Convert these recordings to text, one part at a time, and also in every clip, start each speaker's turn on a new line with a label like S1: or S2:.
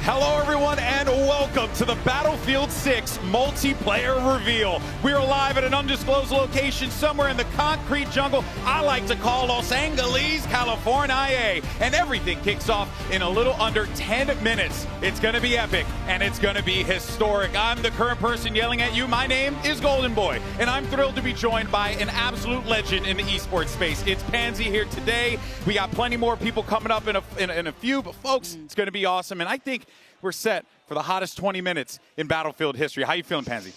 S1: Hello everyone and welcome to the Battlefield 6 multiplayer reveal. We're live at an undisclosed location somewhere in the concrete jungle I like to call Los Angeles, California. And everything kicks off in a little under 10 minutes. It's gonna be epic and it's gonna be historic. I'm the current person yelling at you. My name is Golden Boy and I'm thrilled to be joined by an absolute legend in the esports space. It's Pansy here today. We got plenty more people coming up in a few, but folks, it's gonna be awesome. And I think we're set for the hottest 20 minutes in Battlefield history. How you feeling, Pansy?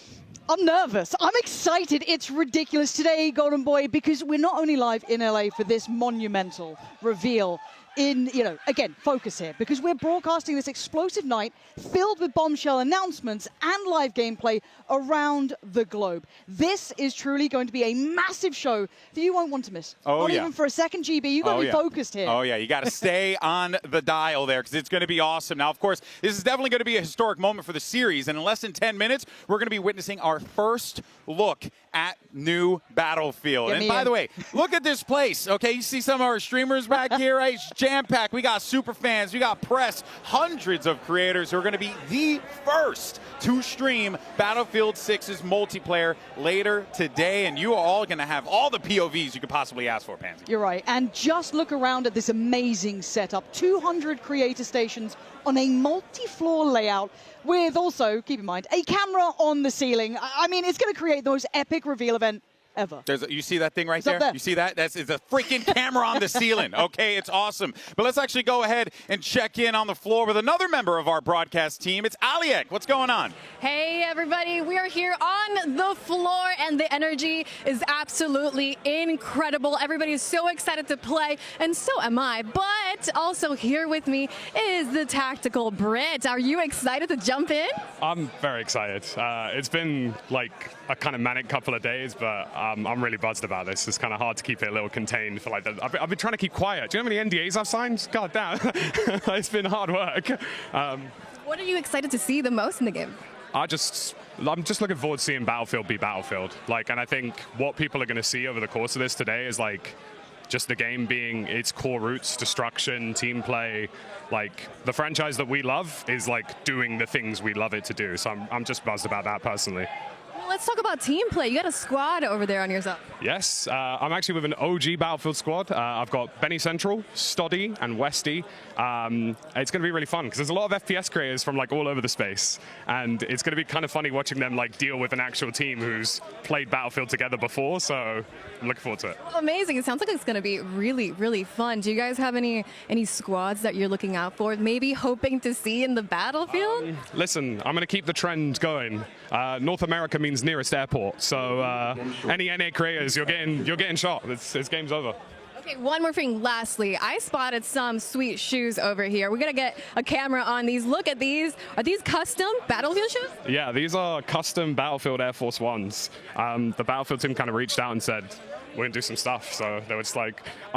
S2: I'm nervous. I'm excited. It's ridiculous today, Golden Boy, because we're not only live in LA for this monumental reveal in, again, focus here, because we're broadcasting this explosive night filled with bombshell announcements and live gameplay around the globe. This is truly going to be a massive show that you won't want to miss.
S1: Oh,
S2: not
S1: yeah.
S2: even for a second, GB. You've got to be focused here.
S1: Oh, yeah. You got to stay on the dial there because it's going to be awesome. Now, of course, this is definitely going to be a historic moment for the series, and in less than 10 minutes, we're going to be witnessing our first look at new Battlefield. And by the way, look at this place, okay? You see some of our streamers back here, right? It's jam-packed. We got super fans. We got press. Hundreds of creators who are going to be the first to stream Battlefield 6's multiplayer later today. And you are all going to have all the POVs you could possibly ask for, Pansy.
S2: You're right. And just look around at this amazing setup. 200 creator stations on a multi-floor layout with also, keep in mind, a camera on the ceiling. I mean, it's going to create the most epic reveal event ever.
S1: You see that thing right there? You see that? It's a freaking camera on the ceiling. Okay, it's awesome. But let's actually go ahead and check in on the floor with another member of our broadcast team. It's Aliek. What's going on?
S3: Hey, everybody. We are here on the floor, and the energy is absolutely incredible. Everybody is so excited to play, and so am I. But also here with me is the tactical Brit. Are you excited to jump in?
S4: I'm very excited. It's been like a kind of manic couple of days, but I'm really buzzed about this. It's kind of hard to keep it a little contained for like I've been trying to keep quiet. Do you know how many NDAs I've signed? God damn. It's been hard work.
S3: What are you excited to see the most in the game?
S4: I'm just looking forward to seeing Battlefield be Battlefield. And I think what people are going to see over the course of this today is just the game being its core roots, destruction, team play. The franchise that we love is doing the things we love it to do. So I'm just buzzed about that personally.
S3: Let's talk about team play. You got a squad over there on your side.
S4: Yes, I'm actually with an OG Battlefield squad. I've got Benny Central, Stoddy, and Westy. It's going to be really fun because there's a lot of FPS creators from all over the space, and it's going to be kind of funny watching them deal with an actual team who's played Battlefield together before. So I'm looking forward to it.
S3: Well, amazing! It sounds like it's going to be really, really fun. Do you guys have any squads that you're looking out for? Maybe hoping to see in the Battlefield?
S4: Listen, I'm going to keep the trend going. North America means nearest airport, so any NA creators, you're getting shot. It's game's over.
S3: Okay, one more thing. Lastly, I spotted some sweet shoes over here. We're gonna get a camera on these. Look at these. Are these custom Battlefield shoes? Yeah,
S4: these are custom Battlefield Air Force Ones. The Battlefield team kind of reached out and said, we're going to do some stuff. So they were just I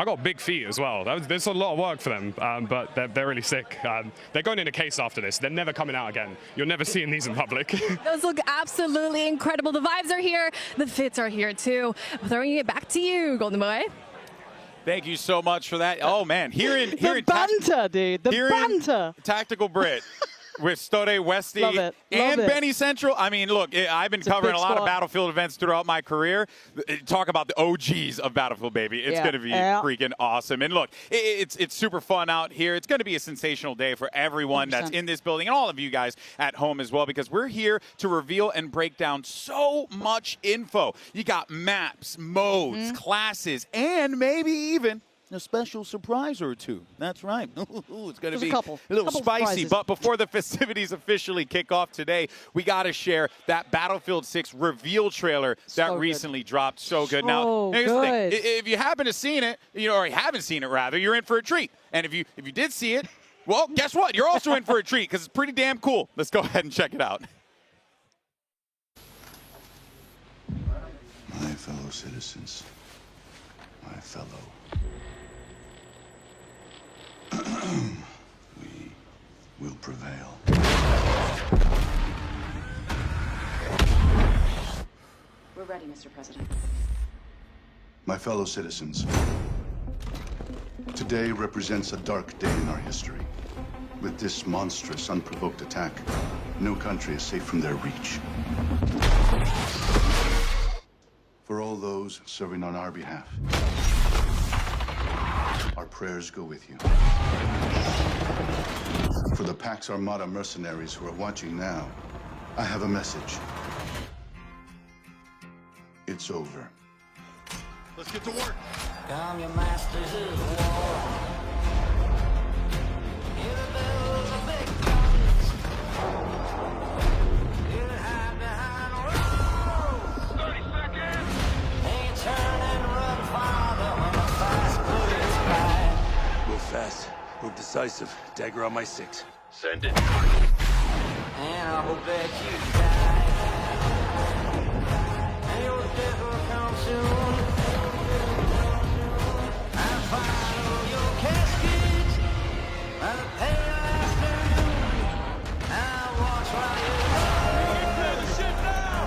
S4: got big feet as well. There's a lot of work for them, but they're really sick. They're going in a case after this. They're never coming out again. You're never seeing these in public.
S3: Those look absolutely incredible. The vibes are here. The fits are here too. Throwing it back to you, Golden Boy.
S1: Thank you so much for that. Oh, man. Here in
S2: banter, dude. The banter.
S1: Tactical Brit. With Stode, Westy, and Benny Central. I mean, look, I've been covering a lot of Battlefield events throughout my career. Talk about the OGs of Battlefield, baby. It's going to be freaking awesome. And look, it's super fun out here. It's going to be a sensational day for everyone 100%. That's in this building and all of you guys at home as well, because we're here to reveal and break down so much info. You got maps, modes, classes, and maybe even a special surprise or two. That's right. It's going to be a little spicy.
S2: Surprises.
S1: But before the festivities officially kick off today, we got to share that Battlefield 6 reveal trailer that recently dropped. So good. Now, here's the thing. If you happen to seen it, or you haven't seen it rather, you're in for a treat. And if you did see it, well, guess what? You're also in for a treat because it's pretty damn cool. Let's go ahead and check it out.
S5: My fellow citizens, my fellow. We will prevail.
S6: We're ready, Mr. President.
S5: My fellow citizens, today represents a dark day in our history. With this monstrous, unprovoked attack, no country is safe from their reach. For all those serving on our behalf, our prayers go with you. For the Pax Armada mercenaries who are watching now, I have a message. It's over.
S1: Let's get to work.
S7: Come, your masters of war. Hear the bells of big guns. Hear it hide behind walls. 30 seconds. They turn and run farther when the fast blue is bright.
S8: Move fast. Move decisive. Dagger on my 6. Send it.
S7: And I hope that you die. And your death will come soon. I follow your casket by the pale afternoon. I watch while you clear the ship now.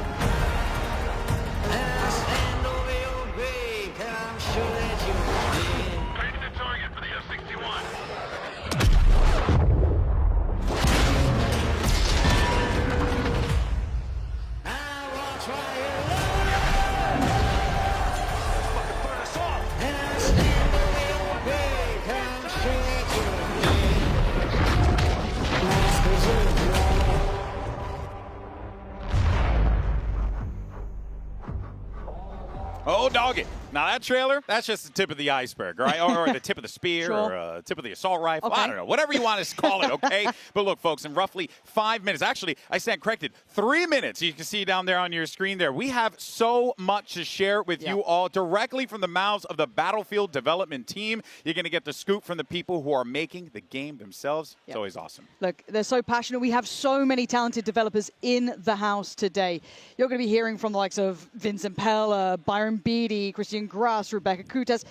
S7: And I stand over your grave, 'cause I'm sure that you're dead.
S8: Painting the target for the F-61.
S7: I watch while you fucking burn us off. And I stand over your grave, 'cause I'm sure that you're dead. Masters of war.
S1: Oh, dog it. Now, that trailer, that's just the tip of the iceberg, right? Or the tip of the spear,
S2: Sure.
S1: or tip of the assault rifle.
S2: Okay.
S1: I don't know. Whatever you want to call it, okay? But look, folks, in roughly 5 minutes, actually, I stand corrected, 3 minutes, you can see down there on your screen there, we have so much to share with you all directly from the mouths of the Battlefield development team. You're going to get the scoop from the people who are making the game themselves. It's always awesome.
S2: Look, they're so passionate. We have so many talented developers in the house today. You're going to be hearing from the likes of Vincent Pella, Byron Beatty, Christian Grass, Rebecca Kutas.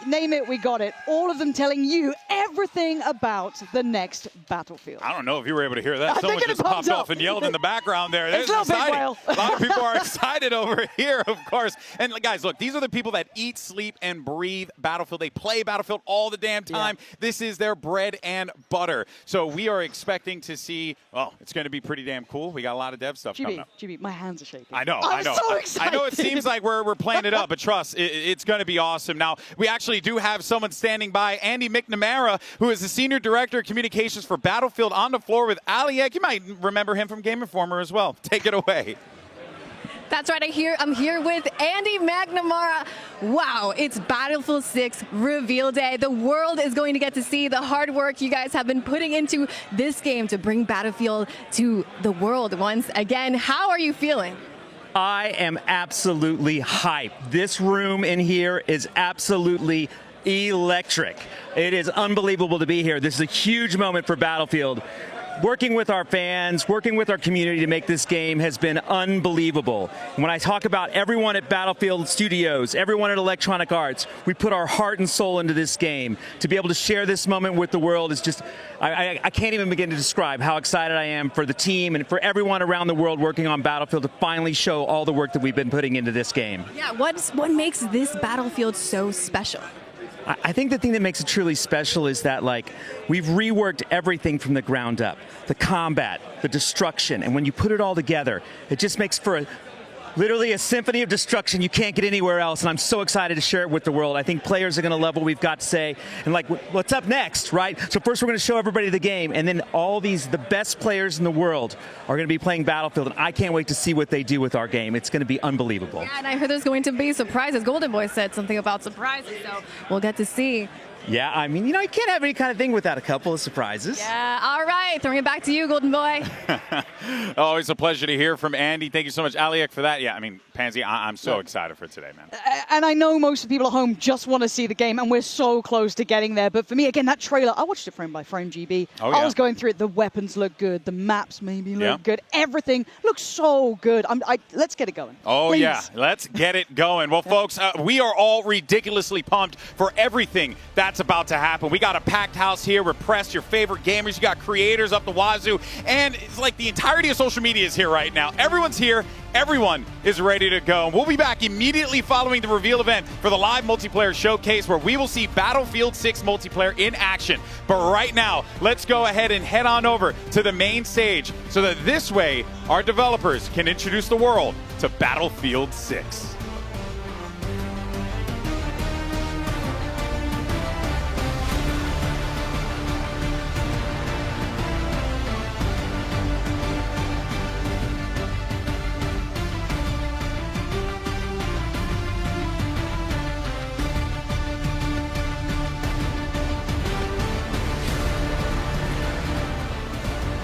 S2: Name it, we got it. All of them telling you everything about the next Battlefield.
S1: I don't know if you were able to hear that.
S2: I
S1: Someone
S2: think it
S1: just popped
S2: pumped
S1: off
S2: up.
S1: and yelled in the background there.
S2: It's
S1: That's
S2: a little big
S1: exciting.
S2: whale.
S1: A lot of people are excited over here, of course. And guys, look, these are the people that eat, sleep, and breathe Battlefield. They play Battlefield all the damn time.
S2: Yeah.
S1: This is their bread and butter. So we are expecting to see, well, it's going to be pretty damn cool. We got a lot of dev stuff coming up.
S2: GB, my hands are shaking.
S1: I know.
S2: I'm so excited.
S1: I know it seems like we're playing it up, but trust, it's going to be awesome. Now, we actually do have someone standing by, Andy McNamara, who is the Senior Director of Communications for Battlefield, on the floor with Aliek. You might remember him from Game Informer as well. Take it away.
S3: That's right, I'm here with Andy McNamara. Wow, it's Battlefield 6 reveal day. The world is going to get to see the hard work you guys have been putting into this game to bring Battlefield to the world once again. How are you feeling?
S9: I am absolutely hyped. This room in here is absolutely electric. It is unbelievable to be here. This is a huge moment for Battlefield. Working with our fans, working with our community to make this game has been unbelievable. When I talk about everyone at Battlefield Studios, everyone at Electronic Arts, we put our heart and soul into this game. To be able to share this moment with the world is just, I can't even begin to describe how excited I am for the team and for everyone around the world working on Battlefield to finally show all the work that we've been putting into this game.
S3: Yeah, what makes this Battlefield so special?
S9: I think the thing that makes it truly special is that, like, we've reworked everything from the ground up. The combat, the destruction, and when you put it all together, it just makes for literally a symphony of destruction you can't get anywhere else, and I'm so excited to share it with the world. I think players are going to love what we've got to say, and like, what's up next, right? So first we're going to show everybody the game, and then the best players in the world are going to be playing Battlefield, and I can't wait to see what they do with our game. It's going to be unbelievable.
S3: Yeah, and I heard there's going to be surprises. Golden Boy said something about surprises, so we'll get to see.
S9: Yeah, I mean, you can't have any kind of thing without a couple of surprises.
S3: Yeah, all right, throwing it back to you, Golden Boy.
S1: Always a pleasure to hear from Andy. Thank you so much, Aliek, for that. Yeah, I mean, Pansy, I'm so excited for today, man.
S2: And I know most of the people at home just want to see the game, and we're so close to getting there. But for me, again, that trailer, I watched it frame by frame, GB.
S1: Oh, yeah.
S2: I was going through it. The weapons look good. The maps maybe look
S1: Yeah.
S2: good. Everything looks so good. Let's get it going.
S1: Oh,
S2: Please.
S1: yeah. Let's get it going. Well, folks, we are all ridiculously pumped for everything that that's about to happen. We got a packed house here. We're pressed, your favorite gamers. You got creators up the wazoo. And it's like the entirety of social media is here right now. Everyone's here. Everyone is ready to go. We'll be back immediately following the reveal event for the live multiplayer showcase where we will see Battlefield 6 multiplayer in action. But right now, let's go ahead and head on over to the main stage so that this way our developers can introduce the world to Battlefield 6.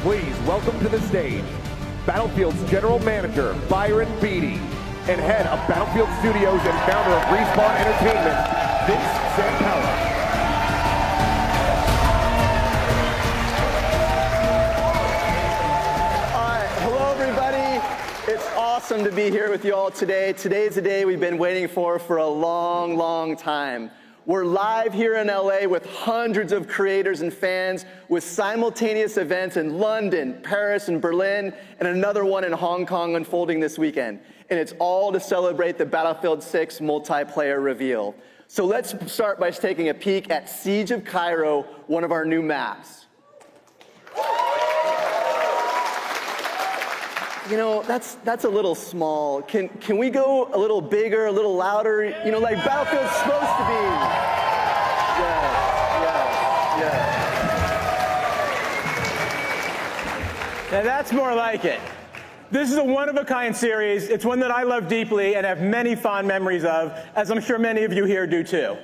S10: Please welcome to the stage Battlefield's General Manager, Byron Beatty, and Head of Battlefield Studios and founder of Respawn Entertainment, Vince Zampella.
S11: All right, hello everybody. It's awesome to be here with you all today. Today's a day we've been waiting for a long, long time. We're live here in LA with hundreds of creators and fans with simultaneous events in London, Paris, and Berlin, and another one in Hong Kong unfolding this weekend. And it's all to celebrate the Battlefield 6 multiplayer reveal. So let's start by taking a peek at Siege of Cairo, one of our new maps. You know, that's a little small. Can we go a little bigger, a little louder? You know, like Battlefield's supposed to be. Yeah.
S12: Now that's more like it. This is a one-of-a-kind series. It's one that I love deeply and have many fond memories of, as I'm sure many of you here do too.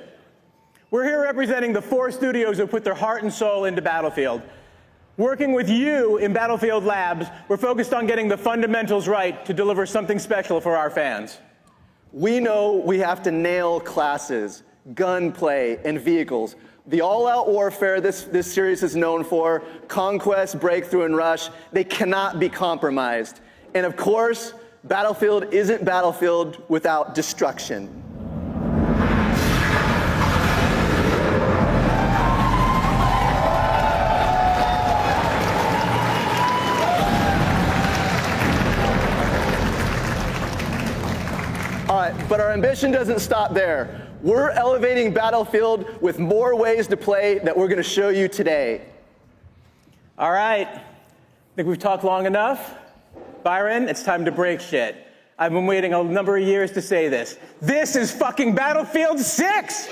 S12: We're here representing the 4 studios who put their heart and soul into Battlefield. Working with you in Battlefield Labs, we're focused on getting the fundamentals right to deliver something special for our fans.
S11: We know we have to nail classes, gunplay, and vehicles. The all-out warfare this series is known for, conquest, breakthrough, and rush, they cannot be compromised. And of course, Battlefield isn't Battlefield without destruction. But our ambition doesn't stop there. We're elevating Battlefield with more ways to play that we're going to show you today.
S12: All right. I think we've talked long enough. Byron, it's time to break shit. I've been waiting a number of years to say this. This is fucking Battlefield 6!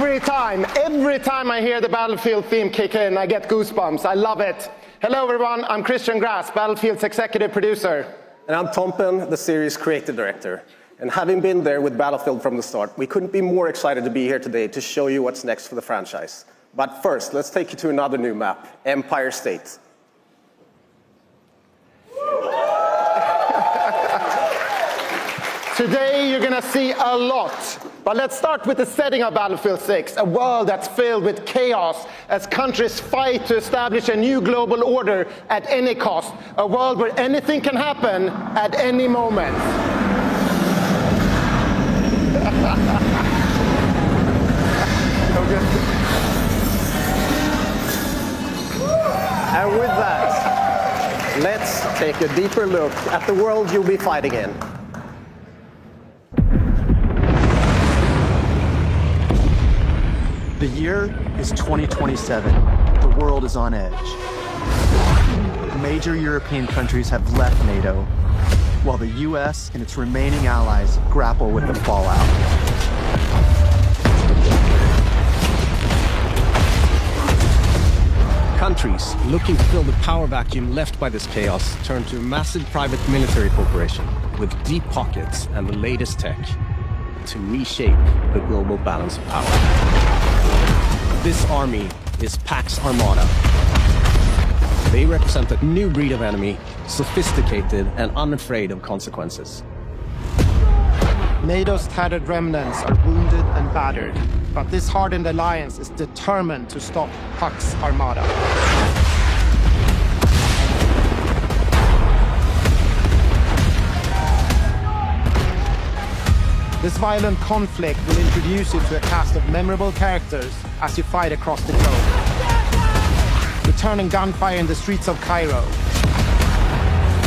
S10: Every time I hear the Battlefield theme kick in, I get goosebumps. I love it. Hello, everyone. I'm Christian Grass, Battlefield's executive producer.
S13: And I'm Tompen, the series creative director. And having been there with Battlefield from the start, we couldn't be more excited to be here today to show you what's next for the franchise. But first, let's take you to another new map, Empire State.
S10: Today, you're gonna see a lot. But let's start with the setting of Battlefield 6, a world that's filled with chaos as countries fight to establish a new global order at any cost, a world where anything can happen at any moment.
S13: And with that, let's take a deeper look at the world you'll be fighting in.
S14: The year is 2027. The world is on edge. Major European countries have left NATO, while the US and its remaining allies grapple with the fallout.
S15: Countries looking to fill the power vacuum left by this chaos turn to a massive private military corporation with deep pockets and the latest tech to reshape the global balance of power. This army is Pax Armada. They represent a new breed of enemy, sophisticated and unafraid of consequences.
S16: NATO's tattered remnants are wounded and battered, but this hardened alliance is determined to stop Pax Armada. This violent conflict will introduce you to a cast of memorable characters as you fight across the globe. Returning gunfire in the streets of Cairo,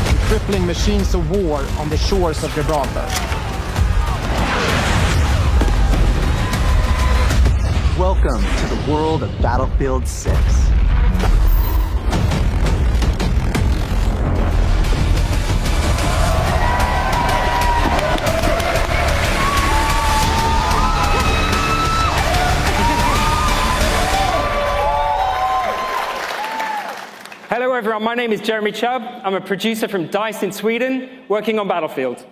S16: and crippling machines of war on the shores of Gibraltar.
S14: Welcome to the world of Battlefield 6.
S17: Hello everyone, my name is Jeremy Chubb. I'm a producer from DICE in Sweden, working on Battlefield.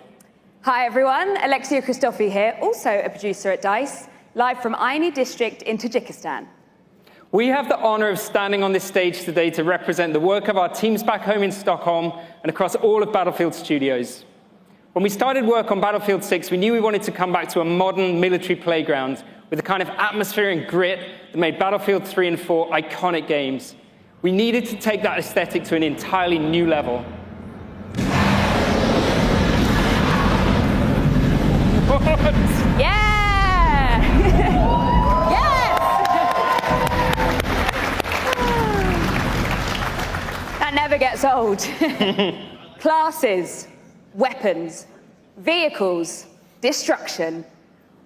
S18: Hi everyone, Alexia Christofi here, also a producer at DICE, live from Aini district in Tajikistan.
S17: We have the honor of standing on this stage today to represent the work of our teams back home in Stockholm and across all of Battlefield Studios. When we started work on Battlefield 6, we knew we wanted to come back to a modern military playground with the kind of atmosphere and grit that made Battlefield 3 and 4 iconic games. We needed to take that aesthetic to an entirely new level.
S18: Yeah! Yes! That never gets old. Classes, weapons, vehicles, destruction.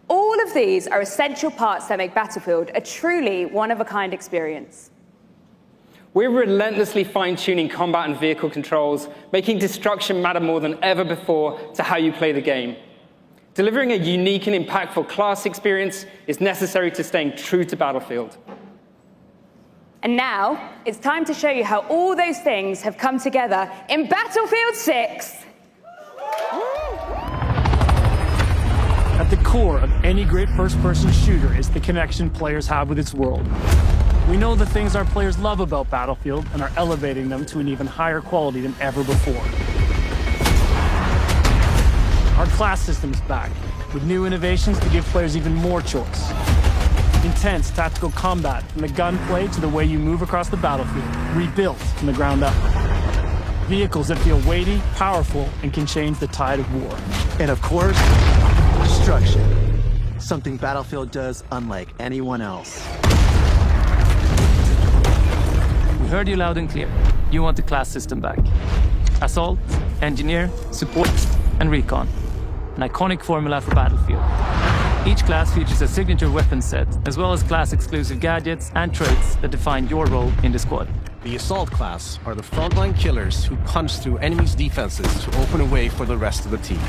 S18: All of these are essential parts that make Battlefield a truly one-of-a-kind experience.
S17: We're relentlessly fine-tuning combat and vehicle controls, making destruction matter more than ever before to how you play the game. Delivering a unique and impactful class experience is necessary to staying true to Battlefield.
S18: And now, it's time to show you how all those things have come together in Battlefield 6.
S19: At the core of any great first-person shooter is the connection players have with its world. We know the things our players love about Battlefield and are elevating them to an even higher quality than ever before. Our class system is back, with new innovations to give players even more choice. Intense tactical combat, from the gunplay to the way you move across the battlefield, rebuilt from the ground up. Vehicles that feel weighty, powerful, and can change the tide of war.
S14: And of course, destruction. Something Battlefield does unlike anyone else.
S20: We heard you loud and clear. You want the class system back. Assault, Engineer, Support, and Recon. An iconic formula for Battlefield. Each class features a signature weapon set, as well as class-exclusive gadgets and traits that define your role in the squad.
S15: The Assault class are the frontline killers who punch through enemies' defenses to open a way for the rest of the team.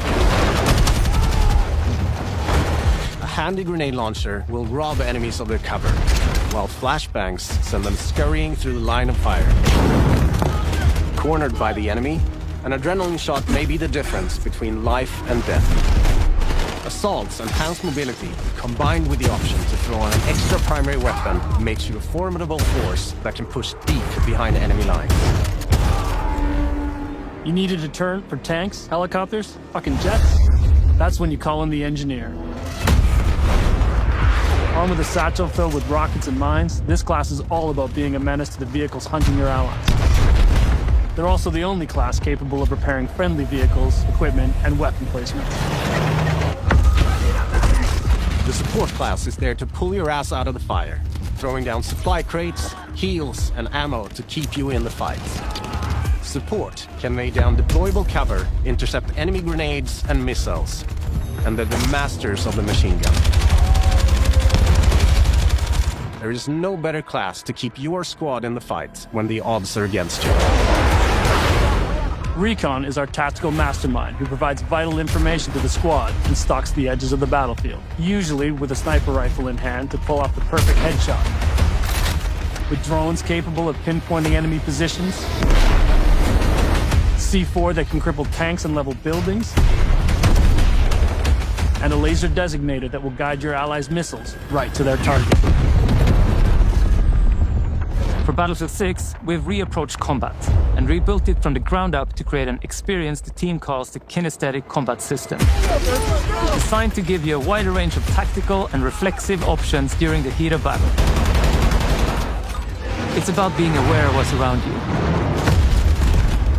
S15: A handy grenade launcher will rob enemies of their cover, while flashbangs send them scurrying through the line of fire. Cornered by the enemy, an adrenaline shot may be the difference between life and death. Assault's enhanced mobility, combined with the option to throw on an extra primary weapon, makes you a formidable force that can push deep behind enemy lines.
S19: You need a deterrent for tanks, helicopters, fucking jets? That's when you call in the engineer. Armed with a satchel filled with rockets and mines, this class is all about being a menace to the vehicles hunting your allies. They're also the only class capable of repairing friendly vehicles, equipment, and weapon placement.
S15: The support class is there to pull your ass out of the fire, throwing down supply crates, heals, and ammo to keep you in the fight. Support can lay down deployable cover, intercept enemy grenades and missiles, and they're the masters of the machine gun. There is no better class to keep your squad in the fight when the odds are against you.
S19: Recon is our tactical mastermind who provides vital information to the squad and stalks the edges of the battlefield, usually with a sniper rifle in hand to pull off the perfect headshot. With drones capable of pinpointing enemy positions, C4 that can cripple tanks and level buildings, and a laser designator that will guide your allies' missiles right to their target.
S20: For Battlefield 6, we've reapproached combat and rebuilt it from the ground up to create an experience the team calls the kinesthetic combat system. Designed to give you a wider range of tactical and reflexive options during the heat of battle. It's about being aware of what's around you.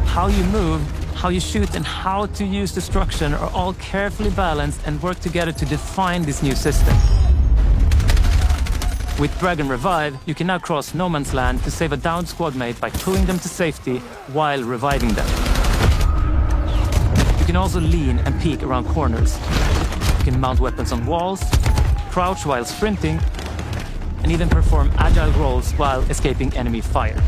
S20: How you move, how you shoot, and how to use destruction are all carefully balanced and work together to define this new system. With Drag and Revive, you can now cross no man's land to save a downed squad mate by pulling them to safety while reviving them. You can also lean and peek around corners. You can mount weapons on walls, crouch while sprinting, and even perform agile rolls while escaping enemy fire.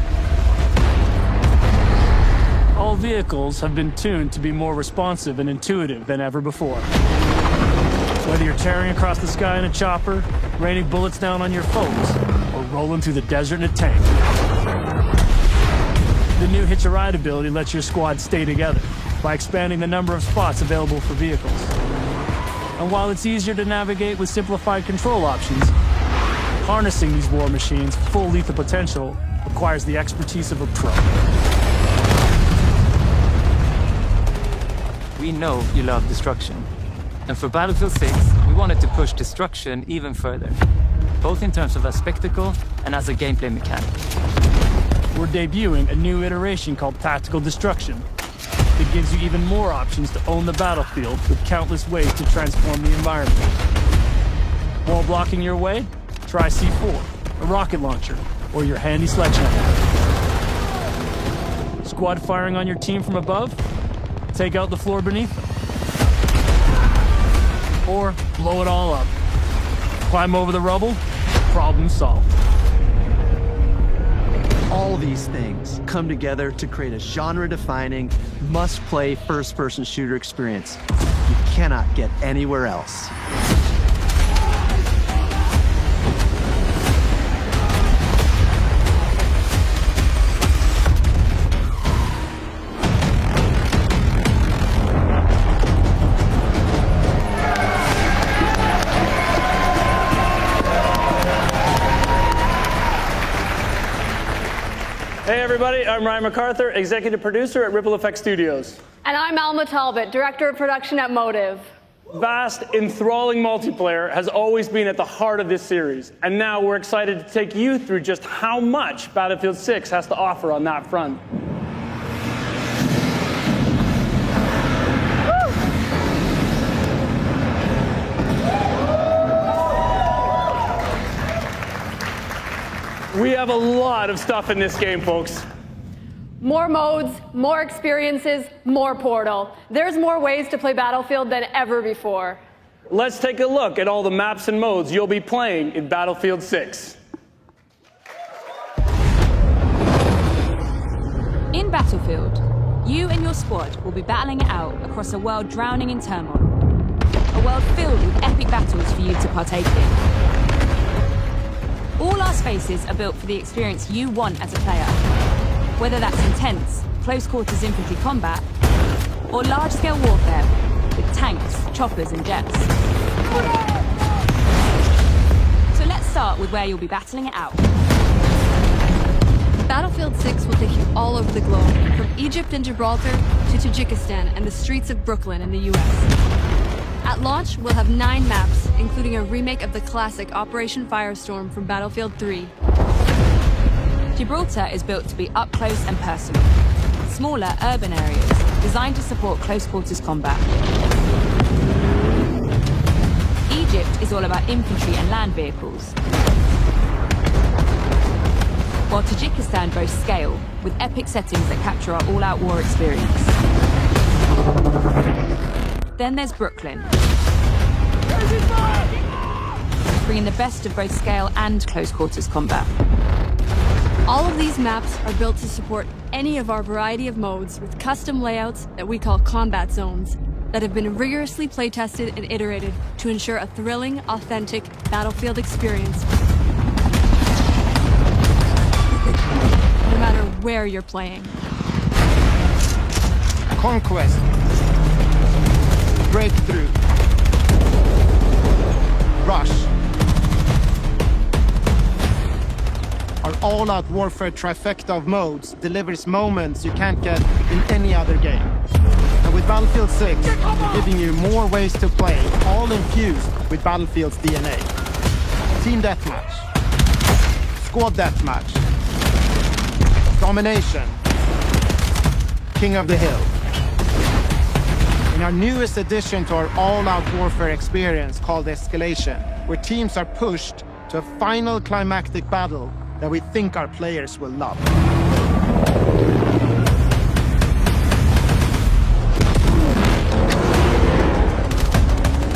S19: All vehicles have been tuned to be more responsive and intuitive than ever before. Whether you're tearing across the sky in a chopper, raining bullets down on your foes, or rolling through the desert in a tank. The new Hitch a Ride ability lets your squad stay together by expanding the number of spots available for vehicles. And while it's easier to navigate with simplified control options, harnessing these war machines' full lethal potential requires the expertise of a pro.
S20: We know you love destruction. And for Battlefield 6, we wanted to push destruction even further, both in terms of a spectacle and as a gameplay mechanic.
S19: We're debuting a new iteration called Tactical Destruction. It gives you even more options to own the battlefield with countless ways to transform the environment. Wall blocking your way? Try C4, a rocket launcher, or your handy sledgehammer. Squad firing on your team from above? Take out the floor beneath them. Or blow it all up. Climb over the rubble, problem solved.
S14: All these things come together to create a genre-defining, must-play first-person shooter experience you cannot get anywhere else.
S21: Hey everybody, I'm Ryan MacArthur, executive producer at Ripple Effect Studios.
S3: And I'm Alma Talbot, director of production at Motive.
S21: Vast, enthralling multiplayer has always been at the heart of this series, and now we're excited to take you through just how much Battlefield 6 has to offer on that front. We have a lot of stuff in this game, folks.
S3: More modes, more experiences, more Portal. There's more ways to play Battlefield than ever before.
S21: Let's take a look at all the maps and modes you'll be playing in Battlefield 6.
S18: In Battlefield, you and your squad will be battling it out across a world drowning in turmoil. A world filled with epic battles for you to partake in. All our spaces are built for the experience you want as a player, whether that's intense, close quarters infantry combat, or large-scale warfare with tanks, choppers, and jets. So let's start with where you'll be battling it out.
S3: Battlefield 6 will take you all over the globe, from Egypt and Gibraltar to Tajikistan and the streets of Brooklyn in the US. At launch, we'll have 9 maps, including a remake of the classic Operation Firestorm from Battlefield 3.
S18: Gibraltar is built to be up close and personal. Smaller urban areas designed to support close quarters combat. Egypt is all about infantry and land vehicles, while Tajikistan boasts scale with epic settings that capture our all-out war experience. Then there's Brooklyn, bringing the best of both scale and close quarters combat.
S3: All of these maps are built to support any of our variety of modes with custom layouts that we call combat zones that have been rigorously play-tested and iterated to ensure a thrilling, authentic Battlefield experience, no matter where you're playing.
S16: Conquest. Breakthrough. Rush. Our all-out warfare trifecta of modes delivers moments you can't get in any other game. And with Battlefield 6, we're giving you more ways to play, all infused with Battlefield's DNA. Team Deathmatch. Squad Deathmatch. Domination. King of the Hill. In our newest addition to our all-out warfare experience called Escalation, where teams are pushed to a final climactic battle that we think our players will love.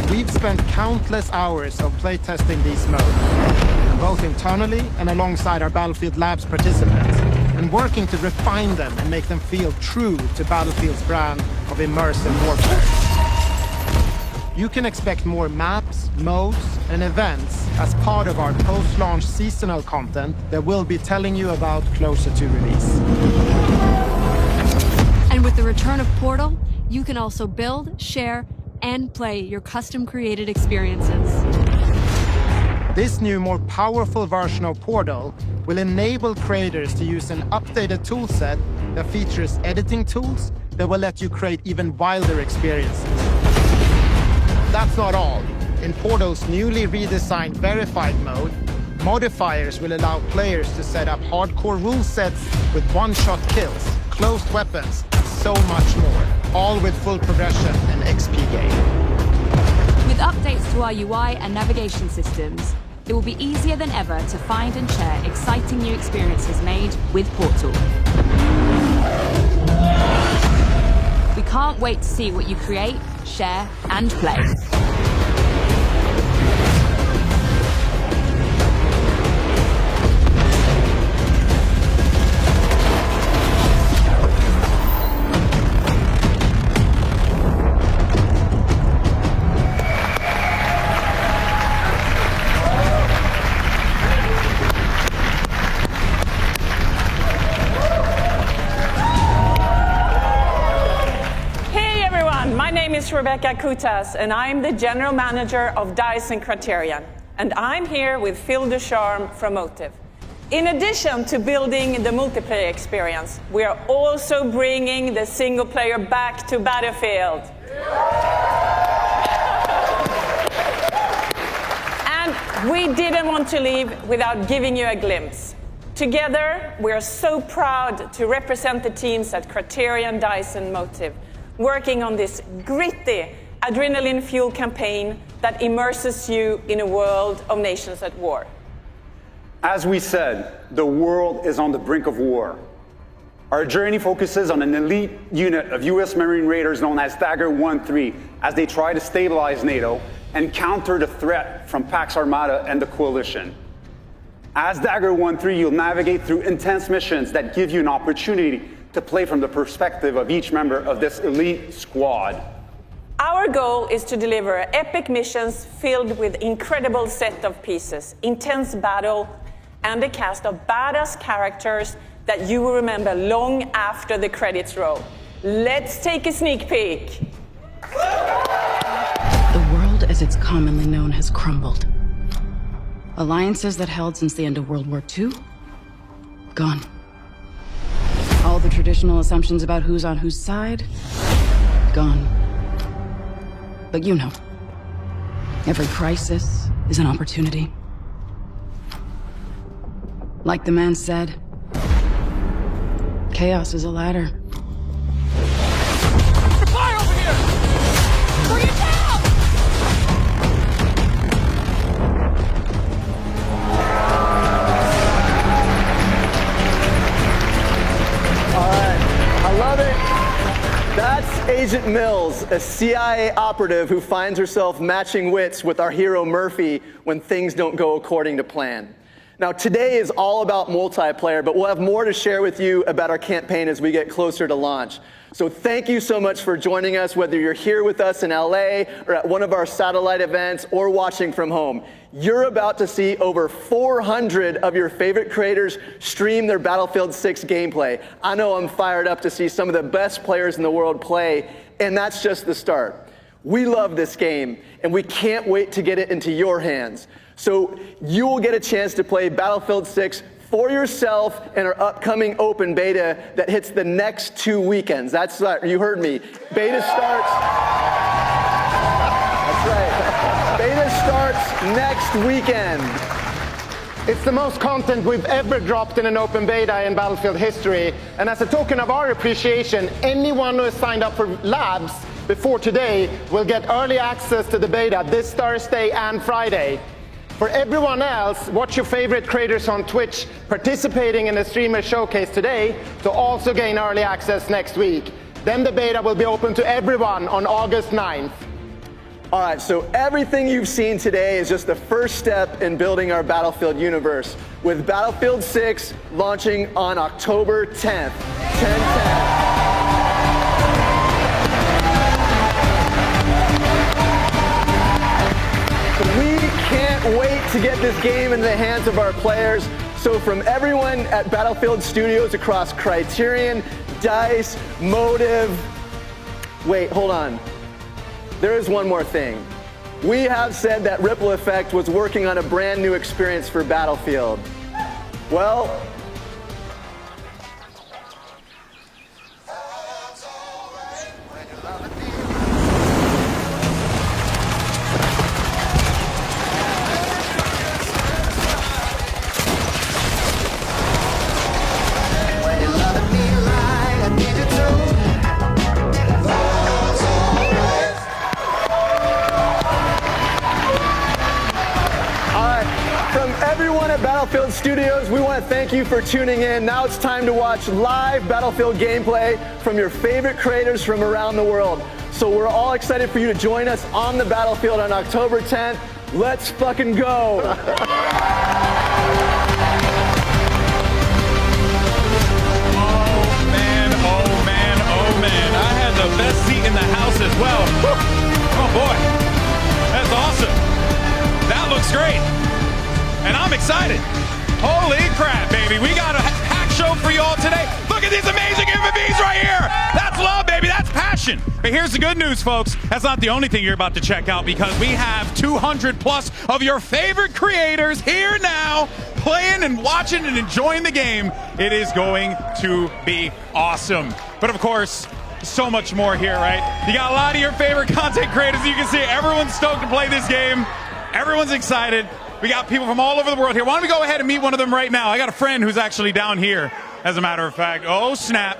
S16: We've spent countless hours of playtesting these modes, both internally and alongside our Battlefield Labs participants, and working to refine them and make them feel true to Battlefield's brand of immersive warfare. You can expect more maps, modes, and events as part of our post-launch seasonal content that we'll be telling you about closer to release.
S3: And with the return of Portal, you can also build, share, and play your custom-created experiences.
S16: This new, more powerful version of Portal will enable creators to use an updated toolset that features editing tools that will let you create even wilder experiences. That's not all. In Portal's newly redesigned Verified mode, modifiers will allow players to set up hardcore rule sets with one-shot kills, closed weapons, and so much more, all with full progression and XP gain.
S18: With updates to our UI and navigation systems, it will be easier than ever to find and share exciting new experiences made with Portal. We can't wait to see what you create, share, and play.
S4: Rebecca Kutas, and I'm the General Manager of DICE and Criterion. And I'm here with Phil Ducharme from Motive. In addition to building the multiplayer experience, we are also bringing the single player back to Battlefield. And we didn't want to leave without giving you a glimpse. Together, we are so proud to represent the teams at Criterion, DICE, and Motive, working on this gritty, adrenaline-fueled campaign that immerses you in a world of nations at war.
S22: As we said, the world is on the brink of war. Our journey focuses on an elite unit of US Marine Raiders known as Dagger 1-3 as they try to stabilize NATO and counter the threat from Pax Armada and the Coalition. As Dagger 1-3, you'll navigate through intense missions that give you an opportunity to play from the perspective of each member of this elite squad.
S4: Our Our goal is to deliver epic missions filled with incredible set of pieces, intense battle, and a cast of badass characters that you will remember long after the credits roll. Let's take a sneak peek.
S5: The world as it's commonly known has crumbled. Alliances that held since the end of World War II? Gone. All the traditional assumptions about who's on whose side? Gone. But you know, every crisis is an opportunity. Like the man said, chaos is a ladder.
S7: Fire over here! Bring it down!
S11: All right, I love it. That's Agent Mills, a CIA operative who finds herself matching wits with our hero Murphy when things don't go according to plan. Now, today is all about multiplayer, but we'll have more to share with you about our campaign as we get closer to launch. So thank you so much for joining us, whether you're here with us in LA or at one of our satellite events or watching from home. You're about to see over 400 of your favorite creators stream their Battlefield 6 gameplay. I know I'm fired up to see some of the best players in the world play, and that's just the start. We love this game, and we can't wait to get it into your hands. So you will get a chance to play Battlefield 6 for yourself in our upcoming open beta that hits the next 2 weekends. That's right, you heard me. Beta starts. That's right. Beta starts next weekend.
S10: It's the most content we've ever dropped in an open beta in Battlefield history. And as a token of our appreciation, anyone who has signed up for labs before today will get early access to the beta this Thursday and Friday. For everyone else, watch your favorite creators on Twitch participating in the streamer showcase today to also gain early access next week. Then the beta will be open to everyone on August 9th.
S11: All right, so everything you've seen today is just the first step in building our Battlefield universe, with Battlefield 6 launching on October 10th. 10/10. We can't wait to get this game in the hands of our players. So from everyone at Battlefield Studios across Criterion, DICE, Motive, wait, hold on. There is one more thing. We have said that Ripple Effect was working on a brand new experience for Battlefield. Well, everyone at Battlefield Studios, we want to thank you for tuning in. Now it's time to watch live Battlefield gameplay from your favorite creators from around the world. So we're all excited for you to join us on the Battlefield on October 10th. Let's fucking go.
S1: Oh man, I had the best seat in the house as well. Oh boy, that's awesome. That looks great. And I'm excited. Holy crap, baby. We got a hack show for you all today. Look at these amazing MVPs right here. That's love, baby. That's passion. But here's the good news, folks. That's not the only thing you're about to check out, because we have 200 plus of your favorite creators here now playing and watching and enjoying the game. It is going to be awesome. But of course, so much more here, right? You got a lot of your favorite content creators. You can see everyone's stoked to play this game. Everyone's excited. We got people from all over the world here. Why don't we go ahead and meet one of them right now? I got a friend who's actually down here, as a matter of fact. Oh, snap.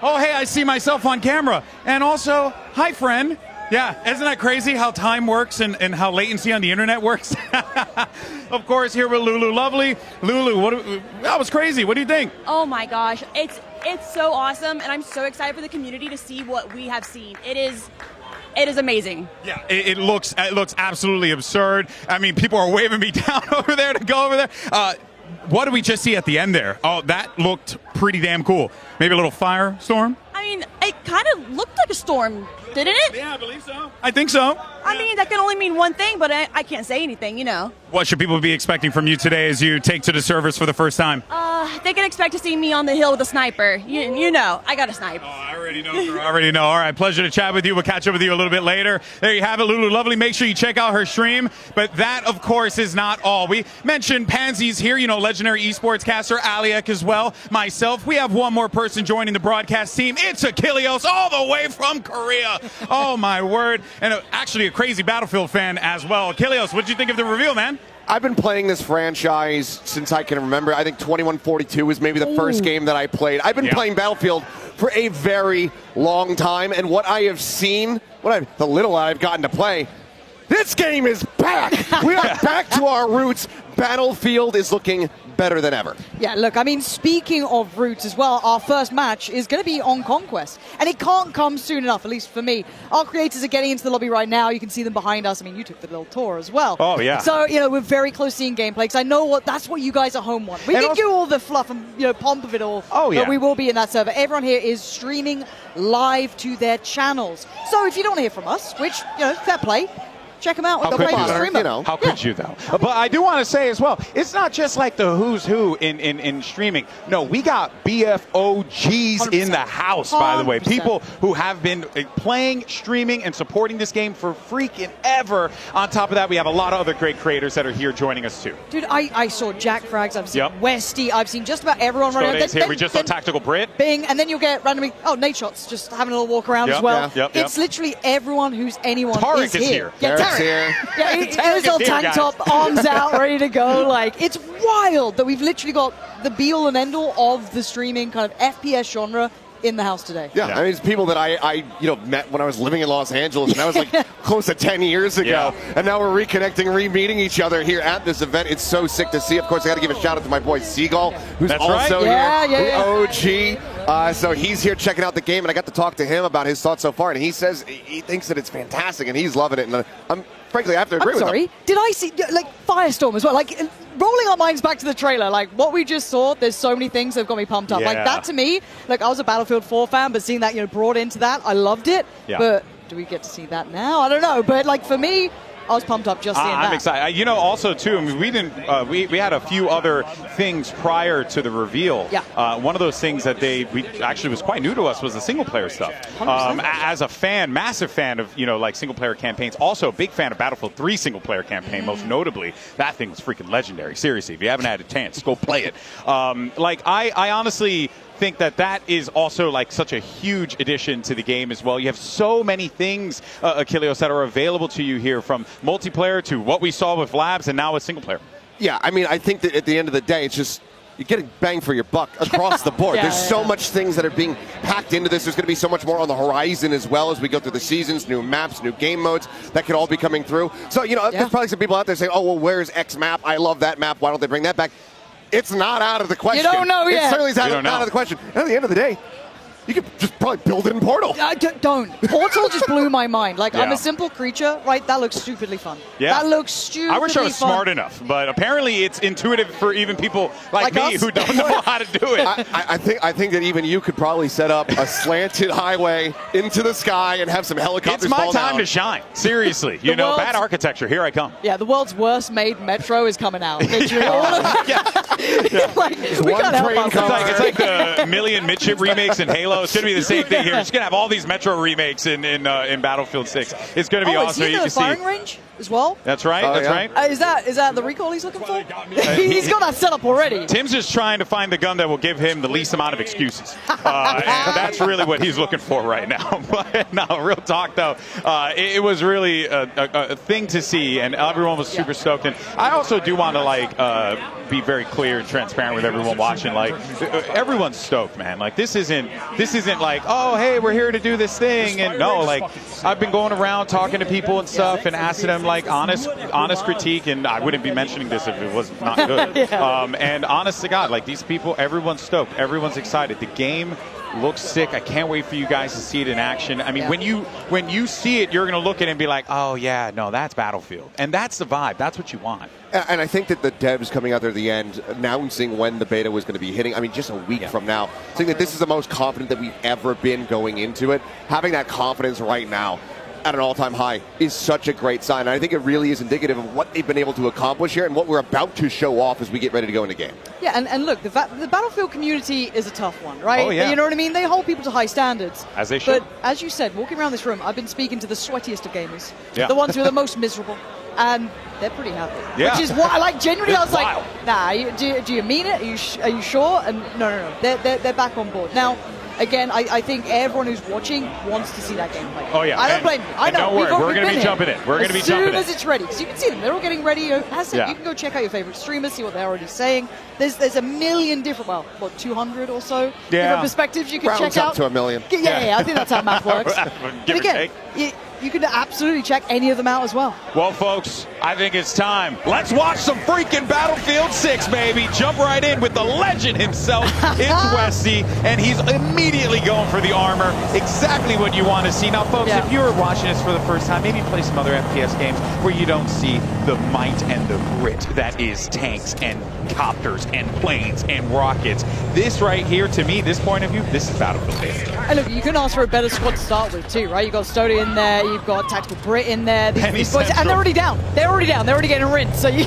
S1: Oh, hey, I see myself on camera. And also, hi, friend. Yeah, isn't that crazy how time works and how latency on the internet works? Of course, here with Lulu Lovely. Lulu, that was crazy. What do you think?
S6: Oh, my gosh. It's so awesome, and I'm so excited for the community to see what we have seen. It is amazing.
S1: Yeah, it looks absolutely absurd. I mean, people are waving me down over there to go over there. What did we just see at the end there? Oh, that looked pretty damn cool. Maybe a little firestorm?
S6: I mean, it kind of looked like a storm, didn't it?
S1: Yeah, I believe so. I think so.
S6: I mean, that can only mean one thing, but I can't say anything, you know.
S1: What should people be expecting from you today as you take to the servers for the first time?
S6: They can expect to see me on the hill with a sniper. You know, I got a snipe.
S1: Oh, I already know. I already know. All right, pleasure to chat with you. We'll catch up with you a little bit later. There you have it, Lulu Lovely. Make sure you check out her stream. But that, of course, is not all. We mentioned Pansy's here, you know, legendary esports caster, Aliak as well. Myself, we have one more person joining the broadcast team. It's Achilleos, all the way from Korea. Oh, my word. And actually a crazy Battlefield fan as well. Achilleos, what did you think of the reveal, man?
S8: I've been playing this franchise since I can remember. I think 2142 was maybe the first game that I played. I've been playing Battlefield for a very long time, and what I have seen, the little I've gotten to play, this game is back. We are back to our roots. Battlefield is looking better than ever.
S2: Yeah, look, I mean, speaking of roots as well, our first match is going to be on Conquest, and it can't come soon enough, at least for me. Our creators are getting into the lobby right now. You can see them behind us. I mean, you took the little tour as well.
S1: Oh, yeah.
S2: So, you know, we're very close to seeing gameplay, because I know that's what you guys at home want. We can do all the fluff and, you know, pomp of it all, but we will be in that server. Everyone here is streaming live to their channels. So if you don't want to hear from us, which, you know, fair play, check them out with the playing streamer.
S1: You know. How could you, though? But I do want to say as well, it's not just like the who's who in streaming. No, we got BFOGs
S2: 100%.
S1: in the house, by the way.
S2: 100%.
S1: People who have been playing, streaming, and supporting this game for freaking ever. On top of that, we have a lot of other great creators that are here joining us, too.
S2: Dude, I saw Jack Frags, I've seen Westy, I've seen just about everyone running around.
S1: Here. We just saw Tactical Brit.
S2: Bing, and then you'll get randomly, Nate Shots, just having a little walk around as well. It's literally everyone who's anyone
S1: Tarek is
S2: here.
S1: here.
S2: Yeah,
S8: Here.
S2: Yeah, he's all tank top, arms out, ready to go. Like, it's wild that we've literally got the be-all and end-all of the streaming kind of FPS genre in the house today.
S8: Yeah, I mean, it's people that I met when I was living in Los Angeles, and that was like close to 10 years ago. And now we're reconnecting, re-meeting each other here at this event. It's so sick to see. Of course, I got to give a shout out to my boy Seagull, who's also here, OG. So he's here checking out the game, and I got to talk to him about his thoughts so far, and he says he thinks that it's fantastic, and he's loving it. And frankly, I have to agree with him.
S2: Did I see, like, Firestorm as well? Like, rolling our minds back to the trailer, like, what we just saw, there's so many things that have got me pumped up. Like, that to me, like, I was a Battlefield 4 fan, but seeing that, you know, brought into that, I loved it. But do we get to see that now? I don't know. But, like, for me, I was pumped up just seeing that.
S1: I'm excited. You know, also too, I mean, we had a few other things prior to the reveal. One of those things that we actually was quite new to us was the single player stuff. As a fan, massive fan of, you know, like single player campaigns. Also a big fan of Battlefield 3 single player campaign. Most notably, that thing was freaking legendary. Seriously, if you haven't had a chance, go play it. Like I honestly think that is also like such a huge addition to the game as well. You have so many things, Achilleos, that are available to you here, from multiplayer to what we saw with Labs and now with single player.
S8: Yeah, I mean, I think that at the end of the day, it's just you're getting bang for your buck across the board. There's so much things that are being packed into this. There's going to be so much more on the horizon as well as we go through the seasons, new maps, new game modes that could all be coming through. So, you know, there's probably some people out there saying, oh, well, where's X map? I love that map. Why don't they bring that back? It's not out of the question.
S2: You don't know yet.
S8: It certainly is out of the question. And at the end of the day, you could just probably build it in Portal.
S2: Don't. Portal just blew my mind. Like, I'm a simple creature, right? That looks stupidly fun. That looks stupidly fun.
S1: I wish I was smart enough, but apparently it's intuitive for even people like me who don't know how to do it.
S8: I think that even you could probably set up a slanted highway into the sky and have some helicopters
S1: It's my
S8: fall
S1: time
S8: down.
S1: to shine. Seriously. You know, bad architecture. Here I come.
S2: Yeah, the world's worst made metro is coming out. Literally, all of like, we can't help ourselves.
S1: It's like the Million Midship remakes in Halo. It's going to be the same thing here. It's going to have all these Metro remakes in Battlefield 6. It's going to be awesome.
S2: Is he in the firing range as well?
S1: That's right. That's right.
S2: Is that the recall he's looking for? He's got that set up already.
S1: Tim's just trying to find the gun that will give him the least amount of excuses. And that's really what he's looking for right now. But no, real talk though, it was really a thing to see, and everyone was super stoked. And I also do want to be very clear and transparent with everyone watching. Like, everyone's stoked, man. Like, this isn't like, oh, hey, we're here to do this thing. And no, like, I've been going around talking to people and stuff and asking them like honest critique, and I wouldn't be mentioning this if it was not good. And honest to God, like, these people, everyone's stoked, everyone's excited. The game looks sick. I can't wait for you guys to see it in action. I mean, when you see it, you're going to look at it and be like, oh yeah, no, that's Battlefield, and that's the vibe. That's what you want.
S8: And I think that the devs coming out there at the end announcing when the beta was going to be hitting, I mean, just a week from now, now, saying that this is the most confident that we've ever been going into it. Having that confidence right now at an all-time high is such a great sign. And I think it really is indicative of what they've been able to accomplish here and what we're about to show off as we get ready to go into game.
S2: Yeah, and look, the Battlefield community is a tough one, right?
S1: Oh, yeah.
S2: You know what I mean? They hold people to high standards.
S1: As they should.
S2: But as you said, walking around this room, I've been speaking to the sweatiest of gamers.
S1: Yeah.
S2: The ones who are the most miserable. And they're pretty happy.
S1: Yeah.
S2: Which is what I like. Genuinely, I was
S1: Wild.
S2: like, nah, do you mean it? Are you sure? And no. They're back on board. Now, again, I think everyone who's watching wants to see that gameplay.
S1: Oh, yeah.
S2: I don't blame you. I know.
S1: Don't worry, we're going to be
S2: been
S1: jumping
S2: here.
S1: in. We're going to be jumping in.
S2: As soon as it's ready. Because you can see them. They're all getting ready. As I said,
S1: Yeah.
S2: you can go check out your favorite streamers, see what they're already saying. There's a million different, 200 or so different perspectives you can
S8: Rounds
S2: check
S8: up
S2: out.
S8: to a million.
S2: Yeah, I think that's how math works.
S1: Give
S2: But
S1: or
S2: again, you can absolutely check any of them out as well.
S1: Well, folks, I think it's time. Let's watch some freaking Battlefield 6, baby. Jump right in with the legend himself. It's Westy, and he's immediately going for the armor. Exactly what you want to see. Now, folks, if you're watching this for the first time, maybe play some other FPS games where you don't see the might and the grit that is tanks and copters and planes and rockets. This right here, to me, this point of view, this is Battlefield 6.
S2: And look, you can ask for a better squad to start with too, right? You've got Stody in there, you've got Tactical Brit in there, these boys, and they're already down. They're already getting rinsed. So you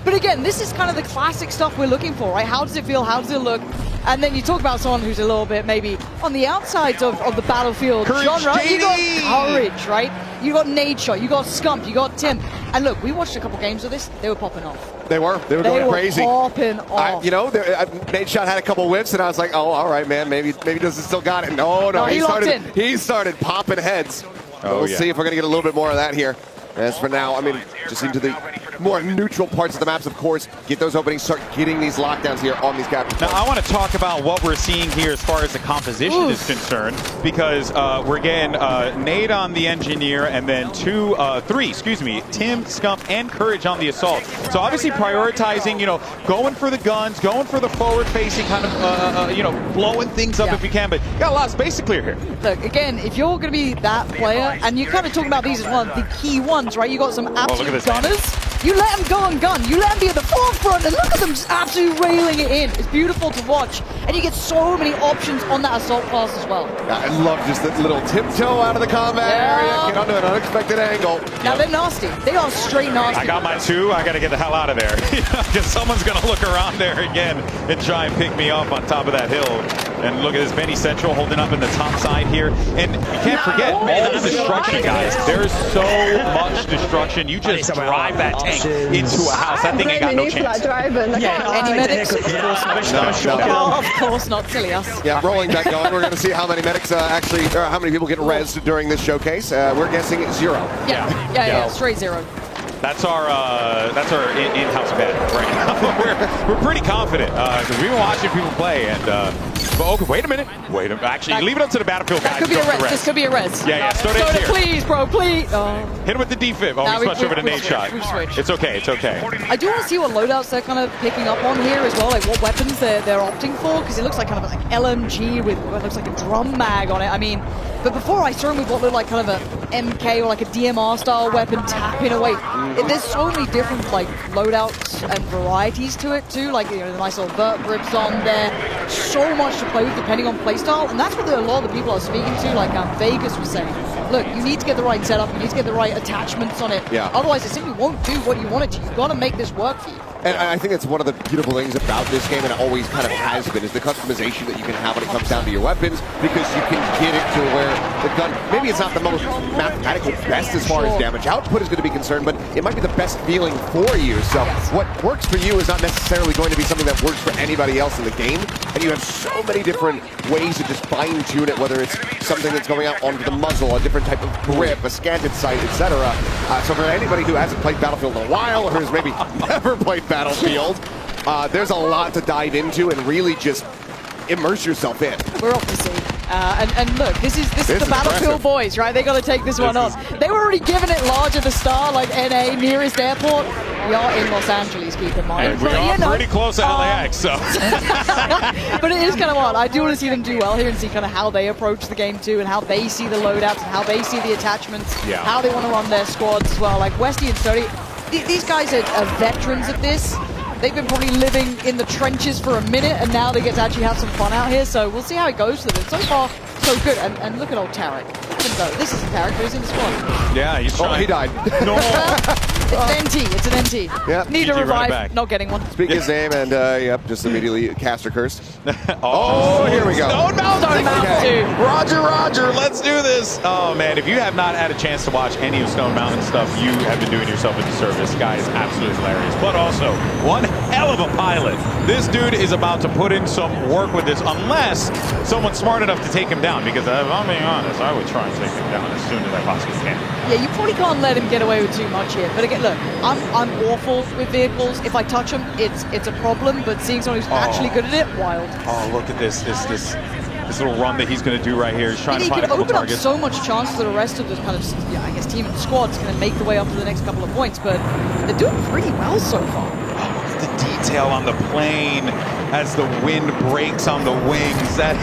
S2: but again, this is kind of the classic stuff we're looking for, right? How does it feel? How does it look? And then you talk about someone who's a little bit maybe on the outsides of the Battlefield genre. You got Courage, right? You got Nadeshot, you got Scump, you got Tim. And look, we watched a couple games of this. They were popping off.
S8: They were going crazy.
S2: Popping off.
S8: Nadeshot had a couple whiffs, and I was like, oh, all right, man, maybe doesn't still got it. No, he started popping heads. We'll see if we're going to get a little bit more of that here. As for now, I mean, just into the more neutral parts of the maps, of course, get those openings, start getting these lockdowns here on these capture points.
S1: Now, I want to talk about what we're seeing here as far as the composition is concerned, because we're getting Nade on the engineer, and then three, Tim, Scump, and Courage on the assault. So obviously prioritizing, going for the guns, going for the forward-facing kind of, blowing things up if you can, but you got a lot of space to clear here.
S2: Look, again, if you're going to be that player, and you're kind of talking about these as one of the key ones, right? You got some absolute gunners. You let them go and gun. You let them be at the forefront, and look at them just absolutely railing it in. It's beautiful to watch, and you get so many options on that assault class as well.
S8: I love just that little tiptoe out of the combat area, get onto an unexpected angle.
S2: Now they're nasty. They are straight nasty.
S1: I got my two. I got to get the hell out of there, because someone's going to look around there again and try and pick me up on top of that hill. And look at this, Benny Central holding up in the top side here. And you can't forget all the destruction, guys. There's so much destruction. You just drive that tank into a house. That thing ain't got no chance.
S2: Any medics?
S8: No.
S2: Of course not. Silly us.
S8: Yeah, rolling back going. We're going to see how many medics how many people get rezzed during this showcase. We're guessing 0.
S2: Yeah, straight 0.
S1: That's our in-house bet right now. we're pretty confident because we've been watching people play. And okay, wait a minute. Actually, leave it up to the Battlefield guys.
S2: Could be a res. This could be a res.
S1: Yeah.
S2: Soda, please, bro, please.
S1: Hit him with the defib. Oh, we switched over to Nade shot. It's okay.
S2: I do want to see what loadouts they're kind of picking up on here as well, like what weapons they're opting for, because it looks like kind of like LMG with what looks like a drum mag on it. I mean, but before I saw him with what looked like kind of a MK or like a DMR style weapon tapping away. There's so many different like loadouts and varieties to it too, like the nice little vert grips on there. So much to play with depending on playstyle, and that's what a lot of the people I was speaking to, like Vegas was saying. Look, you need to get the right setup, you need to get the right attachments on it.
S8: Yeah.
S2: Otherwise, it simply won't do what you want it to. You've got to make this work for you.
S8: And I think it's one of the beautiful things about this game, and it always kind of has been, is the customization that you can have when it comes down to your weapons, because you can get it to where the gun, maybe it's not the most mathematical best as far as damage output is going to be concerned, but it might be the best feeling for you. So what works for you is not necessarily going to be something that works for anybody else in the game, and you have so many different ways to just fine-tune it, whether it's something that's going out onto the muzzle, a different type of grip, a scanted sight, etc. So for anybody who hasn't played Battlefield in a while, or who's maybe never played Battlefield, there's a lot to dive into and really just immerse yourself in.
S2: We're off to see. And look, this is the Battlefield boys, right? They got to take this one on. They were already giving it large at the start, like NA, nearest airport. We are in Los Angeles, keep in mind.
S1: We are pretty close to LAX, so.
S2: But it is kind of odd. I do want to see them do well here and see kind of how they approach the game too, and how they see the loadouts, and how they see the attachments, how they want to run their squads as well. Like Westy and Stody, these guys are veterans of this. they've been probably living in the trenches for a minute, and now they get to actually have some fun out here. So we'll see how it goes for them. So far, so good. And look at old Tarek. This is a Tarek, but he's in the squad.
S1: Yeah, he's trying.
S8: Oh, he died.
S1: No.
S2: It's an NT. It's an NT.
S8: Yep.
S2: Need a
S1: PG running
S2: revive.
S1: back.
S2: Not getting one.
S8: Speak his name, and yep, just immediately caster cursed. Oh, here we go.
S1: Stone Mountain.
S2: Stone Mountain, dude.
S1: Roger, let's do this. Oh, man, if you have not had a chance to watch any of Stone Mountain stuff, you have been doing yourself a disservice. This guy is absolutely hilarious. But also, one hell of a pilot. This dude is about to put in some work with this, unless someone's smart enough to take him down. Because if I'm being honest, I would try and take him down as soon as I possibly can.
S2: Yeah, you probably can't let him get away with too much here. But again, look, I'm awful with vehicles. If I touch them, it's a problem. But seeing someone who's actually good at it, wild.
S1: Oh, look at this little run that he's going to do right here. He's trying to
S2: He
S1: find
S2: could
S1: a couple
S2: open up
S1: targets.
S2: so much chance for the rest of the kind of, I guess, team and squad's going to make the way up to the next couple of points. But they're doing pretty well so far.
S1: The detail on the plane as the wind breaks on the wings. That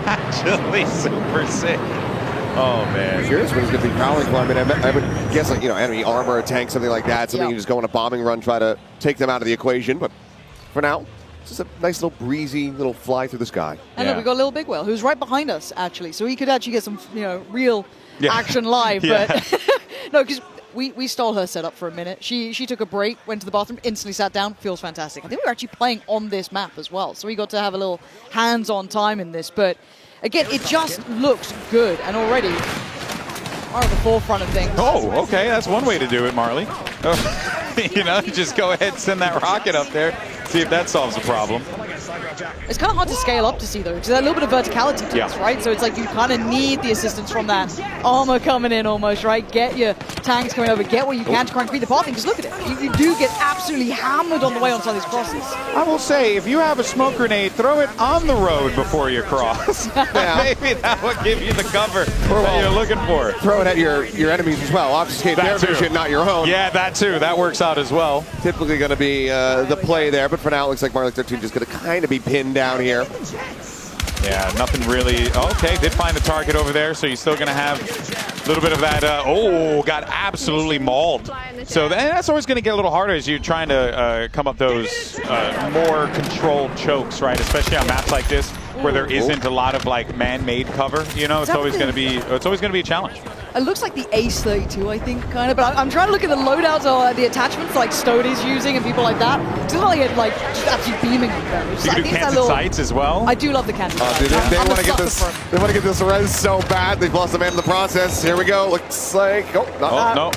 S1: actually super sick. Oh, man.
S8: Curious what he's going to be prowling for. I mean, I would guess, like, enemy armor, a tank, something like that. Something you just go on a bombing run, try to take them out of the equation. But for now, it's just a nice little breezy little fly through the sky.
S2: And look, we got Little Big Whale, who's right behind us, actually. So he could actually get some, real action live. But no, because we stole her setup for a minute. She took a break, went to the bathroom, instantly sat down. Feels fantastic. I think we were actually playing on this map as well. So we got to have a little hands-on time in this. But again, it just looks good. And already, are at the forefront of things.
S1: Oh, okay. That's one way to do it, Marley. Just go ahead and send that rocket up there. See if that solves the problem.
S2: It's kind of hard to scale up to see, though, because there's a little bit of verticality to this, right? So it's like you kind of need the assistance from that armor coming in almost, right? Get your tanks coming over, get what you can to try and create the pathing, because look at it. You do get absolutely hammered on the way on some of these crosses.
S1: I will say, if you have a smoke grenade, throw it on the road before you cross. Maybe that will give you the cover that you're looking for.
S8: Throw it at your enemies as well. Obfuscate their vision, not your own.
S1: Yeah, that too. That works out as well.
S8: Typically going to be the play there, but for now, it looks like Marley 13 just going to kind of be pinned down here.
S1: Yeah, nothing really. Okay, did find the target over there, so you're still going to have a little bit of that. Got absolutely mauled. So that's always going to get a little harder as you're trying to come up those more controlled chokes, right? Especially on maps like this where there isn't a lot of like man-made cover. It's always going to be a challenge.
S2: It looks like the Ace 32, I think, kind of. But I'm trying to look at the loadouts or the attachments like Stody's using and people like that. It's not like it just absolutely beaming on them.
S1: You can do canted sights as well.
S2: I do love the canted sights.
S8: They want to get this. They want to get this res so bad. They've lost a man in the process. Here we go. Looks like
S1: no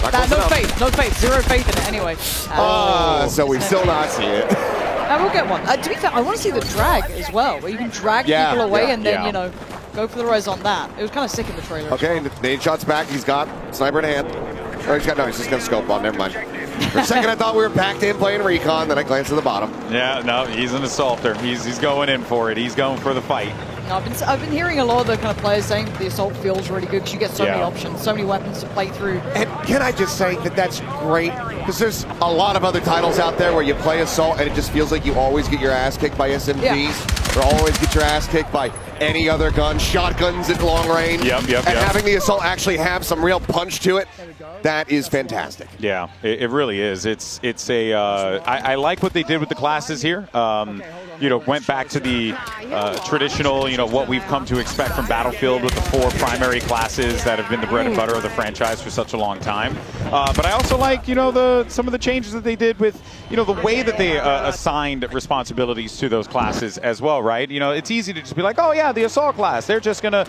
S2: faith. No faith. Zero faith in it anyway.
S8: So we still not see it.
S2: I will get one. To be fair, I want to see the drag as well, where you can drag people away and then go for the res on that. It was kind of sick in the trailer.
S8: Okay, nade shots back. He's got sniper in hand. Or he's just got scope on. Never mind. For a second, I thought we were back in playing recon. Then I glanced to the bottom.
S1: Yeah, no, he's an assaulter. He's going in for it. He's going for the fight.
S2: No, I've been hearing a lot of the kind of players saying that the assault feels really good because you get so many options, so many weapons to play through.
S8: And can I just say that that's great? Because there's a lot of other titles out there where you play assault and it just feels like you always get your ass kicked by SMGs or always get your ass kicked by any other gun, shotguns at long range.
S1: Yep.
S8: Having the assault actually have some real punch to it, that is fantastic.
S1: Yeah, it really is. I like what they did with the classes here. Went back to the traditional, what we've come to expect from Battlefield with the 4 primary classes that have been the bread and butter of the franchise for such a long time. But I also like, some of the changes that they did with, the way that they assigned responsibilities to those classes as well, right? It's easy to just be like, oh yeah, the assault class, they're just going to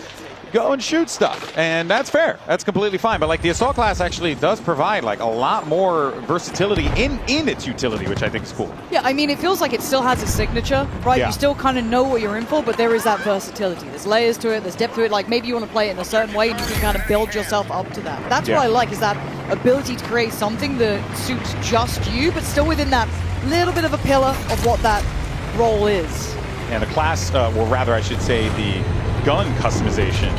S1: go and shoot stuff, and that's fair. That's completely fine. But like the assault class actually does provide like a lot more versatility in its utility, which I think is cool.
S2: Yeah, I mean, it feels like it still has a signature, right?
S1: Yeah.
S2: You still kind of know what you're in for, but there is that versatility. There's layers to it, there's depth to it. Like maybe you want to play it in a certain way and you can kind of build yourself up to that. That's what I like, is that ability to create something that suits just you, but still within that little bit of a pillar of what that role is.
S1: And the class, or rather I should say the gun customization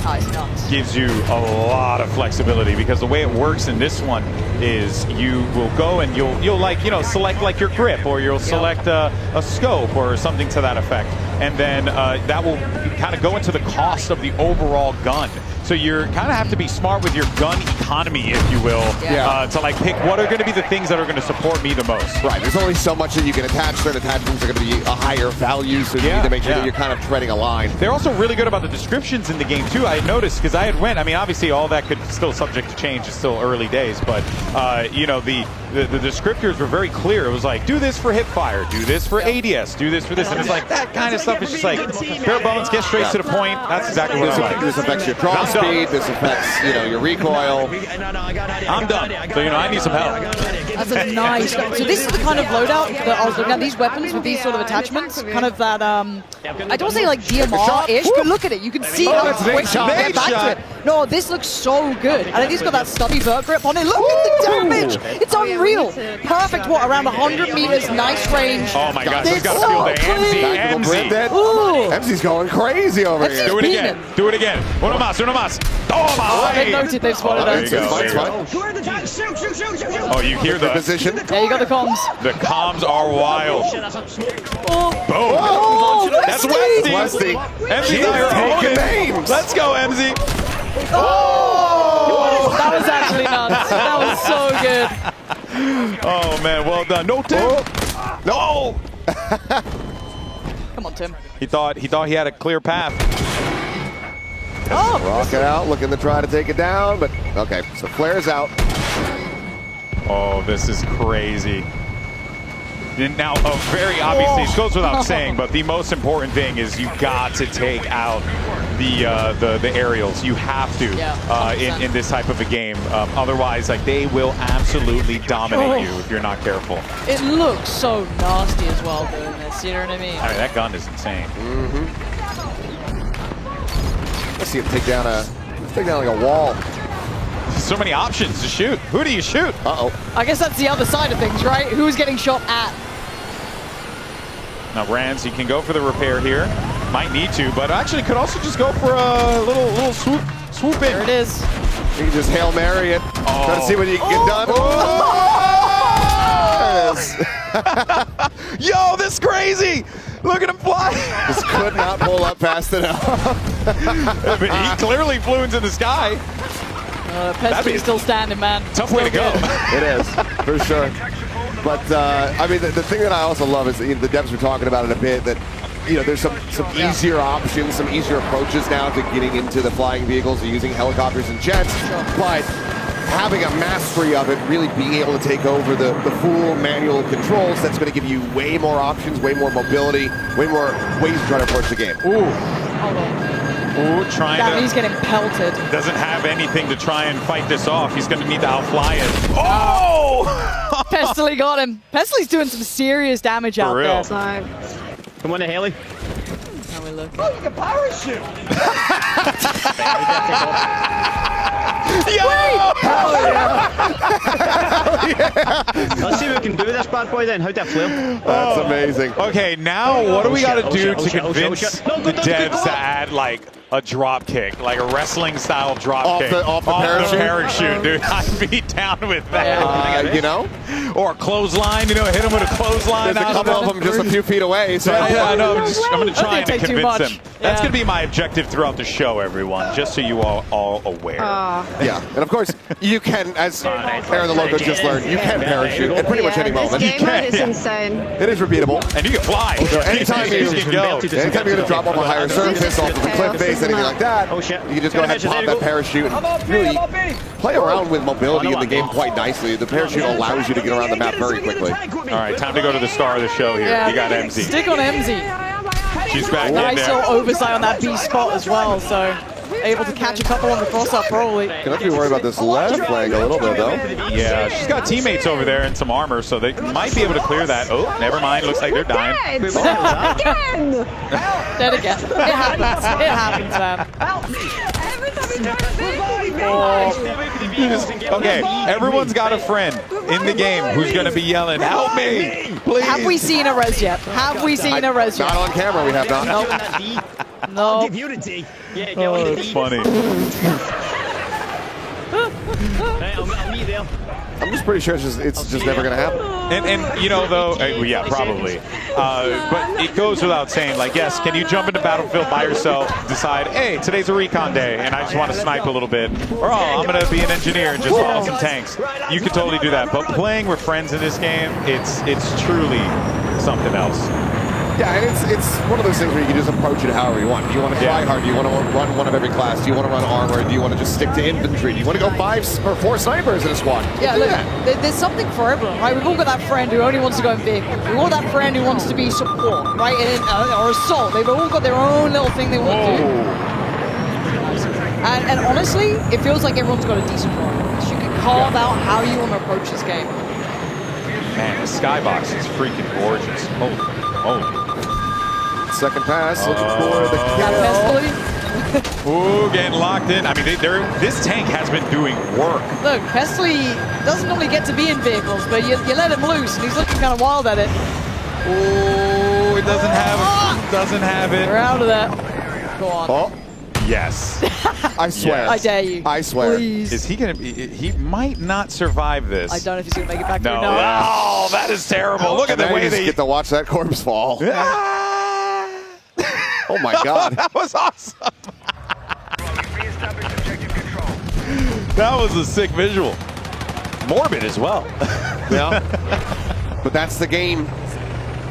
S1: gives you a lot of flexibility, because the way it works in this one is you will go and you'll like select like your grip, or you'll select a scope or something to that effect. and then that will kind of go into the cost of the overall gun. So you kind of have to be smart with your gun economy, if you will, to like pick what are going to be the things that are going to support me the most.
S8: Right. There's only so much that you can attach. Certain attachments are going to be a higher value, so you need to make sure that you're kind of treading a line.
S1: They're also really good about the descriptions in the game too. I noticed because I had went. I mean, obviously all that could still subject to change. It's still early days, but you know the descriptors were very clear. It was like, do this for hip fire, do this for ADS, do this for this, and it's like that kind of stuff is just like bare bones, get straight to the point. That's exactly what I like.
S8: This affects your draw speed. This affects your recoil.
S1: I'm done. So I need some help.
S2: That's a nice. So this is the kind of loadout that I was looking at. These weapons with these sort of attachments, kind of that. I don't say like DMR-ish, but look at it. You can see how quick you can get back to it. No, this looks so good. And he's got that stubby vert grip on it. Look at the damage. It's unreal. Perfect. What, around 100 meters? Nice range.
S1: Oh my gosh, he's got to feel the MZ.
S8: MZ's going crazy over here.
S1: Do it again. Do it again. Uno más. Oh my!
S2: They've noted. They've spotted us.
S1: Oh, you hear the
S8: position?
S2: Yeah, you got the comms.
S1: The comms are wild. Boom.
S2: Oh,
S1: that's Westy. MZ's out here names. Let's go, MZ.
S2: Oh! That was actually nuts. That was so good.
S1: Oh man, well done. No, Tim. No.
S2: Come on, Tim.
S1: He thought he had a clear path.
S2: Oh.
S8: Rocket out, looking to try to take it down, but okay. So flares out.
S1: Oh, this is crazy. Now, very obviously, it goes without saying, but the most important thing is you got to take out the aerials. You have to in this type of a game. Otherwise, like they will absolutely dominate you if you're not careful.
S2: It looks so nasty as well doing this. You know what I mean?
S1: I mean, that gun is insane.
S8: Let's see him take down like a wall.
S1: So many options to shoot. Who do you shoot?
S8: Uh-oh.
S2: I guess that's the other side of things, right? Who's getting shot at?
S1: Now, Rands, you can go for the repair here. Might need to, but actually could also just go for a little swoop in.
S2: There it is.
S8: You can just Hail Mary it. Try to see what you can get done.
S1: Oh! Yo, this is crazy! Look at him fly!
S8: Just could not pull up fast enough.
S1: But he clearly flew into the sky.
S2: Pesky's still standing, man.
S1: Tough way to go.
S8: It is, for sure. But, I mean, the thing that I also love is the devs were talking about it a bit, that there's some easier options, some easier approaches now to getting into the flying vehicles and using helicopters and jets. But having a mastery of it, really being able to take over the full manual controls, that's going to give you way more options, way more mobility, way more ways to try to approach the game.
S1: Ooh, trying to...
S2: He's getting pelted.
S1: Doesn't have anything to try and fight this off. He's going to need to outfly it. Oh!
S2: Pestily got him. Pestily doing some serious damage out there.
S21: Come on, Haley.
S2: How we look?
S7: Oh, you can parachute!
S1: Yo!
S21: Hell yeah! Let's see if we can do this bad boy then. How'd that flip?
S8: That's amazing.
S1: Okay, now what do we got to do to convince the devs to add like a drop kick, like a wrestling style drop kick
S8: off the parachute,
S1: dude? I'd be down with that. Or a clothesline, hit him with a clothesline.
S8: There's a couple of them just a few feet away. So
S1: I know. I'm going to try
S2: That
S1: to
S2: didn't take
S1: convince
S2: too
S1: them.
S2: much.
S1: That's going to be my objective throughout the show, everyone, just so you all aware.
S8: Yeah, and of course, you can, as Aaron the Loco just learned, you can parachute at pretty much any moment.
S9: This game mode is insane.
S8: It is repeatable.
S1: And you can fly.
S8: So anytime you're going to drop off a higher surface, off of a cliff face, anything like that, you can just go ahead and pop that parachute and really play around with mobility in the game quite nicely. The parachute allows you to get around the map very quickly.
S1: All right, time to go to the star of the show here.
S2: Yeah.
S1: You got MZ.
S2: Stick on MZ.
S1: She's back in
S2: Nice
S1: there.
S2: little oversight on that B spot as well, so able to catch a couple on the cross-up probably.
S8: Gonna have to be worried about this left flank a little bit, though.
S1: Yeah, she's got teammates over there in some armor, so they might be able to clear that. Oh, never mind. Looks like they're dying.
S9: Again!
S2: Dead again. It happens. It happens, man.
S1: Okay, everyone's got a friend in the game who's going to be yelling, "Help me, please!"
S2: Have we seen a res yet? Have we seen a res yet?
S8: Not on camera, we have not.
S2: No.
S21: I'll give you the D. Yeah,
S1: Oh, that's funny.
S21: Right, I'll meet you there.
S8: I'm just pretty sure it's just never going to happen.
S1: And you know, though, yeah, probably. But it goes without saying, like, yes, can you jump into Battlefield by yourself, decide, hey, today's a recon day, and I just want to snipe a little bit, or, oh, I'm going to be an engineer and just follow some tanks. You can totally do that. But playing with friends in this game, it's truly something else.
S8: Yeah, and it's one of those things where you can just approach it however you want. Do you want to try hard? Do you want to run one of every class? Do you want to run armor? Do you want to just stick to infantry? Do you want to go 5 or 4 snipers in a squad?
S2: Yeah, look, there's something for everyone, right? We've all got that friend who only wants to go in vehicle. We've all got that friend who wants to be support, right? Or assault. They've all got their own little thing they want to do. And honestly, it feels like everyone's got a decent run. You can carve out how you want to approach this game.
S1: Man, the skybox is freaking gorgeous. Holy.
S8: Second pass, looking for the kill.
S1: Ooh, getting locked in. I mean, this tank has been doing work.
S2: Look, Pestily doesn't normally get to be in vehicles, but you let him loose, and he's looking kind of wild at it.
S1: Ooh, it doesn't have it.
S2: We're out of that. Go on.
S8: Oh.
S1: Yes.
S8: I swear.
S2: Yes. I dare you.
S8: I swear.
S2: Please.
S1: Is he going to be... He might not survive this.
S2: I don't know if he's going to make it back
S1: no.
S2: through. No.
S1: Oh, that is terrible. Look at the way they...
S8: get to watch that corpse fall. Oh, my God.
S1: That was awesome. That was a sick visual. Morbid as well.
S8: Yeah. But that's the game.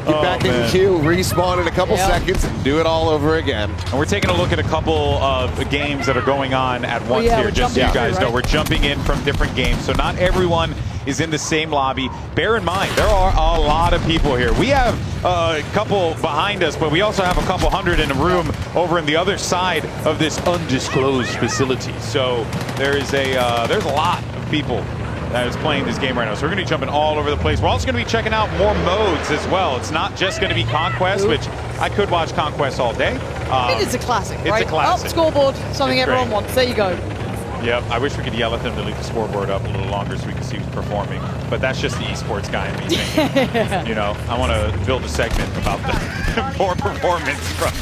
S8: Get back in queue, respawn in a couple seconds, and do it all over again.
S1: And we're taking a look at a couple of games that are going on at once here, just so you guys know. We're jumping in from different games, so not everyone is in the same lobby. Bear in mind, there are a lot of people here. We have a couple behind us, but we also have a couple hundred in a room over in the other side of this undisclosed facility. So there's a lot of people that is playing this game right now. So we're going to be jumping all over the place. We're also going to be checking out more modes as well. It's not just going to be Conquest, which I could watch Conquest all day.
S2: I mean, it's a classic, right?
S1: It's a classic.
S2: Up, scoreboard, something
S1: It's
S2: everyone
S1: great.
S2: wants. There you go.
S1: Yep, I wish we could yell at them to leave the scoreboard up a little longer so we could see who's performing. But that's just the esports guy in me thinking, you know, I want to build a segment about the poor performance from,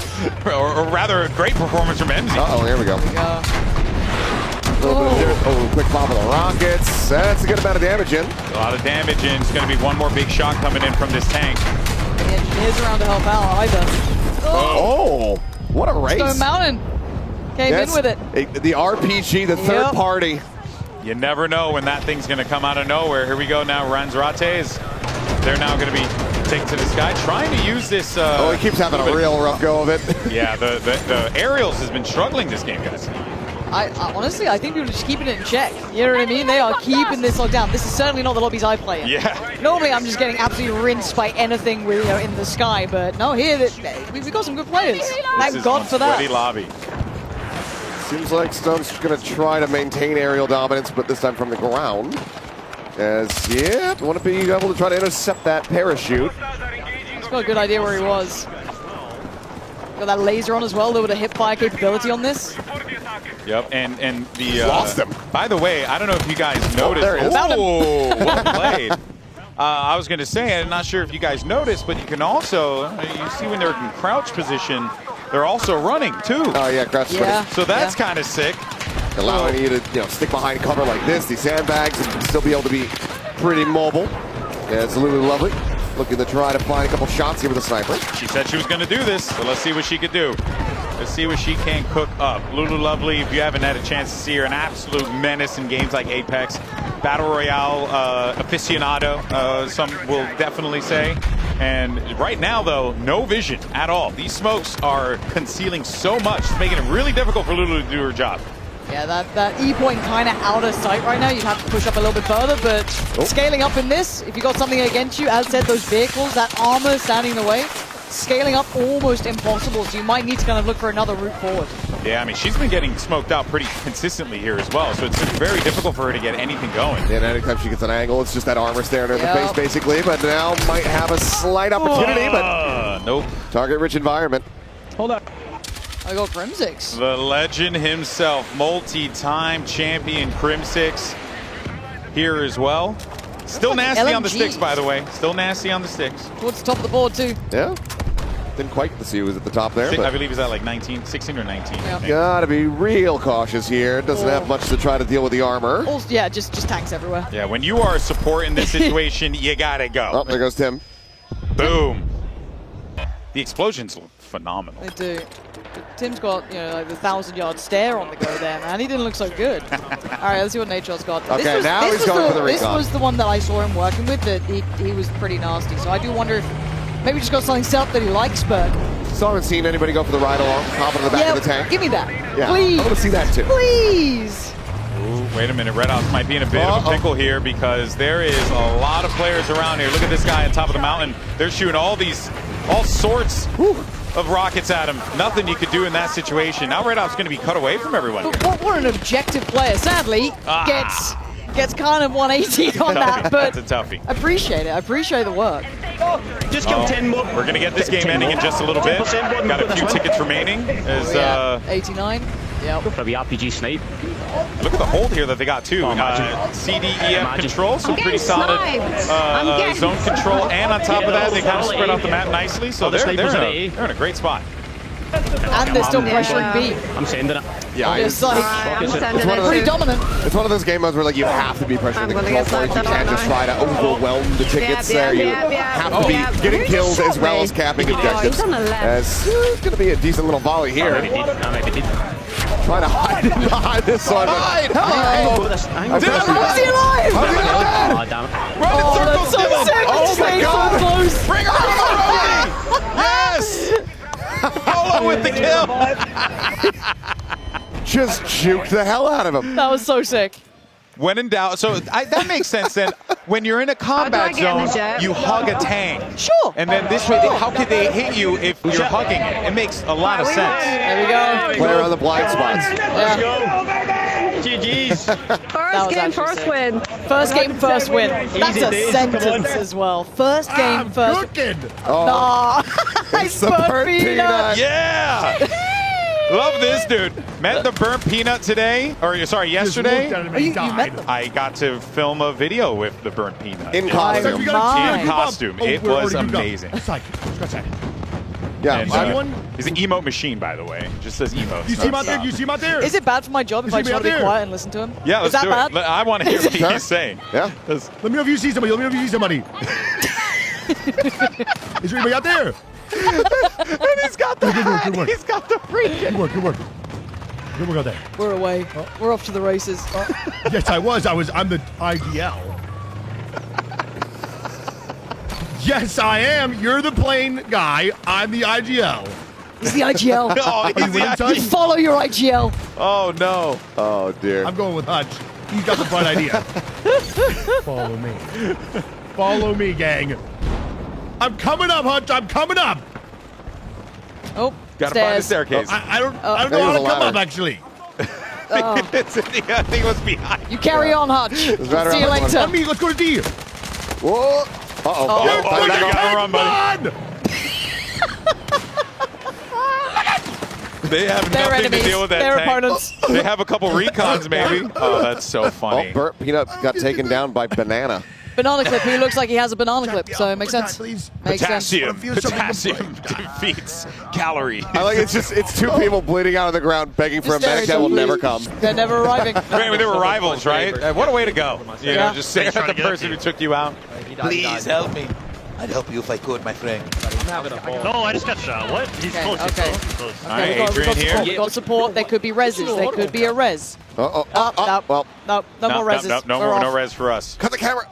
S1: or rather a great performance from MZ.
S8: Uh-oh, here we go. Quick pop of the rockets. That's a good amount of damage in.
S1: A lot of damage in. It's going to be one more big shot coming in from this tank.
S2: The engineer's around to help out either.
S8: Oh, what a race.
S2: Stone Mountain came in with it.
S8: The RPG, the third party.
S1: You never know when that thing's going to come out of nowhere. Here we go now. Ranzrates. They're now going to be taken to the sky, trying to use this.
S8: He keeps having a real rough go of it.
S1: Yeah, the aerials has been struggling this game, guys.
S2: I honestly, I think people are just keeping it in check. You know what I mean? They are keeping this locked down. This is certainly not the lobbies I play in.
S1: Yeah.
S2: Normally, I'm just getting absolutely rinsed by anything with, in the sky, but no, here we've got some good players. Thank God for that.
S1: Sweaty lobby.
S8: Seems like Stone's going to try to maintain aerial dominance, but this time from the ground. Want to be able to try to intercept that parachute.
S2: He's got a good idea where he was. Got that laser on as well, a little bit of hip fire capability on this.
S1: Yep, and the
S8: lost him.
S1: By the way, I don't know if you guys noticed.
S8: There he is.
S1: Well played. I was going to say, I'm not sure if you guys noticed, but you can also you see when they're in crouch position, they're also running too.
S8: Oh yeah, crouch.
S1: So that's kind of sick.
S8: Allowing you to stick behind cover like this, these sandbags, and still be able to be pretty mobile. Yeah, it's Lulu Lovely. Looking to try to find a couple shots here with a sniper.
S1: She said she was going to do this, so let's see what she could do. Let's see what she can cook up. Lulu Lovely, if you haven't had a chance to see her, an absolute menace in games like Apex. Battle Royale aficionado, some will definitely say. And right now, though, no vision at all. These smokes are concealing so much, it's making it really difficult for Lulu to do her job.
S2: Yeah, that E point kind of out of sight right now. You'd have to push up a little bit further, but scaling up in this, if you got something against you, as said, those vehicles, that armor standing in the way, scaling up almost impossible, so you might need to kind of look for another route forward.
S1: Yeah, I mean, she's been getting smoked out pretty consistently here as well, so it's very difficult for her to get anything going.
S8: And anytime she gets an angle, it's just that armor staring at her face, basically, but now might have a slight opportunity, but
S1: nope.
S8: Target-rich environment.
S19: Hold on.
S2: I got Crimsix.
S1: The legend himself, multi-time champion Crimsix here as well. Still nasty on the sticks, by the way. Still nasty on the sticks.
S2: Towards the top of the board, too.
S8: Yeah. Didn't quite see who was at the top there.
S1: I
S8: But
S1: believe he's at like 19, 16 or 19. I think.
S8: gotta be real cautious here. Doesn't have much to try to deal with the armor.
S2: Also, yeah, just tanks everywhere.
S1: Yeah, when you are a support in this situation, you gotta go.
S8: Oh, there goes Tim.
S1: Boom. The explosions look phenomenal.
S2: They do. Tim's got, like the 1,000-yard stare on the go there, man. He didn't look so good. All right, let's see what Nature's got.
S8: Okay, now he's going for the
S2: This
S8: recon.
S2: was the one that I saw him working with, that he was pretty nasty. So I do wonder if maybe just got something set up that he likes, but...
S8: Still haven't seen anybody go for the ride along, hop into the back of the tank.
S2: Give me that.
S8: Yeah,
S2: Please.
S8: I want to see that too.
S2: Please.
S1: Ooh, wait a minute. Red Ops might be in a bit of a pickle here because there is a lot of players around here. Look at this guy on top of the mountain. They're shooting all sorts of rockets at him. Nothing you could do in that situation. Now Red Ops going to be cut away from everyone here.
S2: What an objective player. Sadly, gets kind of 180 on that, but
S1: that's a toughie.
S2: Appreciate it. I appreciate the work.
S21: Just kill 10 more.
S1: We're going to get this game ending in just a little bit. Got a few tickets remaining. As,
S2: 89. Yep.
S21: Probably RPG snipe.
S1: Look at the hold here that they got too. CDEF control, so pretty solid zone control, and on top of that, they kind of spread out the map nicely. So they're in a great spot.
S2: And they're still pressuring B.
S21: I'm sending it.
S8: Yeah,
S2: it's pretty dominant.
S8: It's one of those game modes where you have to be pressuring the control points. You can't just try to overwhelm the tickets there. You have to be getting kills as well as capping objectives. As it's going to be a decent little volley here. Trying to hide it behind this one. Hide!
S2: How is he alive?
S21: Oh, damn it.
S1: Run in circles,
S2: so sick.
S8: Oh my God!
S2: Close.
S1: Bring her on, Yes! Polo with the kill.
S8: Just juked the hell out of him.
S2: That was so sick.
S1: When in doubt, so that makes sense then. When you're in a combat zone, you hug a tank.
S2: Sure.
S1: And then this way, how could they hit you if you're hugging it? It makes a lot of sense.
S2: There we go.
S8: Player on the blind spots.
S21: Let's go. GG's.
S9: First game, first win.
S2: First game, first win. That's a sentence as well. First game, first win.
S8: Oh,
S2: It's
S8: the burnt peanut.
S1: Yeah! Love this, dude. Met the burnt peanut today, or sorry, yesterday.
S2: You met them.
S1: I got to film a video with the burnt peanut.
S8: In costume.
S1: In costume. It was amazing.
S8: Yeah,
S1: And, he's an emote machine, by the way. Just says emote.
S21: You see him out there? You see him out there?
S2: Is it bad for my job if I just want to be quiet and listen to him?
S1: Yeah,
S2: Is
S1: let's
S2: that
S1: do
S2: bad?
S1: it. I want to hear what he's saying.
S8: Yeah.
S21: Let me know if you see somebody. Let me know if you see somebody. Is there anybody out there?
S1: And he's got the hat.
S21: Good work.
S1: He's got the freaking.
S21: Good work. Good work. Good work out there.
S2: We're away. We're off to the races.
S21: Yes, I was. I'm the IGL. Yes, I am. You're the plane guy. I'm the IGL.
S2: He's the IGL.
S1: Oh, he's the
S21: IGL.
S2: You follow your IGL.
S1: Oh, no.
S8: Oh, dear.
S21: I'm going with Hutch. He's got the bright idea. Follow me. Follow me, gang. I'm coming up, Hutch. I'm coming up.
S2: Oh,
S1: Gotta find the
S2: stairs.
S1: staircase.
S21: I don't know how to come up, actually.
S1: It's in the, I think it was behind.
S2: You carry on, Hutch. See
S8: right
S2: you
S8: around
S2: later.
S21: Let me. Let's go to D.
S8: Whoa. Uh-oh.
S21: You're
S1: Oh, you gotta run, buddy. They have
S2: They're
S1: nothing
S2: enemies.
S1: to deal with that
S2: They're
S1: tank.
S2: opponents.
S1: They have a couple recons, maybe. Oh, that's so funny.
S8: Oh, burnt peanut got taken down by banana.
S2: Banana clip. He looks like he has a banana clip, so it makes sense. Makes sense.
S1: Potassium defeats calorie.
S8: I like it's two people bleeding out of the ground begging for a medic that will never come.
S2: They're never arriving.
S1: I mean, they were rivals, right? What a way to go. You know, just say that the person who took you out.
S7: Please help me. I'd help you if I could, my friend.
S21: No, I just got shot. What? He's
S2: Okay,
S21: close.
S2: okay.
S21: He's close.
S1: All right,
S2: We've got
S1: Adrian here.
S2: support. We've got support. There could be reses. There could be a res.
S8: Well,
S2: No more reses.
S1: No
S2: We're
S1: more,
S2: off.
S1: no res for us.
S8: cut the camera.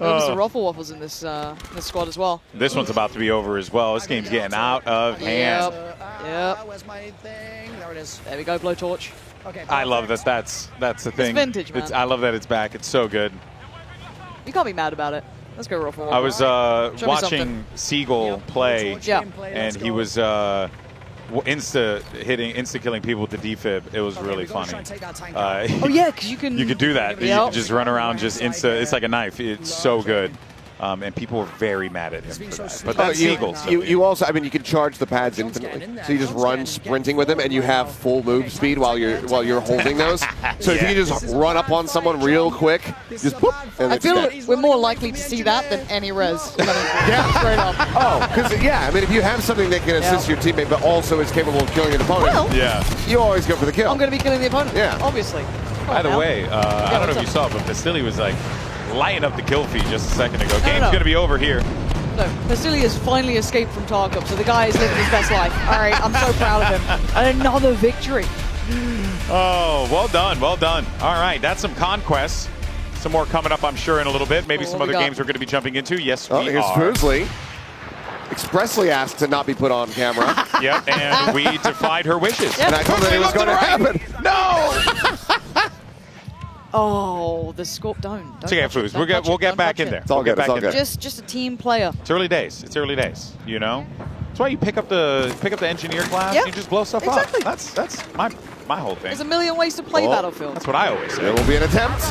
S2: There's some Ruffle Waffles in this this squad as well.
S1: This one's about to be over as well. This game's getting out of hand.
S2: Yep.
S12: That was my thing. There it is.
S2: There we go, Blowtorch.
S12: Okay.
S1: I love this. That's the thing.
S2: vintage, man.
S1: I love that it's back. It's so good.
S2: You can't be mad about it. Let's go Ruffle Waffle.
S1: I was
S2: Show me
S1: watching
S2: something.
S1: Seagull play,
S2: Yeah.
S1: and he was insta killing people with the defib. It was really funny.
S2: Oh yeah, because you can.
S1: You could do that. You
S2: Yep.
S1: could just run around, just insta. It's like a knife. It's so good. and people were very mad at him for that. But that's Eagles.
S8: You also, I mean, you can charge the pads infinitely, so you just run sprinting with them, and you have full move speed while you're holding those. So if you just run up on someone real quick, just boop, and
S2: I
S8: it's
S2: feel
S8: dead.
S2: we're more likely to see that than any res.
S8: Yeah.
S2: Straight up.
S8: Oh, because I mean, if you have something that can assist your teammate, but also is capable of killing an opponent, you always go for the kill.
S2: I'm going to be killing the opponent.
S8: Yeah,
S2: obviously.
S1: By the way, I don't know if you saw, but Vasily was like lighting up the kill feed just a second ago. Game's going to be over here.
S2: No, Vasily has finally escaped from Tarkov, so the guy is living his best life. All right, I'm so proud of him. And another victory.
S1: Oh, well done, well done. All right, that's some conquests. Some more coming up, I'm sure, in a little bit. Maybe some other games we're going to be jumping into. Yes, we
S8: here's
S1: are.
S8: Foosley. Expressly asked to not be put on camera.
S1: Yep, and we defied her wishes.
S8: And I told her it was going to happen.
S1: No!
S2: Oh, the scorp don't.
S1: It's okay, Foos. We'll get back in there.
S8: It's all good. It's all good.
S2: Just a team player.
S1: It's early days. It's early days. You know, that's why you pick up the engineer class.
S2: Yeah,
S1: and you just blow stuff
S2: exactly.
S1: up. That's my whole thing.
S2: There's a million ways to play Battlefield.
S1: That's what I always say.
S8: There will be an attempt.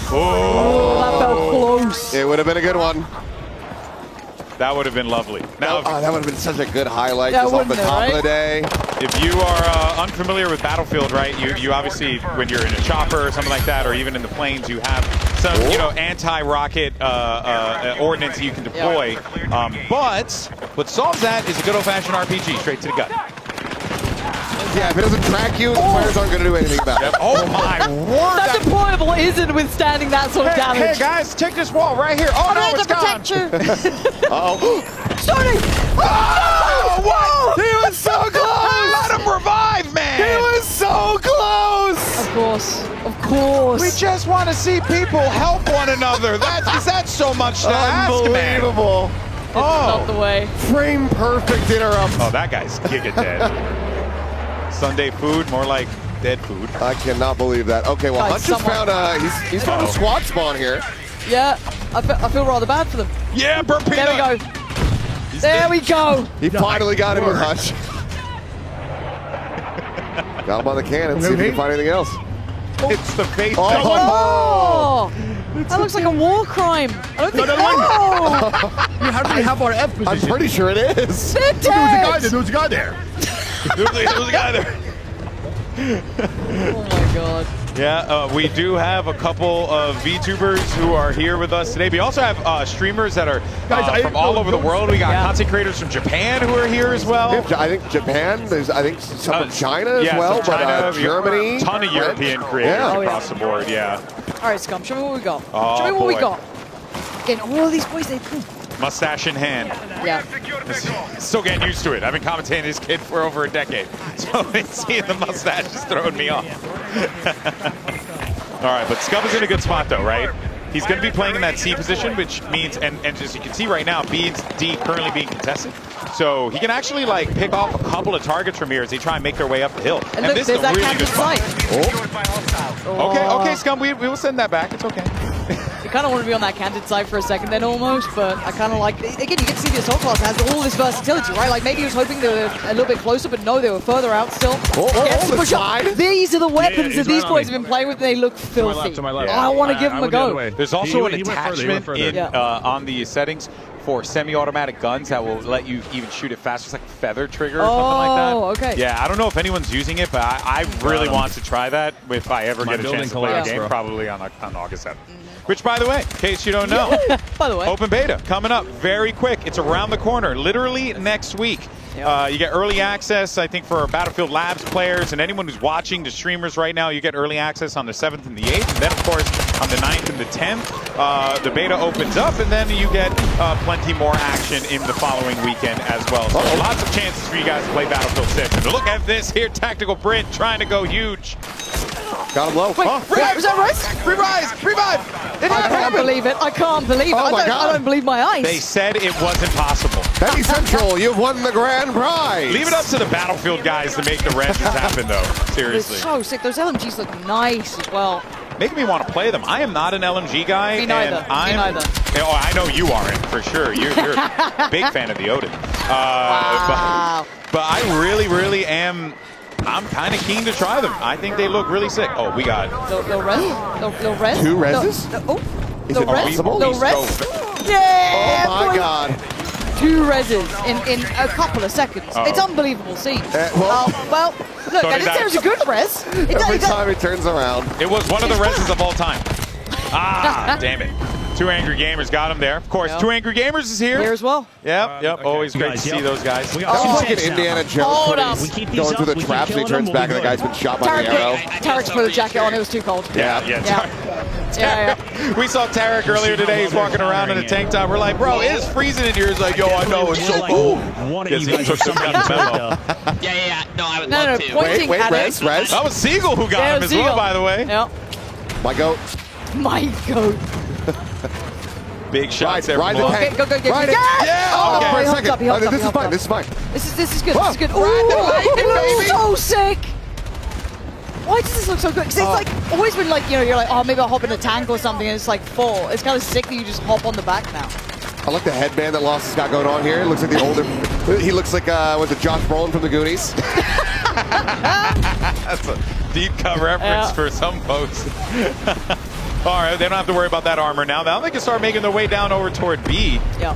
S1: Oh,
S2: that felt close.
S8: It would have been a good one.
S1: That would have been lovely. Now,
S8: that would have been such a good highlight just off the top of the day.
S1: If you are unfamiliar with Battlefield, right, you obviously, when you're in a chopper or something like that, or even in the planes, you have some, anti-rocket ordnance you can deploy. But what solves that is a good old-fashioned RPG, straight to the gut.
S8: Yeah, if it doesn't track you, the players aren't going to do anything about it.
S1: Oh my word!
S2: That deployable isn't withstanding that sort of damage.
S1: Hey guys, check this wall right here. Oh no, it's gone.
S8: Uh-oh.
S2: Sorry!
S1: Oh, what? He was so close! Let him revive, man!
S8: He was so close!
S2: Of course.
S1: We just want to see people help one another. Is that so much to ask, man?
S8: Unbelievable.
S2: Not the way.
S8: Frame perfect interrupt.
S1: Oh, that guy's giga dead. Sunday food, more like dead food.
S8: I cannot believe that. Okay, well, Hunt just found he's found a squad spawn here.
S2: Yeah, I feel rather bad for them.
S1: Yeah, burnt peanut.
S2: There we go. There we go.
S8: He finally got him with Hutch. Got him on the cannon. See if he can find anything else.
S1: It's the face.
S2: Oh! That looks like a war crime. I don't think.
S13: We hardly have our F position.
S8: I'm pretty sure it is.
S13: There was a guy there.
S1: There was a guy there.
S2: Oh my god.
S1: Yeah, we do have a couple of VTubers who are here with us today. We also have streamers that are from all over the world. We got content creators from Japan who are here as well.
S8: I think Japan. There's some from China as well,
S1: China,
S8: but Germany.
S1: A ton of European creators across the board. Yeah.
S2: All right, Scum. Show me what we got.
S1: Oh,
S2: show me what we
S1: boy.
S2: got. Again, all these boys, they.
S1: Mustache in hand.
S2: Yeah.
S1: Still getting used to it. I've been commentating this kid for over a decade. So seeing the mustache is throwing me off. All right, but Scub is in a good spot though, right? He's going to be playing in that C position, which means, and as you can see right now, B and D currently being contested. So he can actually like pick off a couple of targets from here as they try and make their way up the hill.
S2: And
S1: look,
S2: this is a really good spot.
S1: Okay, Scum, we will send that back. It's okay.
S2: You kind of want to be on that canted side for a second then almost, but I kind of like, again, you get to see the assault class has all this versatility, right? Like maybe he was hoping they were a little bit closer, but no, they were further out still.
S8: The side.
S2: These are the weapons that these boys have been playing with, and they look filthy.
S13: To my left.
S2: I want to give them a go.
S1: There's also an
S13: He went further,
S1: attachment on the settings for semi-automatic guns that will let you even shoot it faster. It's like a feather trigger or something like that.
S2: Oh, okay.
S1: Yeah, I don't know if anyone's using it, but I really want to try that if I ever get a chance to play the game, probably on August 7th. Which, by the way, in case you don't know,
S2: by the way,
S1: open beta coming up very quick. It's around the corner, literally next week. You get early access, I think, for Battlefield Labs players and anyone who's watching, the streamers right now. You get early access on the 7th and the 8th. And then, of course, on the 9th and the 10th, the beta opens up. And then you get plenty more action in the following weekend as well. So lots of chances for you guys to play Battlefield 6. And look at this here, Tactical Brit trying to go huge.
S8: Got him low.
S2: Wait, was that right?
S1: Revive!
S2: I can't believe it. I can't believe it. I don't believe my eyes.
S1: They said it wasn't possible.
S8: Penny Central, you've won the grand prize.
S1: Leave it up to the Battlefield guys to make the renders happen, though. Seriously.
S2: They're so sick. Those LMGs look nice as well.
S1: Making me want to play them. I am not an LMG guy.
S2: Me neither.
S1: And
S2: Me neither.
S1: Oh, I know you aren't, for sure. You're a big fan of the Odin.
S2: Wow.
S1: But I really, really am... I'm kind of keen to try them. I think they look really sick. Oh, we got...
S2: No res? No res?
S8: Two reses?
S2: No,
S8: Is it possible?
S2: No res? Yeah!
S8: Oh my God.
S2: 2 reses in a couple of seconds. It's unbelievable scene. Well, look, and there's a good res.
S8: Every time he turns around.
S1: It was one of the reses of all time. Ah, damn it. 2 Angry Gamers got him there. Of course, 2 Angry Gamers is here.
S2: Here as well.
S1: Yep. Always great to see those guys.
S8: That was like an Indiana Jones going through the traps and he turns back and the guy's been shot by the arrow.
S2: Tarek's put a jacket on. It was too cold.
S1: Yeah. We saw Tarek earlier today. He's walking around in a tank top. We're like, bro, it's freezing in here. He's like, yo, I know, it's so cool. Yes, he took some kind of memo.
S15: Yeah. No, I would love to.
S8: Wait, Rez.
S1: That was Siegel who got him as well, by the way.
S2: Yep.
S8: My goat.
S2: My goat.
S1: Big shots there.
S8: Ride the tank.
S2: Go.
S8: Ride it.
S2: Yeah.
S8: Okay.
S2: He
S8: For a
S2: hooked up, he hooked up,
S8: second. This is fine. This is fine.
S2: This is good. This is good.
S8: Ride the
S2: Ooh, so sick. Why does this look so good? Because it's like always when you're like, oh, maybe I'll hop in a tank or something, and it's like full. It's kind of sick that you just hop on the back now.
S8: I like the headband that Lost has got going on here. It looks like the older. He looks like was it Josh Brolin from the Goonies?
S1: That's a deep cut reference for some folks. All right, they don't have to worry about that armor now. Now they can start making their way down over toward B.
S2: Yeah.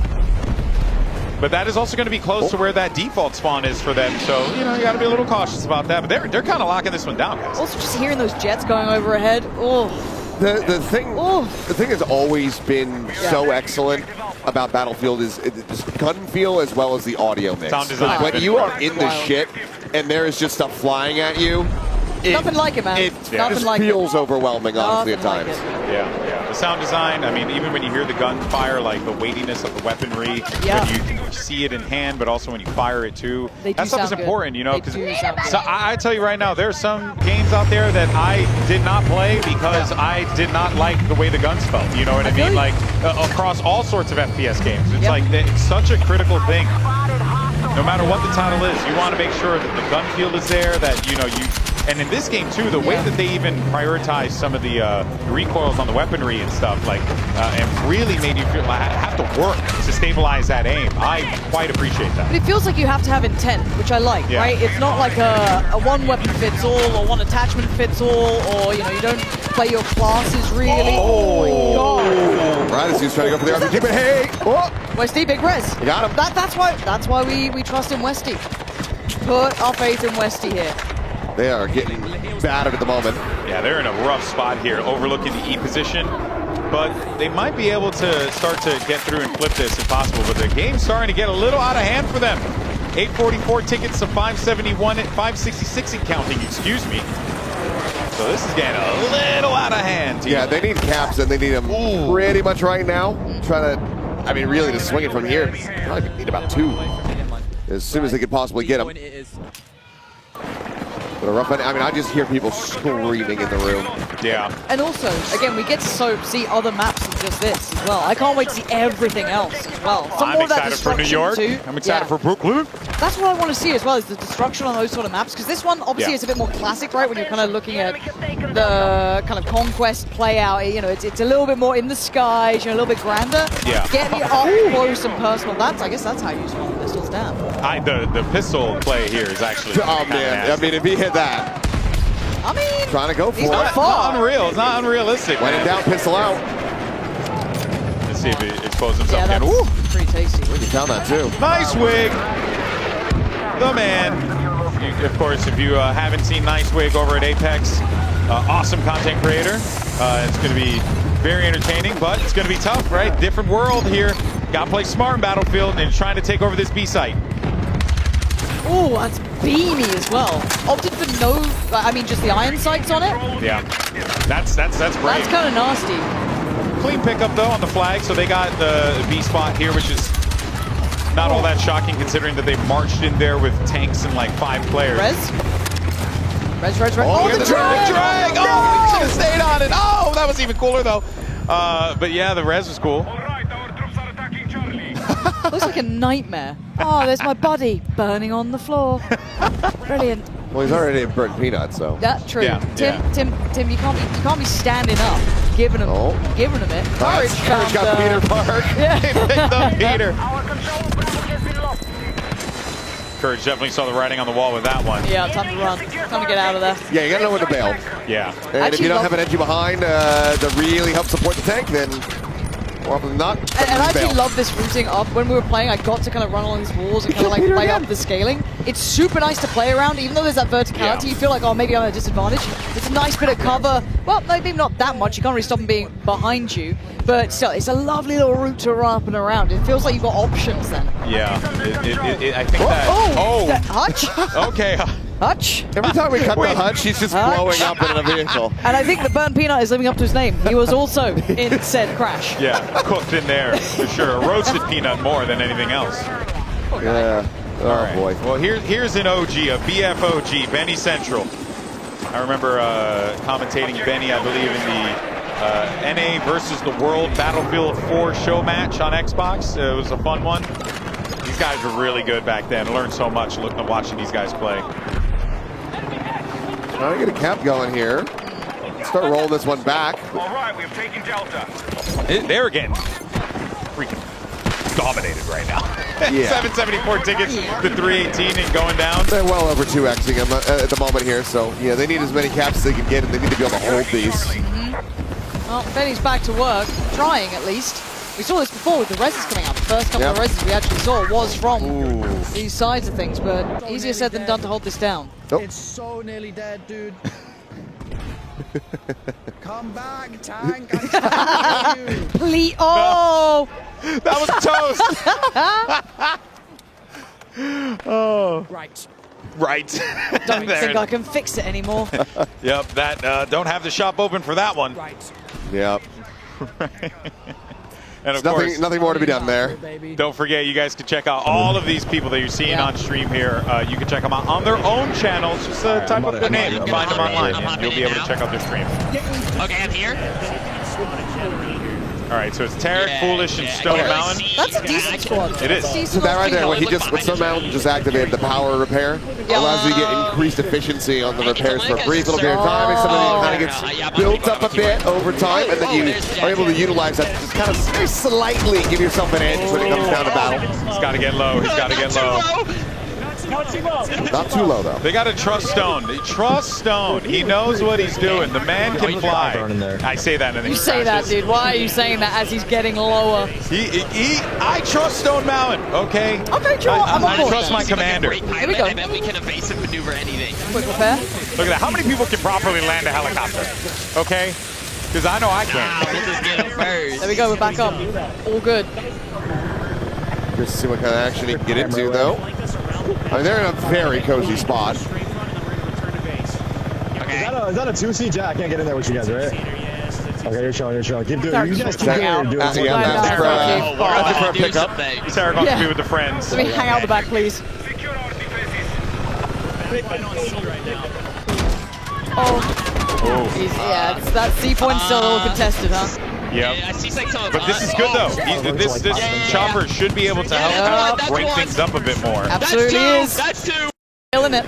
S1: But that is also going to be close to where that default spawn is for them. So, you got to be a little cautious about that. But they're kind of locking this one down, guys.
S2: Also, just hearing those jets going overhead. Oh.
S8: The thing has always been so excellent about Battlefield is the gun feel as well as the audio mix.
S1: Sound design.
S8: When you are in the shit and there is just stuff flying at you,
S2: nothing like it, man.
S8: It
S2: Nothing like
S8: feels overwhelming, honestly, at times.
S1: Yeah. The sound design, I mean, even when you hear the gunfire, like the weightiness of the weaponry, when you see it in hand, but also when you fire it too. That stuff is important, because I tell you right now, there's some games out there that I did not play because I did not like the way the guns felt. You know what I mean? Like across all sorts of FPS games. It's like it's such a critical thing. No matter what the title is, you want to make sure that the gun feel is there, that and in this game too, the way that they even prioritize some of the recoils on the weaponry and stuff, and really made you feel like I have to work to stabilize that aim. I quite appreciate that.
S2: But it feels like you have to have intent, which I like, right? It's not like a one weapon fits all or one attachment fits all, or you don't play your classes really.
S8: Oh my God! Right as he's trying to go for the RPG, but hey,
S2: Westy, big res.
S8: You got him.
S2: That's why we trust in Westy. Put our faith in Westy here.
S8: They are getting battered at the moment.
S1: Yeah, they're in a rough spot here, overlooking the E position. But they might be able to start to get through and flip this if possible. But the game's starting to get a little out of hand for them. 844 tickets to 571 at 566 and counting, excuse me. So this is getting a little out of hand.
S8: Yeah, they need caps and they need them pretty much right now. Trying to, really to swing it from here. Probably need about 2 as soon as they could possibly get them. But a rough, I just hear people screaming in the room.
S1: Yeah.
S2: And also, again, we get to see other maps than just this as well. I can't wait to see everything else as well.
S1: I'm excited for New York.
S2: Too.
S1: I'm excited for Brooklyn.
S2: That's what I want to see as well, is the destruction on those sort of maps. Because this one, obviously, is a bit more classic, right? When you're kind of looking at the kind of conquest play out, it's a little bit more in the skies, a little bit grander.
S1: Yeah.
S2: Get me up close and personal. I guess that's how you use one of the pistols down.
S1: The pistol play here is actually.
S8: Oh man!
S1: Nasty.
S8: If he hit that. Trying to go for it.
S2: Not
S1: It's not unreal. It's not unrealistic.
S8: When in doubt, pistol out.
S1: Let's see if he exposes himself again.
S2: Ooh, pretty tasty.
S8: You found that too.
S1: Nice wig. The man. Of course, if you haven't seen Nice Wig over at Apex, awesome content creator. It's going to be very entertaining, but it's going to be tough, right? Different world here. Got to play smart in Battlefield and trying to take over this B site.
S2: Oh, that's beamy as well. Opted for just the iron sights on it.
S1: Yeah, that's brave.
S2: That's kind of nasty.
S1: Clean pickup though on the flag, so they got the B spot here, which is not all that shocking considering that they marched in there with tanks and like 5 players.
S2: Res.
S1: Oh, the drag!
S2: No!
S1: Oh, we should have stayed on it. Oh, that was even cooler though. But yeah, the res was cool.
S2: Looks like a nightmare. Oh, there's my buddy burning on the floor. Brilliant.
S8: Well, he's already in burnt peanuts, so.
S2: That's true.
S1: Yeah,
S2: Tim, you can't be standing up, giving him it. Courage
S8: got Peter Park.
S1: He picked up Peter. Courage definitely saw the writing on the wall with that one.
S2: Yeah, time to run. Time to get out of there.
S8: Yeah, you gotta know when to bail.
S1: Yeah.
S8: And if you don't have an engine behind to really help support the tank, then more often than not.
S2: And I actually love this routing up. When we were playing, I got to kind of run along these walls and kind of like play up the scaling. It's super nice to play around, even though there's that verticality. You feel like, oh, maybe I'm at a disadvantage. It's a nice bit of cover. Well, maybe not that much. You can't really stop them being behind you. But still, it's a lovely little route to run up and around. It feels like you've got options then.
S1: Yeah, I think that...
S2: Oh! Hutch?
S1: Okay.
S2: Hutch?
S8: Every time we cut the Hutch, he's just blowing up in a vehicle.
S2: And I think the burnt peanut is living up to his name. He was also in said crash.
S1: Yeah, cooked in there, for sure. A roasted peanut more than anything else.
S8: Yeah. Oh, boy.
S1: Well, here's an OG, a BF OG, Benny Central. I remember commentating Benny, I believe, in the NA versus the World Battlefield 4 show match on Xbox. It was a fun one. These guys were really good back then. I learned so much looking at watching these guys play.
S8: Trying to get a cap going here. Start rolling this one back.
S17: All right, we've taken Delta.
S1: They're getting freaking dominated right now.
S8: Yeah.
S1: 774 tickets to 318 and going down.
S8: They're well over 2xing them at the moment here, so yeah, they need as many caps as they can get, and they need to be able to hold these.
S2: Well, Benny's back to work, trying at least. We saw this before with the reses coming out. The first couple of reses we actually saw was from these sides of things, but easier said than done to hold this down.
S12: It's so nearly dead, dude. Come back, tank. I'm trying to you.
S2: Please. Oh!
S1: That was toast.
S2: Oh.
S12: Right.
S1: Right.
S2: Don't think I can fix it anymore.
S1: Yep, that don't have the shop open for that one.
S12: Right.
S8: Yep.
S1: And of course,
S8: nothing more to be done there.
S1: Don't forget, you guys can check out all of these people that you're seeing on stream here. You can check them out on their own channels. Just type up their name and find them online, and you'll be able to check out their stream.
S15: Okay, I'm here.
S1: All right, so it's Tarek, Foolish, and Stone Mountain.
S2: That's a decent squad.
S1: It is.
S8: So that right there, when Stone Mountain just activated the power repair, allows you to get increased efficiency on the repairs for a brief little period of time. Some of it kind of gets built up a bit over time, and then you are able to utilize that to just kind of very slightly give yourself an edge when it comes down to battle.
S1: He's got to get low. He's got to get low.
S8: Not too low, though.
S1: They got to trust Stone. They trust Stone. He knows what he's doing. The man can fly. I say that and then
S2: You say that, dude. Why are you saying that as he's getting lower?
S1: I trust Stone Mountain, okay?
S2: Okay, Joe.
S1: I trust my commander.
S2: Here we go.
S15: I bet we can evasive maneuver anything.
S2: Quick repair.
S1: Look at that. How many people can properly land a helicopter? Okay? Because I know I can.
S15: We'll just get him first.
S2: There we go. We're back up. All good.
S8: Just see what kind of action he can get into, though. I mean, they're in a very cozy spot.
S20: Is that a 2C? Jack, I can't get in there with you guys, right? Okay, you're showing. Keep doing it. You guys keep doing it.
S8: That's for a pickup.
S1: Tarek wants to be with the friends.
S2: Let me hang out the back, please. Oh. Yeah, that C point's still a little contested, huh?
S1: Yeah, but this is good though. This chopper should be able to help kind of break things up a bit more.
S2: Absolutely is.
S15: That's two.
S2: Killing it.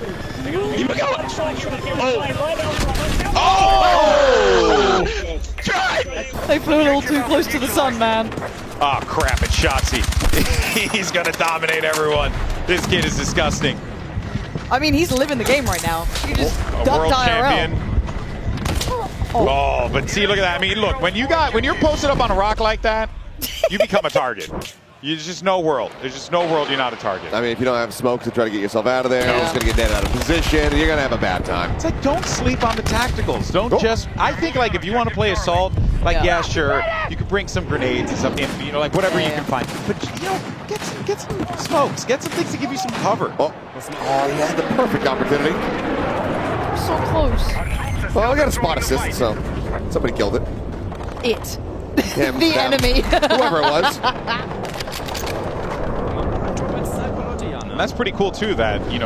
S15: Keep it going.
S1: Oh!
S2: They flew a little too close to the sun, man.
S1: Oh crap! It's Shotzi. He's gonna dominate everyone. This kid is disgusting.
S2: I mean, he's living the game right now. He just
S1: A
S2: ducked
S1: world
S2: IRL.
S1: champion. Oh, but see, look at that. I mean, look, when you're posted up on a rock like that, you become a target. There's just no world. There's just no world you're not a target.
S8: I mean, if you don't have smoke to try to get yourself out of there, you're just going to get dead out of position, and you're going to have a bad time.
S1: It's like, don't sleep on the tacticals. Don't just, I think, like, if you want to play Assault, like, yeah, sure, you could bring some grenades and some, you know, like, whatever you can find. But, you know, get some smokes. Get some things to give you some cover.
S8: Oh, he had the perfect opportunity.
S2: So close.
S8: Well, I got a spot assist, so somebody killed it.
S2: It.
S8: Him,
S2: the
S8: them,
S2: enemy.
S8: whoever it was.
S1: And that's pretty cool too. That you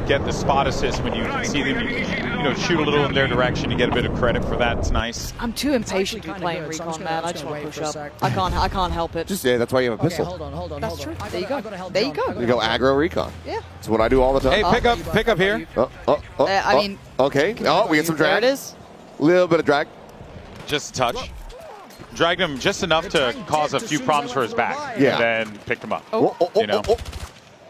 S1: get the spot assist when you see them, you know, shoot a little in their direction. You get a bit of credit for that. It's nice.
S2: I'm too impatient to be playing Recon, man. I just want to push up. I can't help it.
S8: Just that's why you have a pistol.
S12: Hold on.
S2: That's true. There you go. There you go.
S8: You go aggro Recon.
S2: Yeah.
S8: That's what I do all the time.
S1: Hey, pick up here.
S2: I mean.
S8: Okay. Oh, we get some drag.
S2: There it is.
S8: Little bit of drag.
S1: Just a touch. Dragged him just enough to cause a few problems for his back.
S8: Yeah.
S1: And then picked him up.
S2: You know.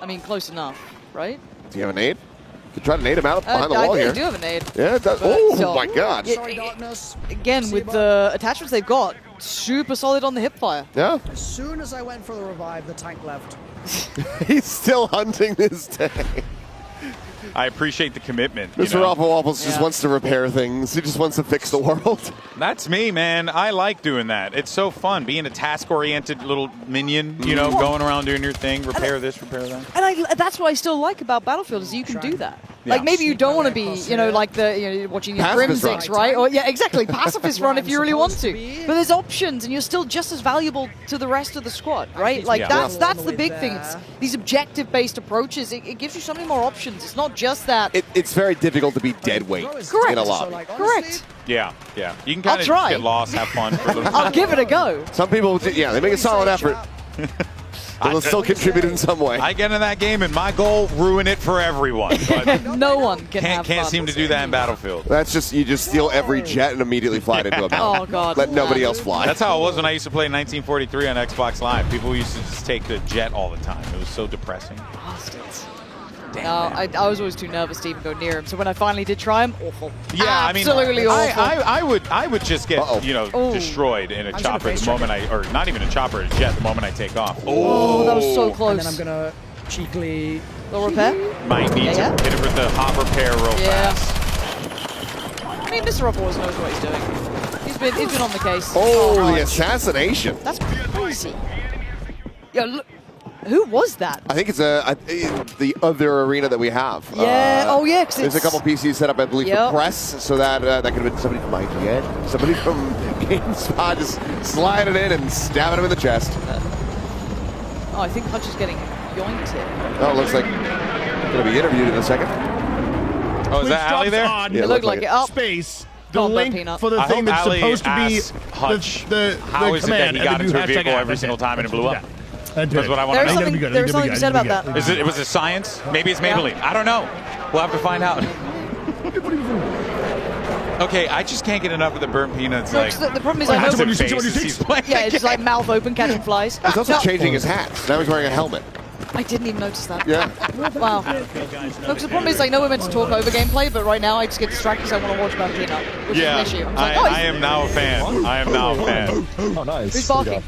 S2: I mean, close enough, right?
S8: Do you have a nade? You could try to nade him out behind the wall here.
S2: I do have a nade.
S8: Yeah, it does. Oh, my God.
S2: Again, with the attachments they've got, super solid on the hip fire.
S8: Yeah.
S12: As soon as I went for the revive, the tank left.
S8: He's still hunting this tank.
S1: I appreciate the commitment. you
S8: Mr.
S1: know?
S8: Waffle Waffles just wants to repair things. He just wants to fix the world.
S1: That's me, man. I like doing that. It's so fun being a task-oriented little minion, you know, going around doing your thing, repair this, repair that.
S2: And that's what I still like about Battlefield is you can do that.
S1: Yeah.
S2: Like maybe you don't want to be, you know, like watching your
S8: Pacifist
S2: Grimsix,
S8: run.
S2: right? Or yeah, exactly, pacifist run if you really want to. But there's options, and you're still just as valuable to the rest of the squad, right? Like that's the big thing. It's these objective-based approaches. It gives you so many more options. It's not just that.
S8: It's very difficult to be dead weight in a lobby.
S2: Correct.
S1: Yeah. You can kind of get lost, have fun for a little
S2: I'll give it a go.
S8: Some people, they make a solid effort. They'll still contribute in some way.
S1: I get in that game, and my goal, ruin it for everyone. But
S2: no one can have
S1: can't
S2: fun.
S1: seem to do that in Battlefield.
S8: That's just, you just steal every jet and immediately fly it into a mountain.
S2: Oh, God.
S8: Let nobody else fly.
S1: That's how it was when I used to play 1943 on Xbox Live. People used to just take the jet all the time. It was so depressing.
S2: Bastards. No, I was always too nervous to even go near him. So when I finally did try him, awful.
S1: Yeah,
S2: absolutely awful.
S1: I would just get destroyed in a chopper the moment or not even a chopper, a jet the moment I take off.
S2: Oh, that was so close.
S12: And then I'm gonna cheekily
S2: little repair.
S1: Might need to hit it with the hot repair real fast.
S2: I mean, Mr. Ruffles knows what he's doing. He's been on the case.
S8: Oh, the assassination.
S2: That's crazy. Yo, look. Who was that?
S8: I think it's the other arena that we have.
S2: Yeah.
S8: There's a couple PCs set up, I believe, for press, so that could have been somebody from IGN, somebody from GameSpot, just sliding in and stabbing him in the chest.
S2: I think Hutch is getting yoinked here.
S8: Oh, it looks like going to be interviewed in a second.
S1: Oh, is that Ali there?
S2: It looked like it. Oh.
S13: Space. The
S2: Don't
S13: link
S2: Peanut.
S13: for the
S1: I
S13: thing
S1: hope
S13: that's
S1: Ali
S13: supposed to be
S1: asks Hutch,
S13: the
S1: how is it that
S13: command,
S1: he got
S13: and then
S1: into a
S13: you
S1: vehicle
S13: hashtag
S1: every single time and it blew up? That's what I want
S2: There's
S1: to know.
S2: something to be said about that.
S1: Was it science? Maybe it's Maybelline. I don't know. We'll have to find out. Okay, I just can't get enough of the burnt peanuts.
S2: No,
S1: Like,
S2: the problem is I know
S1: he's playing
S2: it's just like mouth open catching flies.
S8: He's also changing his hat. Now he's wearing a helmet.
S2: I didn't even notice that.
S8: Yeah.
S2: Wow. No, because the problem is, I know we're meant to talk over gameplay, but right now I just get distracted because I want to watch Burnt Peanut, which is an issue.
S1: I am now a fan. I am now a fan.
S20: Oh, nice.
S2: Who's barking?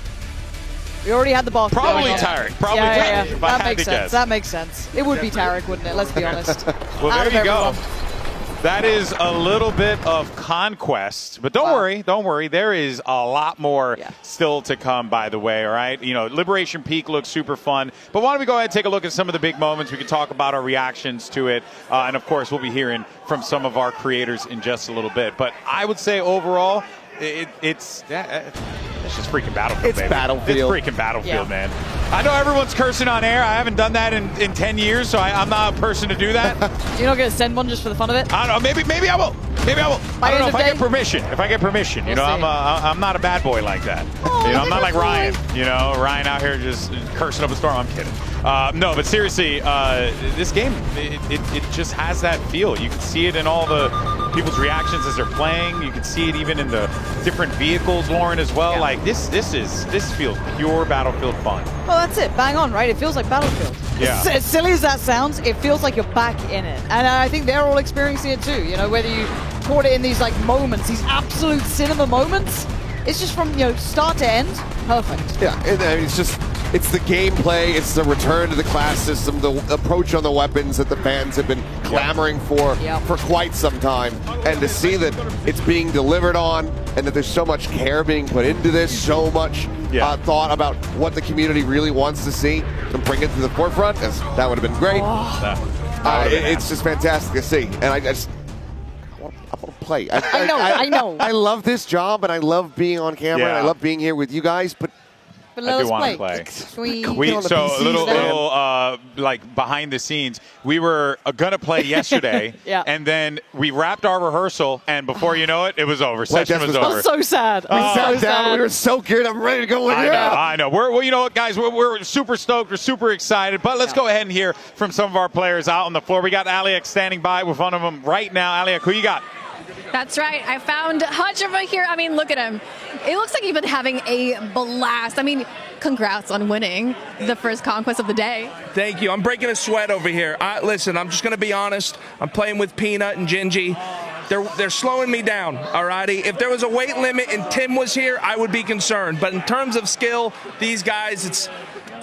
S2: We already had the barking.
S1: Probably
S2: going on.
S1: Tarek. Probably
S2: yeah.
S1: Tarek. If I
S2: That
S1: had
S2: makes
S1: to
S2: sense.
S1: guess.
S2: That makes sense. It would be Tarek, wouldn't it? Let's be honest.
S1: Well,
S2: Out
S1: there
S2: of
S1: you go.
S2: everyone.
S1: That is a little bit of conquest, but don't worry. There is a lot more still to come, by the way, all right? You know, Liberation Peak looks super fun, but why don't we go ahead and take a look at some of the big moments? We can talk about our reactions to it, and of course, we'll be hearing from some of our creators in just a little bit. But I would say overall, it's just freaking Battlefield,
S8: It's
S1: baby.
S8: Battlefield.
S1: It's freaking Battlefield, man. I know everyone's cursing on air. I haven't done that in 10 years, so I'm not a person to do that.
S2: You're not going to send one just for the fun of it?
S1: I don't know. Maybe I will. Maybe I will. I don't know if I get permission. If I get permission, you know,
S2: We'll see.
S1: I'm not a bad boy like that. You know, I'm not like Ryan. You know, Ryan out here just cursing up a storm. I'm kidding. No, but seriously, this game it just has that feel. You can see it in all the people's reactions as they're playing. You can see it even in the different vehicles, Lauren, as well. Like this feels pure Battlefield fun.
S2: Well, that's it. Bang on, right? It feels like Battlefield.
S1: Yeah.
S2: As silly as that sounds, it feels like you're back in it. And I think they're all experiencing it too. You know, whether you caught it in these like moments, these absolute cinema moments, it's just from, you know, start to end, perfect.
S8: Yeah, and it's the gameplay, it's the return to the class system, the approach on the weapons that the fans have been clamoring for quite some time. And to see that it's being delivered on and that there's so much care being put into this, so much thought about what the community really wants to see and bring it to the forefront, that would have been great. It's just fantastic to see. And I want to play.
S2: I know.
S8: I love this job and I love being on camera and I love being here with you guys, but
S2: But
S1: I
S2: let
S1: do want to
S2: play.
S1: play.
S2: We
S1: So a little like behind the scenes, we were gonna play yesterday, and then we wrapped our rehearsal, and before you know it, it was over. Session was over.
S2: I'm so sad.
S8: We sat down. We were so good. I'm ready to go.
S1: I know. Well, you know what, guys? We're super stoked. We're super excited. But let's go ahead and hear from some of our players out on the floor. We got Aliak standing by with one of them right now. Aliak, who you got?
S3: That's right. I found Hutch over here. I mean, look at him. It looks like he's been having a blast. I mean, congrats on winning the first conquest of the day.
S14: Thank you. I'm breaking a sweat over here. Listen, I'm just going to be honest. I'm playing with Peanut and Gingy. they're slowing me down, alrighty? If there was a weight limit and Tim was here, I would be concerned. But in terms of skill, these guys, it's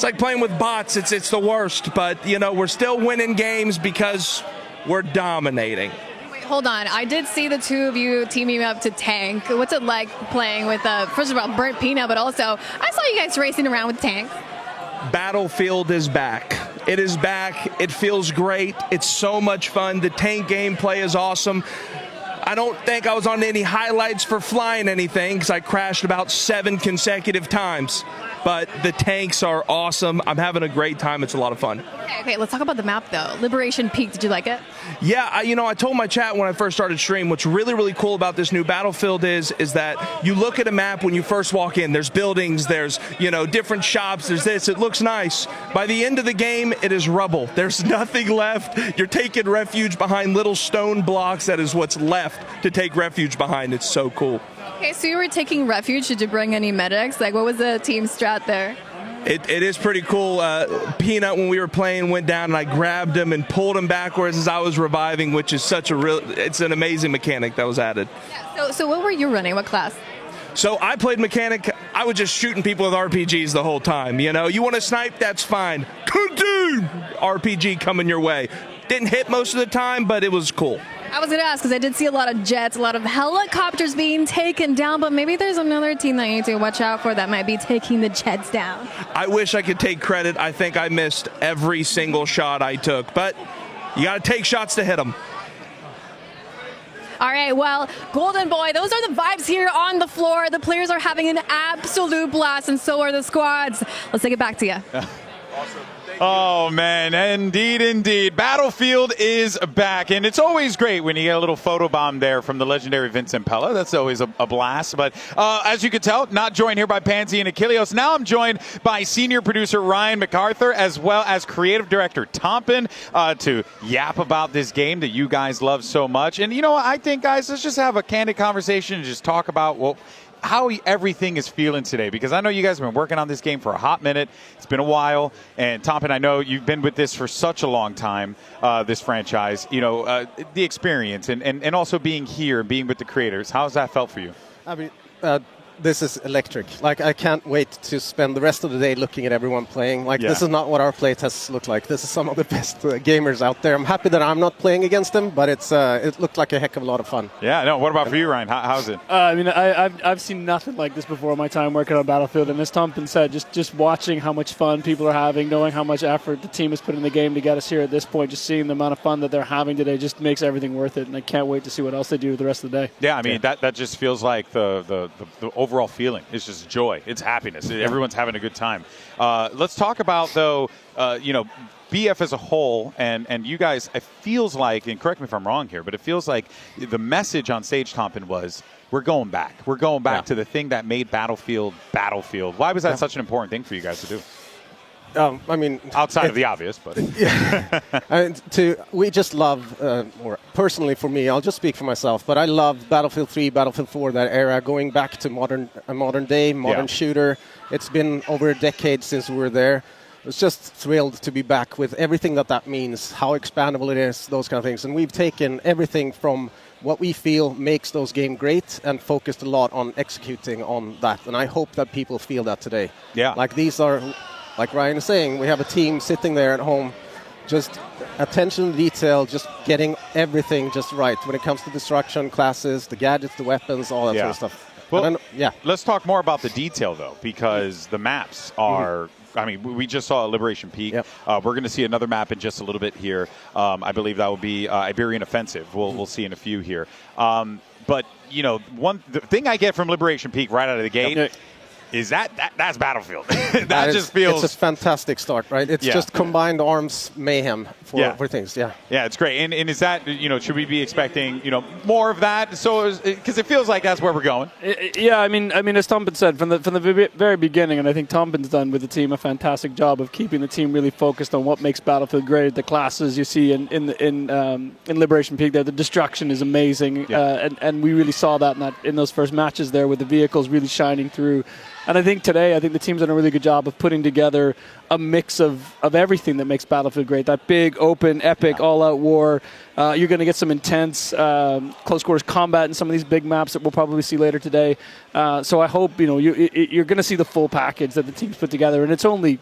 S14: like playing with bots. It's the worst. But, you know, we're still winning games because we're dominating.
S3: Wait, hold on. I did see the two of you teaming up to tank. What's it like playing with, first of all, Burnt Peanut, but also I saw you guys racing around with tanks.
S14: Battlefield is back. It is back. It feels great. It's so much fun. The tank gameplay is awesome. I don't think I was on any highlights for flying anything because I crashed about 7 consecutive times. But the tanks are awesome. I'm having a great time. It's a lot of fun.
S3: Okay, let's talk about the map, though. Liberation Peak, did you like it?
S14: Yeah, I told my chat when I first started stream, what's really, really cool about this new Battlefield is that you look at a map when you first walk in. There's buildings, there's, different shops, there's this. It looks nice. By the end of the game, it is rubble. There's nothing left. You're taking refuge behind little stone blocks. That is what's left to take refuge behind. It's so cool.
S3: Okay, so you were taking refuge. Did you bring any medics? Like, what was the team strat there?
S14: It is pretty cool. Peanut, when we were playing, went down and I grabbed him and pulled him backwards as I was reviving, which is it's an amazing mechanic that was added.
S3: Yeah, so what were you running? What class?
S14: So I played mechanic. I was just shooting people with RPGs the whole time. You want to snipe? That's fine. RPG coming your way. Didn't hit most of the time, but it was cool.
S3: I was going to ask because I did see a lot of jets, a lot of helicopters being taken down, but maybe there's another team that you need to watch out for that might be taking the jets down.
S14: I wish I could take credit. I think I missed every single shot I took, but you got to take shots to hit them.
S3: All right, well, Golden Boy, those are the vibes here on the floor. The players are having an absolute blast, and so are the squads. Let's take it back to you.
S1: Awesome. Oh, man, indeed. Battlefield is back, and it's always great when you get a little photobomb there from the legendary Vincent Pella. That's always a blast. But as you can tell, not joined here by Pansy and Achilleos. Now I'm joined by senior producer Ryan MacArthur, as well as creative director Tompin, to yap about this game that you guys love so much. And, I think, guys, let's just have a candid conversation and just talk about, how everything is feeling today, because I know you guys have been working on this game for a hot minute. It's been a while, and Tompin, I know you've been with this for such a long time, this franchise. The experience and also being here, being with the creators. How's that felt for you?
S16: I mean, this is electric. Like, I can't wait to spend the rest of the day looking at everyone playing. This is not what our playtests look like. This is some of the best gamers out there. I'm happy that I'm not playing against them, but it looked like a heck of a lot of fun.
S1: Yeah, no, what about for you, Ryan? How's it?
S21: I've seen nothing like this before in my time working on Battlefield, and as Tompin said, just watching how much fun people are having, knowing how much effort the team has put in the game to get us here at this point, just seeing the amount of fun that they're having today just makes everything worth it, and I can't wait to see what else they do the rest of the day.
S1: Yeah, I mean, that just feels like the overall feeling. It's just joy. It's happiness. Everyone's having a good time. Let's talk about, though, BF as a whole, and you guys, it feels like, and correct me if I'm wrong here, but it feels like the message on stage, Tompin, was we're going back. We're going back to the thing that made Battlefield. Why was that such an important thing for you guys to do?
S16: Outside
S1: of the obvious, but
S16: we just love, or personally for me, I'll just speak for myself, but I love Battlefield 3, Battlefield 4, that era, going back to modern day, modern shooter. It's been over a decade since we were there. I was just thrilled to be back with everything that means, how expandable it is, those kind of things. And we've taken everything from what we feel makes those games great and focused a lot on executing on that. And I hope that people feel that today.
S1: Yeah.
S16: These are, like Ryan is saying, we have a team sitting there at home, just attention to detail, just getting everything just right when it comes to destruction, classes, the gadgets, the weapons, all that sort of stuff.
S1: Well, let's talk more about the detail, though, because the maps are... I mean, we just saw Liberation Peak.
S16: Yep.
S1: We're going to see another map in just a little bit here. I believe that will be Iberian Offensive. We'll see in a few here. But, the thing I get from Liberation Peak right out of the gate is that's Battlefield. That just feels...
S16: It's a fantastic start, right? It's just combined arms mayhem for things, Yeah,
S1: it's great. And is that, should we be expecting, more of that? So, because it feels like that's where we're going.
S21: Yeah, I mean, as Tompin said, from the very beginning, and I think Tompin's done with the team a fantastic job of keeping the team really focused on what makes Battlefield great. The classes you see in Liberation Peak there, the destruction is amazing. And we really saw that in those first matches there with the vehicles really shining through. And I think today, the team's done a really good job of putting together a mix of everything that makes Battlefield great. That big, open, epic, all-out war. You're going to get some intense close quarters combat in some of these big maps that we'll probably see later today. So I hope you're going to see the full package that the team's put together, and it's only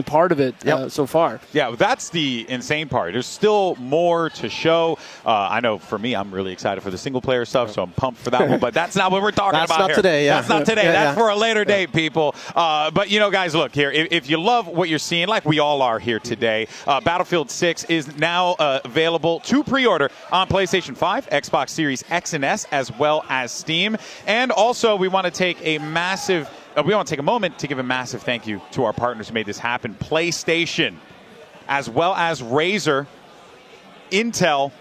S21: part of it so far.
S1: Yeah, that's the insane part. There's still more to show. I know for me, I'm really excited for the single-player stuff, so I'm pumped for that one. But that's not what we're talking about here.
S16: Today, yeah.
S1: That's not today. That's for a later date, people. But guys, look here. If you love what you're seeing, like we all are here today, Battlefield 6 is now available to pre-order on PlayStation 5, Xbox Series X and S, as well as Steam. And also, we want to take a moment to give a massive thank you to our partners who made this happen. PlayStation, as well as Razer, Intel,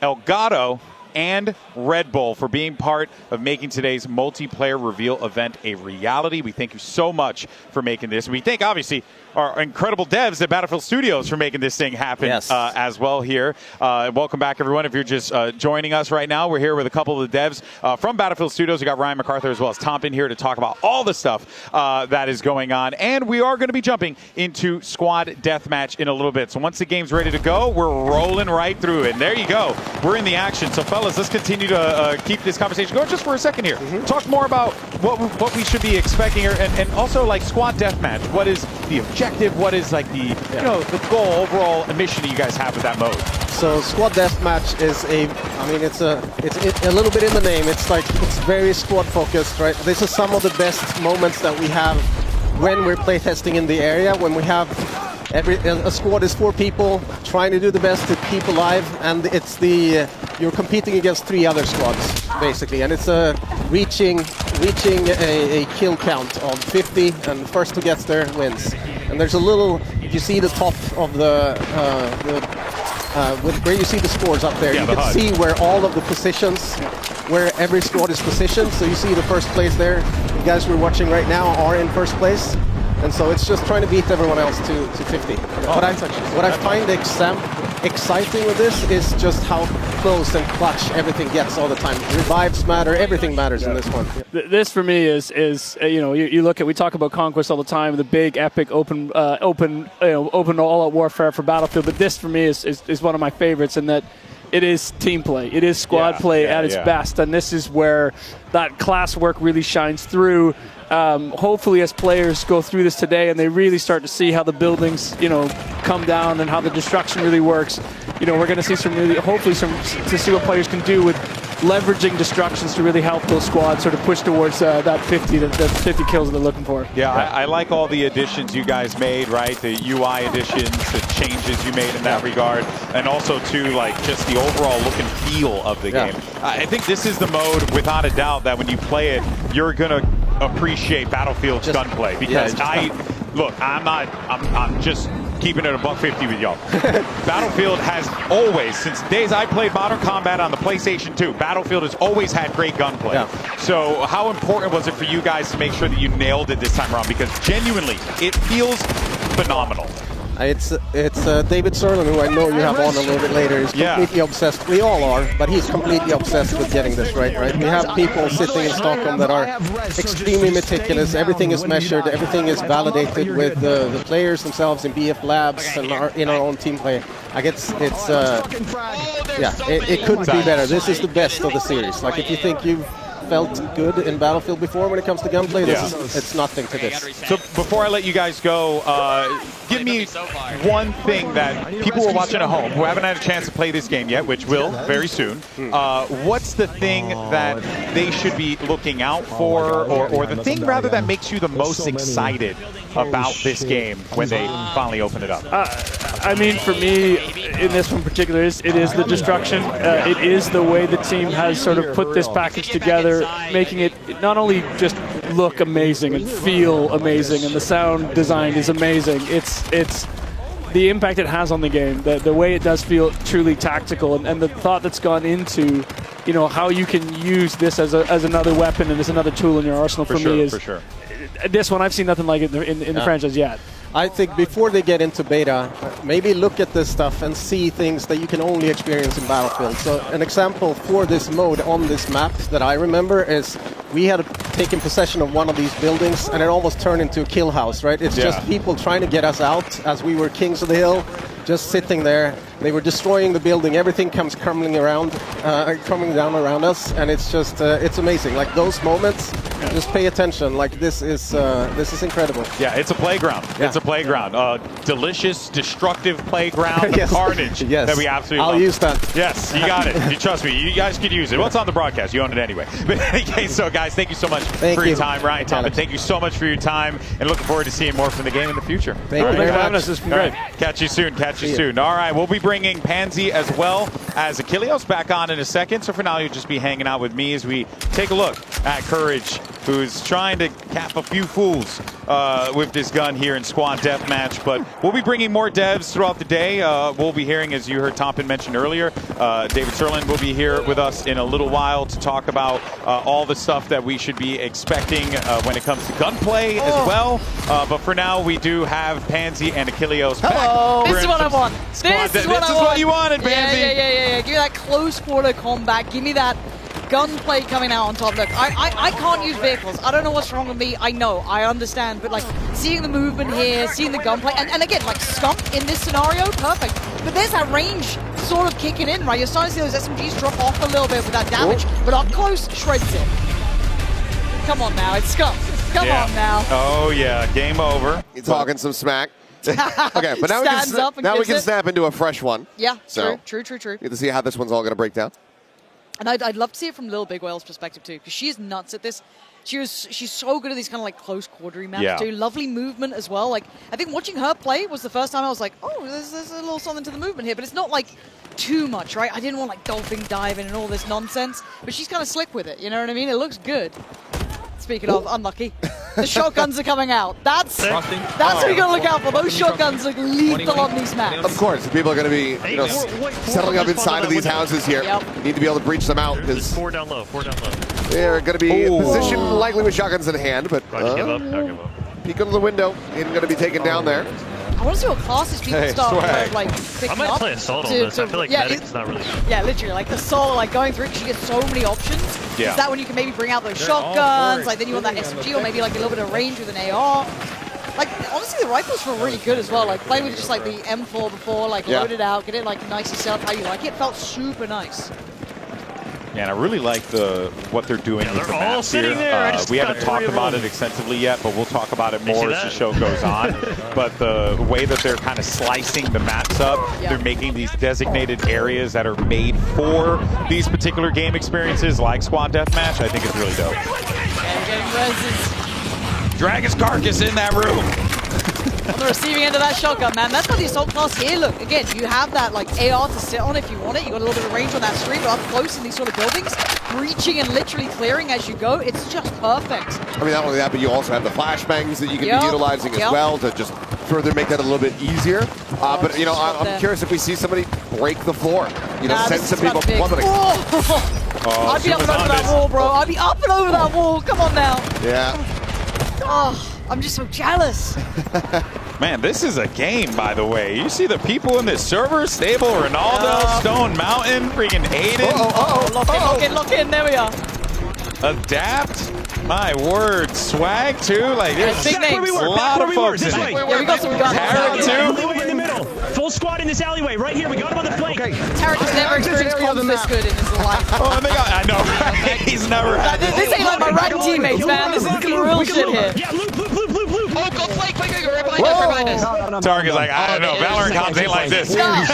S1: Elgato, and Red Bull for being part of making today's multiplayer reveal event a reality. We thank you so much for making this. We thank, obviously, our incredible devs at Battlefield Studios for making this thing happen as well here. Welcome back, everyone. If you're just joining us right now, we're here with a couple of the devs from Battlefield Studios. We got Ryan MacArthur as well as Tom in here to talk about all the stuff that is going on. And we are going to be jumping into Squad Deathmatch in a little bit. So once the game's ready to go, we're rolling right through it. And there you go. We're in the action. So, fellas, let's continue to keep this conversation going just for a second here. Talk more about what we should be expecting here, and also like Squad Deathmatch. What is the objective? What is like the the goal, overall mission that you guys have with that mode?
S16: So Squad Deathmatch is it's a little bit in the name. It's very squad focused, right? This is some of the best moments that we have when we're playtesting in the area, when we have a squad is 4 people trying to do the best to keep alive, and it's you're competing against 3 other squads basically, and it's reaching a kill count of 50, and the first who gets there wins. And there's a little, if you see the top of where you see the scores up there, you can see where all of the positions, where every squad is positioned. So you see the first place there. The guys we're watching right now are in first place. And so it's just trying to beat everyone else to 50. What I find exciting with this is just how close and clutch everything gets all the time. Revives matter, everything matters in this one.
S21: This for me is you look at, we talk about Conquest all the time, the big epic open all-out warfare for Battlefield, but this for me is one of my favorites in that it is team play. It is squad play at its best, and this is where that class work really shines through. Hopefully, as players go through this today and they really start to see how the buildings, come down and how the destruction really works, we're going to see to see what players can do with leveraging destructions to really help those squads sort of push towards that 50 kills that they're looking for.
S1: Yeah, I like all the additions you guys made, right? The UI additions, the changes you made in that regard, and also too, like just the overall look and feel of the game. I think this is the mode, without a doubt, that when you play it, you're gonna appreciate Battlefield's gunplay, because I'm just keeping it $150 with y'all. Battlefield has always, since the days I played Modern Combat on the PlayStation 2, Battlefield has always had great gunplay. So how important was it for you guys to make sure that you nailed it this time around? Because genuinely, it feels phenomenal.
S16: It's David Serlin, who I know you have on a little bit later, is completely obsessed. We all are, but he's completely obsessed with getting this right? We have people sitting in Stockholm that are extremely meticulous. Everything is measured. Everything is validated with the players themselves in BF Labs and in our own team play. It couldn't be better. This is the best of the series. Like, if you think you've felt good in Battlefield before when it comes to gunplay, it's nothing to this.
S1: So before I let you guys go, give me one thing that people who are watching at home who haven't had a chance to play this game yet, which will very soon. What's the thing that they should be looking out for, or the thing rather that makes you the most excited about this game when they finally open it up?
S21: For me, in this one in particular, it is the destruction. It is the way the team has sort of put this package together, making it not only just look amazing and feel amazing, and the sound design is amazing. It's the impact it has on the game, the way it does feel truly tactical, and the thought that's gone into, how you can use this as another weapon and as another tool in your arsenal. For me, this one, I've seen nothing like it in the franchise yet.
S16: I think before they get into beta, maybe look at this stuff and see things that you can only experience in Battlefield. So an example for this mode on this map that I remember is we had taken possession of one of these buildings, and it almost turned into a kill house, right? It's just people trying to get us out as we were kings of the hill, just sitting there. They were destroying the building. Everything comes crumbling down around us, and it's just it's amazing. Like those moments, just pay attention. Like this is incredible.
S1: Yeah, it's a playground.
S16: Yeah.
S1: It's a playground. Delicious, destructive playground of carnage that we absolutely love.
S16: I'll use that.
S1: Yes, you got it. You trust me. You guys could use it. Well, it's on the broadcast. You own it anyway. But anyway, so guys, thank you so much for your time. Ryan, Tom, thank you so much for your time, and looking forward to seeing more from the game in the future.
S16: Thank you very much.
S21: This has been great.
S1: Catch you soon. Catch you soon. All right, we'll be bringing Pansy as well as Achilleos back on in a second. So for now, you'll just be hanging out with me as we take a look at Courage, who's trying to cap a few fools with this gun here in Squad Deathmatch. But we'll be bringing more devs throughout the day. We'll be hearing, as you heard Tompin mention earlier, David Serlin will be here with us in a little while to talk about all the stuff that we should be expecting when it comes to gunplay as well. But for now, we do have Pansy and Achilleos back.
S2: Hello. This is what I want.
S1: This is what you wanted, Pansy.
S2: Yeah. Give me that close quarter combat. Give me that gunplay coming out on top. Look, I can't use vehicles. I don't know what's wrong with me. I know, I understand, but like seeing the movement here, seeing the gunplay, and again, like Stump in this scenario, perfect. But there's that range sort of kicking in, right? You're starting to see those SMGs drop off a little bit with that damage, but up close, shreds it. Come on now, it's Stump. Come on now.
S1: Oh yeah, game over.
S8: You're talking some smack. Okay, but now we can snap into a fresh one.
S2: Yeah,
S8: so,
S2: true.
S8: Get to see how this one's all going to break down.
S2: And I'd love to see it from Lil Big Whale's perspective too, because she is nuts at this. She's so good at these kind of like close quartery maps too. Lovely movement as well. Like I think watching her play was the first time I was like, oh, there's a little something to the movement here, but it's not like too much, right? I didn't want like dolphin diving and all this nonsense, but she's kind of slick with it. You know what I mean? It looks good. Speaking of unlucky, the shotguns are coming out. That's what you gotta look out for. Those shotguns look lethal on these maps.
S8: Of course, people are going to be settling up inside of these houses here. Need to be able to breach them out because
S18: 4 down low.
S8: they're going to be positioned likely with shotguns in hand, but
S18: Give up.
S8: peek under the window, ain't going to be taken down there.
S2: I want to see what classes people start like picking
S18: I might
S2: up.
S18: play Assault on this. I feel like Medic's not really...
S2: Yeah, literally, like the Assault, like going through it, because you get so many options.
S1: Yeah.
S2: Is that when you can maybe bring out those shotguns, like then you want that SMG or maybe like a little bit of range with an AR. Like, honestly, the rifles feel really good as well. Like, playing with just like the M4 before, like load it out, get it like nicely set up how you like it. Felt super nice.
S1: Yeah, and I really like what they're doing with the
S18: all
S1: maps here.
S18: sitting there.
S1: We haven't talked about it extensively yet, but we'll talk about it more as the show goes on. But the way that they're kind of slicing the maps up, they're making these designated areas that are made for these particular game experiences, like Squad Deathmatch. I think it's really dope.
S2: Yeah, getting reses.
S1: Drag his carcass in that room.
S2: On the receiving end of that shotgun, man. That's what the Assault class here, look, again, you have that like AR to sit on if you want it. You got a little bit of range on that screen, but up close in these sort of buildings, breaching and literally clearing as you go, it's just perfect.
S8: I mean, not only that, but you also have the flashbangs that you can be utilizing as well to just further make that a little bit easier. But, you know, I'm curious if we see somebody break the floor. You know, send some people plummeting.
S2: I'd be up and over that wall, bro. I'd be up and over that wall. Come on now.
S8: Yeah.
S2: Oh, I'm just so jealous.
S1: Man, this is a game, by the way. You see the people in this server? Stable, Ronaldo, Stone Mountain, freaking Aiden.
S2: Lock in, there we are.
S1: Adapt. My word. Swag, too. Like, there's a lot of folks in it.
S2: Yeah, we got some guns.
S1: Tarek, too.
S18: In the middle. Full squad in this alleyway. Right here. We got him on the flank.
S2: Tarek has never experienced comms this good in his life.
S1: I know. He's never had this.
S2: This ain't like my rank teammates, man. This is the real shit here.
S18: Yeah, loop.
S15: Oh, go flank, right behind us.
S1: Tarek is like, I don't know. Valorant comms ain't like this.
S2: Am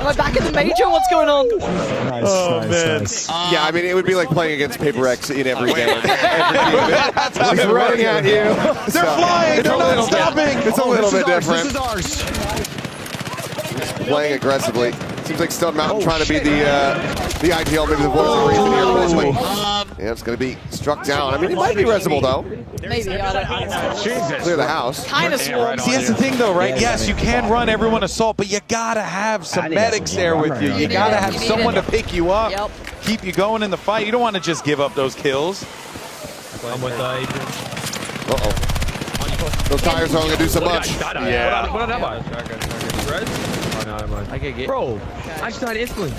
S2: I back in the major? What's going on?
S18: Nice.
S8: Yeah, I mean, it would be like playing against Paper X in every game. He's running at you.
S1: They're flying. They're not stopping.
S8: It's a little bit different.
S18: This is ours.
S8: He's playing aggressively. Seems like Stone Mountain trying to be the ideal, maybe the voice of reason here. Yeah, it's going to be struck down. I mean, it might be resable, though.
S2: Maybe. I don't know.
S8: Clear the house.
S2: Kind of swarm.
S1: See, that's the thing, though, right? Yes, you can run everyone assault, but you got to have some medics there with you. You got to have someone to pick you up, keep you going in the fight. You don't want to just give up those kills.
S18: I'm with Adrian.
S8: Uh-oh. Those tires aren't going to do so much.
S1: Yeah.
S18: What am I? I can't get. Bro, I just died instantly.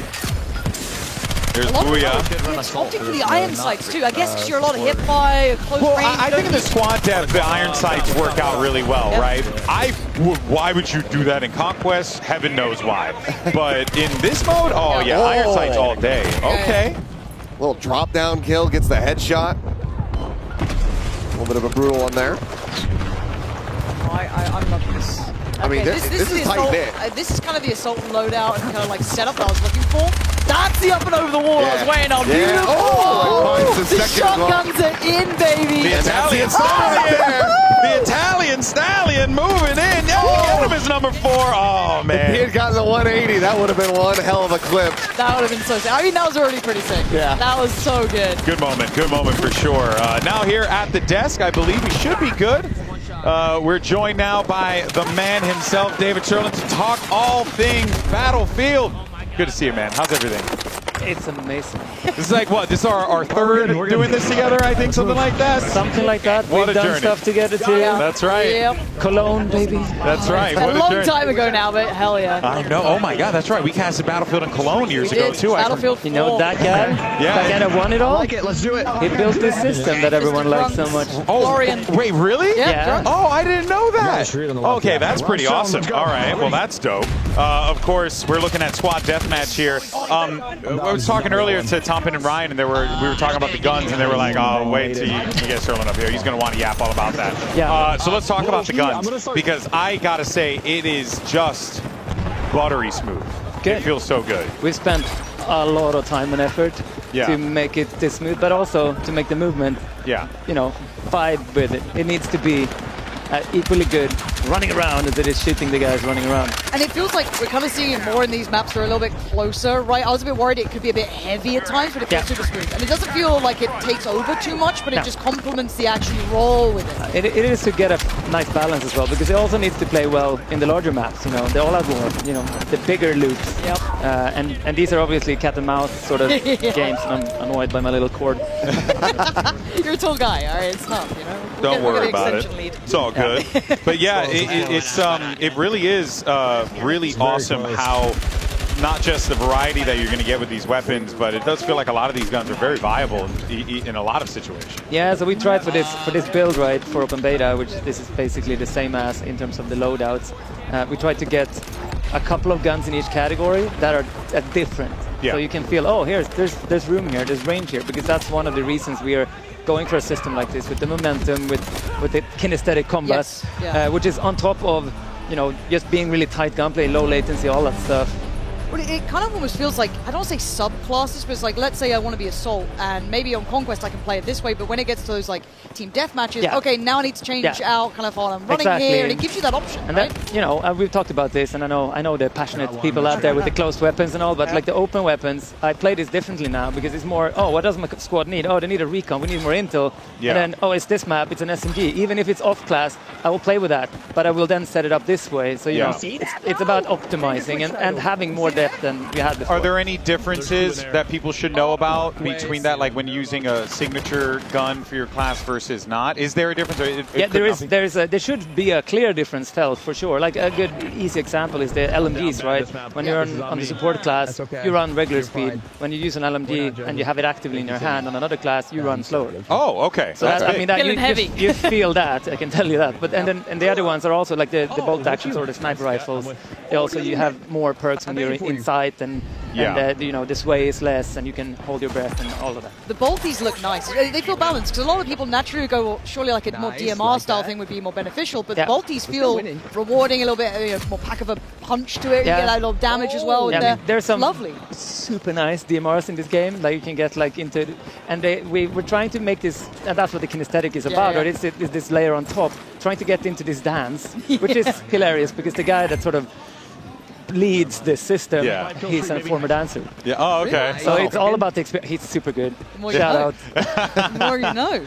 S1: There's
S2: A lot of
S1: Booyah.
S2: it's opting for the iron sights too. I guess because you're a lot of hit by close
S1: Well,
S2: range.
S1: I think in the squad depth, the iron sights work out really well, right? Why would you do that in Conquest? Heaven knows why. But in this mode, oh yeah, iron sights all day. Okay.
S8: Little drop down kill, gets the headshot. A little bit of a brutal one there.
S2: I'm loving this.
S8: I mean, this is tight knit.
S2: This is kind of the assault loadout and kind of like setup that I was looking for. That's the up and over the wall I was waiting on.
S8: Yeah.
S2: Beautiful.
S8: Oh,
S2: the shotguns are in, baby.
S1: The Italian stallion. The Italian stallion moving in. Yeah, get him as number 4. Oh, man.
S8: If he had gotten the 180, that would have been one hell of a clip.
S2: That would have been so sick. I mean, that was already pretty sick.
S8: Yeah.
S2: That was so good.
S1: Good moment for sure. Now here at the desk, I believe we should be good. We're joined now by the man himself, David Sherlin, to talk all things Battlefield. Good to see you, man. How's everything?
S4: It's amazing.
S1: This is like what? This is our third doing this together, I think, something like that.
S4: Something like that.
S1: What
S4: We've
S1: a
S4: done
S1: journey.
S4: stuff together too.
S1: That's right.
S2: Yep.
S4: Cologne, baby.
S1: That's right.
S2: A
S1: What
S2: long
S1: journey.
S2: time ago now, but hell yeah.
S1: I know. Oh my God, that's right. We casted Battlefield in Cologne years ago too.
S2: Battlefield 4.
S4: You know that guy?
S1: Yeah.
S4: That guy that won it all?
S20: Like it, let's do it.
S4: He built this system that everyone likes so much.
S1: Oh,
S2: Florian.
S1: wait, really?
S4: Yeah.
S1: Oh, I didn't know that.
S20: straight on the left,
S1: Okay,
S20: yeah.
S1: that's pretty
S20: Well,
S1: awesome.
S20: let's go.
S1: All right, well, that's dope. Of course, we're looking at squad deathmatch here. I was talking earlier to Tompin and Ryan, and we were talking about the guns, and they were like, "Oh, wait till you get Sterling up here. He's going to want to yap all about that."
S4: Yeah.
S1: So let's talk about the guns, because I gotta say, it is just buttery smooth.
S4: Good.
S1: It feels so good.
S4: We spent a lot of time and effort
S1: Yeah.
S4: to make it this smooth, but also to make the movement,
S1: Yeah.
S4: vibe with it. It needs to be equally good running around as it is shooting the guys running around.
S2: And it feels like we're kind of seeing it more in these maps that are a little bit closer, right? I was a bit worried it could be a bit heavy at times, but it feels super smooth. And it doesn't feel like it takes over too much, but it just complements the action you roll with it.
S4: It is to get a nice balance as well, because it also needs to play well in the larger maps, the all-out war, the bigger loops.
S2: Yep.
S4: And these are obviously cat and mouse sort of games, and I'm annoyed by my little cord.
S2: You're a tall guy, all right? It's tough,
S1: Don't worry about it.
S2: Lead.
S1: It's all good. But yeah, it really is really awesome how not just the variety that you're going to get with these weapons, but it does feel like a lot of these guns are very viable in a lot of situations.
S4: Yeah, so we tried for this build, right, for open beta, which this is basically the same as in terms of the loadouts. We tried to get a couple of guns in each category that are different.
S1: Yeah.
S4: So you can feel, oh, there's room here, there's range here, because that's one of the reasons we are going for a system like this, with the momentum, with the kinesthetic combat,
S2: Yes, yeah.
S4: which is on top of, just being really tight gunplay, low latency, all that stuff.
S2: But it kind of almost feels like, I don't want to say subclasses, but it's like, let's say I want to be Assault, and maybe on Conquest I can play it this way, but when it gets to those like team deathmatches, okay, now I need to change out kind of how I'm running here, and it gives you that option,
S4: and
S2: right?
S4: then, we've talked about this, and I know the passionate people out there with the closed weapons and all, but like the open weapons, I play this differently now, because it's more, what does my squad need? Oh, they need a recon, we need more intel.
S1: Yeah.
S4: And then, it's this map, it's an SMG. Even if it's off class, I will play with that, but I will then set it up this way. So, it's about optimizing and having more depth than we had before.
S1: Are there any differences that people should know about between that, like when using a signature gun for your class versus not? Is there a difference?
S4: There should be a clear difference felt for sure. Like a good easy example is the LMGs, right? When you're on the support class, you run regular speed. When you use an LMG and you have it actively in your hand on another class, you run slower.
S1: Oh, okay.
S4: So you feel that, I can tell you that. But and the other ones are also like the bolt actions or the sniper rifles. You have more perks when you're inside, and the sway is less, and you can hold your breath and all of that.
S2: The bolties look nice. They feel balanced, because a lot of people naturally go, well, surely like a more DMR style thing would be more beneficial, but the bolties feel rewarding, a little bit more pack of a punch to it. You get that little damage as well.
S4: There's some
S2: lovely,
S4: super nice DMRs in this game. Like you can get into, and we're trying to make this, and that's what the kinesthetic is about. Right? It's this layer on top, trying to get into this dance, which is hilarious, because the guy that sort of leads this system, he's a former dancer.
S1: Yeah. Oh, okay.
S4: So it's all about the experience. He's super good. Shout out.
S2: The more you know.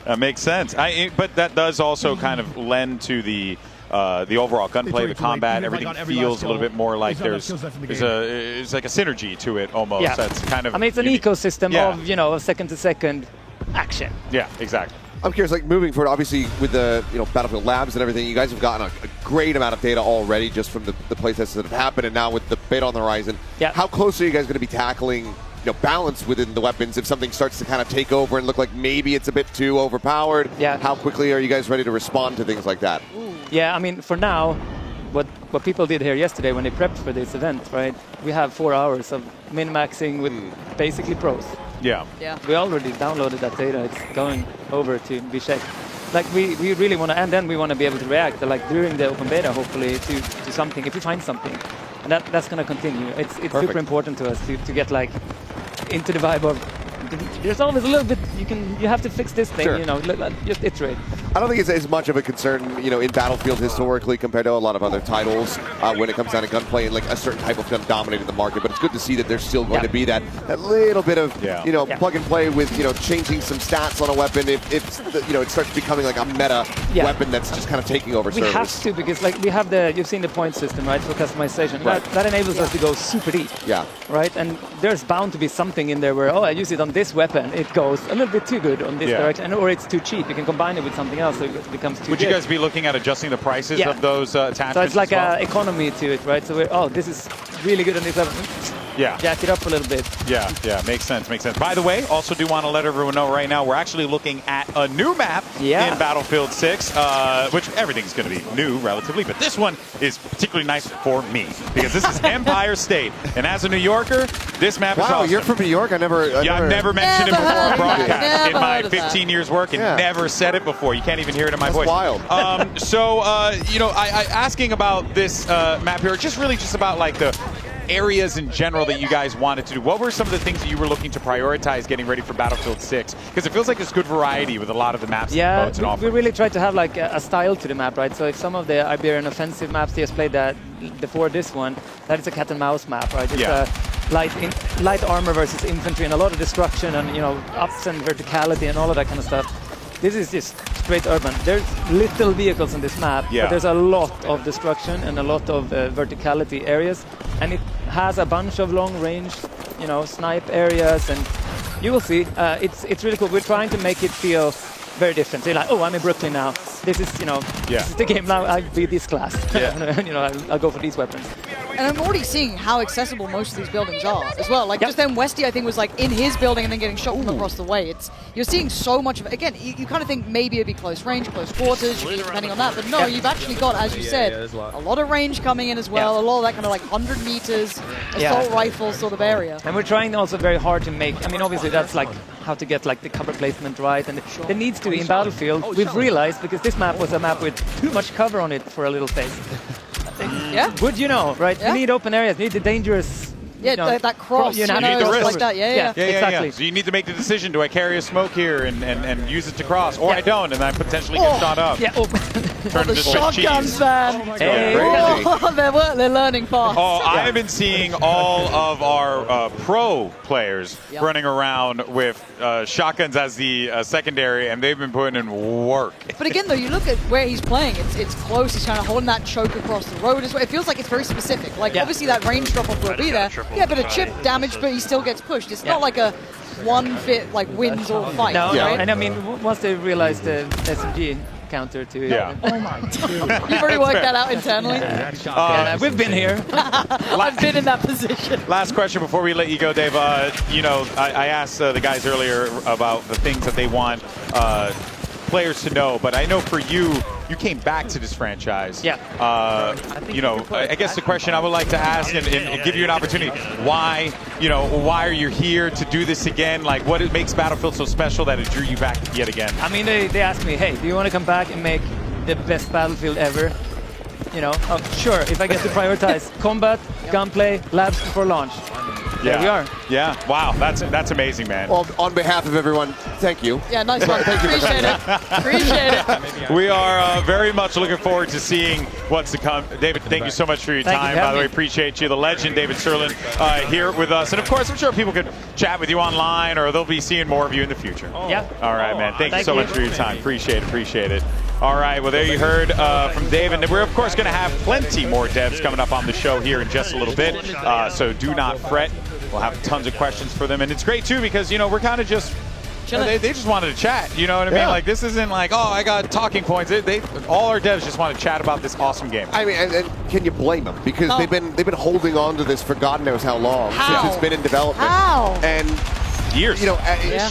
S1: That makes sense. But that does also kind of lend to the overall gunplay, the combat. Everything feels a little bit more like it's like a synergy to it almost.
S4: Yeah.
S1: That's kind of.
S4: I mean, it's an ecosystem of second to second action.
S1: Yeah, exactly.
S8: I'm curious, like moving forward, obviously with the Battlefield Labs and everything, you guys have gotten a great amount of data already just from the playtests that have happened, and now with the beta on the horizon.
S4: Yeah.
S8: How close are you guys going to be tackling balance within the weapons if something starts to kind of take over and look like maybe it's a bit too overpowered?
S4: Yeah.
S8: How quickly are you guys ready to respond to things like that?
S4: Yeah, I mean, for now, what people did here yesterday when they prepped for this event, right? We have 4 hours of min-maxing with basically pros.
S1: Yeah.
S4: We already downloaded that data. It's going over to be checked. Like we really want to, and then we want to be able to react, like during the open beta, hopefully, to something if we find something, and that's going to continue. It's super important to us to get like into the vibe of. There's always a little bit you have to fix this thing,
S8: Sure.
S4: Just iterate.
S8: I don't think it's as much of a concern, in Battlefield historically compared to a lot of other titles when it comes down to gunplay and like a certain type of gun dominating the market. But it's good to see that there's still going to be that little bit of plug and play with changing some stats on a weapon if it starts becoming like a meta weapon that's just kind of taking over servers.
S4: We have to, because like we have you've seen the point system, right, for customization.
S8: Right.
S4: That enables us to go super deep.
S8: Yeah.
S4: Right, and there's bound to be something in there where I use it on this weapon, it goes a little bit too good on this direction, or it's too cheap. You can combine it with something else, so it becomes too
S1: Would
S4: good.
S1: you guys be looking at adjusting the prices of those attachments?
S4: So it's like
S1: as well?
S4: an economy to it, right? So this is really good on this weapon.
S1: Yeah.
S4: Jack it up a little bit.
S1: Yeah, makes sense. By the way, also do want to let everyone know right now we're actually looking at a new map in Battlefield 6, which everything's going to be new relatively, but this one is particularly nice for me because this is Empire State, and as a New Yorker, this map is awesome.
S8: Wow, you're from New York? I've
S1: never mentioned it before on broadcast in my
S8: heard of
S1: 15 years work and never said it before. You can't even hear it in my voice.
S8: Wild.
S1: I asking about this map here, just about like the areas in general that you guys wanted to do. What were some of the things that you were looking to prioritize getting ready for Battlefield 6? Because it feels like there's good variety with a lot of the maps and modes and
S4: we really tried to have like a style to the map, right? So if some of the Iberian offensive maps they just played that before this one, that is a cat and mouse map, right? It's light armor versus infantry and a lot of destruction and ups and verticality and all of that kind of stuff. This is just straight urban. There's little vehicles on this map, but there's a lot of destruction and a lot of verticality areas, and it has a bunch of long-range, snipe areas, and you will see. It's really cool. We're trying to make it feel very different. So you're like, I'm in Brooklyn now. This is, this is the game now. I'll be this class. I'll go for these weapons.
S2: And I'm already seeing how accessible most of these buildings are as well. Like just then Westy, I think, was like in his building and then getting shot from across the way. You're seeing so much of it. Again, you kind of think maybe it'd be close range, close quarters, depending on that. But no, you've actually got, as you said, a lot of range coming in as well. A lot of that kind of like 100 meters assault rifle sort of area.
S4: And we're trying also very hard to make, obviously that's like how to get like the cover placement right. And there needs to be in Battlefield, we've realized, because this map was a map with too much cover on it for a little phase. Would right? You need open areas. You need the dangerous.
S2: That cross.
S1: You need the risk.
S2: Like that. Yeah,
S4: exactly.
S1: So you need to make the decision: do I carry a smoke here and use it to cross, or I don't, and I potentially get shot up? Turn
S2: the
S1: into
S2: shotguns, man.
S1: Oh my
S2: God. They're learning fast.
S1: I've been seeing all of our pro players running around with shotguns as the secondary, and they've been putting in work.
S2: But again, though, you look at where he's playing. It's close. He's kind of holding that choke across the road as well. It feels like it's very specific. Like obviously that range drop off will be there. Yeah, but a chip damage, but he still gets pushed. It's not like a one fit like wins or fight.
S4: No,
S2: right?
S4: and once they realized the SMG counter to
S2: oh my God. You've already worked that out internally?
S4: We've been here.
S2: I've been in that position.
S1: Last question before we let you go, Dave. I asked the guys earlier about the things that they want players to know, but I know for you came back to this franchise. I guess the question I would like to ask and give you an opportunity, why are you here to do this again? Like, what makes Battlefield so special that it drew you back yet again?
S4: They asked me, hey, do you want to come back and make the best Battlefield ever? Sure, if I get to prioritize combat, gunplay, labs before launch. There we are.
S1: Yeah. Wow. That's amazing, man.
S8: Well, on behalf of everyone, thank you.
S2: Yeah, nice one.
S8: Thank you.
S2: Appreciate it. Appreciate it.
S1: We are very much looking forward to seeing what's to come. David, thank you so much for your time. By the way, appreciate you. The legend, David Serlin, here with us. And of course, I'm sure people could chat with you online, or they'll be seeing more of you in the future. All right, man. Thank you so much for your time. Appreciate it. All right, well, there you heard from Dave. And we're, of course, going to have plenty more devs coming up on the show here in just a little bit. So do not fret. We'll have tons of questions for them. And it's great, too, because, we're kind of just They just wanted to chat. You know what I mean? Like, this isn't like, oh, I got talking points. All our devs just want to chat about this awesome game.
S8: I mean, and can you blame them? Because they've been holding on to this for God knows how long since it's been in development. And
S1: years.
S8: You know,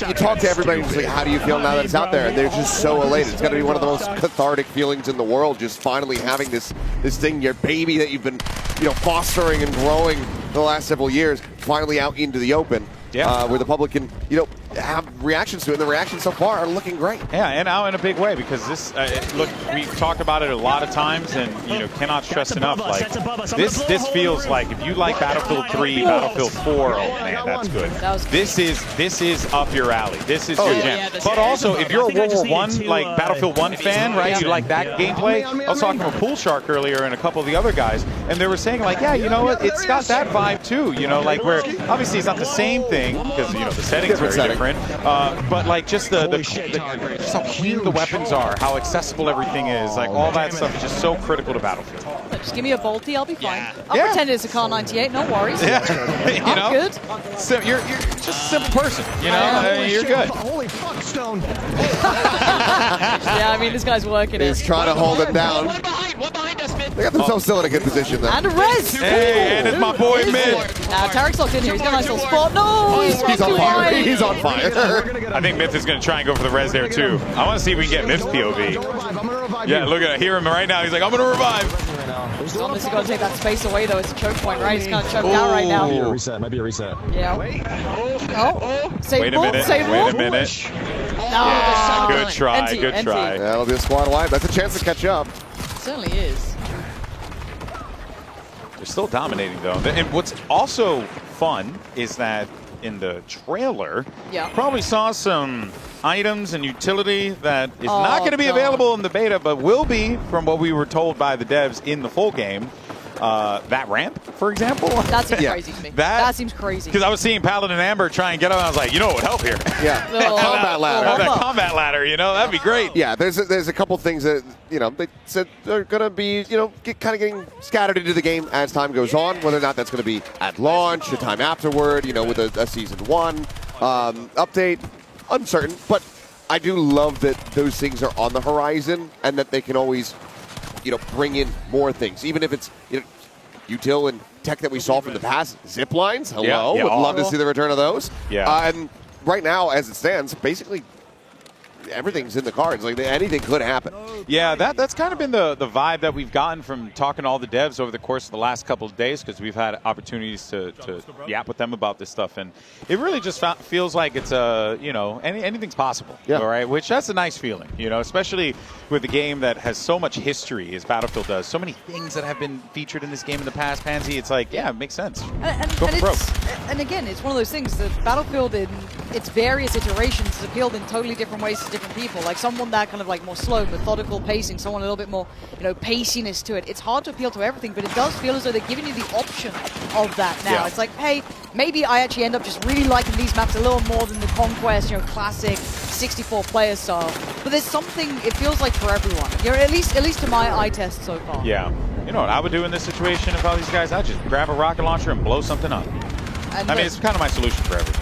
S8: you talk to everybody and it's like, how do you feel now that it's out there? And they're just so elated. It's got to be one of the most cathartic feelings in the world, just finally having this thing, your baby that you've been, fostering and growing the last several years, finally out into the open. Where the public can, have reactions to it. And the reactions so far are looking great.
S1: Yeah, and out in a big way because this, look, we've talked about it a lot of times and, cannot stress enough, like, this feels like if you like Battlefield 3, Battlefield 4, oh man, that's good. This is up your alley. This is your jam. But also, if you're a World War I, like Battlefield 1 fan, right, you like that gameplay. I was talking to Pool Shark earlier and a couple of the other guys, and they were saying, like, yeah, you know what, it's got that vibe too, like where obviously it's not the same thing because, the settings are very different. But like just just how clean the weapons are, how accessible everything is, like all that stuff is just so critical to Battlefield.
S2: Just give me a bolty, I'll be fine. I'll pretend it's a Car 98, no worries. I'm good.
S1: So you're just a simple person, you're good.
S20: Holy fuck, Stone.
S2: Yeah, I mean, this guy's working it.
S8: He's trying to hold him down.
S15: One behind us, Mid.
S8: They got themselves still in a good position, though.
S2: And a res!
S1: Hey, and it's my boy Mid.
S2: Now, Tarek's locked in here. He's got a nice little spot. No!
S8: He's on fire. He's on fire.
S1: I think Myth is going to try and go for the res there, too. I want to see if we can get Myth's POV. Yeah, look at it. Hear him right now. He's like, I'm going to revive.
S2: Thomas has got to take that space away, though. It's a choke point, right? He's kind of choked out right now.
S20: Might be a reset.
S2: Yeah. Save
S1: Wait a minute. Wait a minute.
S2: No.
S1: Good try.
S2: NT,
S1: Good try.
S8: Yeah, that'll be a squad wide. That's a chance to catch up.
S2: Certainly is.
S1: They're still dominating, though. And what's also fun is that in the trailer, probably saw some items and utility that is not going to be available in the beta, but will be, from what we were told by the devs in the full game. That ramp, for example.
S2: That seems crazy to me. That seems crazy.
S1: Because I was seeing Paladin and Amber try and get up, and I was like, what would help here?
S8: Yeah, combat ladder.
S1: That combat ladder, that'd be great.
S8: Yeah, there's a couple things that they said they're gonna be kind of getting scattered into the game as time goes on. Whether or not that's gonna be at launch, a time afterward, with a season 1 update, uncertain. But I do love that those things are on the horizon and that they can always bring in more things, even if it's util and tech that we saw from the past. Zip lines, hello, would love to see the return of those.
S1: Yeah.
S8: And right now, as it stands, basically everything's in the cards. Like anything could happen.
S1: Yeah, that's kind of been the vibe that we've gotten from talking to all the devs over the course of the last couple of days, because we've had opportunities to yap with them about this stuff, and it really just feels like it's anything's possible.
S8: Yeah.
S1: All right, which that's a nice feeling. Especially with a game that has so much history as Battlefield does, so many things that have been featured in this game in the past. Pansy, it's like, it makes sense.
S2: And again, it's one of those things that Battlefield in its various iterations has appealed in totally different ways to different people. Like someone that kind of like more slow, methodical pacing, someone a little bit more, paciness to it. It's hard to appeal to everything, but it does feel as though they're giving you the option of that now.
S1: Yeah.
S2: It's like, hey, maybe I actually end up just really liking these maps a little more than the Conquest, classic 64-player style. But there's something, it feels like for everyone. At least to my eye test so far.
S1: Yeah. You know what I would do in this situation if all these guys, I'd just grab a rocket launcher and blow something up.
S2: And
S1: it's kind of my solution for everything.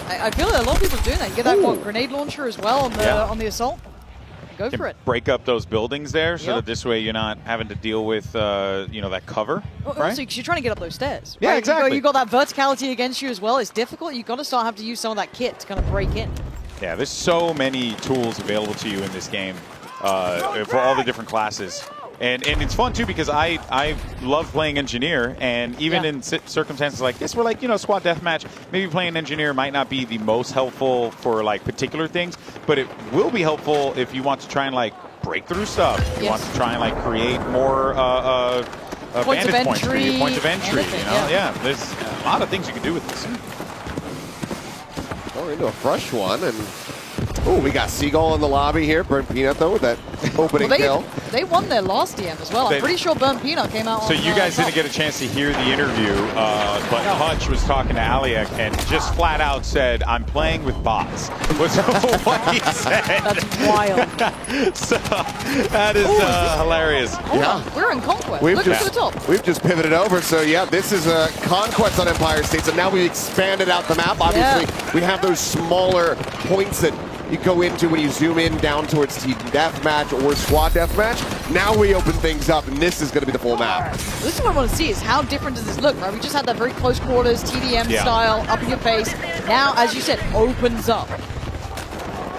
S2: I feel that a lot of people are doing that. You get that grenade launcher as well on the assault. Go for it.
S1: Break up those buildings there, so that this way you're not having to deal with that cover.
S2: Right? Also, because you're trying to get up those stairs.
S1: Yeah,
S2: right?
S1: exactly.
S2: You got that verticality against you as well. It's difficult. You've got to start having to use some of that kit to kind of break in.
S1: Yeah, there's so many tools available to you in this game for all the different classes. And it's fun, too, because I love playing Engineer, and even in circumstances like this, where, squad deathmatch, maybe playing Engineer might not be the most helpful for, particular things, but it will be helpful if you want to try and, break through stuff. If you want to try and, create more vantage points for you, points of entry, Yeah, there's a lot of things you can do with this.
S8: We're into a fresh one, and Oh, we got Seagull in the lobby here. Burnt Peanut, though, with that opening kill.
S2: They won their last DM as well. I'm pretty sure Burnt Peanut came out
S1: So
S2: on
S1: you guys
S2: top.
S1: didn't get a chance to hear the interview, but Hutch was talking to Aliak and just flat out said, "I'm playing with bots." Was what he said.
S2: That's wild.
S1: So that is hilarious.
S2: Hold on, we're in Conquest.
S8: We've
S2: Look
S8: just,
S2: at the top.
S8: We've just pivoted over, so yeah, this is a Conquest on Empire State, so now we've expanded out the map. Obviously, we have those smaller points that you go into when you zoom in down towards Team Deathmatch or Squad Deathmatch. Now we open things up, and this is going to be the full map.
S2: This is what I want to see, is how different does this look, right? We just had that very close quarters, TDM style, up in your face. Now, as you said, opens up.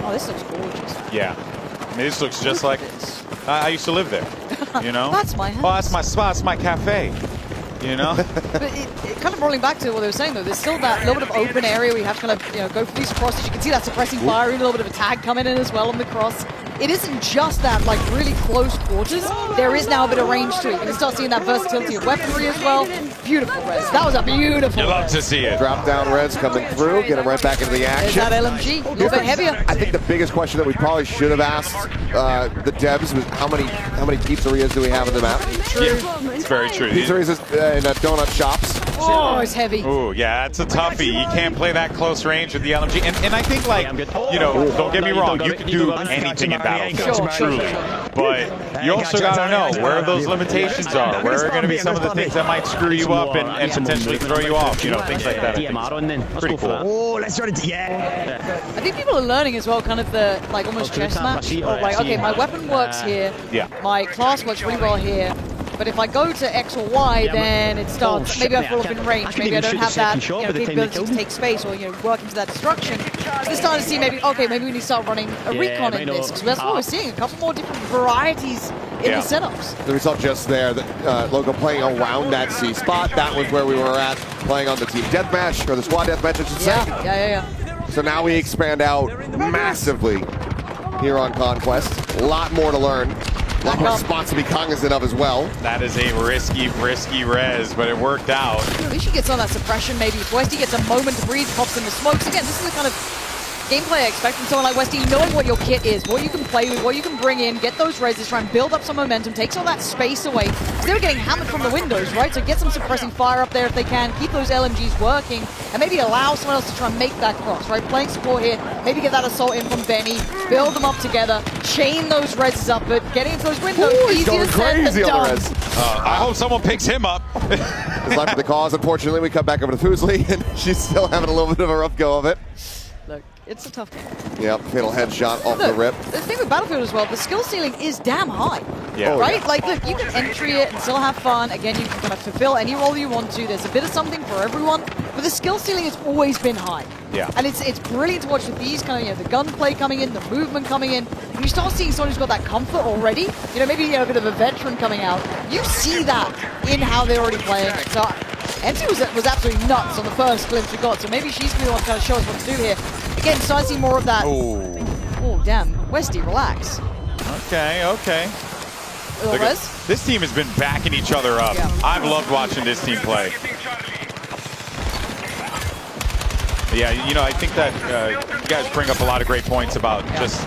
S2: Oh, this looks gorgeous.
S1: Yeah. I mean, this looks just like I used to live there. You know?
S2: That's my house.
S1: Oh, that's my spot. It's my cafe. You know?
S2: But it kind of rolling back to what they were saying, though, there's still that little bit of open area where you have to kind of go for these crosses. You can see that suppressing fire, even a little bit of a tag coming in as well on the cross. It isn't just that like really close quarters. There is now a bit of range to it. You can start seeing that versatility of weaponry as well. Beautiful res. That was a beautiful
S1: You love
S2: res.
S1: to see it.
S8: Drop down res coming through, get him right back into the action.
S2: There's that LMG, a little bit heavier.
S8: I think the biggest question that we probably should have asked the devs was how many pizzerias do we have in the map?
S2: True.
S1: Yeah, it's very true.
S8: Pizzerias and donut shops.
S2: Oh, it's heavy.
S1: Oh, yeah, that's a toughie. You can't play that close range with the LMG. And I think, like, you know, don't get me wrong, you can do anything in Battlefield, truly. But you also got to know where those limitations are, where are going to be some of the things that might screw you up and potentially throw you off, you know, things like that. I think it's pretty cool.
S18: Oh, let's run it. Yeah.
S2: I think people are learning as well, kind of the like almost chess match. Or like, okay, my weapon works here.
S1: Yeah.
S2: My class works really well here. But if I go to X or Y, then it starts. Maybe I fall up in range. Maybe I don't have that capability to take space or work into that destruction. So they're starting to see maybe we need to start running a recon in this. Because that's what we're seeing. A couple more different varieties in the setups.
S8: The result just there, that Logo playing around that C spot. That was where we were at, playing on the team deathmatch, or the squad deathmatch, I should say.
S2: Yeah.
S8: So now we expand out massively here on Conquest. A lot more to learn. A lot more spots to be cognizant of as well.
S1: That is a risky res, but it worked out.
S2: At least he gets on that suppression maybe. If Westy gets a moment to breathe, pops in the smokes. Again, this is the kind of gameplay I expect from someone like Westy, knowing what your kit is, what you can play with, what you can bring in, get those reses, try and build up some momentum, take some of that space away. Because they were getting hammered from the windows, right? So get some suppressing fire up there if they can, keep those LMGs working, and maybe allow someone else to try and make that cross, right? Playing support here, maybe get that assault in from Benny, build them up together, chain those reses up, but getting into those windows, easier said than done.
S1: I hope someone picks him up.
S8: It's life for the cause. Unfortunately, we come back over to Fuslie, and she's still having a little bit of a rough go of it.
S2: Look, it's a tough game.
S8: Yep, fatal headshot off the rip.
S2: The thing with Battlefield as well, the skill ceiling is damn high.
S8: Yeah. Oh,
S2: right?
S8: yeah.
S2: Like, look, you can entry it and still have fun. Again, you can kind of fulfill any role you want to. There's a bit of something for everyone. But the skill ceiling has always been high.
S1: Yeah.
S2: And it's brilliant to watch with these kind of, the gunplay coming in, the movement coming in. When you start seeing someone who's got that comfort already, maybe a bit of a veteran coming out, you see that in how they're already playing it. So MC was absolutely nuts on the first glimpse we got. So maybe she's going to want to kind of show us what to do here. Again, so I see more of that. Oh, damn. Westy, relax.
S1: Okay. Look, this team has been backing each other up.
S2: Yeah.
S1: I've loved watching this team play. Yeah, I think that you guys bring up a lot of great points about just,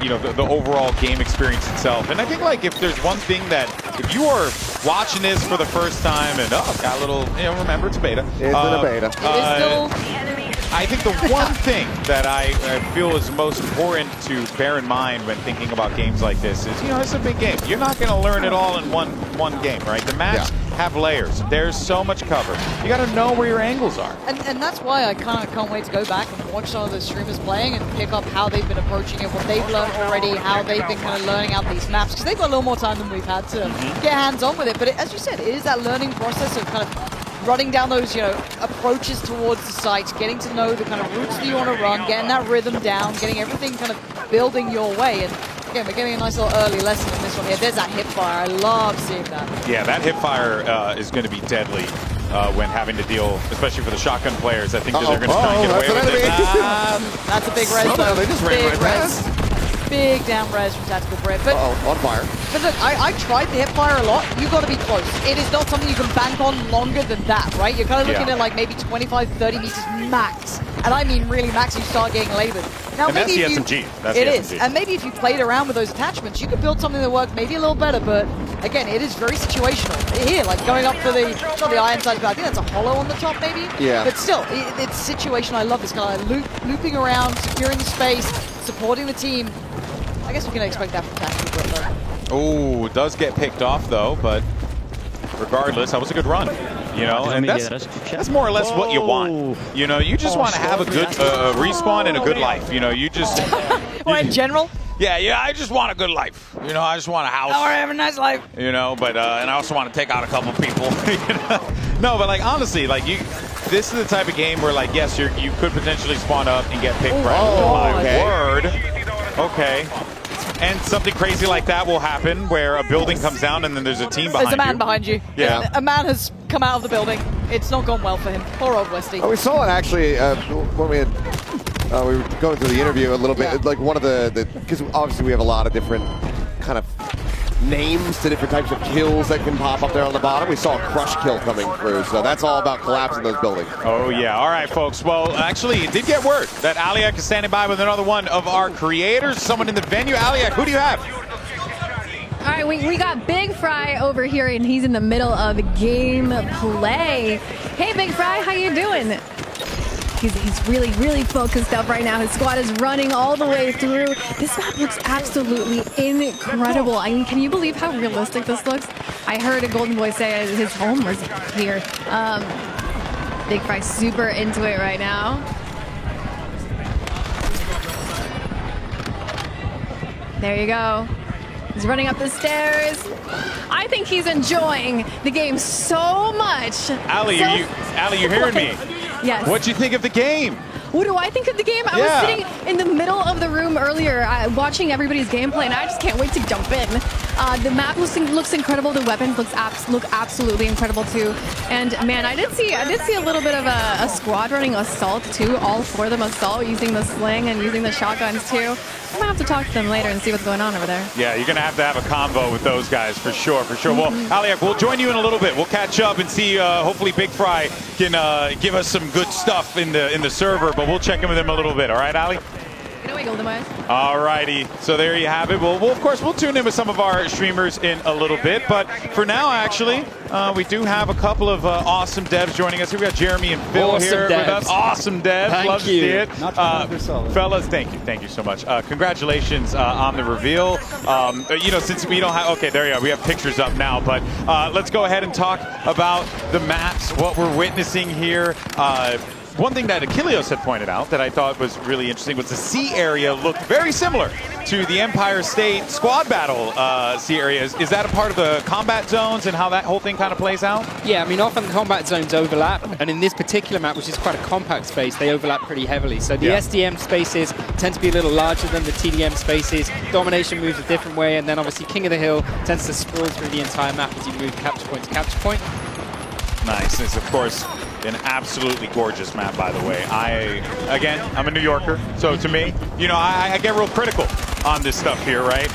S1: the overall game experience itself. And I think, like, if there's one thing that, if you are watching this for the first time and, got a little, remember, it's beta.
S8: It's in a beta.
S2: It is still...
S1: I think the one thing that I feel is most important to bear in mind when thinking about games like this is, it's a big game. You're not going to learn it all in one game, right? The maps have layers. There's so much cover. You got to know where your angles are.
S2: And that's why I kind of can't wait to go back and watch some of the streamers playing and pick up how they've been approaching it, what they've learned already, how they've been kind of learning out these maps, because they've got a little more time than we've had to get hands-on with it. But as you said, it is that learning process of kind of running down those, approaches towards the sites, getting to know the kind of routes that you want to run, getting that rhythm down, getting everything kind of building your way. And again, we're getting a nice little early lesson in this one here. There's that hip fire. I love seeing that.
S1: Yeah, that hip fire is going to be deadly when having to deal, especially for the shotgun players. I think that they're going to try and get away with it.
S2: That's a big res, though.
S8: They just ran right past.
S2: Big down res from Tactical Brit. But
S8: on fire.
S2: But look, I tried the hip fire a lot. You've got to be close. It is not something you can bank on longer than that, right? You're kind of looking at like maybe 25, 30 meters max And I mean really max, you start getting labored. Now,
S1: And that's
S2: maybe
S1: the
S2: if you,
S1: SMG. That's
S2: it
S1: the
S2: is.
S1: SMG.
S2: And maybe if you played around with those attachments, you could build something that worked maybe a little better. But again, it is very situational. Here, like going up for the, not the iron side, but I think that's a hollow on the top maybe.
S8: Yeah.
S2: But still, it's situational. I love this guy. Looping around, securing the space, supporting the team. I guess we can expect that from Tactical Grip, though.
S1: Oh, does get picked off though, but regardless, that was a good run. You know, and that's more or less what you want. You know, you just want to have a good respawn and a good life. You know, you just.
S2: Or in general?
S1: Yeah, I just want a good life. You know, I just want a house.
S2: Or have a nice life.
S1: You know, but and I also want to take out a couple people. You know? No, but like honestly, like this is the type of game where like yes, you could potentially spawn up and get picked. Oh my word. Okay. And something crazy like that will happen where a building comes down and then there's a team behind you.
S2: There's a man behind you.
S1: Yeah.
S2: A man has come out of the building. It's not gone well for him. Poor old Westy.
S8: Oh, we saw it actually when we had we were going through the interview a little bit. Like one of the because obviously we have a lot of different kind of names to different types of kills that can pop up there on the bottom. We saw a crush kill coming through, so that's all about collapsing those buildings.
S1: Oh yeah, all right folks. Well, actually it did get word that Aliak is standing by with another one of our creators, someone in the venue. Aliak, who do you have?
S3: All right, we got Big Fry over here, and he's in the middle of game play. Hey, Big Fry, how you doing? He's really, really focused up right now. His squad is running all the way through. This map looks absolutely incredible. I mean, can you believe how realistic this looks? I heard a Golden Boy say his home was here. Big Fry super into it right now. There you go. He's running up the stairs. I think he's enjoying the game so much.
S1: Ali, you hearing me?
S3: Yes.
S1: What'd you think of the game?
S3: What do I think of the game? I was sitting in the middle of the room earlier watching everybody's gameplay, and I just can't wait to jump in. The map looks incredible. The weapons look absolutely incredible too. And man, I did see a little bit of a squad running assault too. All four of them assault using the sling and using the shotguns too. I'm gonna have to talk to them later and see what's going on over there.
S1: Yeah, you're gonna have to have a convo with those guys for sure. Well, Aliak, we'll join you in a little bit. We'll catch up and see. Hopefully, Big Fry can give us some good stuff in the server, but we'll check in with him a little bit. All right, Ali? All righty, so there you have it. Well, of course, we'll tune in with some of our streamers in a little bit, but for now, actually, we do have a couple of awesome devs joining us. Here we got Jeremy and Phil here with us. Awesome devs, love to see it. Fellas, thank you so much. Congratulations on the reveal. You know, since we don't have, okay, there you go. We have pictures up now, but let's go ahead and talk about the maps, what we're witnessing here. One thing that Achilleos had pointed out that I thought was really interesting was the sea area looked very similar to the Empire State squad battle sea areas. Is that a part of the combat zones and how that whole thing kind of plays out?
S5: Yeah, I mean, often the combat zones overlap, and in this particular map, which is quite a compact space, they overlap pretty heavily. So the SDM spaces tend to be a little larger than the TDM spaces. Domination moves a different way, and then obviously King of the Hill tends to sprawl through the entire map as you move capture point to capture point.
S1: Nice. This is, of course, an absolutely gorgeous map, by the way. I'm a New Yorker, so to me, you know, I get real critical on this stuff here, right?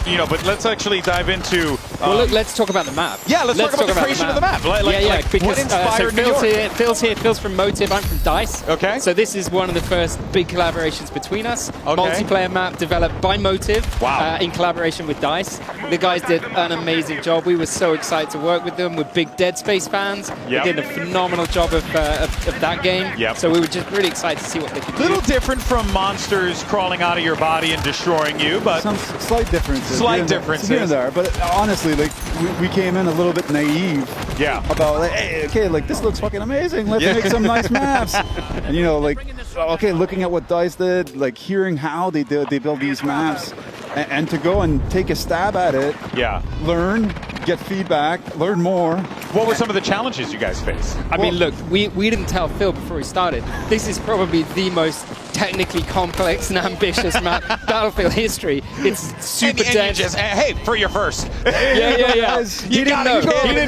S1: You know, but let's actually dive into.
S5: Well, look, let's talk about the map.
S1: Yeah, let's talk about the creation of the map.
S5: Because
S1: what inspired New York?
S5: Phil's from Motive. I'm from DICE.
S1: Okay.
S5: So this is one of the first big collaborations between us. Okay. Multiplayer map developed by Motive.
S1: Wow.
S5: In collaboration with DICE. The guys did an amazing job. We were so excited to work with them. We're big Dead Space fans.
S1: Yep.
S5: They did a phenomenal job of that game.
S1: Yep.
S5: So we were just really excited to see what they could do.
S1: Little different from monsters crawling out of your body and destroying you, but
S22: some slight differences.
S1: Slight differences
S22: here and there. But honestly, like we came in a little bit naive.
S1: Yeah.
S22: About like, hey, okay, like this looks fucking amazing. Let's make some nice maps. And you know, like, okay, looking at what DICE did, like hearing how they build these maps, and to go and take a stab at it.
S1: Yeah.
S22: Learn, get feedback, learn more.
S1: What were some of the challenges you guys faced?
S5: I mean, look, we didn't tell Phil before we started. This is probably the most technically complex and ambitious map Battlefield history. It's super dense.
S1: Hey, for your first.
S5: Yeah.
S1: You didn't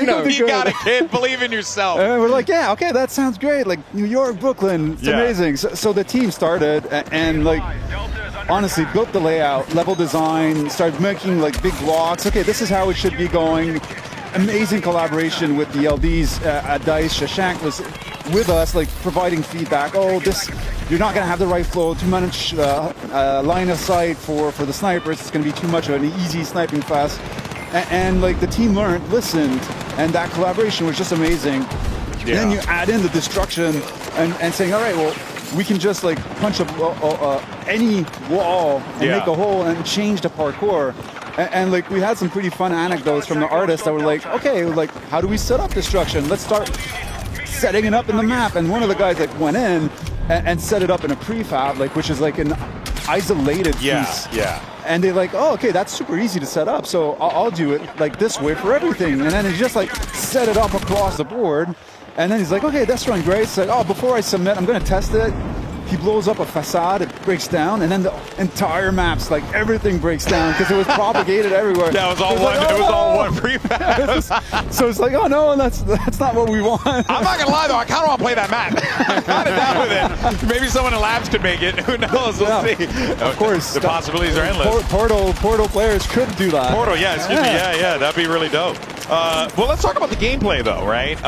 S1: know. You got it, kid. Believe in yourself.
S22: And we're like, yeah, okay, that sounds great. Like New York, Brooklyn, it's amazing. So the team started and like honestly built the layout, level design, started making like big blocks. Okay, this is how it should be going. Amazing collaboration with the LDs at DICE. Shashank was with us, like providing feedback. Oh, this, you're not going to have the right flow, too much line of sight for the snipers. It's going to be too much of an easy sniping fest. And like the team learned, listened, and that collaboration was just amazing. Yeah. And then you add in the destruction and saying, all right, well, we can just like punch any wall and make a hole and change the parkour. And like we had some pretty fun anecdotes from the artists that were like, okay, like how do we set up destruction? Let's start setting it up in the map. And one of the guys like went in and set it up in a prefab, like which is like an isolated piece.
S1: Yeah.
S22: And they're like, oh, okay, that's super easy to set up. So I'll do it like this way for everything. And then he just like set it up across the board. And then he's like, okay, that's running great. So like, oh, before I submit, I'm going to test it. He blows up a facade, it breaks down, and then the entire map's like everything breaks down because it was propagated everywhere.
S1: That was all one. Like, it was all one prefab.
S22: So it's like, oh no, that's not what we want.
S1: I'm not gonna lie though, I kind of want to play that map. I'm kind of down with it. Maybe someone in labs could make it. Who knows? We'll see.
S22: Of course,
S1: the possibilities are endless.
S22: Portal players could do that.
S1: Portal, excuse me, that'd be really dope. Well, let's talk about the gameplay though, right?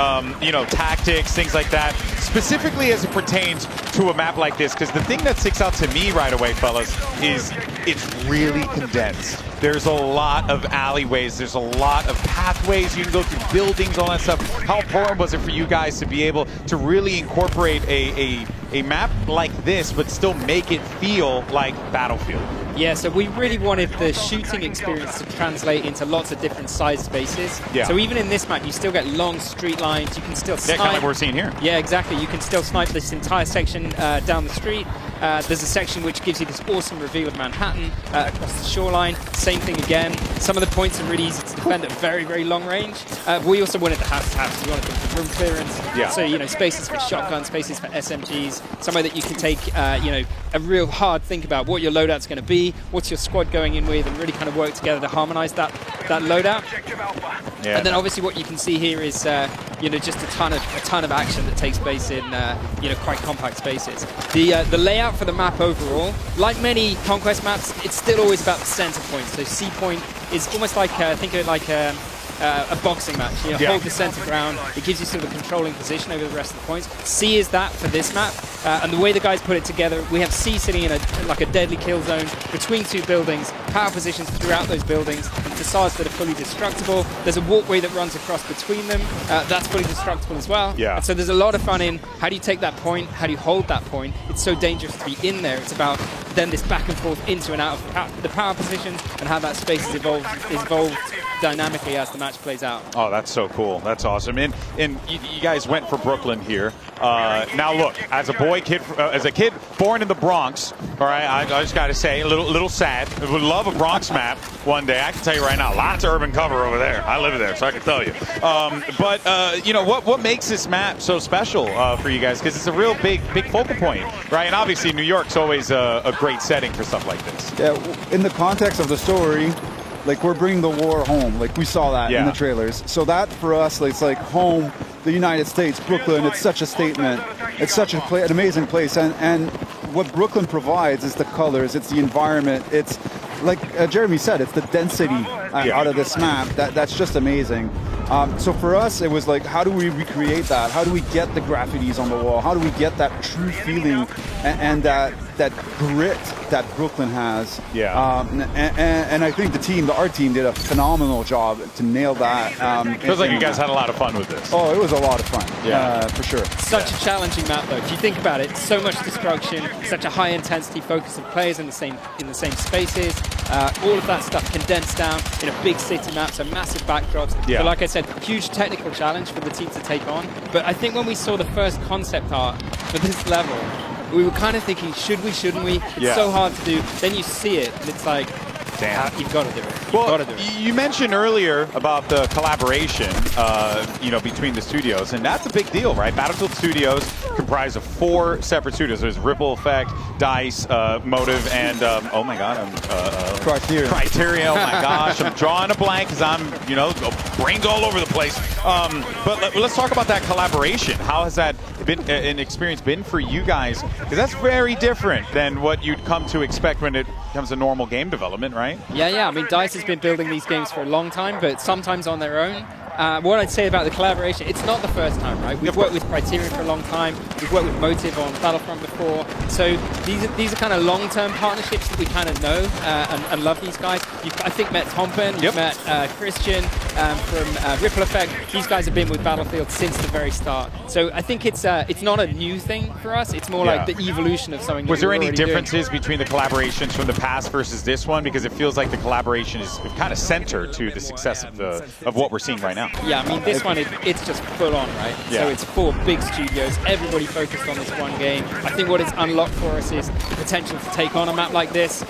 S1: You know, tactics, things like that. Specifically as it pertains to a map like this, because the thing that sticks out to me right away, fellas, is it's really condensed. There's a lot of alleyways, there's a lot of pathways, you can go through buildings, all that stuff. How important was it for you guys to be able to really incorporate a map like this, but still make it feel like Battlefield?
S5: Yeah, so we really wanted the shooting experience to translate into lots of different size spaces.
S1: Yeah.
S5: So even in this map, you still get long street lines. You can still snipe.
S1: Yeah, kind of like we're seeing here.
S5: Yeah, exactly. You can still snipe this entire section down the street. There's a section which gives you this awesome reveal of Manhattan across the shoreline. Same thing again. Some of the points are really easy to defend at very, very long range. But we also wanted the house. We wanted the room clearance.
S1: Yeah.
S5: So, you know, spaces for shotguns, spaces for SMGs, somewhere that you can take, you know, a real hard think about what your loadout's going to be, what's your squad going in with, and really kind of work together to harmonize that loadout.
S1: Yeah.
S5: And then obviously what you can see here is, you know, just a ton of action that takes place in, you know, quite compact spaces. The layout for the map overall, like many Conquest maps, it's still always about the center point. So C point is almost like, think of it like a boxing match. You know, hold the center ground. It gives you sort of a controlling position over the rest of the points. C is that for this map, and the way the guys put it together, we have C sitting in like a deadly kill zone between two buildings, power positions throughout those buildings, and facades that are fully destructible. There's a walkway that runs across between them. That's fully destructible as well.
S1: Yeah.
S5: And so there's a lot of fun in how do you take that point, how do you hold that point. It's so dangerous to be in there. It's about then this back and forth into and out of the power positions and how that space is evolved dynamically as the match plays out.
S1: Oh, that's so cool. That's awesome. And you guys went for Brooklyn here. Now look, as a kid born in the Bronx, all right, I just got to say, a little sad. I would love a Bronx map one day. I can tell you right now, lots of urban cover over there. I live there, so I can tell you. But you know, what makes this map so special for you guys? Because it's a real big focal point, right? And obviously New York's always a great setting for stuff like this.
S22: Yeah, in the context of the story, like we're bringing the war home, like we saw that in the trailers. So that for us, like, it's like home, the United States, Brooklyn. It's such a statement. It's such an amazing place, and what Brooklyn provides is the colors, it's the environment, it's like Jeremy said, it's the density out of this map. That's just amazing. So for us, it was like, how do we recreate that? How do we get the graffitis on the wall? How do we get that true feeling and that grit that Brooklyn has?
S1: Yeah.
S22: And I think our team did a phenomenal job to nail that.
S1: Feels like you guys had a lot of fun with this.
S22: Oh, it was a lot of fun. Yeah, for sure.
S5: Such a challenging map, though. If you think about it, so much destruction, such a high intensity focus of players in the same spaces. All of that stuff condensed down in a big city map, so massive backdrops.
S1: Yeah.
S5: But like I said, huge technical challenge for the team to take on. But I think when we saw the first concept art for this level, we were kind of thinking, should we, shouldn't we? It's so hard to do. Then you see it, and it's like, damn, you've got to do it.
S1: Well, you mentioned earlier about the collaboration, you know, between the studios, and that's a big deal, right? Battlefield Studios comprise of 4 separate studios. There's Ripple Effect, DICE, Motive, and oh my God, Criteria. Oh my gosh, I'm drawing a blank because I'm, you know, brains all over the place. But let's talk about that collaboration. How has that been an experience been for you guys? Because that's very different than what you'd come to expect when it comes to normal game development, right?
S5: Yeah. I mean, DICE has been building these games for a long time, but sometimes on their own. what I'd say about the collaboration, it's not the first time, right? We've worked with Criterion for a long time. We've worked with Motive on Battlefront before. So these are kind of long-term partnerships that we kind of know and love these guys. You've, I think, met Tompen, you've met Christian from Ripple Effect. These guys have been with Battlefield since the very start. So I think it's not a new thing for us. It's more like the evolution of something.
S1: Was there any differences between the collaborations from the past versus this one? Because it feels like the collaboration is kind of centered to the success of what we're seeing right now.
S5: Yeah, I mean, this one, it's just full on, right?
S1: Yeah.
S5: So it's 4 big studios, everybody focused on this one game. I think what it's unlocked for us is the potential to take on a map like this.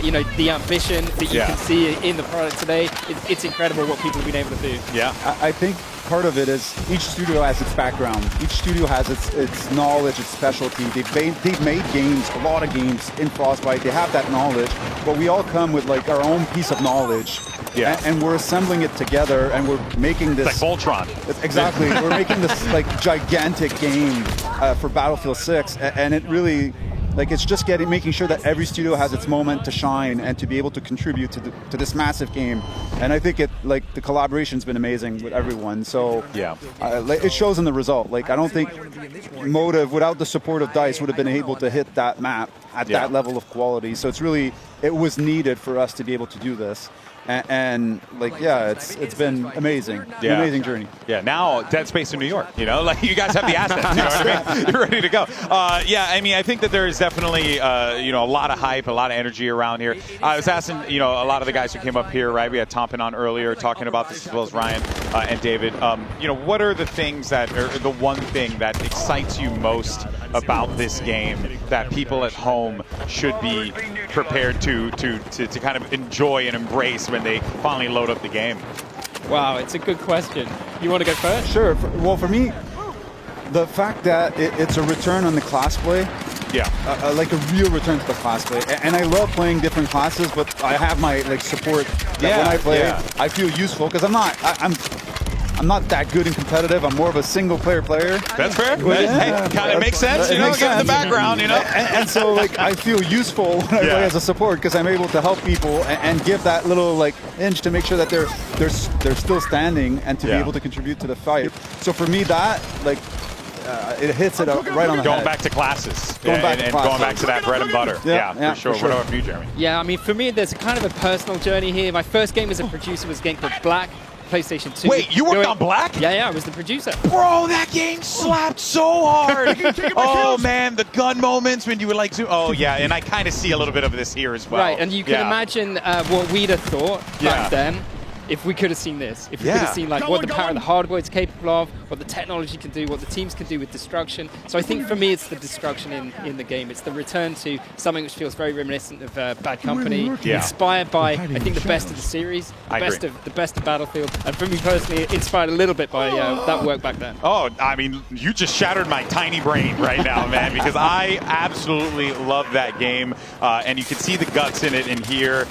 S5: You know, the ambition that you can see in the product today, it's incredible what people have been able to do.
S1: Yeah.
S22: I think part of it is each studio has its background. Each studio has its knowledge, its specialty. They've made games, a lot of games in Frostbite. They have that knowledge, but we all come with like our own piece of knowledge. Yeah. And we're assembling it together, and we're making this.
S1: It's like Voltron.
S22: Exactly. We're making this like gigantic game for Battlefield 6, and it really. Like, it's just making sure that every studio has its moment to shine and to be able to contribute to this massive game. And I think the collaboration's been amazing with everyone. So it shows in the result. Like, I don't think Motive, without the support of DICE, would have been able to hit that map at that level of quality. So it was needed for us to be able to do this. And it's been amazing. An amazing journey.
S1: Yeah, now Dead Space in New York, you know, like you guys have the assets, you know what I mean? You're ready to go. I mean, I think that there is definitely, a lot of hype, a lot of energy around here. I was asking, a lot of the guys who came up here, right? We had Tompen on earlier talking about this, as well as Ryan and David. What are the things or the one thing that excites you most about this game that people at home should be prepared to kind of enjoy and embrace when they finally load up the game?
S5: Wow, it's a good question. You want to go first?
S22: Sure. Well, for me, the fact that it's a return on the class play.
S1: Yeah.
S22: Like a real return to the class play. And I love playing different classes, but I have my support that when I play, I feel useful because I'm not that good and competitive. I'm more of a single-player player.
S1: That's fair. Hey, kind of makes sense. Get in the background,
S22: And so, I feel useful when I play as a support because I'm able to help people and give that little inch to make sure that they're still standing and to be able to contribute to the fight. So for me, that it hits it right on the
S1: Going
S22: head.
S1: back to classes.
S22: Going back
S1: to that bread and butter. Yeah, for sure. What about you, Jeremy?
S5: Yeah, I mean, for me, there's a kind of a personal journey here. My first game as a producer was a game called Black. PlayStation 2.
S1: Wait, you worked on Black?
S5: Yeah, I was the producer.
S1: Bro, that game slapped so hard. Oh, man, the gun moments when you would zoom. Oh, yeah, and I kind of see a little bit of this here as well.
S5: Right, and you can imagine what we'd have thought back then if we could have seen this. If we could have seen what the power of the hardware is capable of, what the technology can do, what the teams can do with destruction. So I think for me it's the destruction in the game. It's the return to something which feels very reminiscent of Bad Company, inspired by I think the best of the series, the best of Battlefield, and for me personally inspired a little bit by that work back then.
S1: Oh, I mean, you just shattered my tiny brain right now, man, because I absolutely love that game, and you can see the guts in it in here.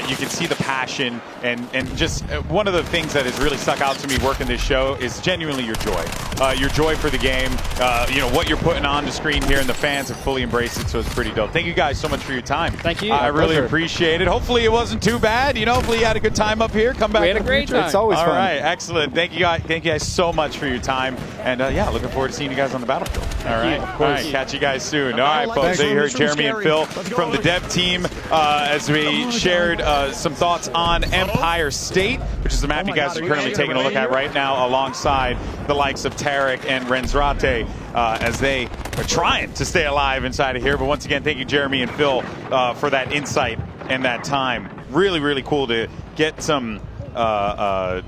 S1: You can see the passion and just one of the things that has really stuck out to me working this show is genuinely your joy for the game. What you're putting on the screen here, and the fans have fully embraced it, so it's pretty dope. Thank you guys so much for your time.
S5: Thank you.
S1: I really appreciate it. Hopefully it wasn't too bad. Hopefully you had a good time up here. Come back.
S5: We had a great time.
S22: It's always fun.
S1: All right, excellent. Thank you guys so much for your time, and looking forward to seeing you guys on the battlefield. All right, of course. Catch you guys soon. All right, folks. So you heard Jeremy and Phil from the dev team as we shared some thoughts on Empire State, which is the map you guys are currently taking a look at right now, alongside the likes of Tarek and Renzrate as they are trying to stay alive inside of here. But once again, thank you, Jeremy and Phil, for that insight and that time. Really, really cool to get some, get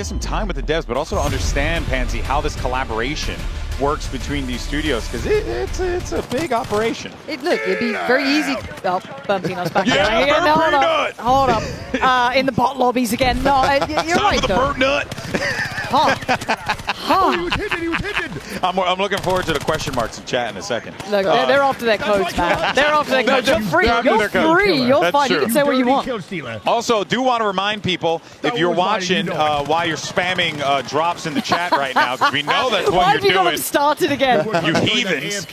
S1: some time with the devs, but also to understand, Pansy, how this collaboration works between these studios, because it's a big operation.
S2: It'd be very easy. Oh, bumping us back
S1: Yeah,
S2: there.
S1: burnt
S2: No,
S1: nut.
S2: hold up. In the bot lobbies again. No, you're
S1: Time
S2: right,
S1: for the
S2: though.
S1: burnt nut.
S13: He was hidden. He was hidden.
S1: I'm looking forward to the question marks in chat in a second.
S2: Look, they're after their codes, man. They're after their codes. You're free. You're free. You're
S1: That's
S2: fine.
S1: true.
S2: You can say what you want.
S1: Also, do want to remind people, if you're watching while you're spamming drops in the chat right now, because we know that's
S2: Why
S1: what
S2: have you
S1: you're
S2: got
S1: doing.
S2: them started again?
S1: You heathens.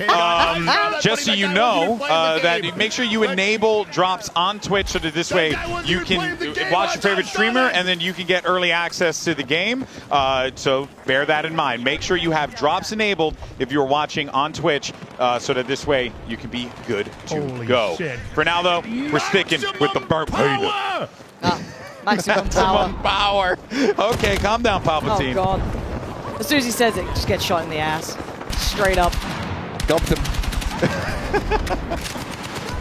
S1: Just so you know, that make sure you enable drops on Twitch so that this way you can watch your favorite streamer and then you can get early access to the game. So bear that in mind. Make sure you have drops enabled if you're watching on Twitch so that this way you can be good to go.
S13: Shit.
S1: For now, though, we're sticking with the burp.
S2: Maximum power.
S1: Okay, calm down, Palpatine.
S2: Oh, God. As soon as he says it, just get shot in the ass. Straight up.
S8: Dumped him.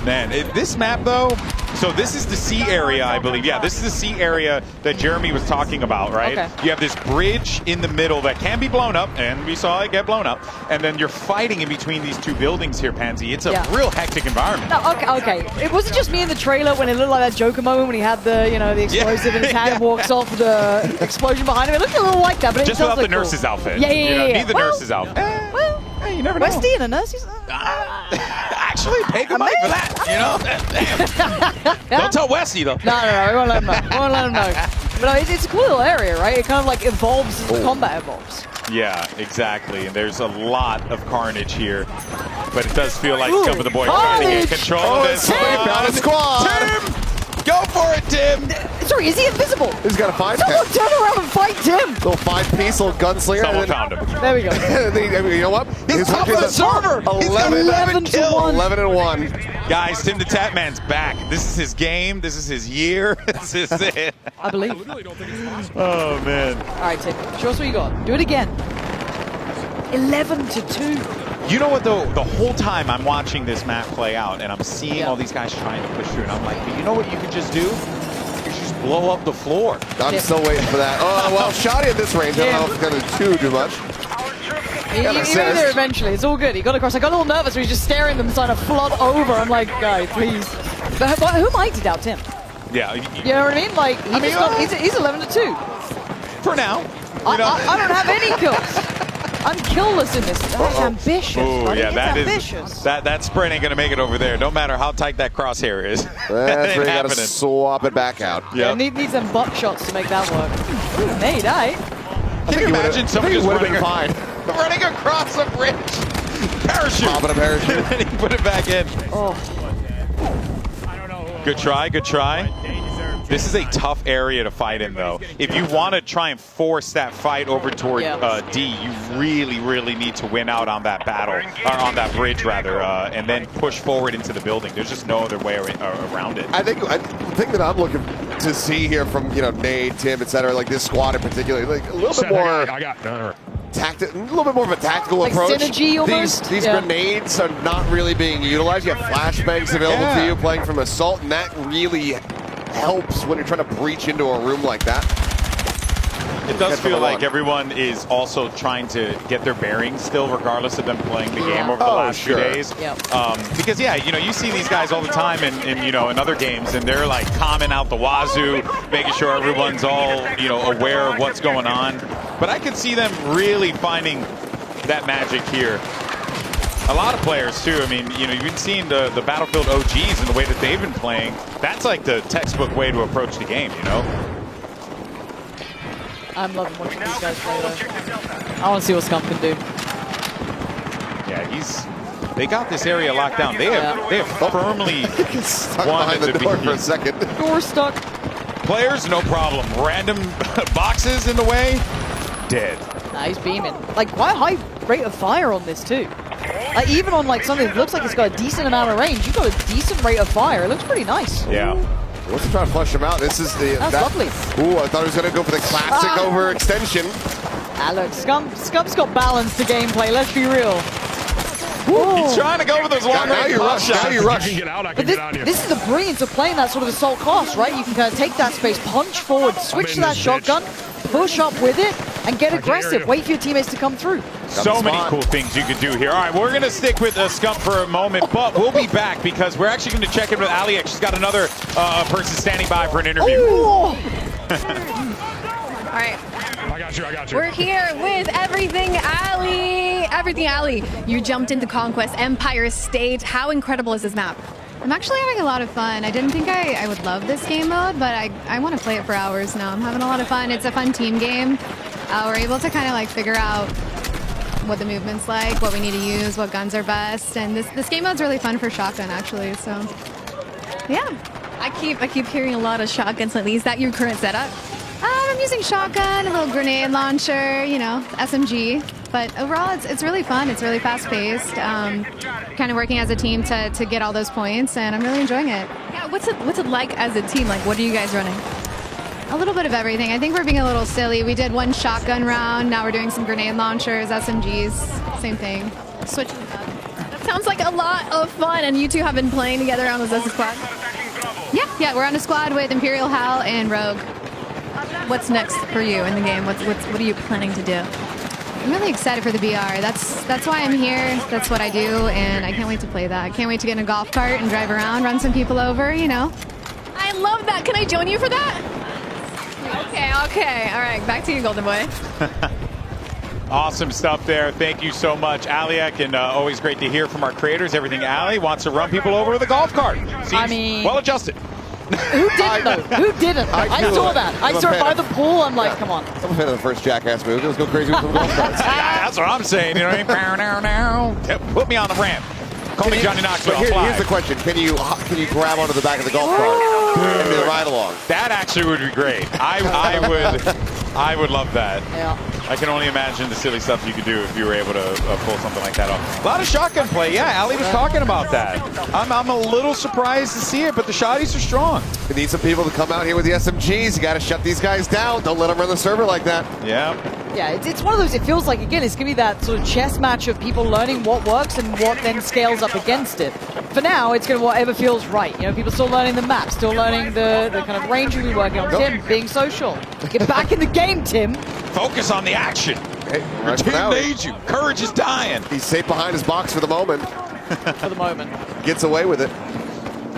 S1: Man, this map, though, so this is the C area, I believe. Yeah, this is the C area that Jeremy was talking about, right?
S2: Okay.
S1: You have this bridge in the middle that can be blown up, and we saw it get blown up. And then you're fighting in between these two buildings here, Pansy. It's a real hectic environment.
S2: No, okay. It wasn't just me in the trailer when it looked like that Joker moment when he had the, the explosive in his hand and walks off with the explosion behind him. It looked a little like that, but
S1: Just
S2: it
S1: without the
S2: look cool.
S1: nurse's outfit.
S2: Yeah.
S1: Need the nurse's outfit.
S2: Well,
S1: hey, you never know.
S2: Westy and a nurse's.
S1: Actually, pay good money for that, Don't tell Westy, though.
S2: No, we won't let him know. We won't let him know. But no, it's a cool little area, right? It kind of like evolves as the combat evolves.
S1: Yeah, exactly. And there's a lot of carnage here. But it does feel like Scum of the Boy trying to get control of this.
S8: Found a squad.
S1: Tim! Go for it, Tim!
S2: Sorry, is he invisible?
S8: He's got a 5.
S2: Someone turn around and fight Tim!
S8: Little 5-piece, little gunslinger.
S1: Someone found him.
S2: There we go.
S8: You know what?
S1: He's top of the server!
S8: 11
S2: to 1.
S8: 11 and 1.
S1: Guys, Tim the Tatman's back. This is his game. This is his year. This is it.
S2: I believe.
S1: Oh, man.
S2: All right, Tim. Show us what you got. Do it again. 11 to 2.
S1: You know what, though? The whole time I'm watching this map play out, and I'm seeing all these guys trying to push through, and I'm like, but you know what you can just do? You can just blow up the floor.
S8: I'm still waiting for that. Oh, well, Shoddy at this range. I don't know if it's going to do much.
S2: You'll be there eventually. It's all good. He got across. I got a little nervous when he's just staring them trying to flood over. I'm like, guys, please. But who might have doubt Tim?
S1: Yeah.
S2: You know what I mean? Like, he's 11 to 2.
S1: For now.
S2: I don't have any kills. I'm killless in this. That's ambitious.
S1: Oh, yeah,
S2: that is
S1: that sprint ain't gonna make it over there. No matter how tight that crosshair is.
S8: That's where you gotta swap it back out.
S2: Yeah, need some butt shots to make that work. Nade,
S1: Can you imagine someone just running across a bridge? Parachute.
S8: Popping a parachute.
S1: And he put it back in.
S2: Oh.
S1: Good try. This is a tough area to fight in, though. If you want to try and force that fight over toward D, you really need to win out on that battle, or on that bridge, rather, and then push forward into the building. There's just no other way around it.
S8: I think the thing that I'm looking to see here from Nade, Tim, etc., like this squad in particular, like a little bit more. A little bit more of a tactical approach.
S2: Synergy almost.
S8: These grenades are not really being utilized. You have flashbangs available to you playing from Assault, and that really helps when you're trying to breach into a room like that.
S1: It does feel like everyone is also trying to get their bearings still, regardless of them playing the game over the last few days. Because, you see these guys all the time in other games, and they're like calming out the wazoo, making sure everyone's all, aware of what's going on. But I could see them really finding that magic here. A lot of players, too. I mean, you've been seeing the Battlefield OGs and the way that they've been playing. That's like the textbook way to approach the game,
S2: I'm loving watching these guys play, though. I want to see what Scum can do.
S1: Yeah, they got this area locked down. They have firmly
S8: behind the door for a second.
S2: Door stuck.
S1: Players, no problem. Random boxes in the way, dead.
S2: Nah, he's beaming. Like, quite a high rate of fire on this, too. Like, even on something that looks like it's got a decent amount of range, you've got a decent rate of fire. It looks pretty nice.
S1: Yeah.
S8: Let's try to flush him out. This is
S2: That's lovely.
S8: Ooh, I thought he was going to go for the classic overextension.
S2: Look, Scum's got balance to gameplay, let's be real.
S1: He's trying to go for those long range shots.
S8: Now you rush.
S2: This is the brilliance of playing that sort of assault class, right? You can kind of take that space, punch forward, switch to that shotgun, push up with it, and get aggressive. Wait for your teammates to come through.
S1: So many cool things you could do here. All right, we're going to stick with Scum for a moment, but we'll be back because we're actually going to check in with Aliek. She's got another person standing by for an interview.
S3: All right.
S20: got you. I got you.
S3: We're here with Everything Alley. Everything Alley, you jumped into Conquest Empire State. How incredible is this map?
S10: I'm actually having a lot of fun. I didn't think I would love this game mode, but I want to play it for hours now. I'm having a lot of fun. It's a fun team game. We're able to kind of like figure out what the movement's like, what we need to use, what guns are best, and this game mode's really fun for shotgun actually. So, yeah.
S3: I keep hearing a lot of shotguns lately. Is that your current setup?
S10: I'm using shotgun, a little grenade launcher, you know, SMG. But overall, it's really fun. It's really fast-paced. Kind of working as a team to get all those points, and I'm really enjoying it.
S3: Yeah, what's it like as a team? Like, what are you guys running?
S10: A little bit of everything. I think we're being a little silly. We did one shotgun round. Now we're doing some grenade launchers, SMGs, same thing. Switching it up.
S3: That sounds like a lot of fun. And you two have been playing together on this as a squad?
S10: Yeah, we're on a squad with Imperial Hal and Rogue.
S3: What's next for you in the game? What are you planning to do?
S10: I'm really excited for the BR. That's why I'm here. That's what I do, and I can't wait to play that. I can't wait to get in a golf cart and drive around, run some people over, you know.
S3: I love that. Can I join you for that? Okay. All right, back to you, Golden Boy.
S1: Awesome stuff there. Thank you so much, Aliak, and always great to hear from our creators. Everything Ali wants to run people over with a golf cart. Seems well adjusted.
S2: Who didn't though? Who didn't? I saw that. I saw it by the pool. I'm like, come on.
S8: I'm a fan of the first Jackass movie. Let's go crazy with some golf carts.
S1: That's what I'm saying. You know what I mean? Put me on the ramp. Call me Johnny Knoxville.
S8: Here's the question: Can you grab onto the back of the golf cart and do the ride along?
S1: That actually would be great. I would love that.
S2: Yeah.
S1: I can only imagine the silly stuff you could do if you were able to pull something like that off. A lot of shotgun play. Yeah, Ali was talking about that. I'm a little surprised to see it, but the shotties are strong.
S8: We need some people to come out here with the SMGs. You got to shut these guys down. Don't let them run the server like that.
S1: Yeah.
S2: Yeah, it's one of those, it feels like, again, it's going to be that sort of chess match of people learning what works and what then scales up against it. For now, it's going to whatever feels right. You know, people still learning the map, still learning the kind of range we'll be working on. Tim, being social. Get back in the game, Tim.
S1: Focus on the action.
S8: Hey,
S1: Your team needs you. Courage is dying.
S8: He's safe behind his box for the moment.
S2: For the moment.
S8: Gets away with it.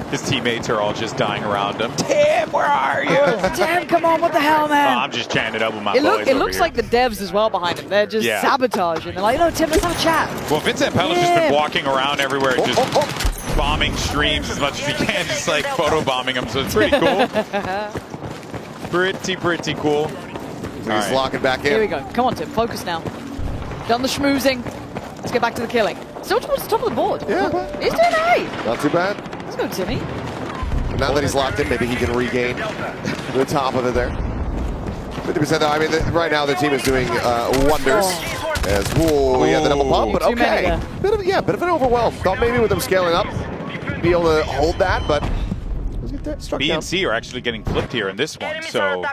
S1: His teammates are all just dying around him. Tim, where are you?
S2: Tim, come on, what the hell, man?
S1: I'm just chanting up with my
S2: boys. It looks
S1: here.
S2: like the devs as well behind him. They're just sabotaging. They're like, no, Tim, let's have a chat.
S1: Well, Vincent Pella's just been walking around everywhere, just bombing streams as much as he can, just like photo bombing them. So it's pretty cool. pretty cool.
S8: He's locking back in.
S2: Here we go. Come on, Tim. Focus now. Done the schmoozing. Let's get back to the killing. Still towards the top of the board.
S8: Yeah.
S2: He's doing great.
S8: Not too bad.
S2: Let's go, Timmy.
S8: Now that he's locked in, maybe he can regain the top of it there. 50% though. I mean, right now the team is doing wonders. As we had the double pump, but okay. Bit of an overwhelm. Thought maybe with them scaling up, be able to hold that, but
S1: B and C are actually getting flipped here in this one, so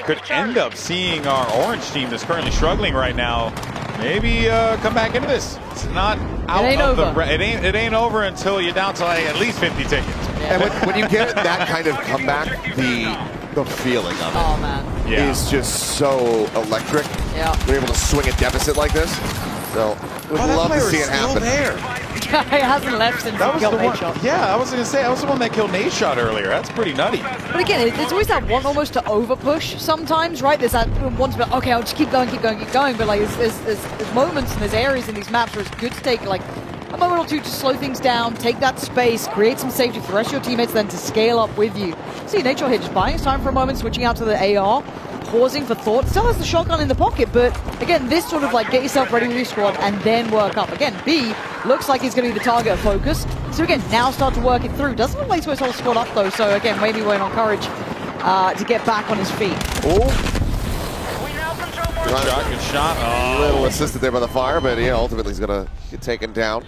S1: could end up seeing our orange team that's currently struggling right now maybe come back into this. It's not out of the it ain't over until you're down to like at least 50 tickets.
S8: And when you get that kind of comeback, the feeling of it is just so electric.
S2: Yeah.
S8: We're able to swing a deficit like this. So would love to see it happen.
S2: He hasn't left since he killed Nate Shot.
S1: Yeah, I was going to say, I was the one that killed Nate Shot earlier. That's pretty nutty.
S2: But again, it's always that one almost to over-push sometimes, right? There's that one to be like, okay, I'll just keep going. But like, there's moments and there's areas in these maps where it's good to take like a moment or two to slow things down, take that space, create some safety for the rest of your teammates, then to scale up with you. See, Nate Shot here just buying his time for a moment, switching out to the AR. Pausing for thought, still has the shotgun in the pocket, but again, this sort of like get yourself ready with your squad and then work up. Again, B looks like he's going to be the target of focus. So again, now start to work it through. Doesn't look like his whole squad up though, so again, maybe waiting on courage to get back on his feet.
S8: Oh,
S1: good shot.
S8: A little assisted there by the fire, but yeah, ultimately he's going to get taken down.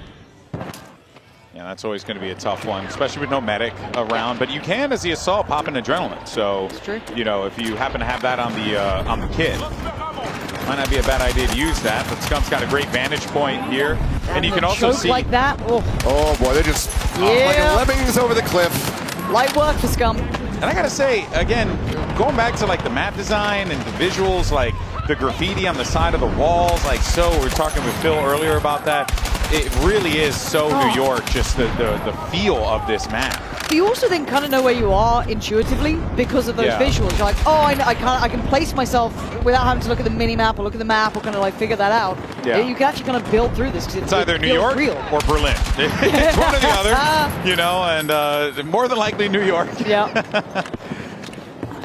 S1: Yeah, that's always going to be a tough one, especially with no medic around. But you can, as the assault, pop an adrenaline. So, you know, if you happen to have that on the kit, might not be a bad idea to use that. But Scump's got a great vantage point here, and you can also see
S2: like that.
S8: Oh boy, they're just like lemmings over the cliff.
S2: Light work for Scum.
S1: And I gotta say, again, going back to like the map design and the visuals, like the graffiti on the side of the walls, like so. We were talking with Phil earlier about that. it really is so New York, just the feel of this map.
S2: But you also then kind of know where you are intuitively because of those visuals. You're like, oh, I can place myself without having to look at the mini map or look at the map or kind of like figure that out.
S1: Yeah.
S2: You can actually kind of build through this because
S1: it's either New York or Berlin. It's one or the other, you know, and more than likely New York.
S2: Yeah.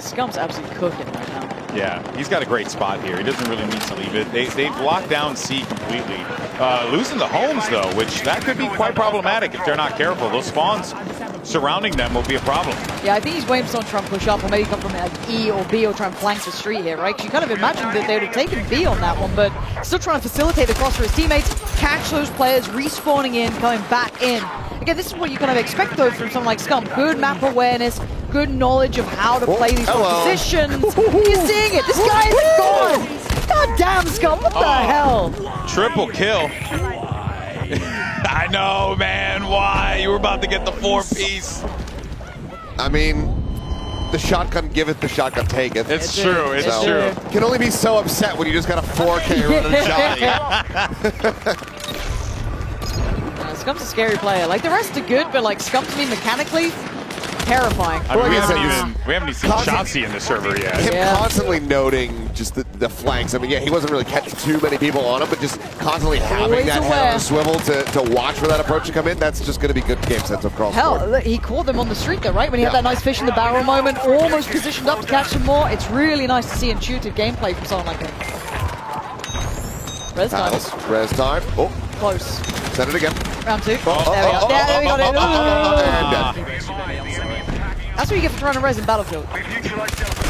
S2: Scum's absolutely cooking right now.
S1: Yeah, he's got a great spot here. He doesn't really need to leave it. They've locked down C completely. Losing the homes, though, which that could be quite problematic if they're not careful. Those spawns surrounding them will be a problem.
S2: Yeah, I think he's waiting for someone to try and push up or maybe come from like E or B or try and flank the street here, right? Because you kind of imagined that they would have taken B on that one, but still trying to facilitate the cross for his teammates, catch those players, respawning in, coming back in. Again, this is what you kind of expect, though, from someone like Scum. Good map awareness, good knowledge of how to play these positions. You're seeing it. This guy is gone. God damn, Scum. What the hell?
S1: Triple kill. I know, man. Why? You were about to get the 4-piece.
S8: I mean, the shotgun giveth, the shotgun taketh.
S1: It's true. It's true.
S8: Can only be so upset when you just got a 4K running shot.
S2: Scum's a scary player. Like, the rest are good, but like Scum to me mechanically, terrifying.
S1: I mean, we haven't even seen Chauncey in the server yet.
S8: Him constantly noting just the flanks. I mean, yeah, he wasn't really catching too many people on him, but just constantly having that head on the swivel to watch for that approach to come in, that's just going to be good game sense across the board.
S2: Hell, he caught them on the street though, right? When he had that nice fish in the barrel moment, almost positioned up to catch some more. It's really nice to see intuitive gameplay from someone like him. Res time.
S8: Res time. Oh.
S2: Close.
S8: Send it again.
S2: Round 2. There we go. There we got it. That's what you get for trying to res in Battlefield. You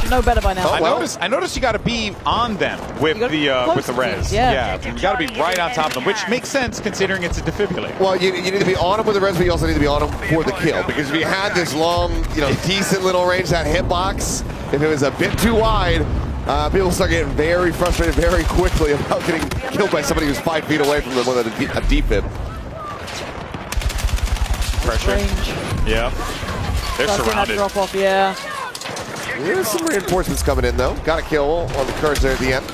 S2: should know better by now.
S1: I noticed you got to be on them with the res.
S2: Yeah.
S1: You got to be right on top of them, which makes sense considering it's a defibrillator.
S8: Well, you need to be on them with the res, but you also need to be on them for the kill. Because if you had this long, decent little range, that hitbox, if it was a bit too wide, people start getting very frustrated very quickly about getting killed by somebody who's 5 feet away from them with a defib.
S1: Pressure. Yeah. They're surrounded.
S2: Drop off, yeah.
S8: There's some reinforcements coming in, though. Got a kill on the Courage there at the end.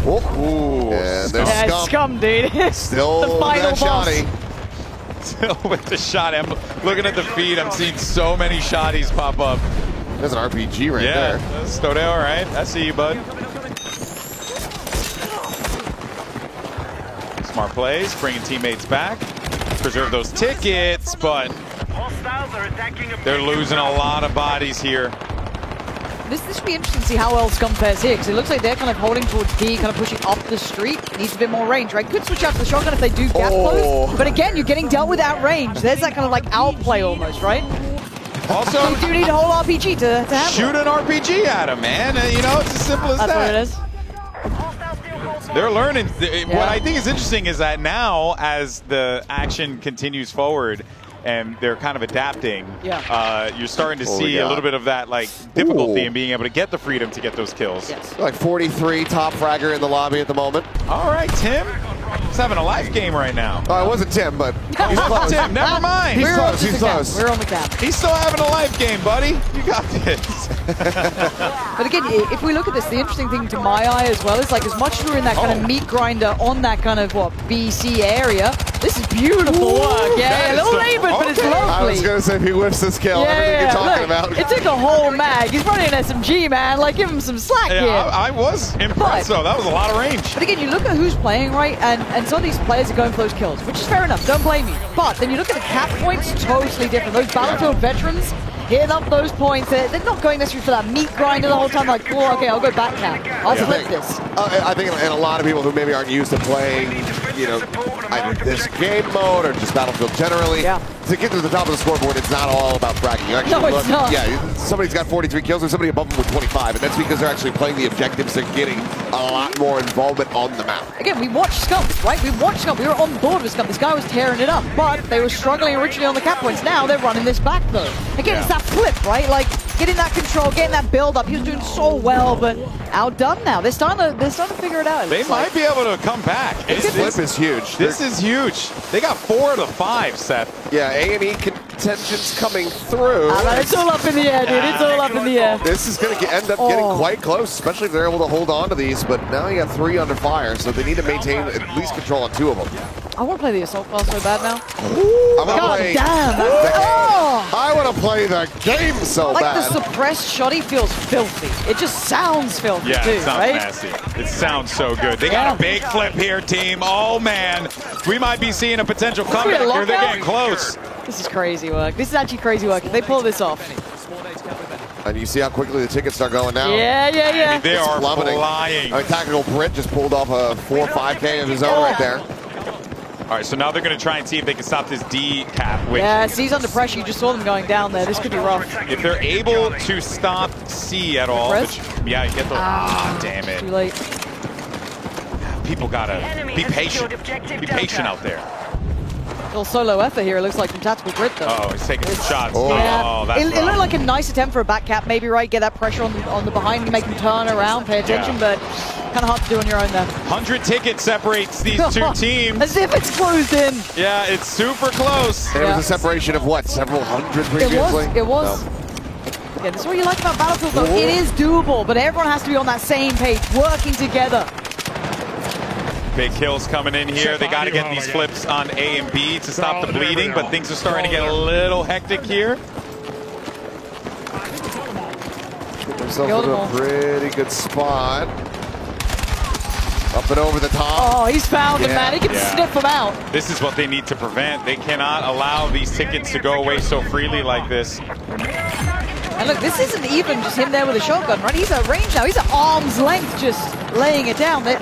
S8: Ooh. And there's
S2: Scum, dude.
S8: Still
S2: the final boss.
S1: Still with the shot. I'm looking at the feed. I'm seeing so many shotties pop up.
S8: There's an RPG right there.
S1: Yeah, that's Stodale, right? I see you, bud. Smart plays, bringing teammates back. Preserve those tickets, but they're losing a lot of bodies here.
S2: This should be interesting to see how well Scum fares here, because it looks like they're kind of holding towards B, kind of pushing up the street. Needs a bit more range, right? Could switch out to the shotgun if they do gap close. But again, you're getting dealt with at range. There's that kind of like outplay almost, right?
S1: Also,
S2: you do need a whole RPG to have
S1: shoot an RPG at him, man. It's as simple as that.
S2: That's what it is.
S1: They're learning. What I think is interesting is that now, as the action continues forward and they're kind of adapting, you're starting to see a little bit of that difficulty in being able to get the freedom to get those kills.
S2: Yes.
S8: Like 43, top fragger in the lobby at the moment.
S1: All right, Tim. He's having a life game right now.
S8: Oh, it wasn't Tim, but he's close.
S1: Tim, never mind.
S8: He's close. He's close.
S2: We're on the cap.
S1: He's still having a life game, buddy. You got this.
S2: But again, if we look at this, the interesting thing to my eye as well is as much as we're in that kind of meat grinder on that kind of BC area, this is beautiful work. Yeah, a little labored, but it's lovely.
S8: I was going to say if he whiffs this kill, everything you're talking about.
S2: It took a whole mag. He's running an SMG, man. Give him some slack here.
S1: I was impressed, though. That was a lot of range.
S2: But again, you look at who's playing, right? And some of these players are going for those kills, which is fair enough. Don't blame me. But then you look at the cap points, totally different. Those Battlefield veterans hitting up those points. They're not going necessarily for that meat grinder the whole time. Like, cool, okay, I'll go back cap. I'll flip this.
S8: I think, and a lot of people who maybe aren't used to playing, either this game mode or just Battlefield generally, to get to the top of the scoreboard, it's not all about bragging. You actually
S2: it's not.
S8: Yeah, somebody's got 43 kills or somebody above them with 25, and that's because they're actually playing the objectives. They're getting a lot more involvement on the map.
S2: Again, we watched Scum, right? We watched Scum. We were on board with Scum. This guy was tearing it up, but they were struggling originally on the cap points. Now they're running this back, though. Again, it's that flip, right? Getting that control, getting that build up. He was doing so well, but outdone now. They're starting to figure it out.
S1: They might be able to come back.
S8: This flip is huge.
S1: This is huge. They got 4 out of 5, Seth.
S8: Yeah, A&E tensions coming through.
S2: It's all up in the air, dude. It's all up in the air.
S8: This is going to end up getting quite close, especially if they're able to hold on to these. But now you got 3 under fire, so they need to maintain at least control on 2 of them.
S2: I want to play the assault class so bad now.
S8: God
S2: damn!
S8: I want to play the game so
S2: like
S8: bad.
S2: The suppressed shoddy feels filthy. It just sounds filthy too,
S1: it sounds
S2: right?
S1: nasty. It sounds so good. They got a big flip here, team. Oh man, we might be seeing a potential comeback here. They're getting close.
S2: This is crazy work. This is actually crazy work. If they pull this off.
S8: And you see how quickly the tickets start going now.
S2: Yeah.
S1: I mean, they are
S8: plummeting.
S1: flying.
S8: I mean, Tactical Brit just pulled off a 4 or 5K of his own right there.
S1: All right, so now they're going to try and see if they can stop this D cap. Which,
S2: yeah, C's under pressure. You just saw them going down there. This could be rough.
S1: if they're able to stop C at all, which, yeah, you get the. Damn it.
S2: Too late.
S1: People gotta be patient. Be patient out there.
S2: Little solo effort here, it looks like, from Tactical Brit, though.
S1: Oh, he's taking some shots.
S2: Yeah.
S1: Oh, that's
S2: it
S1: rough.
S2: looked like a nice attempt for a back cap, maybe, right? Get that pressure on the behind, make them turn around, pay attention, but kind of hard to do on your own there.
S1: 100 tickets separates these 2 teams.
S2: As if it's closed in.
S1: Yeah, it's super close.
S8: There was a separation of what, several hundred previously?
S2: It was.
S8: No.
S2: Yeah, that's what you like about Battlefield, though. It is doable, but everyone has to be on that same page, working together.
S1: Big kills coming in here. They got to get these flips on A and B to stop the bleeding, but things are starting to get a little hectic here.
S8: Get themselves into a pretty good spot. Up and over the top.
S2: Oh, he's found him, man. He can sniff him out.
S1: This is what they need to prevent. They cannot allow these tickets to go away so freely like this.
S2: And look, this isn't even just him there with a shotgun, right? He's at range now. He's at arm's length just laying it down. They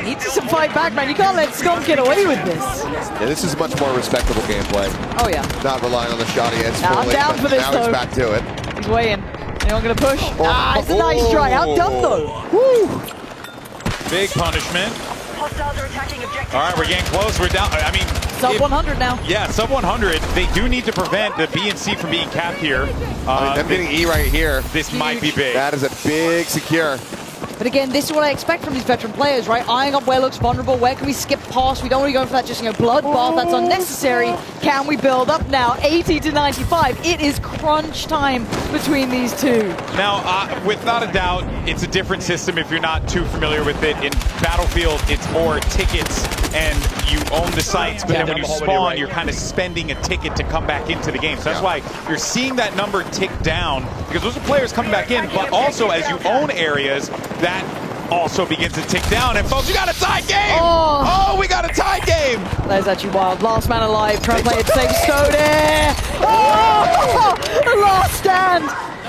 S2: need some fight back, man. You can't let Scum get away with this.
S8: Yeah, this is much more respectable gameplay.
S2: Oh, yeah.
S8: Not relying on the shotty heads
S2: Now, I'm
S8: fully,
S2: down
S8: but
S2: for this,
S8: now
S2: though.
S8: he's back to it.
S2: He's weighing. Anyone going to push? It's a nice try. Outdone, though. Woo!
S1: Big punishment. All right, we're getting close. We're down. I mean,
S2: sub 100 now.
S1: Yeah, sub 100. They do need to prevent the B and C from being capped here.
S8: I'm getting E right here.
S1: This might be big.
S8: That is a big secure.
S2: But again, this is what I expect from these veteran players, right? Eyeing up where looks vulnerable, where can we skip past? We don't want to go for that just, bloodbath. That's unnecessary. Can we build up now? 80 to 95. It is crunch time between these two.
S1: Now, without a doubt, it's a different system if you're not too familiar with it. In Battlefield, it's more tickets and you own the sites, but then when you spawn, you're kind of spending a ticket to come back into the game. So that's why you're seeing that number tick down, because those are players coming back in, but also as you own areas, that also begins to tick down. And folks, you got a tied game! Oh, we got a tied game!
S2: That is actually wild. Last man alive, trying to play it safe. Stone. Oh! The last stand!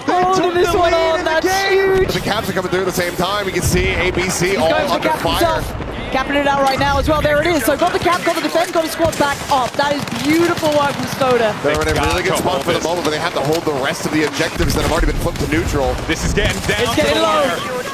S2: Holding this one on, that's huge!
S8: The caps are coming through at the same time. You can see ABC all under fire.
S2: Capping it out right now as well. There it is. So got the cap, got the defense, got the squad back up. That is beautiful work from Stoda.
S8: They're in a really good spot for the moment, but they have to hold the rest of the objectives that have already been flipped to neutral.
S1: This is getting down.
S2: It's getting low.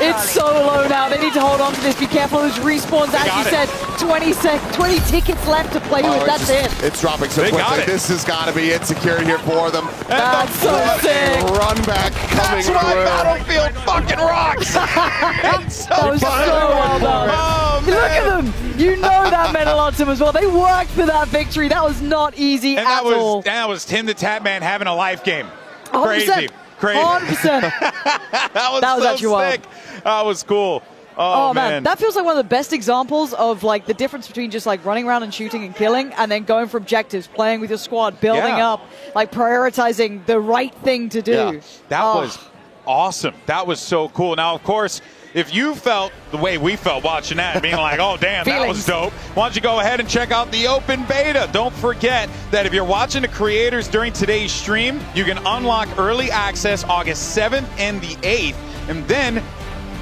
S2: It's so low now. They need to hold on to this. Be careful of those respawns. As you said, 20 tickets left to play with. That's it.
S8: It's dropping so quickly. This has got to be it secured here for them.
S2: That's so sick.
S8: Run back coming through.
S1: Battlefield fucking rocks.
S2: That was so well done. Look at them. You know that meant a lot to them as well. They worked for that victory. That was not easy at all.
S1: That was Tim the Tap Man having a life game.
S2: 100%.
S1: Crazy.
S2: 100%.
S1: that was
S2: so
S1: actually sick. That was cool. Oh, man.
S2: That feels like one of the best examples of like the difference between just like running around and shooting and killing, and then going for objectives, playing with your squad, building up, like prioritizing the right thing to do.
S1: Yeah. That was awesome. That was so cool. Now, of course, if you felt the way we felt watching that, being like, oh, damn, that was dope, why don't you go ahead and check out the open beta? Don't forget that if you're watching the creators during today's stream, you can unlock early access August 7th and the 8th. And then,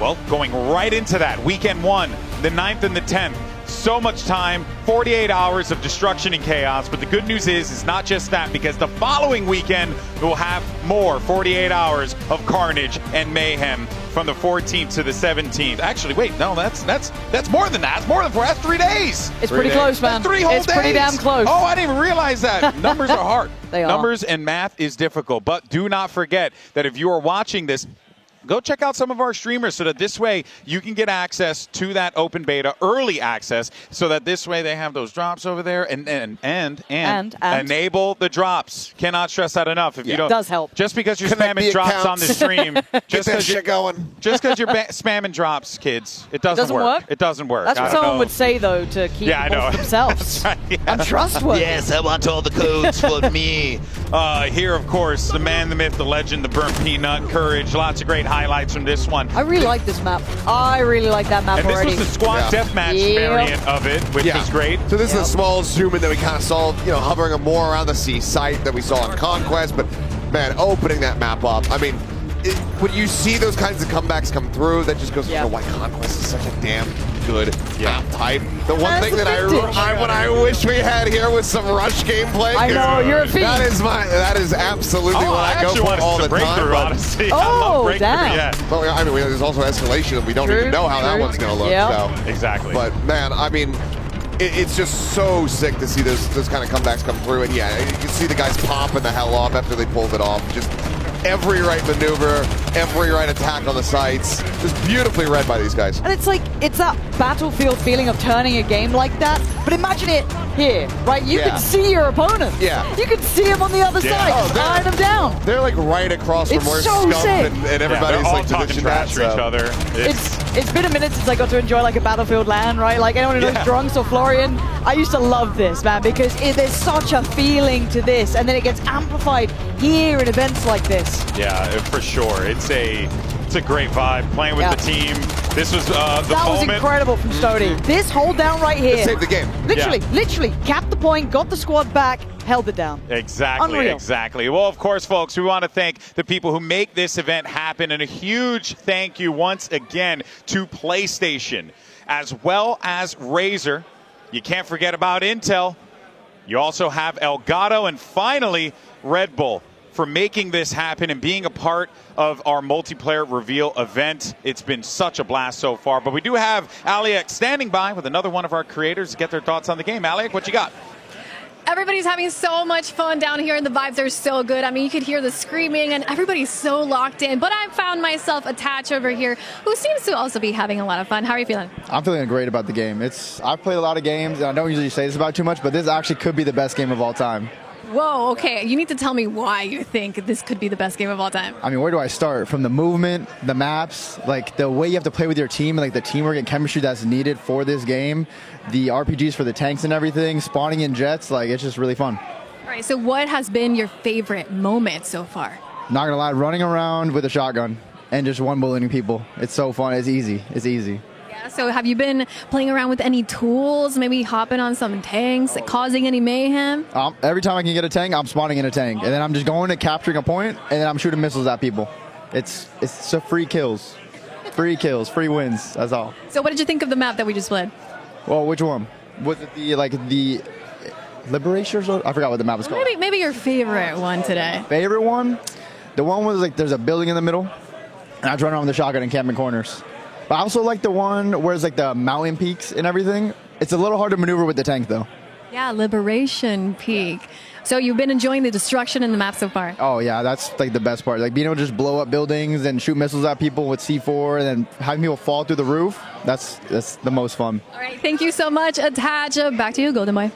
S1: well, going right into that, weekend 1, the 9th and the 10th. So much time, 48 hours of destruction and chaos. But the good news is it's not just that, because the following weekend we'll have more 48 hours of carnage and mayhem from the 14th to the 17th. Actually, wait, no, that's more than that. It's more than 4. That's 3 days.
S2: It's pretty close, man.
S1: That's 3 whole days.
S2: It's pretty damn close.
S1: Oh, I didn't even realize that. Numbers are hard.
S2: They are.
S1: Numbers and math is difficult. But do not forget that if you are watching this go check out some of our streamers so that this way you can get access to that open beta, early access, so that this way they have those drops over there and enable the drops. Cannot stress that enough. If you don't,
S2: it does help.
S1: Just because you're spamming drops on the stream, just because you're spamming drops, kids, it doesn't work. It doesn't work.
S2: That's what someone would say though to keep people for themselves.
S1: Right, yeah.
S2: I'm trustworthy.
S6: Yes, I want all the codes for me.
S1: Here, of course, the man, the myth, the legend, the burnt peanut, courage. Lots of great highlights from this one.
S2: I really like this map. I really like that map already.
S1: And this was the squad deathmatch variant of it, which was great.
S8: So this is a small zoom in that we kind of saw, hovering more around the sea site that we saw in Conquest. But man, opening that map up, I mean, when you see those kinds of comebacks come through, that just goes to show why Conquest is such a damn good map type. The one thing that I wish we had here was some rush gameplay.
S2: I know, you're a fiend.
S8: That is absolutely what I go for all the time.
S1: Honestly.
S2: Oh, damn.
S1: Yeah.
S8: But I mean, there's also escalation, and we don't even know how that one's going to look. So.
S1: Exactly.
S8: But man, I mean, it's just so sick to see those kind of comebacks come through. And yeah, you can see the guys popping the hell off after they pulled it off. Just every right maneuver, every right attack on the sites. Just beautifully read by these guys.
S2: And it's like, it's that Battlefield feeling of turning a game like that. But imagine it here, right? You can see your opponent.
S8: Yeah.
S2: You can see him on the other side, eyeing him down.
S8: They're like right across from where
S2: so
S8: Scump
S2: sick.
S8: and everybody's
S1: all
S8: like
S1: talking trash to each other.
S2: It's been a minute since I got to enjoy like a Battlefield LAN, right? Like anyone who knows Drunks or Florian, I used to love this, man, because there's such a feeling to this, and then it gets amplified here in events like this.
S1: Yeah, for sure. It's a great vibe playing with the team. This was the moment.
S2: That was incredible from Stody. This hold down right here.
S8: It saved the game.
S2: Literally capped the point, got the squad back, held it down.
S1: Exactly,
S2: Unreal.
S1: exactly. Well, of course, folks, we want to thank the people who make this event happen, and a huge thank you once again to PlayStation, as well as Razer. You can't forget about Intel. You also have Elgato, and finally, Red Bull, for making this happen and being a part of our multiplayer reveal event. It's been such a blast so far. But we do have Aliak standing by with another one of our creators to get their thoughts on the game. Aliak, what you got?
S3: Everybody's having so much fun down here, and the vibes are so good. I mean, you could hear the screaming, and everybody's so locked in. But I found myself attached over here, who seems to also be having a lot of fun. How are you feeling?
S22: I'm feeling great about the game. I've played a lot of games, and I don't usually say this about too much, but this actually could be the best game of all time.
S3: Whoa, okay. You need to tell me why you think this could be the best game of all time.
S22: I mean, where do I start? From the movement, the maps, like the way you have to play with your team, like the teamwork and chemistry that's needed for this game, the RPGs for the tanks and everything, spawning in jets, like it's just really fun.
S3: All right, so what has been your favorite moment so far?
S22: Not gonna lie, running around with a shotgun and just one bulleting people. It's so fun. It's easy. It's easy.
S3: Yeah, so have you been playing around with any tools, maybe hopping on some tanks, causing any mayhem?
S22: Every time I can get a tank, I'm spawning in a tank. And then I'm just going and capturing a point, and then I'm shooting missiles at people. It's so free kills. Free kills, free wins, that's all.
S3: So what did you think of the map that we just played?
S22: Well, which one? Was it the Liberation? I forgot what the map was called.
S3: Maybe your favorite one today.
S22: Favorite one? The one was like there's a building in the middle, and I was running around with the shotgun and camping corners. But I also like the one where it's like the mountain peaks and everything. It's a little hard to maneuver with the tank, though.
S3: Yeah, Liberation Peak. So you've been enjoying the destruction in the map so far?
S22: Oh, yeah, that's like the best part. Like being able to just blow up buildings and shoot missiles at people with C4 and then having people fall through the roof, that's the most fun.
S3: All right, thank you so much, Attach. Back to you, Golden Boy.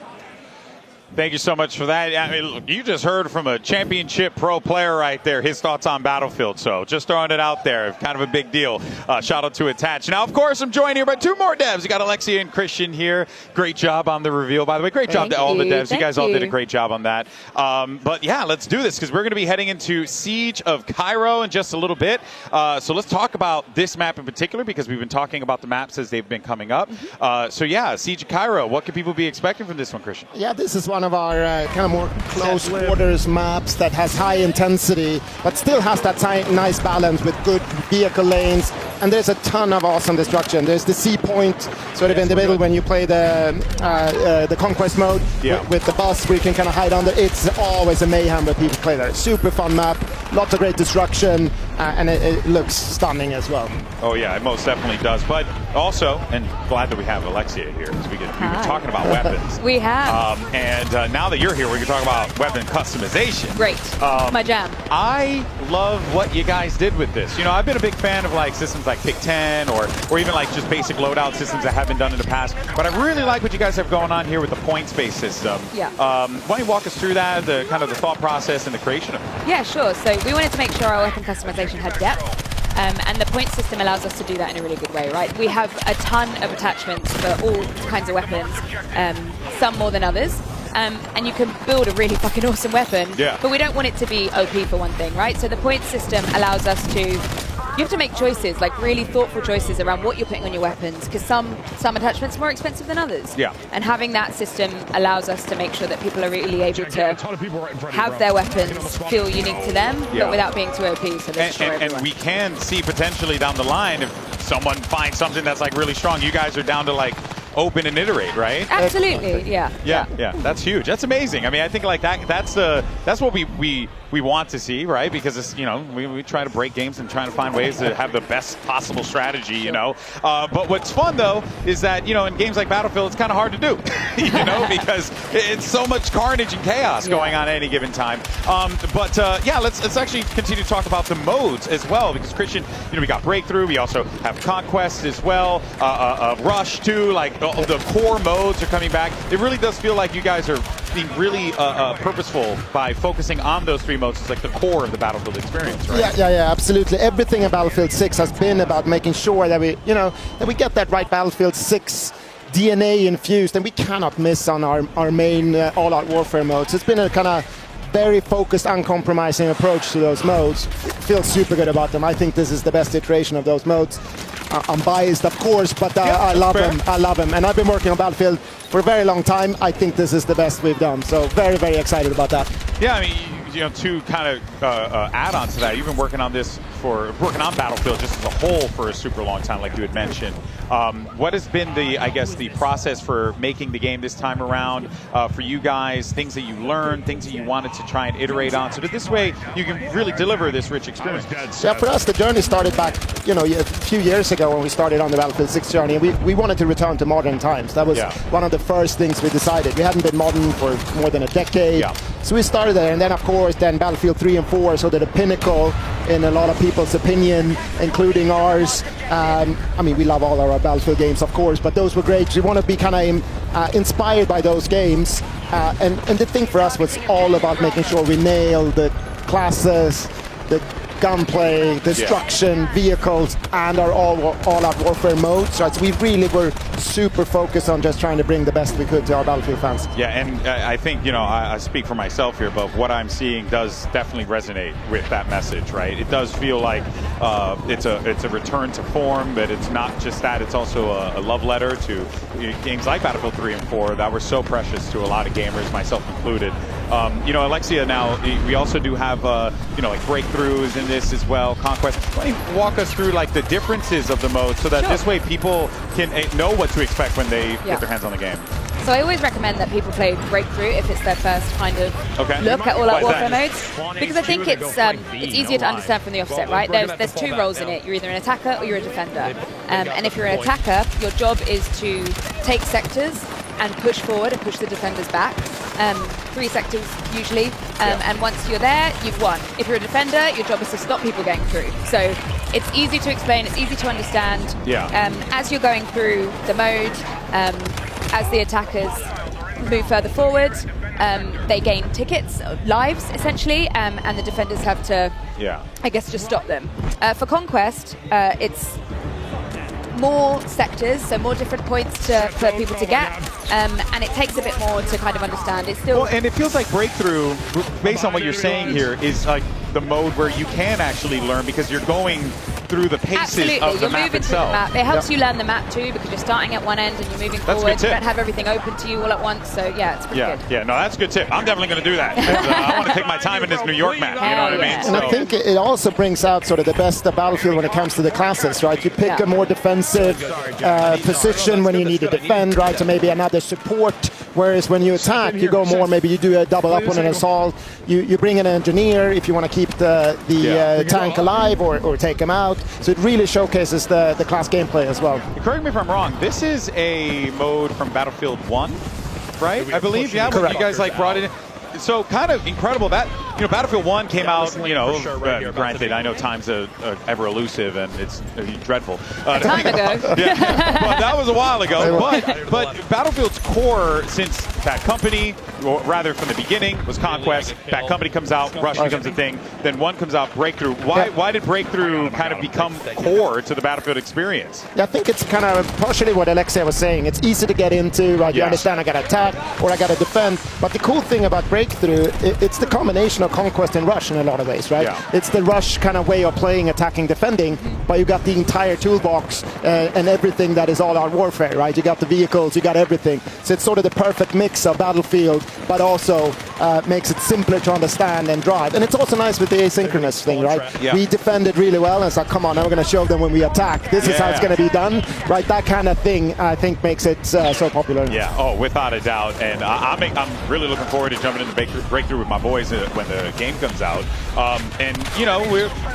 S1: Thank you so much for that. I mean, look, you just heard from a championship pro player right there, his thoughts on Battlefield. So just throwing it out there, kind of a big deal. Shout out to Attach. Now, of course, I'm joined here by two more devs. You got Alexia and Christian here. Great job on the reveal, by the way. Great job to all the devs. You guys all did a great job on that. But yeah, let's do this because we're going to be heading into Siege of Cairo in just a little bit. So let's talk about this map in particular because we've been talking about the maps as they've been coming up. So yeah, Siege of Cairo. What can people be expecting from this one, Christian?
S11: Yeah, this is one of our kind of more close quarters maps that has high intensity, but still has that nice balance with good vehicle lanes. And there's a ton of awesome destruction. There's the C point sort of in the middle when you play the conquest mode with the bus where you can kind of hide under. It's always a mayhem when people play there. Super fun map, lots of great destruction, and it looks stunning as well.
S1: Oh yeah, it most definitely does. But Also, and glad that we have Alexia here because we've been talking about weapons.
S9: We have.
S1: And now that you're here, we can talk about weapon customization.
S9: Great. My jam.
S1: I love what you guys did with this. You know, I've been a big fan of like systems like Pick 10 or even like just basic loadout systems that have been done in the past. But I really like what you guys have going on here with the points-based system.
S9: Yeah.
S1: Why don't you walk us through that, the kind of the thought process and the creation of it?
S9: Yeah, sure. So we wanted to make sure our weapon customization had depth. And the point system allows us to do that in a really good way, right? We have a ton of attachments for all kinds of weapons, some more than others. And you can build a really fucking awesome weapon, but we don't want it to be OP for one thing, right? So the point system allows us to, you have to make choices, like really thoughtful choices around what you're putting on your weapons, because some attachments are more expensive than others.
S1: Yeah.
S9: And having that system allows us to make sure that people are really able to have their weapons feel unique to them, but without being too OP. So
S1: and we can see potentially down the line if someone finds something that's like really strong, you guys are down to like open and iterate, right?
S9: Absolutely, yeah.
S1: That's huge. That's amazing. I mean, I think like that's what we want to see, right? Because it's, you know, we try to break games and trying to find ways to have the best possible strategy, you know. But what's fun though is that, you know, in games like Battlefield, it's kind of hard to do, you know, because it's so much carnage and chaos going on at any given time. Let's actually continue to talk about the modes as well, because Christian, you know, we got Breakthrough, we also have Conquest as well, Rush too, like the core modes are coming back. It really does feel like you guys are being really purposeful by focusing on those three modes. It's like the core of the Battlefield experience, right?
S11: Yeah, absolutely. Everything in Battlefield 6 has been about making sure that we get that right Battlefield 6 DNA infused, and we cannot miss on our main all-out warfare modes. It's been a kind of very focused, uncompromising approach to those modes. Feel super good about them. I think this is the best iteration of those modes. I'm biased, of course, but I love them. I love them. And I've been working on Battlefield for a very long time. I think this is the best we've done. So very, very excited about that.
S1: Yeah, I mean, you know, to kind of add-ons to that, you've been working on Battlefield just as a whole for a super long time, like you had mentioned. What has been the process for making the game this time around for you guys? Things that you learned, things that you wanted to try and iterate on, so that this way you can really deliver this rich experience.
S11: Yeah, for us, the journey started back, you know, a few years ago when we started on the Battlefield 6 journey. We wanted to return to modern times. That was one of the first things we decided. We hadn't been modern for more than a decade. So we started there, and then of course, Battlefield 3 and 4 sort of the pinnacle in a lot of people's opinion, including ours. I mean, we love all our Battlefield games, of course, but those were great. We want to be kind of inspired by those games. And the thing for us was all about making sure we nail the classes, the gunplay, destruction, vehicles, and our all-out warfare modes. Right? So we really were super focused on just trying to bring the best we could to our Battlefield fans.
S1: Yeah, and I think, you know, I speak for myself here, but what I'm seeing does definitely resonate with that message, right? It does feel like it's a return to form, but it's not just that. It's also a love letter to games like Battlefield 3 and 4 that were so precious to a lot of gamers, myself included. You know, Alexia, now we also do have you know, like breakthroughs in this as well, Conquest. Why don't you walk us through like the differences of the modes so that this way people can know what to expect when they get their hands on the game?
S9: So I always recommend that people play Breakthrough if it's their first kind of look at all-out warfare modes, because I think it's easier to understand from the offset, right? There's two roles in it. You're either an attacker or you're a defender. And if you're an attacker, your job is to take sectors and push forward and push the defenders back. 3 sectors usually, and once you're there, you've won. If you're a defender, your job is to stop people getting through. So it's easy to explain, it's easy to understand. As you're going through the mode, as the attackers move further forward, they gain tickets, lives essentially, and the defenders have to, I guess, just stop them. For Conquest, it's more sectors, so more different points for people to get, and it takes a bit more to kind of understand. It's still
S1: and it feels like Breakthrough, based on what you're saying here, is like the mode where you can actually learn because you're going through the paces of the map itself.
S9: It helps you learn the map too, because you're starting at one end and you're moving forward. You don't have everything open to you all at once, so yeah, it's pretty good.
S1: Yeah, no, that's a good tip. I'm definitely going to do that. I want to take my time in this New York map, you know what I mean?
S11: And I think it also brings out sort of the best of Battlefield when it comes to the classes, right? You pick a more defensive position when you need to defend, right? So maybe another support, whereas when you attack, you go more, maybe you do a double up on an assault. You bring in an engineer if you want to keep the tank alive or take him out. So it really showcases the class gameplay as well.
S1: Correct me if I'm wrong. This is a mode from Battlefield 1, right? I believe, yeah. When you guys like brought it in. So kind of incredible that, you know, Battlefield 1 came out, you know, granted, I know time's ever elusive and it's dreadful.
S9: Time ago.
S1: Yeah, but that was a while ago. But Battlefield's core since Bad Company, or rather from the beginning, was Conquest. Bad Company comes out, Rush becomes a thing. Then 1 comes out, Breakthrough. Why did Breakthrough kind of become core to the Battlefield experience?
S11: Yeah, I think it's kind of partially what Alexia was saying. It's easy to get into, right? You understand I got to attack or I got to defend. But the cool thing about Breakthrough, it's the combination of Conquest and Rush in a lot of ways, right?
S1: Yeah.
S11: It's the Rush kind of way of playing, attacking, defending, but you got the entire toolbox and everything that is all-out warfare, right? You got the vehicles, you got everything. So it's sort of the perfect mix of Battlefield, but also makes it simpler to understand and drive. And it's also nice with the asynchronous thing, right?
S1: Yeah.
S11: We defended really well, and it's like, come on, now we're going to show them when we attack. This is how it's going to be done, right? That kind of thing, I think, makes it so popular.
S1: Yeah, oh, without a doubt. And I'm really looking forward to jumping into Breakthrough with my boys when the game comes out. And, you know,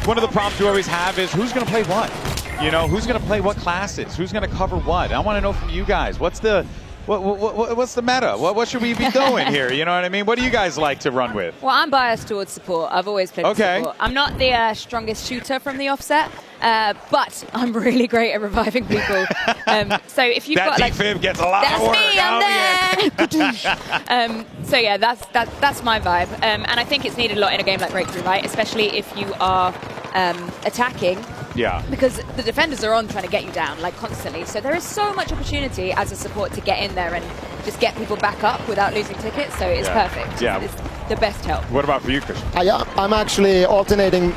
S1: one of the problems we always have is who's going to play what? You know, who's going to play what classes? Who's going to cover what? I want to know from you guys, what's the meta? What should we be doing here? You know what I mean? What do you guys like to run with?
S9: Well, I'm biased towards support. I've always played support. I'm not the strongest shooter from the offset, but I'm really great at reviving people. So if you've got like
S1: defib gets a lot of work.
S9: That's me, I'm there. So yeah, that's my vibe, and I think it's needed a lot in a game like Breakthrough, right? Especially if you are attacking.
S1: Yeah.
S9: Because the defenders are on trying to get you down, like, constantly. So there is so much opportunity as a support to get in there and just get people back up without losing tickets. So it's perfect.
S1: Yeah.
S9: It's the best help.
S1: What about for you, Christian?
S11: I'm actually alternating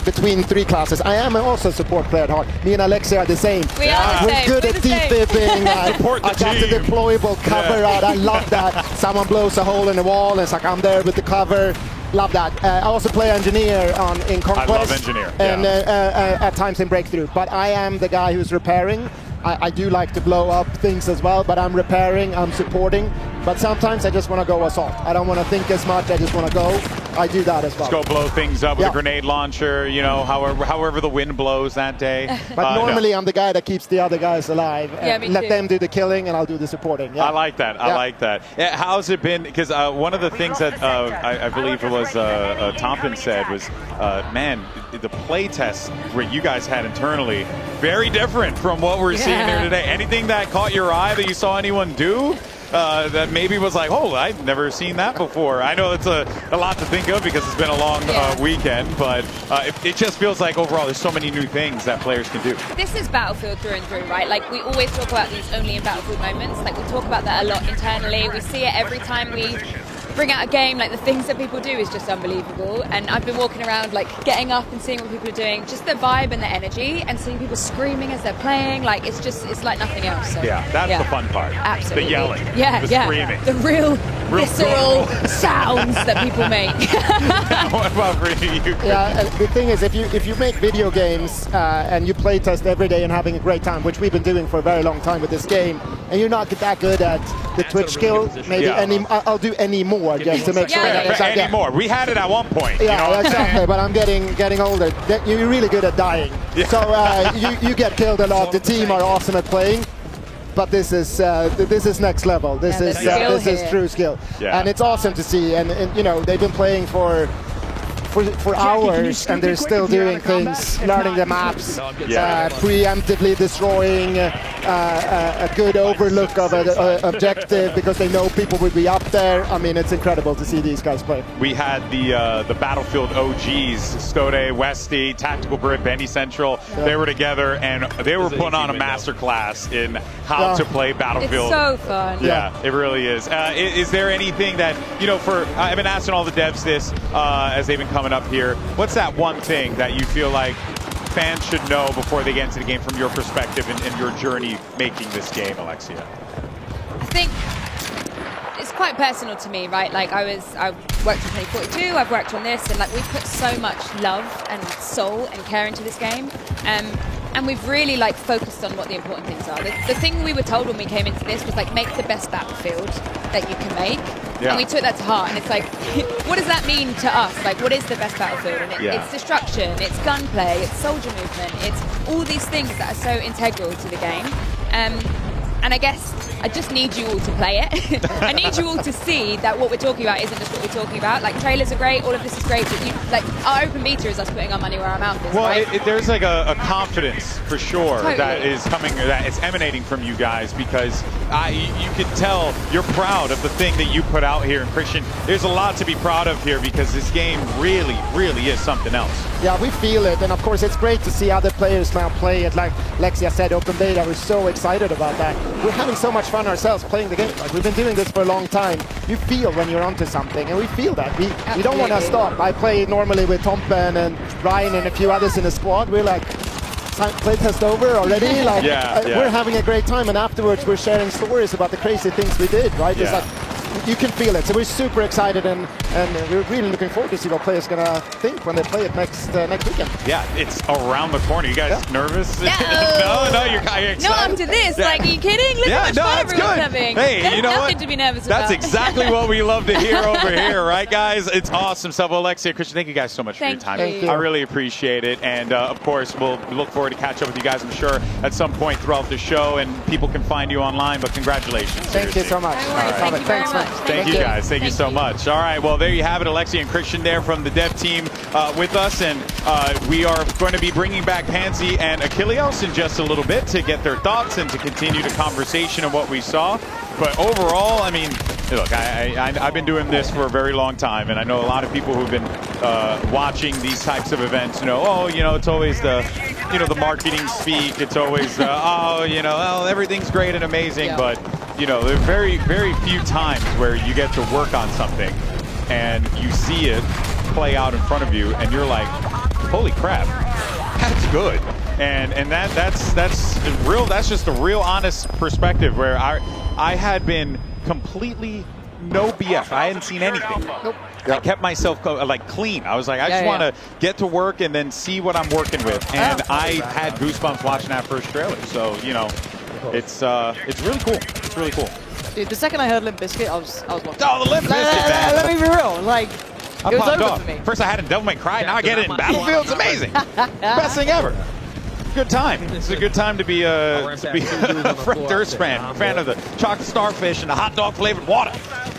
S11: between 3 classes. I am also a support player at heart. Me and Alexia are the same.
S9: We are the same.
S11: We're good at defibbing. I got the deployable cover out. I love that. Someone blows a hole in the wall and it's like, I'm there with the cover. Love that. I also play engineer in Conquest.
S1: I love engineer.
S11: And at times in Breakthrough. But I am the guy who's repairing. I do like to blow up things as well, but I'm repairing, I'm supporting. But sometimes I just want to go assault. I don't want to think as much, I just want to go. I do that as well.
S1: Just go blow things up with a grenade launcher, you know, however the wind blows that day.
S11: But normally I'm the guy that keeps the other guys alive.
S9: Me
S11: let
S9: too.
S11: them do the killing and I'll do the supporting. Yeah.
S1: I like that. I like that. Yeah, how's it been? Because one of the things that I believe it was Tompkins said was, man, the play test where you guys had internally, very different from what we're seeing here today. Anything that caught your eye that you saw anyone do? That maybe was like, oh, I've never seen that before. I know it's a lot to think of because it's been a long weekend, but it just feels like overall there's so many new things that players can do.
S9: This is Battlefield through and through, right? Like, we always talk about these only in Battlefield moments. Like, we talk about that a lot internally. We see it every time we bring out a game. Like, the things that people do is just unbelievable. And I've been walking around, like, getting up and seeing what people are doing. Just the vibe and the energy, and seeing people screaming as they're playing. Like, it's like nothing else. So,
S1: that's the fun part.
S9: Absolutely.
S1: The yelling. The screaming.
S9: The real visceral sounds that people make.
S1: What about for you?
S11: Yeah, the thing is, if you make video games and you play test every day and having a great time, which we've been doing for a very long time with this game, and you're not that good at the Twitch skill, maybe I'll do any more just to make sure that it's like
S1: any more. We had it at one point.
S11: Yeah,
S1: you know?
S11: exactly. But I'm getting older. You're really good at dying.
S1: Yeah.
S11: So you get killed a lot. The team are awesome at playing. But this is next level. This is true skill, and it's awesome to see. And you know, they've been playing for hours, and they're still doing things, learning the maps, preemptively destroying a good overlook of an objective because they know people will be up there. I mean, it's incredible to see these guys play.
S1: We had the Battlefield OGs, Stode, Westy, Tactical Brit, Benny Central. They were together, and they were putting on a masterclass in how to play Battlefield.
S9: It's so fun.
S1: Yeah, it really is. Is there anything that, you know, I've been asking all the devs this as they've been coming up here. What's that one thing that you feel like fans should know before they get into the game from your perspective and your journey making this game, Alexia?
S9: I think it's quite personal to me, right? Like, I worked on 2042, I've worked on this, and like, we put so much love and soul and care into this game. and we've really like focused on what the important things are. The thing we were told when we came into this was like make the best battlefield that you can make, and we took that to heart. And it's like, what does that mean to us? Like, what is the best battlefield? And it's destruction, it's gunplay, it's soldier movement, it's all these things that are so integral to the game. And I guess I just need you all to play it. I need you all to see that what we're talking about isn't just what we're talking about. Like, trailers are great, all of this is great, but like our open beta is us putting our money where our mouth is.
S1: Well,
S9: right?
S1: there's like a confidence for sure
S9: Totally.
S1: that is coming, that is emanating from you guys, because you can tell you're proud of the thing that you put out here. And Christian, there's a lot to be proud of here, because this game really, really is something else.
S11: Yeah, we feel it, and of course it's great to see other players now play it. Like Lexia said, open beta, we're so excited about that. We're having so much fun ourselves playing the game. Like, we've been doing this for a long time. You feel when you're onto something, and we feel that. We don't want to stop. I play normally with Tompen and Ryan and a few others in the squad. We're like, playtest over already? Like, we're having a great time, and afterwards we're sharing stories about the crazy things we did, right? It's like, you can feel it. So we're super excited, and we're really looking forward to see what players going to think when they play it next weekend.
S1: Yeah, it's around the corner. You guys nervous?
S9: No.
S1: no, you're excited.
S9: No, after this, like, are you kidding? Look how much fun everyone's having.
S1: Hey,
S9: There's
S1: you know
S9: nothing
S1: what?
S9: to be nervous about.
S1: That's exactly what we love to hear over here, right, guys? It's awesome stuff. Well, Alexia, Christian, thank you guys so much for your time.
S9: Thank you.
S1: I really appreciate it. And, of course, we'll look forward to catch up with you guys, I'm sure, at some point throughout the show, and people can find you online. But congratulations.
S11: Thank you so much.
S9: No worries. Thank you very much.
S1: Thank you, guys. Thank you so much. All right, well, there you have it. Alexia and Christian there from the dev team with us, and we are going to be bringing back Pansy and Achilleos in just a little bit to get their thoughts and to continue the conversation of what we saw. But overall, I mean, look, I've been doing this for a very long time, and I know a lot of people who've been watching these types of events, it's always the marketing speak. It's always, everything's great and amazing, but, there are very, very few times where you get to work on something and you see it play out in front of you, and you're like, holy crap, that's good. And that's real. That's just a real honest perspective, where I had been completely no BF. I hadn't seen anything. Nope. I kept myself clean. I was like, I just want to get to work and then see what I'm working with. And I had goosebumps watching that first trailer. So it's really cool. It's really cool.
S2: Dude, the second I heard Limp Bizkit, I was watching.
S1: Oh, the Limp Bizkit, man.
S2: Let me be real. Like, it was over for me.
S1: First I had it in Devil May Cry, now I get it in Battlefield. It's amazing. Best thing ever. Good time. It's a good time to be a Fred Durst fan of the chocolate starfish and the hot dog flavored water.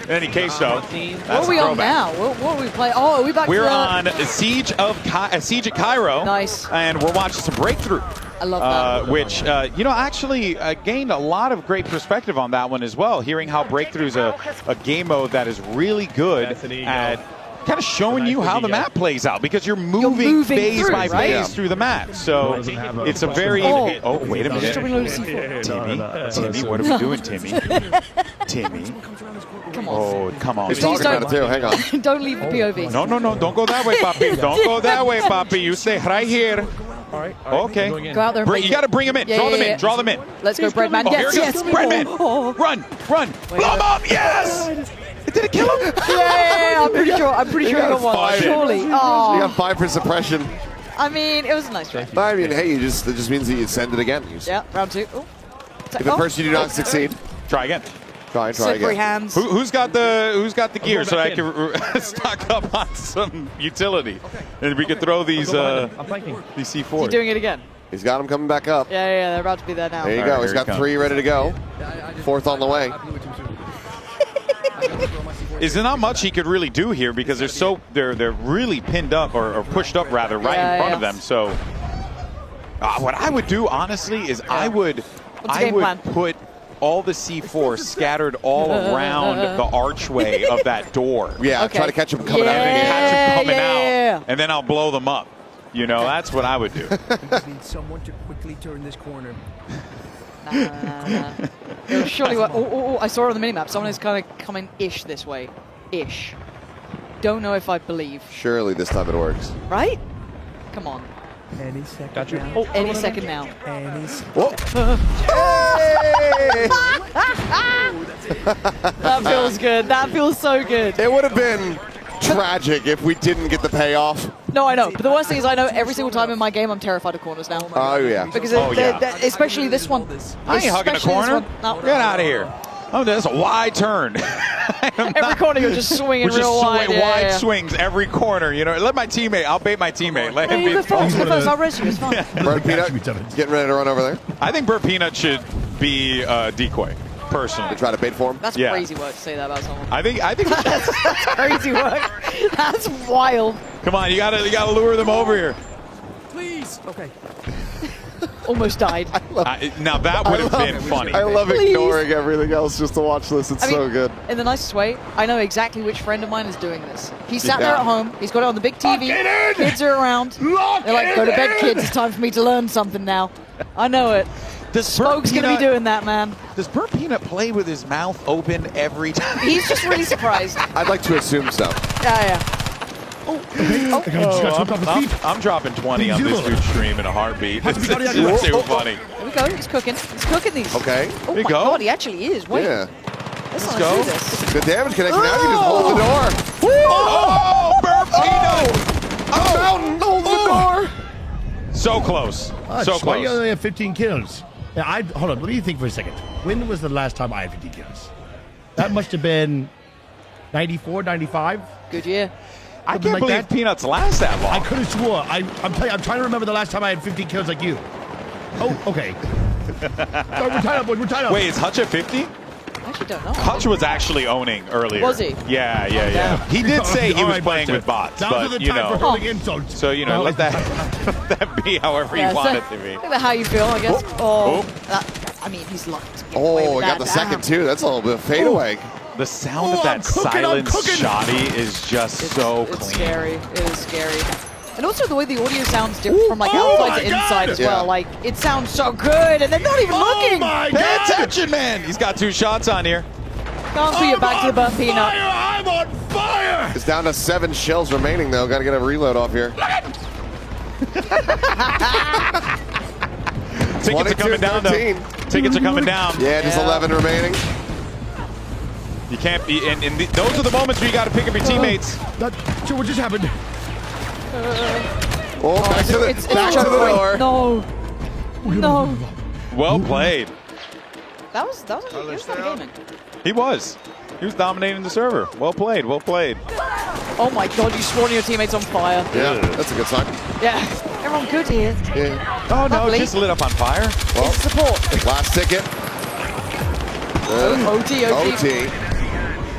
S1: In any case, though,
S2: what are we on now? What are we playing? Oh, are we back?
S1: We're on Siege at Cairo.
S2: Nice.
S1: And we're watching some Breakthrough.
S2: I love that.
S1: Which, actually gained a lot of great perspective on that one as well. Hearing how Breakthrough's a game mode that is really good at kind of showing you how the map plays out, because you're moving phase by phase through the map. So it's a very... Oh, wait a minute. Timmy, what are we doing, Timmy? Timmy.
S2: Come on.
S1: Oh, come on.
S8: He's talking about it too. Hang on.
S2: Don't leave the POV.
S1: No. Don't go that way, Papi. Don't go that way, Papi. You stay right here.
S2: All right.
S1: Okay.
S2: Go out there and
S1: you got to bring him in. Draw them in.
S2: Let's go, Breadman.
S1: Yes,
S2: Yes.
S1: Breadman. Run. Blow him up. Yes. Did it kill him?
S2: Yeah, I'm pretty sure he got one. Surely. Oh.
S8: You got 5 for suppression.
S2: I mean, it was a nice try.
S8: I mean, hey, it just means that you send it again.
S2: Yeah, round 2. Ooh.
S8: If at first you do not succeed,
S1: try again.
S8: Try
S2: Slippery
S8: again.
S2: hands.
S1: Who's got the gear so I can stock up on some utility, and we could throw these C4s.
S2: He's doing it again.
S8: He's got them coming back up.
S2: Yeah, they're about to be there now.
S8: There you go. He's got 3 ready to go. 4th on the way.
S1: Is there not much he could really do here, because they're really pinned up or pushed up rather in front of them. So what I would do honestly is I would put all the C4 scattered all around the archway of that door.
S8: Yeah, try to catch him coming out.
S1: And then I'll blow them up. That's what I would do.
S12: Need someone to quickly turn this corner.
S2: It'll surely work. Oh, I saw it on the minimap. Someone is kind of coming-ish this way. Ish. Don't know if I believe.
S8: Surely this time it works.
S2: Right? Come on.
S12: Any second now.
S2: Oh, any second now. That feels good. That feels so good.
S8: It would have been tragic if we didn't get the payoff.
S2: No, I know. But the worst thing is I know every single time in my game I'm terrified of corners now.
S8: Oh, yeah.
S2: Because especially this one.
S1: I ain't hugging a corner.
S2: No.
S1: Get out of here. Oh, that's a wide turn.
S2: Every corner you're just swinging real wide.
S1: Wide swings every corner. You know, let my teammate. I'll bait my teammate. Let him
S2: You
S1: be.
S2: go first. I'll res you. It's fine.
S8: Burt Peanut getting ready to run over there.
S1: I think Burt Peanut should be decoy. Personally,
S8: to try to bait for him.
S2: That's crazy work to say that about someone.
S1: I think
S2: that's crazy work. That's wild.
S1: Come on, you gotta lure them over here.
S12: Please. Okay.
S2: Almost died.
S1: Now that would have been funny.
S8: I love ignoring everything else just to watch this. It's so good.
S2: In the nicest way, I know exactly which friend of mine is doing this. He's sat there at home. He's got it on the big TV. Kids are around. They're like, go to bed, kids. It's time for me to learn something now. I know it. Spoke's going to be doing that, man.
S1: Does Burt Peanut play with his mouth open every time?
S2: He's just really surprised.
S8: I'd like to assume so.
S2: Yeah.
S1: I'm dropping 20 on this dude's stream in a heartbeat. This is too funny.
S2: Here we go. He's cooking. He's cooking these.
S8: Okay.
S2: Oh my God, he actually is. Wait.
S8: Yeah.
S2: Let's go. This.
S8: Good damage connection. Now you can just hold the door.
S1: Oh, Burt Peanut!
S13: A mountain, hold the door.
S1: So close. So
S13: Why you
S1: close.
S13: only have 15 kills? Yeah, hold on. What do you think for a second? When was the last time I had 15 kills? That must have been 94, 95.
S2: Good year.
S1: I can't believe Peanuts last that long.
S13: I could have swore. I'm trying to remember the last time I had 15 kills like you. Oh, okay. No, we're tied up, boys. We're tied up.
S1: Wait, is Hutch at 50?
S2: I actually don't know.
S1: Hutch was actually owning earlier.
S2: Was he?
S1: Yeah. He did say he was playing with bots, but you know. So you know, let that be however you want it to be.
S2: Look at how you feel, I guess. I mean, he's lucky to get away
S8: Oh,
S2: with
S8: we got
S2: that.
S8: the second too. That's a little bit of fadeaway.
S1: The sound of that silence shoddy is just so clean.
S2: It's scary. It is scary. And also the way the audio sounds different from like outside to inside as well. Like, it sounds so good, and they're not even looking.
S1: Pay attention, man. He's got 2 shots on here.
S2: Can't see it back to the Burt Peanut.
S13: I'm on fire!
S8: It's down to 7 shells remaining, though. Got to get a reload off here.
S1: Tickets are coming down, though. Tickets are coming down.
S8: Yeah, just 11 remaining.
S1: You can't be, and those are the moments where you got to pick up your teammates.
S13: So what just happened?
S8: Back to the door.
S2: No.
S1: Well played.
S2: That was gaming.
S1: He was dominating the server. Well played.
S2: Oh my God, you sworn your teammates on fire.
S8: Yeah, that's a good sign.
S2: Yeah. Everyone good here.
S8: Yeah.
S1: Oh no, it just lit up on fire.
S8: Well,
S2: it's support.
S8: Last ticket.
S2: OT.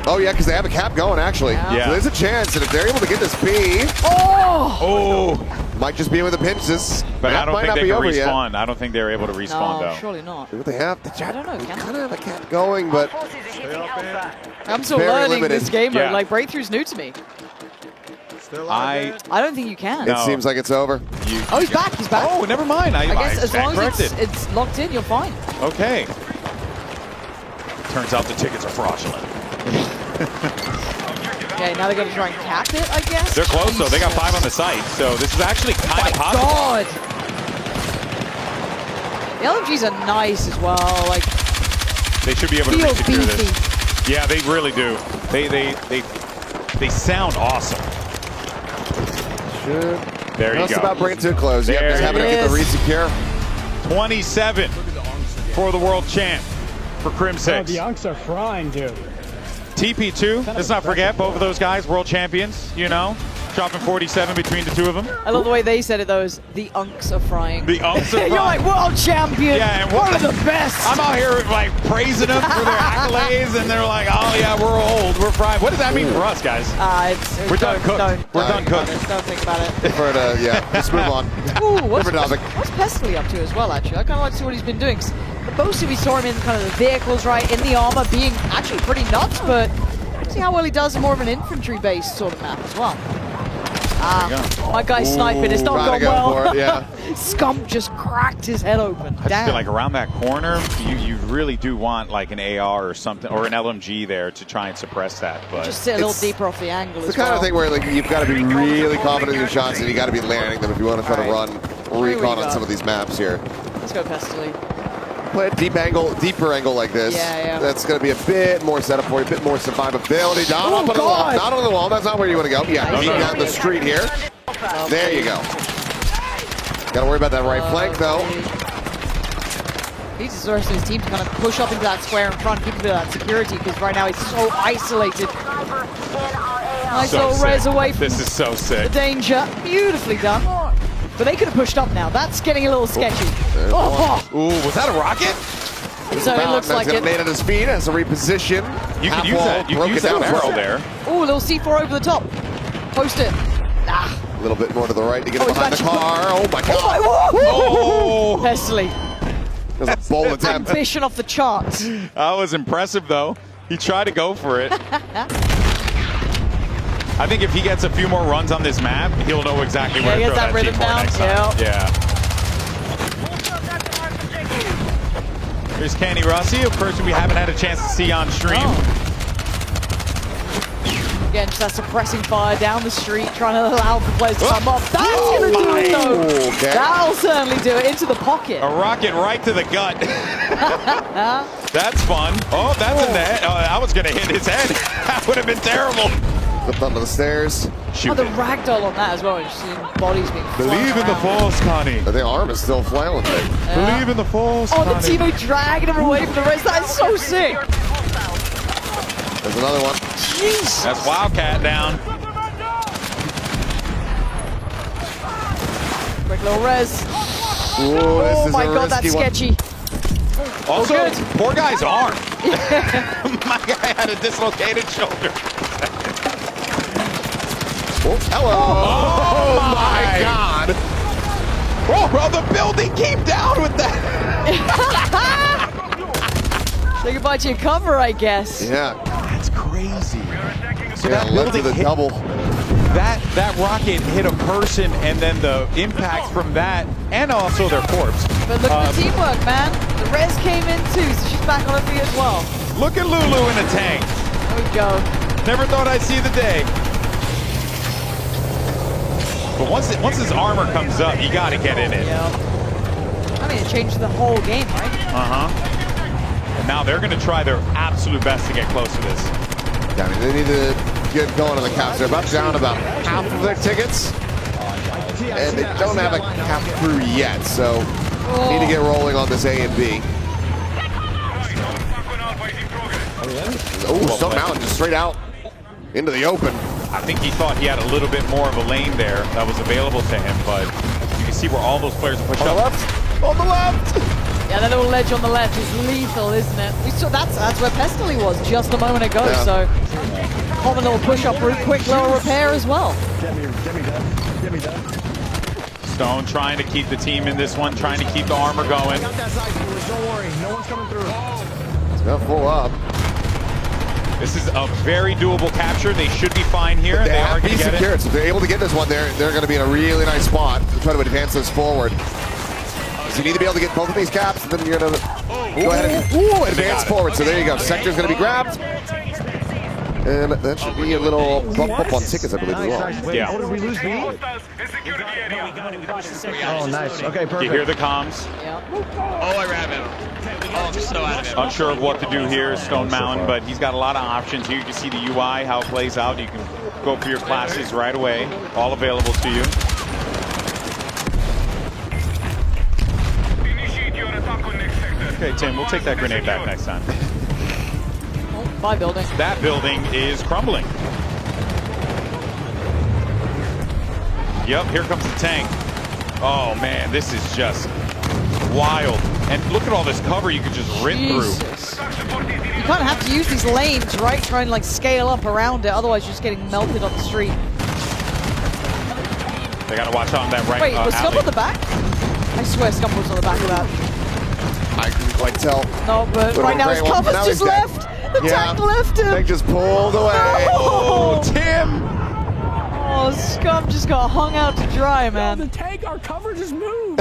S8: Oh yeah, because they have a cap going actually.
S1: Yeah.
S8: So there's a chance that if they're able to get this B, might just be with the pinches.
S1: But I don't
S8: might
S1: think
S8: not
S1: they
S8: be
S1: can
S8: over
S1: respawn.
S8: Yet.
S1: I don't think they're able to respawn though.
S2: Surely not.
S8: See what they have?
S2: I don't know.
S8: They kind of have a cap going, but
S2: I'm still
S8: very
S2: learning
S8: limited.
S2: this game mode.
S1: Yeah.
S2: Like, Breakthrough's new to me.
S1: I
S2: don't think you can.
S8: it seems like it's over.
S2: Oh, he's back. He's back.
S1: Oh, never mind. I
S2: guess as long as
S1: corrected.
S2: it's locked in, you're fine.
S1: Okay. Turns out the tickets are fraudulent.
S2: Okay, now they're going to try and cap it, I guess.
S1: They're close though. They got 5 on the site, so this is actually kind of possible.
S2: God. The LMGs are nice as well. Like,
S1: They should be able to
S2: feel
S1: resecure
S2: beefy.
S1: this. Yeah, they really do. They sound awesome. There you
S8: That's
S1: go.
S8: about bringing it to a close. Yep, just having to get the resecure.
S1: 27 for the world champ for Crim 6.
S7: the Unks are frying, dude.
S1: TP2, let's not forget, both of those guys, world champions, you know. Dropping 47 between the two of them.
S2: I love the way they said it, though, is the Unks are frying.
S1: The Unks are frying.
S2: You're like, world champion.
S1: Yeah, and
S2: one of the best.
S1: I'm out here like praising them for their accolades, and they're like, oh yeah, we're old, we're fried. What does that mean for us, guys? We're done cooked. We're done cooked.
S2: Don't think about it.
S8: Prefer to, let's move on.
S2: Ooh, what's
S8: Different topic.
S2: Pestily up to as well, actually? I kind of like to see what he's been doing. Most of we saw him in kind of the vehicles, right, in the armor, being actually pretty nuts, but see how well he does in more of an infantry-based sort of map as well. My guy's sniping. It's not gone well.
S8: For it, yeah.
S2: Scump just cracked his head open.
S1: I just feel like around that corner, you really do want like an AR or something, or an LMG there to try and suppress that. But
S2: just sit a little deeper off the angle
S8: It's the kind of thing where like you've got to be really confident in your shots, and you got to be landing them if you want to try to run recon on some of these maps here.
S2: Let's go, Pestily.
S8: Play a deeper angle like this.
S2: Yeah.
S8: That's going to be a bit more setup for you, a bit more survivability. Not on the wall. Not on the wall. That's not where you want to go. Yeah, keep down the street here. There you go. Gotta worry about that right flank, though.
S2: He deserves his team to kind of push up into that square in front, keep a bit of that security, because right now he's so isolated. Nice little res away from
S1: this is so sick.
S2: the danger. Beautifully done. But they could have pushed up now. That's getting a little sketchy.
S8: Ooh, was that a rocket?
S2: So it looks like it.
S8: Made at his feet as a reposition.
S1: You can use that. You can use that arrow there.
S2: Ooh, a little C4 over the top. Post it.
S8: A little bit more to the right to get him behind the car. Oh my god.
S2: Oh! Pestily.
S8: It was a bold attempt.
S2: Ambition off the charts.
S1: That was impressive, though. He tried to go for it. I think if he gets a few more runs on this map, he'll know exactly where to throw that
S2: rhythm
S1: C4
S2: down.
S1: next time. Yeah. There's Kenny Rossi, a person we haven't had a chance to see on stream.
S2: Again, just that suppressing fire down the street, trying to allow the players to come up. That's going to do it, though.
S8: Okay.
S2: That'll certainly do it. Into the pocket.
S1: A rocket right to the gut. That's fun. Oh, that's in the head. Oh, that was going to hit his head. That would have been terrible.
S8: Flipped onto the stairs.
S2: Oh, the ragdoll on that as well. Just seeing bodies being
S1: Believe in the force, Connie.
S8: But the arm is still flailing.
S1: Believe in the force,
S2: Oh, the
S1: Connie.
S2: teammate dragging him away from the rest. That is so sick.
S8: There's another one.
S2: Jeez.
S1: That's Wildcat down.
S2: Quick little res.
S8: Ooh,
S2: Oh my god, that's sketchy.
S1: Also, poor guy's arm. My guy had a dislocated shoulder.
S8: Hello. Oh my god.
S1: Oh, bro, the building came down with that.
S2: Say goodbye to your cover, I guess.
S8: Yeah.
S1: That's crazy. So
S8: Yeah,
S1: that
S8: left to
S1: building
S8: the
S1: hit,
S8: double.
S1: that rocket hit a person, and then the impact from that, and also their corpse.
S2: But look at the teamwork, man. The res came in too, so she's back on her feet as well.
S1: Look at Lulu in a tank.
S2: There we go.
S1: Never thought I'd see the day. But once his armor comes up, you got to get in it.
S2: Yeah. I mean, it changed the whole game, right?
S1: Uh-huh. And now they're going to try their absolute best to get close to this.
S8: Yeah, I mean, they need to get going on the caps. They're down about half of their tickets. And they don't have a cap crew yet, so need to get rolling on this A and B. Oh, Stone Mountain just straight out into the open.
S1: I think he thought he had a little bit more of a lane there that was available to him, but you can see where all those players are pushed up.
S8: On the left!
S2: Yeah, that little ledge on the left is lethal, isn't it? We saw that's where Pestily was just a moment ago, so common little push-up route, quick little repair as well.
S20: Get me done.
S1: Stone trying to keep the team in this one, trying to keep the armor going.
S20: Got that side, don't worry, no one's coming through.
S8: It's gonna full up.
S1: This is a very doable capture. They should be fine here. They are going to get
S8: secured,
S1: it.
S8: so if they're able to get this one, they're going to be in a really nice spot to try to advance this forward. So you need to be able to get both of these caps, and then you're going to go ahead and advance forward. So there you go. Sector's going to be grabbed. And that should be a little bump up on tickets, I believe, as well.
S1: Yeah.
S20: Oh, did we lose B? Oh, nice. Okay, perfect.
S1: You hear the comms.
S15: Oh, I ran out. Oh, I'm so out of it.
S1: Unsure of what to do here, Stone Mountain, but he's got a lot of options here. You can see the UI, how it plays out. You can go for your classes right away. All available to you. Okay, Tim, we'll take that grenade back next time.
S2: My building.
S1: That building is crumbling. Yep, here comes the tank. Oh man, this is just wild. And look at all this cover you could just rip through.
S2: You kind of have to use these lanes, right? Try and like scale up around it, otherwise you're just getting melted on the street.
S1: They gotta watch out on that right.
S2: Wait, was Scum
S1: alley.
S2: on the back? I swear Scum was on the back of that.
S8: I couldn't quite tell.
S2: No, but right now his cover's
S8: Now
S2: just
S8: he's dead.
S2: left. The tank left him.
S8: Tank just pulled away.
S1: Oh, Tim!
S2: Oh, Scum just got hung out to dry, man.
S12: The tank, our cover just moved.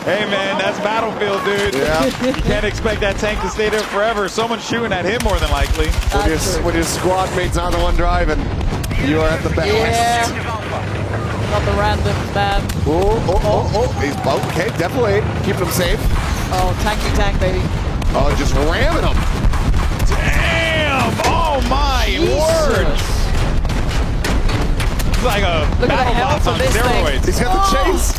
S1: Hey man, that's Battlefield, dude.
S8: Yeah.
S1: You can't expect that tank to stay there forever. Someone's shooting at him more than likely.
S8: When your squad mate's on the one driving, you are at the best.
S2: Yeah. Not the randoms, man.
S8: He's okay, definitely keeping him safe.
S2: Oh, tanky tank, baby.
S8: Oh, just ramming him.
S1: Damn! Oh my word!
S2: on this
S1: steroids.
S8: He's got the chase.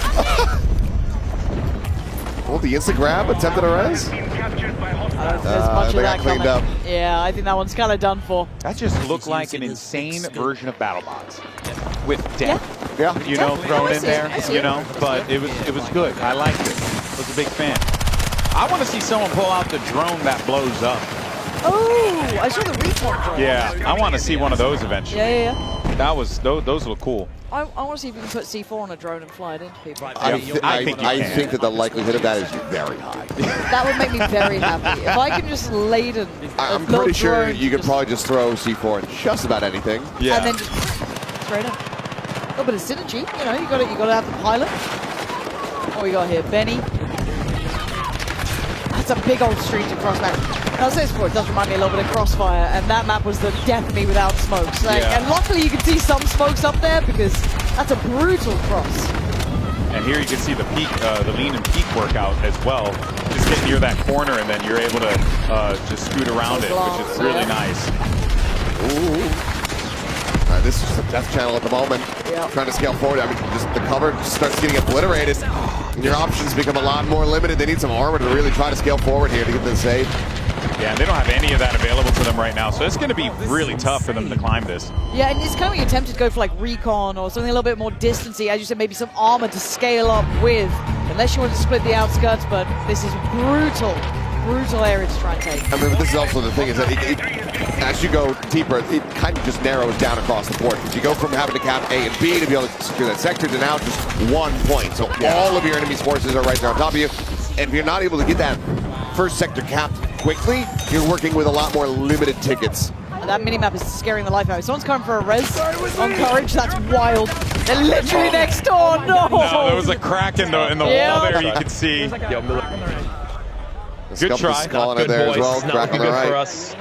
S8: Oh, the instant grab, attempted a res.
S2: I don't think there's much of
S8: they
S2: that
S8: got cleaned
S2: coming.
S8: up.
S2: Yeah, I think that one's kind of done for.
S1: That just looked like an insane version of BattleBots with death.
S8: Yeah.
S1: You know, thrown in there.
S2: I see
S1: You
S2: it.
S1: know, but it was good. I liked it. I was a big fan. I want to see someone pull out the drone that blows up.
S2: Oh, I saw the retort drone.
S1: Yeah, I want to see one of those eventually.
S2: Yeah.
S1: That was those look cool.
S2: I want to see if you can put C4 on a drone and fly it into people.
S8: I think that the likelihood of that is very high.
S2: That would make me very happy. If I can just laden.
S8: I'm pretty sure you could probably just throw C4 in just about anything.
S1: Yeah.
S2: And then just straight up. A little bit of synergy, you know. You got to have the pilot. What we got here, Benny. That's a big old street to Crossfire. I'll say this before, it does remind me a little bit of Crossfire, and that map was the definitely without smokes. And luckily you can see some smokes up there because that's a brutal cross.
S1: And here you can see the peak, the lean and peak workout as well. Just get near that corner and then you're able to just scoot around it, which is really nice.
S8: Ooh. This is just a death channel at the moment. Trying to scale forward. I mean, just the cover just starts getting obliterated. And your options become a lot more limited. They need some armor to really try to scale forward here to get the save.
S1: Yeah, and they don't have any of that available to them right now, so it's going to be really tough for them to climb this.
S2: Yeah, and it's kind of when you tempted to go for like recon or something a little bit more distancey, as you said, maybe some armor to scale up with, unless you want to split the outskirts, but this is brutal area to try and take.
S8: I mean, this is also the thing is that as you go deeper, it kind of just narrows down across the board. Because you go from having to cap A and B to be able to secure that sector to now just 1 point. So all of your enemy's forces are right there on top of you. And if you're not able to get that first sector capped quickly, you're working with a lot more limited tickets.
S2: That minimap is scaring the life out of me. Someone's coming for a res on Courage. That's wild. They're literally next door. No!
S1: There was a crack in the wall there you could see. Good try.
S8: Calling it there as well. Crack on the right.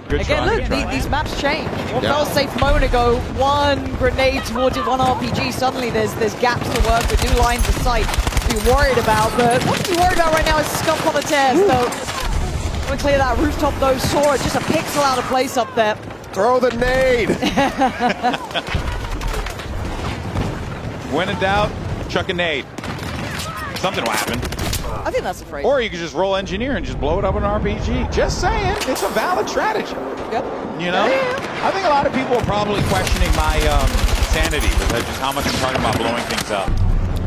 S1: Good
S2: Again,
S1: try,
S2: look, these maps change. What
S8: Yeah.
S2: felt safe a moment ago, one grenade towards it, one RPG, suddenly there's gaps to work with, new lines of sight to be worried about. But what to be worried about right now is Scump on the tear. So, I'm going to clear that rooftop though. Sora, just a pixel out of place up there.
S8: Throw the nade!
S1: When in doubt, chuck a nade. Something will happen.
S2: I think that's a phrase.
S1: Or you could just roll engineer and just blow it up with an RPG. Just saying, it's a valid strategy.
S2: Yep.
S1: You know? I think a lot of people are probably questioning my sanity because just how much I'm talking about blowing things up.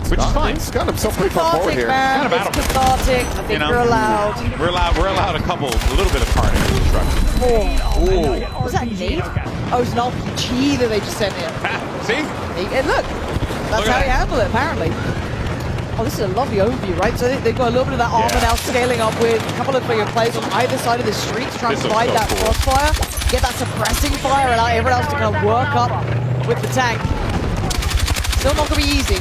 S1: Which is fine.
S8: He's got himself pretty far forward here.
S2: Man. It's cathartic. I think you're allowed.
S1: We're allowed a little bit of carnage destruction.
S2: Oh. Was that nade? Oh, it's an RPG that they just sent in.
S1: See?
S2: And look, that's how you handle it, apparently. Oh, this is a lovely overview, right? So they've got a little bit of that armor now scaling up with a couple of your players on either side of the street to try and provide that crossfire, get that suppressing fire, and allow everyone else to kind of work up with the tank. Still not going to be easy.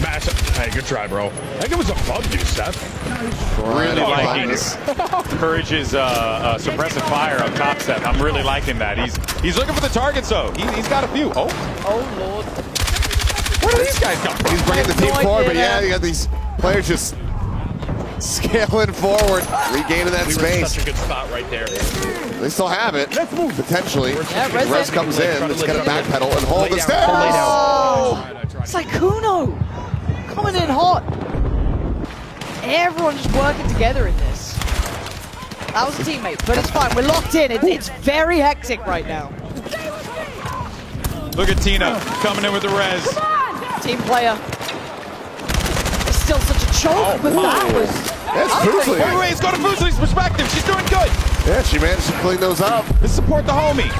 S17: Massive. Hey, good try, bro. I think it was above you, Seth.
S1: Really liking Courage's suppressive fire up top, Seth. I'm really liking that. He's looking for the targets, though. He's got a few. Oh,
S2: Lord.
S1: Where do these guys come from?
S8: He's bringing the team forward, but yeah, you got these players just scaling forward, regaining that space.
S17: Such a good spot right there.
S8: They still have it, potentially.
S2: Yeah,
S8: Res comes in, it's going to backpedal and hold the stairs.
S2: Oh! It's like Kuno coming in hot. Everyone just working together in this. That was a teammate, but it's fine. We're locked in. It's very hectic right now.
S1: Look at Tina coming in with the res.
S2: Team player. It's still such a choke, but that was...
S8: That's Fusely.
S1: Wait, let's go to Fusely's perspective. She's doing good.
S8: Yeah, she managed to clean those up.
S1: Let's support the homie.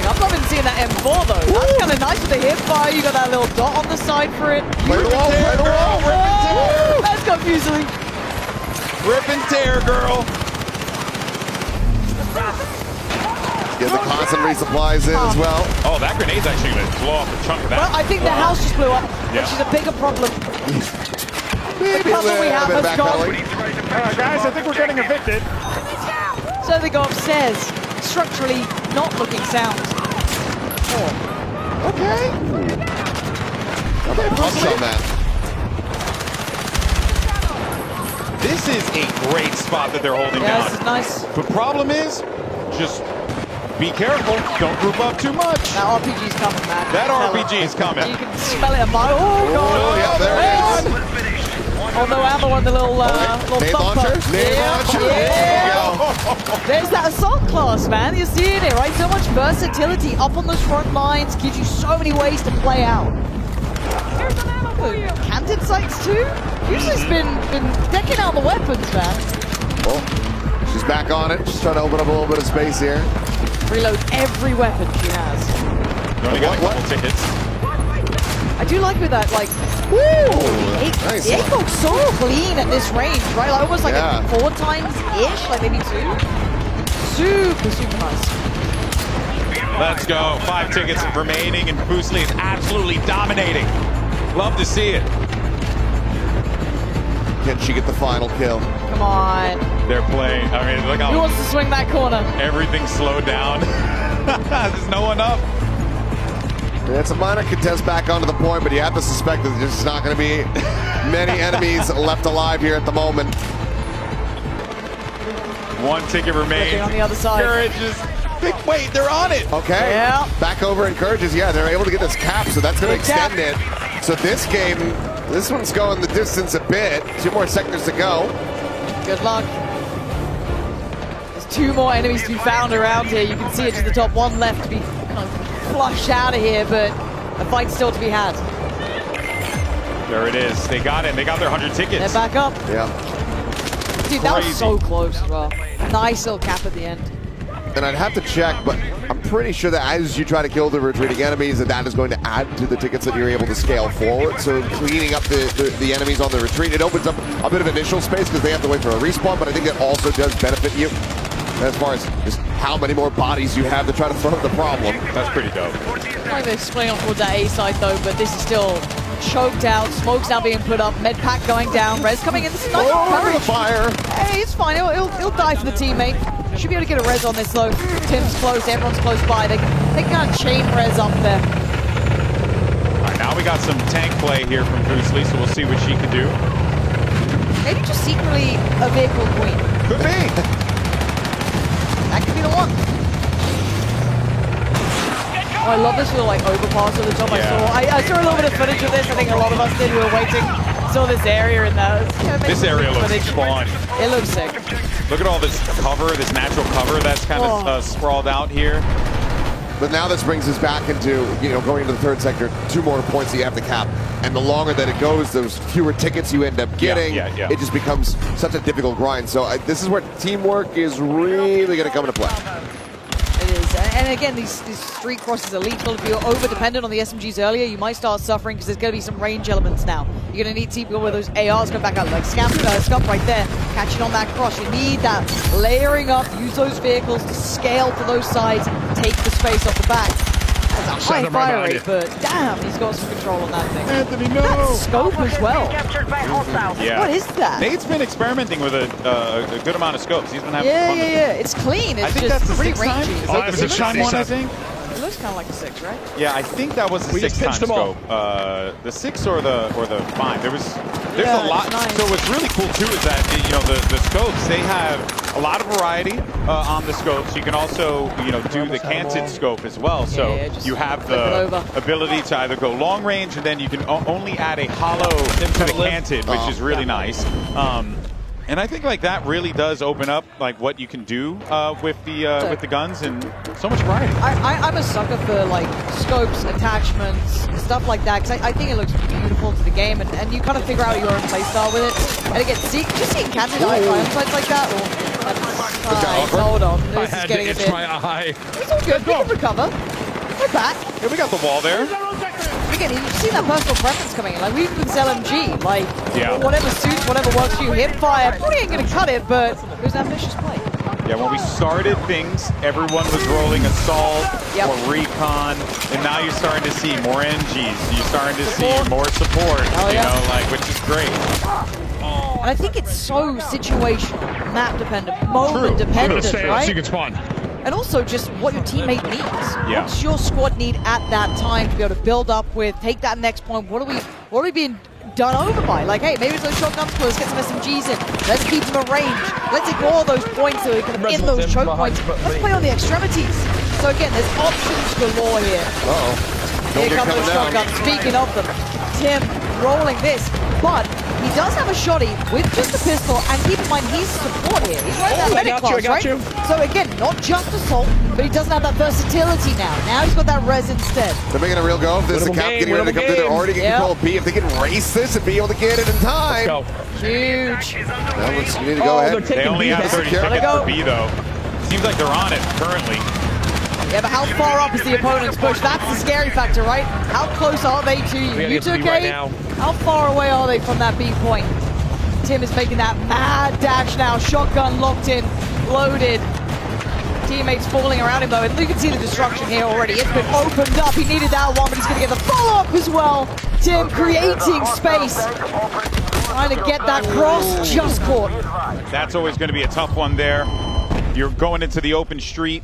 S2: I've not been seeing that M4 though. That's kind of nice with the hip fire. You got that little dot on the side for it.
S8: Play the wall, play the wall.
S1: Rip and tear.
S2: Let's go, Fusely.
S1: Rip and tear, girl.
S8: Get the constant resupplies in as well.
S1: Oh, that grenade's actually going to blow off a chunk of that.
S2: Well, I think the house just blew up, which is a bigger problem.
S8: Maybe
S2: the puzzle we have has gone.
S21: Guys, I think we're getting evicted.
S2: So they go upstairs. Structurally not looking sound. Oh.
S8: Okay. Punch on that.
S1: This is a great spot that they're holding down.
S2: This is nice.
S1: The problem is just Be careful. Don't group up too much.
S2: That RPG's coming, man.
S1: That RPG's coming.
S2: You can smell it a mile. Oh, God.
S8: Oh, yeah, there it is.
S2: Oh, no ammo on the little
S8: Nade
S2: thumper.
S8: launcher? Nade launcher.
S2: Yeah. There's that assault class, man. You're seeing it, right? So much versatility up on those front lines. Gives you so many ways to play out. Here's some ammo for you. Canted sights, too. Usually's been decking out the weapons, man.
S8: Well, she's back on it. She's trying to open up a little bit of space here.
S2: Reload every weapon she has.
S1: You only got a couple tickets.
S2: I do like with that, like,
S8: Nice.
S2: it goes so clean at this range, right? Like, almost like
S8: Yeah.
S2: 4 times-ish, like maybe 2. Super, super nice.
S1: Let's go. 5 tickets remaining, and Boostly is absolutely dominating. Love to see it.
S8: Can she get the final kill?
S2: Come on.
S1: They're playing. I mean, look
S2: Who
S1: how
S2: wants to swing that corner?
S1: everything's slowed down. There's no one up.
S8: It's a minor contest back onto the point, but you have to suspect that there's not going to be many enemies left alive here at the moment.
S1: 1 ticket remains.
S2: On the other side.
S1: Courage is... Wait, they're on it.
S8: Okay.
S2: Yeah.
S8: Back over and Courageous. Yeah, they're able to get this cap, so that's going to
S2: Good cap.
S8: extend it. So this game, this one's going the distance a bit. 2 more sectors to go.
S2: Good luck. There's 2 more enemies to be found around here. You can see it to the top. 1 left to be kind of flushed out of here, but a fight still to be had.
S1: There it is. They got it. They got their 100 tickets.
S2: They're back up.
S8: Yeah.
S2: Dude, that was
S1: Crazy.
S2: so close as well. Nice little cap at the end.
S8: And I'd have to check, but I'm pretty sure that as you try to kill the retreating enemies, that is going to add to the tickets that you're able to scale forward. So cleaning up the enemies on the retreat, it opens up a bit of initial space because they have to wait for a respawn, but I think it also does benefit you as far as just how many more bodies you have to try to throw the problem.
S1: That's pretty dope.
S2: Like they're splitting off towards that A side though, but this is still choked out. Smoke's now being put up. Med pack going down. Res coming in. This is nice coverage.
S8: The fire.
S2: Hey, it's fine. He'll die for the teammate. Should be able to get a res on this though. Tim's close. Everyone's close by. They can kind of chain res up there.
S1: All right, now we got some tank play here from Boostly, so we'll see what she can do.
S2: Maybe just secretly a vehicle queen.
S1: Could be.
S2: That could be the one. Oh, I love this little like overpass over the top.
S1: Yeah.
S2: I saw a little bit of footage of this. I think a lot of us did. We were waiting. Saw this area in there.
S1: This area looks fun.
S2: It looks sick.
S1: Look at all this cover, this natural cover that's kind of sprawled out here.
S8: But now this brings us back into, going into the 3rd sector, 2 more points that you have to cap. And the longer that it goes, those fewer tickets you end up getting.
S1: Yeah.
S8: It just becomes such a difficult grind. So this is where teamwork is really going to come into play.
S2: It is. And again, these street crosses are lethal. If you're over-dependent on the SMGs earlier, you might start suffering because there's going to be some range elements now. You're going to need people with those ARs come back out, like Scump right there, catching on that cross. You need that layering up, use those vehicles to scale to those sides, take the space off the back. That's a high fire rate, but damn, he's got some control on that thing.
S1: Anthony, no!
S2: That scope as well.
S1: Yeah.
S2: What is that?
S1: Nate's been experimenting with a good amount of scopes. He's been having fun with it.
S2: Yeah. It's clean. It's
S1: I think
S2: just
S1: that's the
S2: pretty
S1: 6 time.
S2: rangy.
S1: Is that the 6 time one, I think?
S2: It looks kind of like a 6, right?
S1: Yeah, I think that was the 6 time scope. The 6 or the 5. There's a lot.
S2: Nice.
S1: So what's really cool too is that the scopes, they have a lot of variety on the scopes. You can also do the canted scope as well. So you have the ability to either go long range, and then you can only add a hollow to the canted, which is really nice. And I think like that really does open up like what you can do with the guns and so much variety.
S2: I'm a sucker for like scopes, attachments, stuff like that because I think it looks beautiful to the game and you kind of figure out your own playstyle with it. And again, just seeing canted icons like that. Hold on, this is getting a bit. It's all good. We can recover. We're back.
S1: Yeah, we got the wall there.
S2: Again, you've seen that personal preference coming in. Like, we've been LMG. Like, whatever suits, whatever works for you. Hip fire. Probably ain't going to cut it, but it was an ambitious play.
S1: Yeah, when we started things, everyone was rolling Assault or Recon, and now you're starting to see more NGs. You're starting to see more support, which is great.
S2: And I think it's so situational, map dependent, moment dependent, right?
S17: So you can spawn.
S2: And also just what your teammate needs. What's your squad need at that time to be able to build up with, take that next point? What are we being done over by. Like, hey, maybe it's those shotguns, but let's get some SMGs in. Let's keep them at range. Let's ignore those points that are kind of in those choke points. Let's play on the extremities. So again, there's options galore here. Here come those shotguns. Speaking of them, Tim rolling this, but he does have a shotty with just a pistol, and keep in mind he's support here. He's right that medic class, right? So again, not just assault, but he doesn't have that versatility now. Now he's got that res instead.
S8: They're making a real go of this. The cap getting ready to come through. They're already getting control of B. If they can race this and be able to get it in time.
S21: Let's
S2: go. Huge.
S8: You need to go ahead.
S1: They only have 30 seconds for B, though. Seems like they're on it currently.
S2: Yeah, but how far up is the opponent's push? That's the scary factor, right? How close are they to you? You two, okay? How far away are they from that B point? Tim is making that mad dash now. Shotgun locked in, loaded. Teammates falling around him, though. And you can see the destruction here already. It's been opened up. He needed that one, but he's going to get the follow-up as well. Tim creating space. Trying to get that cross, just caught.
S1: That's always going to be a tough one there. You're going into the open street,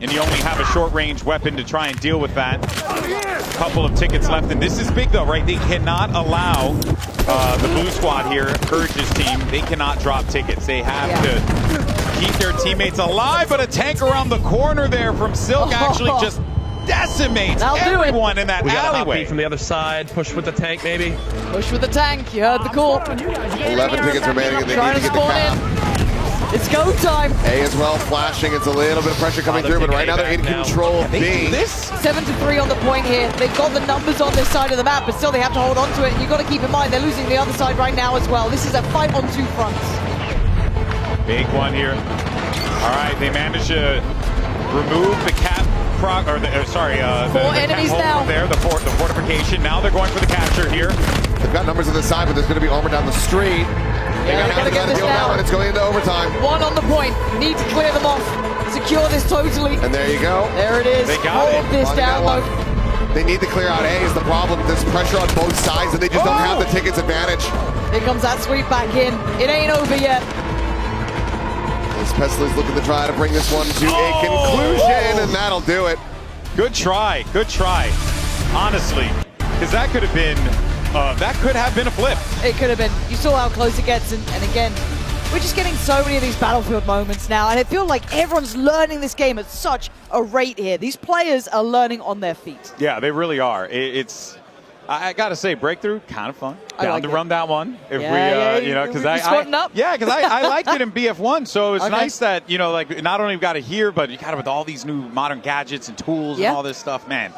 S1: and you only have a short-range weapon to try and deal with that. A couple of tickets left, and this is big though, right? They cannot allow the blue squad here, Courage's team, they cannot drop tickets. They have to keep their teammates alive, but a tank around the corner there from Silk actually just decimates everyone in that alleyway.
S15: From the other side, push with the tank maybe.
S2: Push with the tank, you heard the call.
S8: 11 tickets remaining, and they need to get the cap.
S2: It's go time.
S8: A as well, flashing. It's a little bit of pressure coming through, but right now they're in control of B.
S2: 7-3 on the point here. They've got the numbers on this side of the map, but still they have to hold on to it. And you've got to keep in mind, they're losing the other side right now as well. This is a fight on two fronts.
S1: Big one here. All right, they managed to remove the cap.
S2: Four enemies now.
S1: There, the fortification. Now they're going for the capture here.
S8: They've got numbers on the side, but there's going to be armor down the street.
S2: Yeah, they gotta get this down.
S8: It's going into overtime.
S2: One on the point. Need to clear them off. Secure this totally.
S8: And there you go.
S2: There it is.
S1: They got
S2: Hold this down low.
S8: They need to clear out A is the problem. There's pressure on both sides, and they just don't have the tickets advantage.
S2: Here comes that sweep back in. It ain't over yet.
S8: As Pesley's looking to try to bring this one to a conclusion, and that'll do it.
S1: Good try. Good try. Honestly, because that could have been a flip.
S2: It could have been. You saw how close it gets, and again, we're just getting so many of these Battlefield moments now, and it feels like everyone's learning this game at such a rate here. These players are learning on their feet.
S1: Yeah, they really are. I gotta say, Breakthrough, kind of fun. Down to run that one. If because I liked it in BF1, so it's nice that like not only you've got it here, but you got it with all these new modern gadgets and tools and all this stuff, man.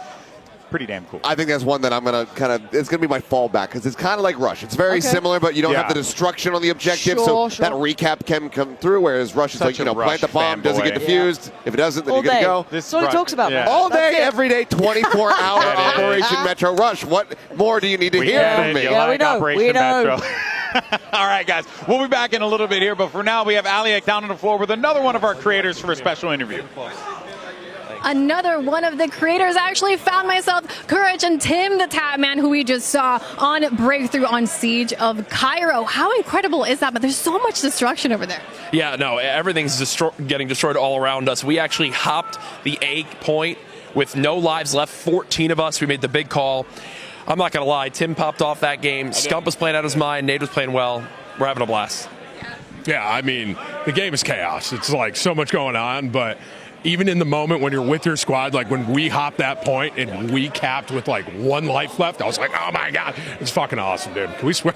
S1: Pretty damn cool.
S8: I think that's one that I'm going to it's going to be my fallback because it's kind of like Rush. It's very similar, but you don't have the destruction on the objective, so that recap can come through, whereas Rush is like, plant the bomb, does it get defused? If it doesn't, then you're good to go.
S2: That's what it talks about.
S8: All day, every day, 24-hour Operation Metro Rush. What more do you need to hear from me?
S2: Yeah, we know.
S1: Operation Metro. All right, guys. We'll be back in a little bit here, but for now, we have Aliak down on the floor with another one of our creators for a special interview.
S3: Another one of the creators. I actually found myself Courage and Tim the Tatman, who we just saw on Breakthrough on Siege of Cairo. How incredible is that? But there's so much destruction over there.
S7: Yeah, no, everything's getting destroyed all around us. We actually hopped the A point with no lives left, 14 of us. We made the big call. I'm not going to lie, Tim popped off that game. Scump was playing out his mind. Nate was playing well. We're having a blast.
S17: Yeah, I mean, the game is chaos. It's like so much going on, but even in the moment when you're with your squad, like when we hopped that point and we capped with like one life left, I was like, oh my God, it's fucking awesome, dude. Can we swear?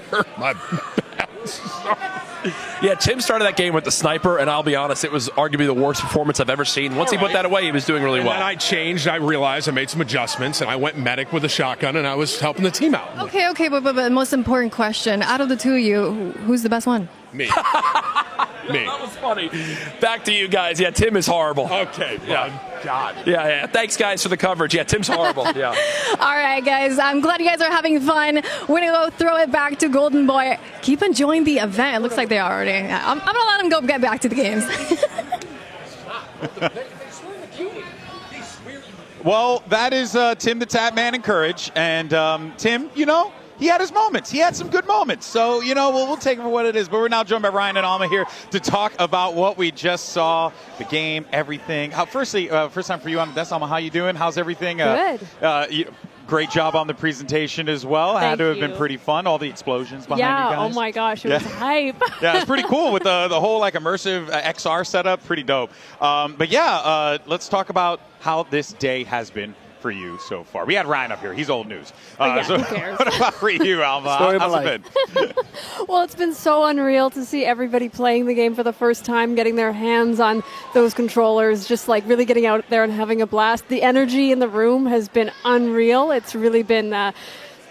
S7: Yeah, Tim started that game with the sniper, and I'll be honest, it was arguably the worst performance I've ever seen. Once he put that away, he was doing really well.
S17: And then I changed. I realized I made some adjustments, and I went medic with a shotgun, and I was helping the team out.
S3: Okay, but most important question, out of the two of you, who's the best one?
S17: Me.
S7: Me. That was funny. Back to you guys. Yeah, Tim is horrible.
S17: Okay.
S7: Yeah.
S17: God.
S7: Yeah. Thanks, guys, for the coverage. Yeah, Tim's horrible. Yeah.
S3: All right, guys. I'm glad you guys are having fun. We're going to go throw it back to Golden Boy. Keep enjoying the event. It looks like they are already. I'm going to let them go get back to the games.
S1: Well, that is Tim the Tatman and Courage. And Tim, he had his moments. He had some good moments. So, we'll take it for what it is. But we're now joined by Ryan and Alma here to talk about what we just saw, the game, everything. First time for you, Alma. That's Alma. How you doing? How's everything?
S9: Good.
S1: great job on the presentation as well. Had to have been pretty fun. All the explosions behind you guys.
S14: Oh my gosh, it was hype.
S1: Yeah, it's pretty cool with the whole like immersive XR setup. Pretty dope. But yeah, let's talk about how this day has been for you so far. We had Ryan up here. He's old news.
S14: Who cares?
S1: What about for you, Alma? How's it been?
S14: Well, it's been so unreal to see everybody playing the game for the first time, getting their hands on those controllers, just like really getting out there and having a blast. The energy in the room has been unreal. It's really been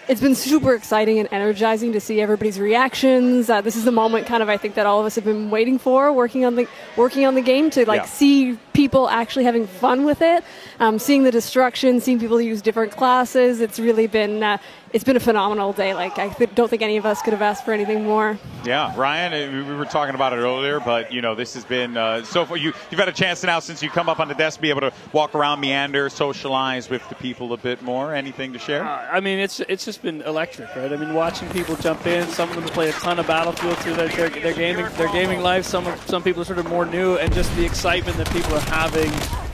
S14: it's been super exciting and energizing to see everybody's reactions. This is the moment, kind of, I think that all of us have been waiting for, working on the game to see people actually having fun with it, seeing the destruction, seeing people use different classes. It's really been it's been a phenomenal day. Like I don't think any of us could have asked for anything more.
S1: Yeah, Ryan, we were talking about it earlier, but this has been so far. You've had a chance now since you come up on the desk, be able to walk around, meander, socialize with the people a bit more. Anything to share?
S21: I mean, it's just been electric, right? I mean, watching people jump in. Some of them play a ton of Battlefield through their gaming life. Some people are sort of more new, and just the excitement that people are having,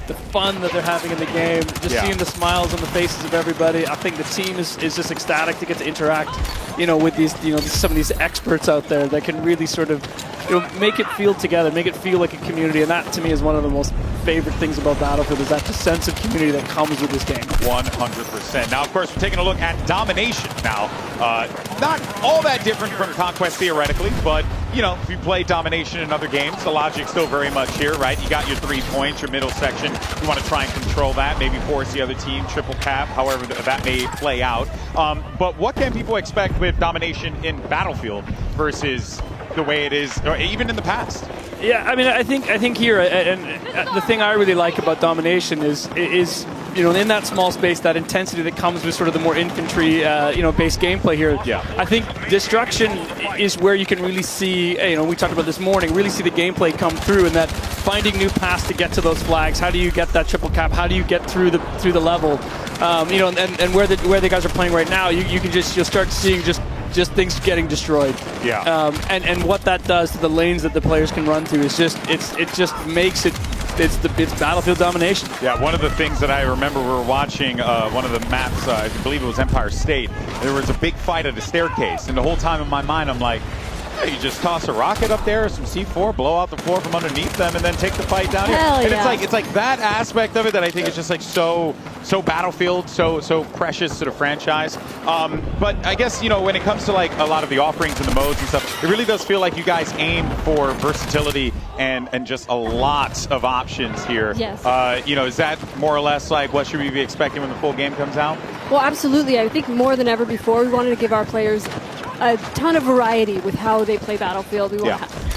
S21: the fun that they're having in the game, just seeing the smiles on the faces of everybody. I think the team is just ecstatic to get to interact, with these, some of these experts out there that can really sort of, make it feel together, make it feel like a community. And that, to me, is one of the most favorite things about Battlefield, is that just sense of community that comes with this game.
S1: 100%. Now, of course, we're taking a look at Domination now. Not all that different from Conquest theoretically, but, if you play Domination in other games, the logic's still very much here, right? You got your 3 points, your middle section. You want to try and control that, maybe force the other team, triple cap, however that may play out. But what can people expect with Domination in Battlefield versus the way it is, or even in the past?
S21: Yeah, I mean, I think here, and the thing I really like about Domination is in that small space, that intensity that comes with sort of the more infantry, based gameplay here.
S1: Yeah.
S21: I think Destruction is where you can really see, we talked about this morning, really see the gameplay come through, and that finding new paths to get to those flags. How do you get that triple cap? How do you get through the level? And where the guys are playing right now, you'll start seeing just things getting destroyed.
S1: Yeah.
S21: And what that does to the lanes that the players can run through is it just makes it. It's Battlefield Domination.
S1: Yeah, one of the things that I remember, we were watching one of the maps, I believe it was Empire State. There was a big fight at a staircase, and the whole time in my mind I'm like, you just toss a rocket up there, some C4, blow out the floor from underneath them, and then take the fight down here. And it's like that aspect of it that I think is just like so Battlefield, so precious to the franchise. But I guess when it comes to like a lot of the offerings and the modes and stuff, it really does feel like you guys aim for versatility and just a lot of options here.
S14: Yes.
S1: Is that more or less like what should we be expecting when the full game comes out?
S14: Well, absolutely. I think more than ever before, we wanted to give our players a ton of variety with how they play Battlefield.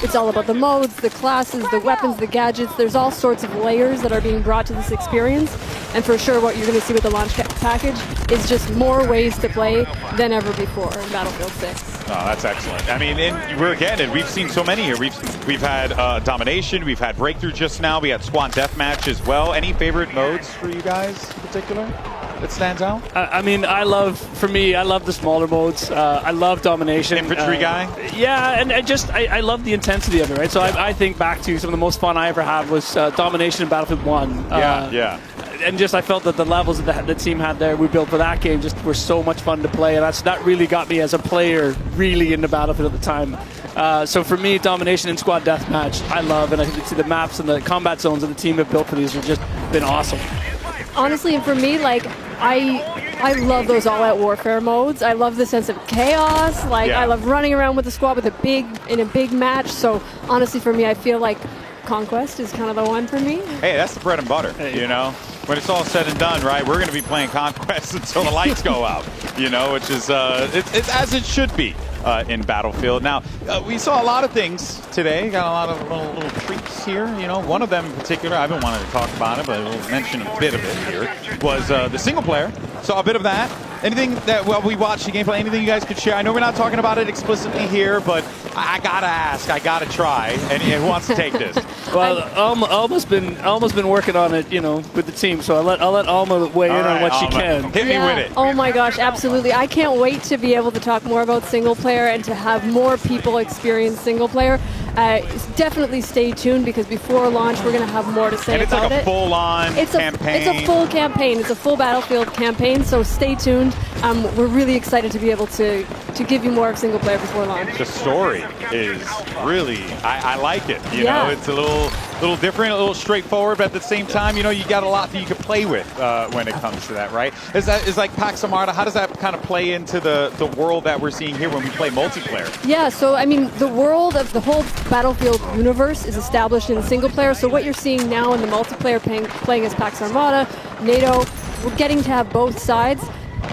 S14: It's all about the modes, the classes, the weapons, the gadgets. There's all sorts of layers that are being brought to this experience. And for sure, what you're going to see with the launch package is just more ways to play than ever before in Battlefield 6.
S1: Oh, that's excellent. I mean, and we've seen so many here. We've had Domination, we've had Breakthrough just now, we had Squad Deathmatch as well. Any favorite modes for you guys in particular that stands out?
S21: I mean, I love the smaller modes. I love Domination.
S1: Infantry guy?
S21: Yeah, and I love the intensity of it, right? So I think back to some of the most fun I ever had was Domination in Battlefield 1.
S1: Yeah.
S21: And just I felt that the levels that the team had there, we built for that game, just were so much fun to play. And that really got me as a player really into Battlefield at the time. So for me, Domination and Squad Deathmatch, I love. And I think the maps and the combat zones that the team have built for these have just been awesome.
S14: Honestly, and for me, like, I love those all-out warfare modes. I love the sense of chaos. I love running around with the squad in a big match. So honestly, for me, I feel like Conquest is kind of the one for me.
S1: Hey, that's the bread and butter, When it's all said and done, right, we're going to be playing Conquest until the lights go out, which is it's as it should be in Battlefield. Now, we saw a lot of things today. Got a lot of little treats here. One of them in particular, I've been wanting to talk about it, but we'll mention a bit of it here, was the single player. Saw a bit of that. Anything that, we watched the gameplay, anything you guys could share? I know we're not talking about it explicitly here, but I gotta ask, I gotta try. And who wants to take this?
S21: Well, Alma's been working on it, with the team. So I'll let Alma weigh in on what Alma, she can.
S1: Hit me with it.
S14: Oh my gosh, absolutely! I can't wait to be able to talk more about single player and to have more people experience single player. Definitely stay tuned because before launch we're going to have more to say
S1: and it's
S14: about
S1: like a
S14: it.
S1: full-on campaign.
S14: It's a full campaign. It's a full Battlefield campaign, so stay tuned. We're really excited to be able to give you more of single player before launch.
S1: The story is really, I like it. You
S14: Yeah.
S1: know, it's a little different, a little straightforward, but at the same time, you know, you got a lot that you can play with when it comes to that, right? Is like Pax Armada, how does that kind of play into the world that we're seeing here when we play multiplayer?
S14: Yeah, so I mean, the world of the whole Battlefield universe is established in single player. So what you're seeing now in the multiplayer playing as Pax Armada, NATO, we're getting to have both sides.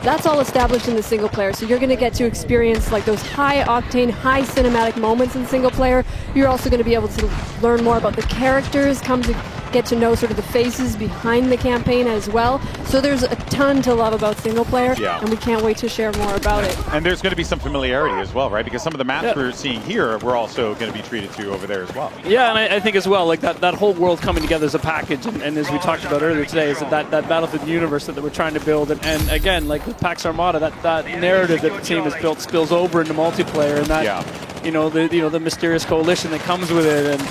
S14: That's all established in the single player. So you're going to get to experience like those high octane, high cinematic moments in single player. You're also going to be able to learn more about the characters, come to get to know sort of the faces behind the campaign as well. So there's a ton to love about single player, and we can't wait to share more about it.
S1: And there's going to be some familiarity as well, right? Because some of the maps we're seeing here, we're also going to be treated to over there as well.
S21: Yeah, and I think as well, like that whole world coming together as a package, and as we talked about earlier today, is that Battlefield universe that we're trying to build, and again, like with Pax Armada, that narrative that the team has built spills over into multiplayer, and that the mysterious coalition that comes with it, and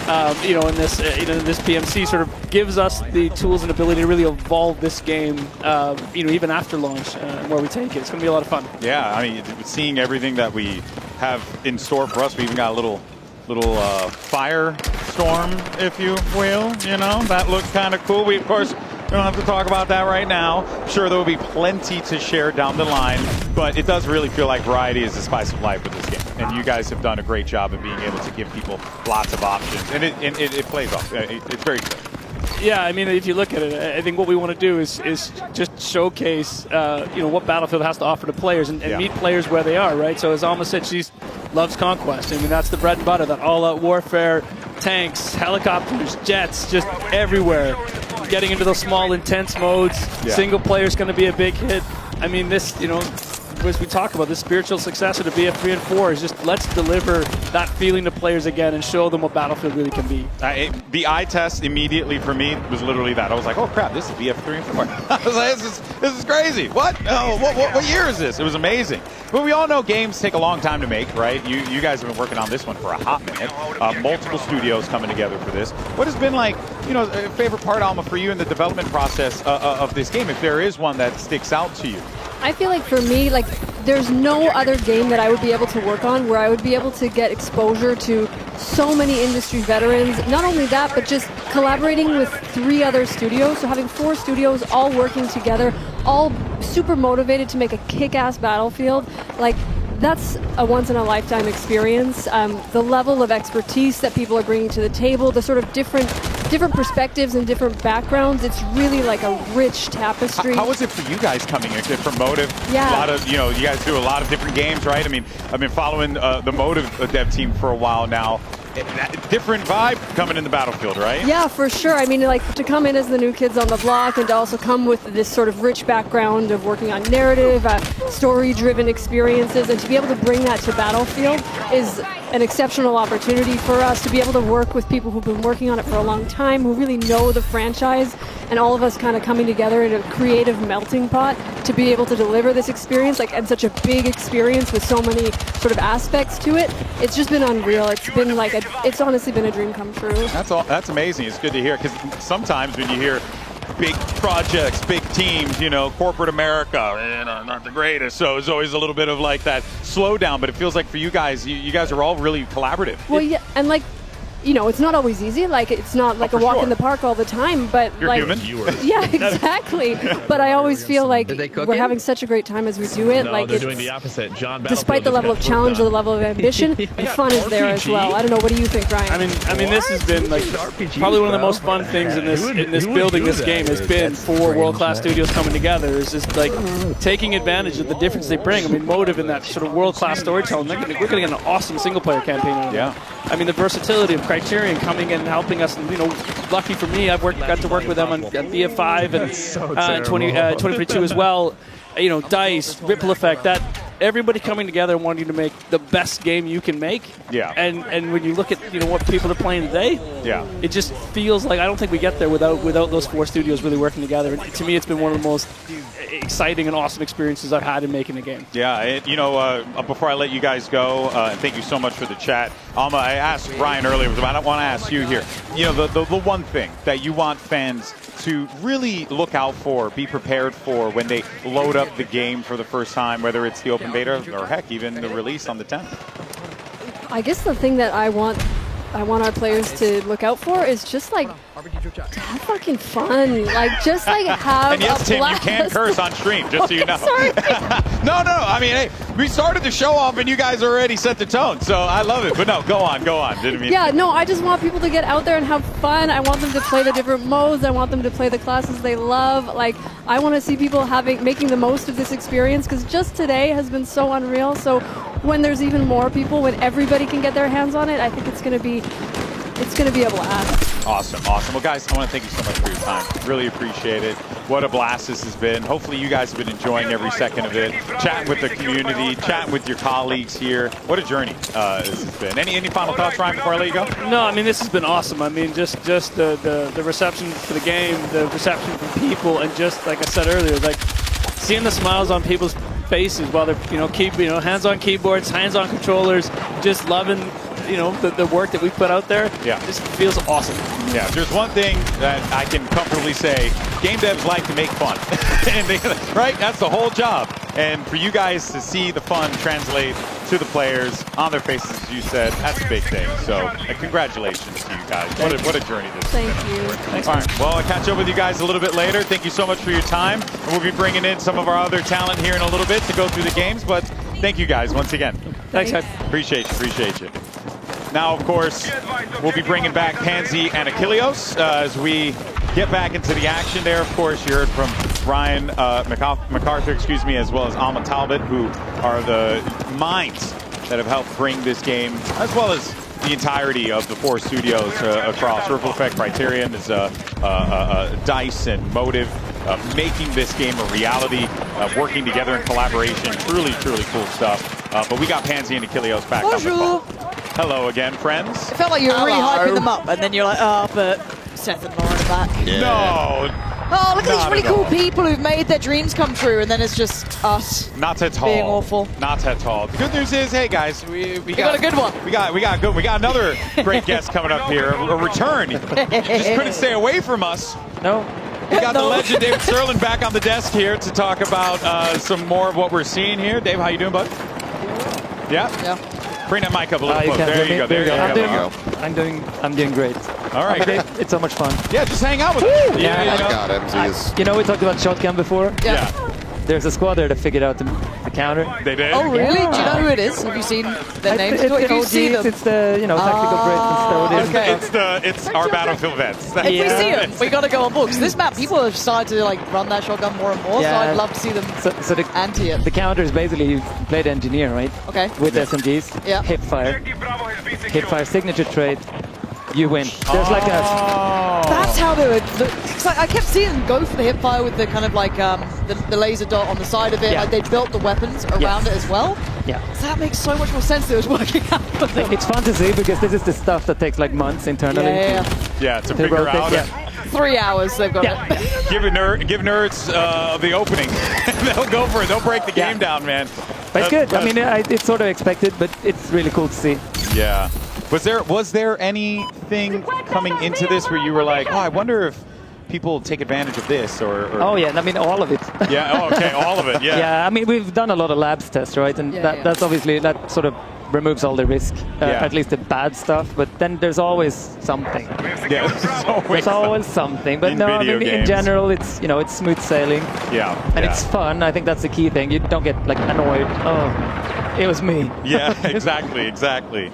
S21: in this PMC sort of gives us the tools and ability to really evolve this game, even after launch, where we take it. It's going to be a lot of fun.
S1: Yeah, I mean, seeing everything that we have in store for us, we even got a little firestorm, if you will. You know, that looks kind of cool. We, of course, we don't have to talk about that right now. I'm sure there will be plenty to share down the line, but it does really feel like variety is the spice of life with this game. And you guys have done a great job of being able to give people lots of options. And it plays off. It's very good.
S21: Yeah, I mean, if you look at it, I think what we want to do is just showcase, what Battlefield has to offer to players and meet players where they are, right? So as Alma said, she loves Conquest. I mean, that's the bread and butter, that all-out warfare, tanks, helicopters, jets, just everywhere. Getting into those small, intense modes. Single player is going to be a big hit. I mean, this, as we talk about, this spiritual successor to BF3 and 4 is just let's deliver that feeling to players again and show them what Battlefield really can be.
S1: The eye test immediately for me was literally that. I was like, oh crap, this is BF3 and 4. I was like, this is crazy. What? No, what year is this? It was amazing. But we all know games take a long time to make, right? You guys have been working on this one for a hot minute. Multiple studios coming together for this. What has been like, a favorite part, Alma, for you in the development process of this game, if there is one that sticks out to you?
S14: I feel like for me, like there's no other game that I would be able to work on where I would be able to get exposure to so many industry veterans. Not only that, but just collaborating with 3 other studios. So having 4 studios all working together, all super motivated to make a kick-ass Battlefield. Like, that's a once-in-a-lifetime experience. The level of expertise that people are bringing to the table, the sort of different perspectives and different backgrounds, it's really like a rich tapestry.
S1: How was it for you guys coming in from Motive?
S14: Yeah.
S1: A lot of, you guys do a lot of different games, right? I mean, I've been following the Motive dev team for a while now. Different vibe coming in the Battlefield, right?
S14: Yeah, for sure. I mean, like, to come in as the new kids on the block and to also come with this sort of rich background of working on narrative, story-driven experiences, and to be able to bring that to Battlefield is an exceptional opportunity for us to be able to work with people who've been working on it for a long time, who really know the franchise, and all of us kind of coming together in a creative melting pot to be able to deliver this experience, like, and such a big experience with so many sort of aspects to it. It's just been unreal. It's been like it's honestly been a dream come true.
S1: That's amazing. It's good to hear, because sometimes when you hear big projects, big teams, corporate America, not the greatest. So it's always a little bit of like that slowdown, but it feels like for you guys, you guys are all really collaborative.
S14: Well, yeah, and like, it's not always easy. Like, it's not like a walk in the park all the time, but
S1: you're
S14: like,
S1: human.
S14: Yeah, exactly. But I always feel like we're having such a great time as we do it.
S16: No,
S14: like,
S16: they're doing the opposite. John
S14: despite the level of challenge or the level of ambition, the fun is there as well. I don't know. What do you think, Ryan?
S21: I mean, this has been like probably one of the most fun things in this building this game has been for world-class studios coming together. Is just like taking advantage of the difference they bring. I mean, Motive in that sort of world-class storytelling. We're getting an awesome single-player campaign out of it. I mean, the versatility of Criterion coming in and helping us. And, lucky for me, I've got to work with them on BF5 and 2022 as well. DICE, Ripple Effect, that everybody coming together and wanting to make the best game you can make.
S16: Yeah.
S21: And when you look at what people are playing today,
S16: yeah,
S21: it just feels like I don't think we get there without those 4 studios really working together. And to me, it's been one of the most exciting and awesome experiences I've had in making a game.
S16: Yeah, before I let you guys go, and thank you so much for the chat. I asked Ryan earlier, but I don't want to ask you here. The one thing that you want fans to really look out for, be prepared for when they load up the game for the first time, whether it's the open beta or heck, even the release on the 10th.
S14: I guess the thing that I want our players to look out for is just like to have fucking fun, just have
S16: and yes,
S14: a
S16: Tim,
S14: blast.
S16: you can curse on stream, just so you know.
S14: Sorry.
S16: No. I mean, hey, we started the show off and you guys already set the tone, so I love it. But no, go on. Didn't mean.
S14: Yeah, no, I just want people to get out there and have fun. I want them to play the different modes. I want them to play the classes they love. I want to see people making the most of this experience, because just today has been so unreal. So when there's even more people, when everybody can get their hands on it, I think it's going to be a blast.
S16: Awesome. Well, guys, I want to thank you so much for your time. Really appreciate it. What a blast this has been. Hopefully you guys have been enjoying every second of it, chatting with the community, chatting with your colleagues here. What a journey this has been. Any final thoughts, Ryan, before I let you go?
S21: No, I mean, this has been awesome. I mean, just the reception for the game, the reception from people, and just like I said earlier, seeing the smiles on people's faces while they're hands on keyboards, hands on controllers, just loving the work that we put out there.
S16: Yeah,
S21: just feels awesome.
S16: Yeah, if there's one thing that I can comfortably say, game devs like to make fun, and right? That's the whole job. And for you guys to see the fun translate to the players on their faces, as you said, that's a big thing. So congratulations to you guys. What a journey this
S14: Thank
S16: has been.
S14: you.
S16: Thanks. All right, well, I'll catch up with you guys a little bit later. Thank you so much for your time. And we'll be bringing in some of our other talent here in a little bit to go through the games. But thank you guys once again.
S21: Thanks, guys.
S16: Appreciate you. Now, of course, we'll be bringing back Pansy and Achilleos as we get back into the action there. Of course, you heard from Ryan MacArthur, as well as Alma Talbot, who are the minds that have helped bring this game, as well as the entirety of the 4 studios across Ripple Effect, Criterion, DICE, and Motive, making this game a reality, working together in collaboration. Truly cool stuff. But we got Pansy and Achilleos back on the phone. Hello again, friends.
S2: It felt like you were really hyping them up, and then you're like, but Seth and Lauren are back.
S16: Yeah. No.
S2: Oh, look at these really cool people who've made their dreams come true, and then it's just us.
S16: Not at all.
S2: Being awful.
S16: Not at all. The good news is, hey guys, we
S2: got a good one.
S16: We got another great guest coming up here. A return. Just couldn't stay away from us.
S4: No.
S16: We got the legend David Sterling back on the desk here to talk about some more of what we're seeing here. Dave, how you doing, bud? Yeah. Bring that mic up a little closer. There you go. There you go.
S4: I'm doing great.
S16: All right.
S4: It's so much fun.
S16: Yeah, just hang out with us.
S11: Yeah, I got him.
S4: We talked about shotgun before.
S16: Yeah.
S4: There's a squad there that figured out the counter.
S16: They did?
S2: Oh, really? Do you know who it is? Have you seen their names?
S4: It's
S2: you see them?
S4: It's the tactical break.
S2: Okay.
S16: It's our Battlefield vets.
S2: If we see them, we got to go on books. This map, people have started to run that shotgun more and more, so I'd love to see them anti it.
S4: The counter is basically you play the engineer, right?
S2: Okay.
S4: With SMGs.
S2: Yeah.
S4: Hipfire signature trait. You win. There's like a.
S2: That's how they would. I kept seeing them go for the hipfire with the kind of the laser dot on the side of it.
S4: Yeah.
S2: Like they built the weapons around it as well.
S4: Yeah.
S2: So that makes so much more sense that it was working out for them.
S4: It's fun to see because this is the stuff that takes months internally.
S16: Yeah, to figure out.
S2: 3 hours they've got it.
S16: Give nerds the opening. They'll go for it. They'll break the game down, man.
S4: But it's good. I mean, it's sort of expected, but it's really cool to see.
S16: Yeah. Was there anything coming into this where you were like, I wonder if people take advantage of this or
S4: Oh yeah, I mean all of it.
S16: Yeah. Oh, okay, all of it. Yeah.
S4: Yeah. I mean, we've done a lot of labs tests, right? And that's obviously that sort of removes all the risk, at least the bad stuff. But then there's always something.
S16: Yeah.
S4: There's always something. But in general, it's it's smooth sailing.
S16: Yeah.
S4: And it's fun. I think that's the key thing. You don't get annoyed. Oh, it was me.
S16: Yeah. Exactly.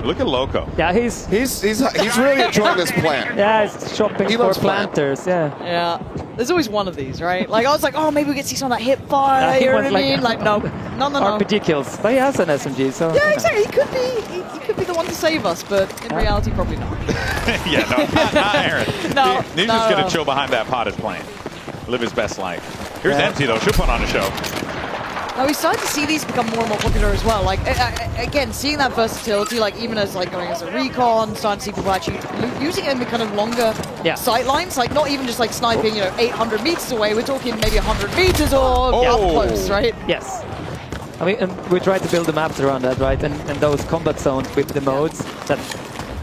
S16: Look at Loco.
S4: Yeah, he's
S8: really enjoying this plant.
S4: Yeah, he's shopping for planters.
S2: Yeah. There's always one of these, right? I was like, maybe we get to see some of that hip fire. You know what I mean? No.
S4: RPG kills, but he has an SMG, so.
S2: Yeah, exactly. He could be the one to save us, but in reality, probably not.
S16: Yeah, not Aaron.
S2: No.
S16: He's just gonna chill behind that potted plant, live his best life. Here's Empty though. She'll put on a show.
S2: Now we started to see these become more and more popular as well. Like again, seeing that versatility, like even as like going as a recon, starting to see people actually using it in the kind of longer sight lines, like not even just like sniping, 800 meters away. We're talking maybe 100 meters or up close, right?
S4: Yes. I mean, and we try to build the maps around that, right? And those combat zones with the modes that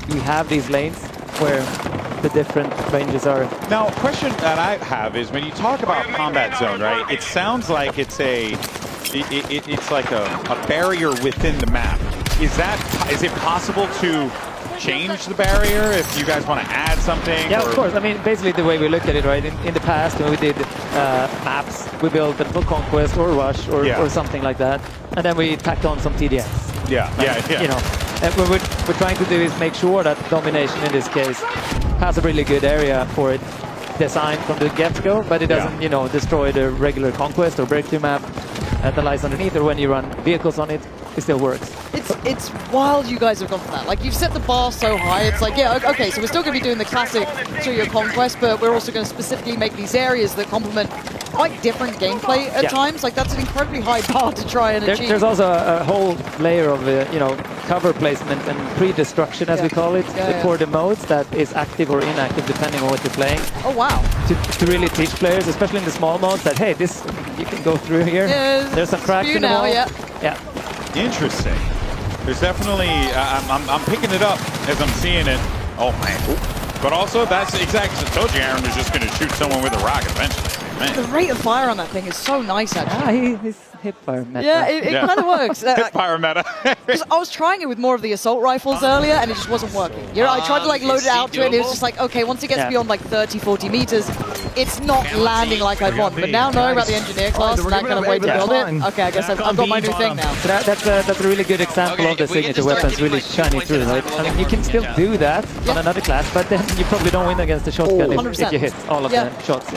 S4: we have these lanes where the different ranges are.
S16: Now, a question that I have is when you talk about combat zone, right? It sounds like it's it's like a barrier within the map. Is it possible to change the barrier if you guys want to add something?
S4: Yeah, of course. I mean, basically the way we look at it, right? In the past, when we did maps, we built them for Conquest or Rush or something like that, and then we tacked on some TDMs.
S16: Yeah.
S4: And what we're trying to do is make sure that Domination, in this case, has a really good area for it designed from the get-go, but it doesn't, destroy the regular Conquest or Breakthrough map that lies underneath, or when you run vehicles on it, it still works.
S2: It's wild you guys have gone for that. Like, you've set the bar so high, it's like, okay, so we're still going to be doing the classic Studio Conquest, but we're also going to specifically make these areas that complement quite different gameplay at times. Like, that's an incredibly high bar to try and achieve.
S4: There's also a whole layer of, cover placement and pre-destruction, as we call it, for the modes that is active or inactive, depending on what you're playing.
S2: Oh, wow.
S4: To really teach players, especially in the small modes, that, hey, this, you can go through here. There's some cracks in the wall. Yeah.
S16: Interesting. There's definitely, I'm picking it up as I'm seeing it. Oh, man. But also, that's exactly, I told you Aaron was just going to shoot someone with a rocket eventually. Man.
S2: The rate of fire on that thing is so nice, actually.
S4: He's hip-fire meta.
S2: Yeah, it kind of works.
S16: Hip-fire meta.
S2: I was trying it with more of the assault rifles earlier, and it just wasn't working. I tried to load it out to it, and it was just like, okay, once it gets beyond 30, 40 meters, it's not landing like I'd want. But now knowing about the engineer class and that kind of way to build it, okay, I guess I've got my new thing now.
S4: So that's a really good example of the signature weapons really shining through, right? I mean, you can still do that on another class, but then you probably don't win against the shotgun if you hit all of the shots.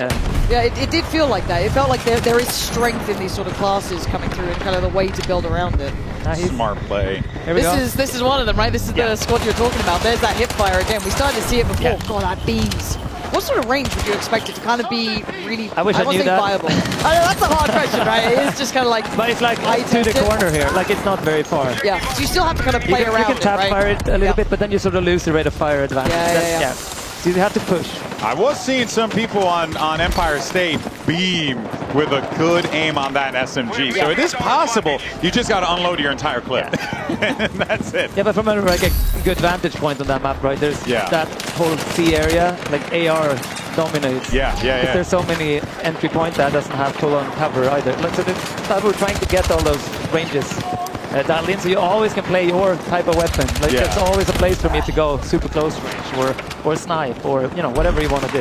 S2: Yeah, it did feel like that. It felt like there is strength in these sort of classes coming through and kind of the way to build around it.
S16: Smart play.
S2: This is one of them, right? This is the squad you're talking about. There's that hip fire again. We started to see it before. God, that beams. What sort of range would you expect it to kind of be really,
S4: I knew that.
S2: viable? I know, that's a hard question, right? It is just kind of like...
S4: But it's like to the corner here. Like, it's not very far.
S2: Yeah, so you still have to kind of play around it,
S4: You can tap
S2: right?
S4: fire it a little bit, but then you sort of lose the rate of fire advantage. So you have to push.
S16: I was seeing some people on Empire State beam with a good aim on that SMG. So it is possible. You just got to unload your entire clip. And that's it.
S4: Yeah, but from a good vantage point on that map, right? There's that whole C area, like AR dominates.
S16: Yeah.
S4: There's so many entry points that doesn't have full-on cover either. So we're trying to get all those ranges dialed in, so you always can play your type of weapon. Like there's always a place for me to go super close range or snipe or whatever you want to do.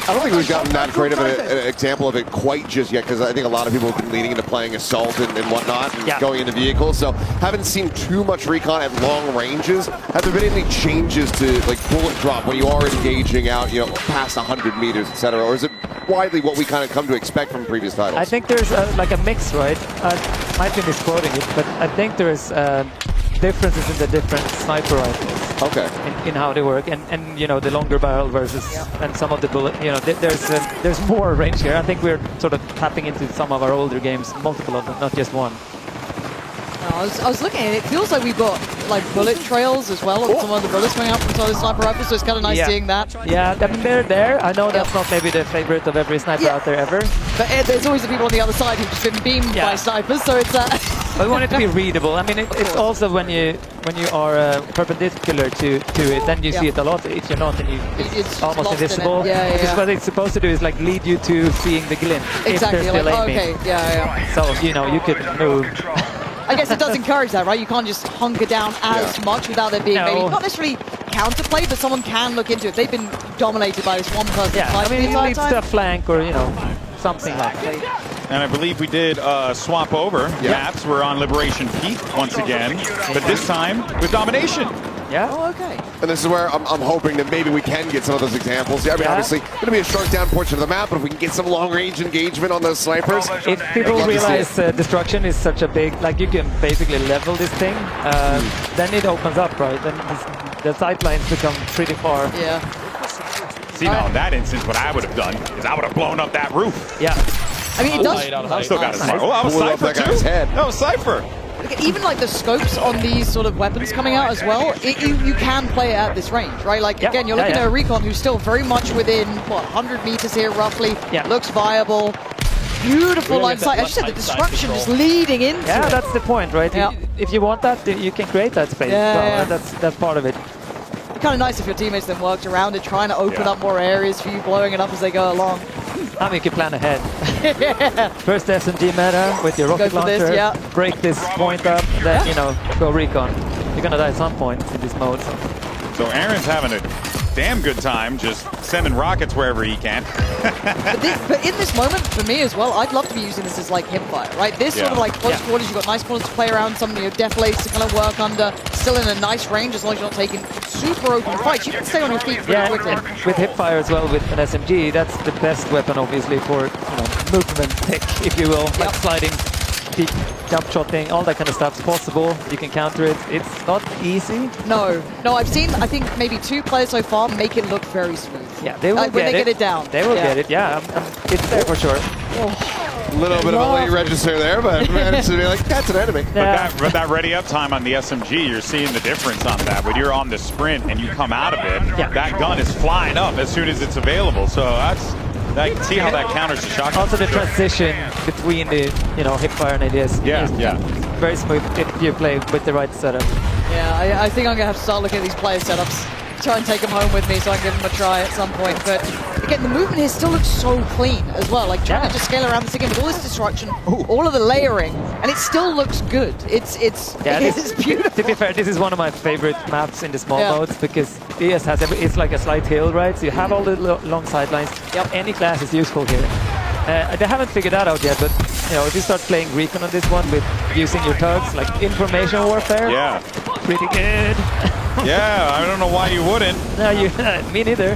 S8: I don't think we've gotten that great of an example of it quite just yet, because I think a lot of people have been leaning into playing assault and whatnot and going into vehicles. So haven't seen too much recon at long ranges. Have there been any changes to bullet drop when you are engaging out, past 100 meters, etc., or is it widely what we kind of come to expect from previous titles?
S4: I think there's a mix, right? Might be misquoting it, but I think there's differences in the different sniper rifles.
S8: Okay.
S4: In how they work, and the longer barrel versus and some of the bullet. There's more range here. I think we're sort of tapping into some of our older games, multiple of them, not just one.
S2: No, I was looking at it. It feels like we've got bullet trails as well on some of the bullets coming out from some of the sniper rifles, so it's kind of nice seeing that.
S4: Yeah, I mean, they're there. I know that's not maybe the favorite of every sniper out there ever.
S2: But there's always the people on the other side who've just been beamed by snipers, so it's...
S4: But we want it to be readable. I mean, it's also when you are perpendicular to it, then you see it a lot. If you're not, then it's almost invisible. Because what it's supposed to do is lead you to seeing the glint.
S2: Exactly.
S4: If they're still aiming.
S2: Okay, yeah.
S4: So you could move.
S2: I guess it does encourage that, right? You can't just hunker down as much without there being maybe not necessarily counterplay, but someone can look into it. They've been dominated by this one person.
S4: Yeah, I mean, it leads to a flank or something like that.
S16: And I believe we did swap over maps. We're on Liberation Peak once again, but this time with Domination.
S4: Yeah.
S2: Oh, okay.
S8: And this is where I'm hoping that maybe we can get some of those examples. I mean, obviously, going to be a shrunk down portion of the map, but if we can get some long-range engagement on those snipers.
S4: If people realize destruction is such a big, you can basically level this thing, then it opens up, right? Then the sight lines become pretty far.
S2: Yeah.
S16: See, now in that instance, what I would have done is I would have blown up that roof.
S4: Yeah.
S2: I mean, it does.
S16: I still got a Cypher. Oh, that was
S8: Blew up
S16: Cypher
S8: that guy's
S16: too.
S8: head.
S16: That was Cypher.
S2: Even like the scopes on these sort of weapons coming out as well, you can play it at this range, right? Like, again, you're looking at a Recon who's still very much within, 100 meters here roughly. Looks viable. Beautiful line sight. As you said, the destruction just leading into it.
S4: Yeah, that's the point, right? If you want that, you can create that space. That's part of it.
S2: It's kind of nice if your teammates then worked around it, trying to open up more areas for you, blowing it up as they go along.
S4: I mean, you can plan ahead. First SMG meta with your rocket launcher, break this point up, then, go recon. You're going to die at some point in this mode.
S16: So Aaron's having a damn good time just sending rockets wherever he can.
S2: but in this moment, for me as well, I'd love to be using this as like hipfire, right? This sort of like close quarters, you've got nice corners to play around, some of your def lates to kind of work under, still in a nice range as long as you're not taking super open fights. You can stay on your feet pretty quickly.
S4: And with hipfire as well, with an SMG, that's the best weapon, obviously, for movement pick, if you will, like sliding, deep jump shotting, all that kind of stuff's possible. You can counter it. It's not easy.
S2: No, I've seen, I think, maybe 2 players so far make it look very smooth.
S4: Yeah, they will
S2: when they get it down.
S4: They will get it, it's there for sure.
S8: A little bit of a late register there, but managed to be like, that's an enemy.
S16: But that ready up time on the SMG, you're seeing the difference on that. When you're on the sprint and you come out of it, that gun is flying up as soon as it's available. So I can see how that counters the shotgun.
S4: Also the transition between the hipfire and ADS. Very smooth if you play with the right setup.
S2: Yeah, I think I'm going to have to start looking at these player setups. Try and take them home with me so I can give them a try at some point. But again, the movement here still looks so clean as well. Like trying to just scale around this again with all this disruption, all of the layering, and it still looks good. It's beautiful.
S4: To be fair, this is one of my favorite maps in the small modes because DS has it's like a slight hill, right? So you have all the long sidelines. Any class is useful here. They haven't figured that out yet, but if you start playing Recon on this one with using your tugs, like information warfare, pretty good.
S16: Yeah, I don't know why you wouldn't.
S4: No, me neither.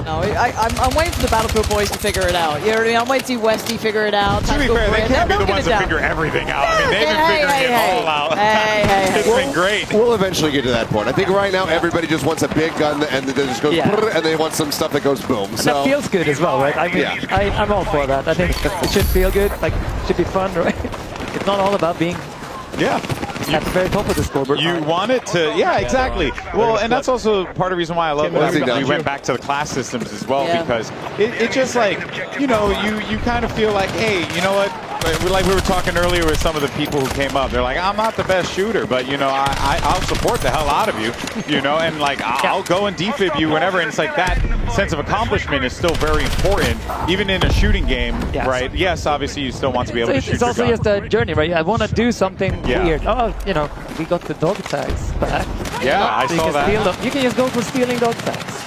S2: No, I'm waiting for the Battlefield boys to figure it out. You know what I mean? I'm waiting to see Westy figure it out.
S16: To be fair, they can't be the ones that figure everything out. I mean, they've been figuring it all out. It's been great.
S8: We'll eventually get to that point. I think right now everybody just wants a big gun and then just goes and they want some stuff that goes boom.
S4: And that feels good as well, right? I mean, I'm all for that. I think it should feel good, like it should be fun, right? It's not all about being at the very top of the scoreboard.
S16: You want it to, exactly. Well, and that's also part of the reason why I love we went back to the class systems as well, because it just like, you kind of feel like, hey, you know what? Like we were talking earlier with some of the people who came up, they're like, I'm not the best shooter, but I'll support the hell out of you, and like I'll go and defib you whenever. And it's like that sense of accomplishment is still very important, even in a shooting game, right? Yes, obviously you still want to be able to shoot.
S4: It's also just a journey, right? I want to do something weird. Oh, we got the dog tags back.
S16: Yeah, I saw that.
S4: You can just go for stealing dog tags.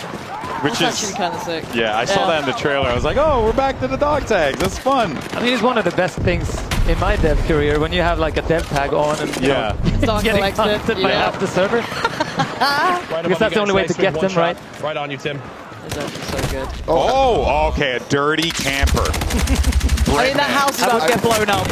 S16: Which
S2: That's
S16: is
S2: actually kind of sick.
S16: Yeah, I saw that in the trailer. I was like, oh, we're back to the dog tags. That's fun.
S4: I mean, it's one of the best things in my dev career when you have like a dev tag on and getting hunted by half the server. Because that's the only way to get them, right?
S7: Right on you, Tim.
S2: It's actually so good.
S16: Oh, okay, a dirty camper.
S2: I mean, that house is about to get blown up.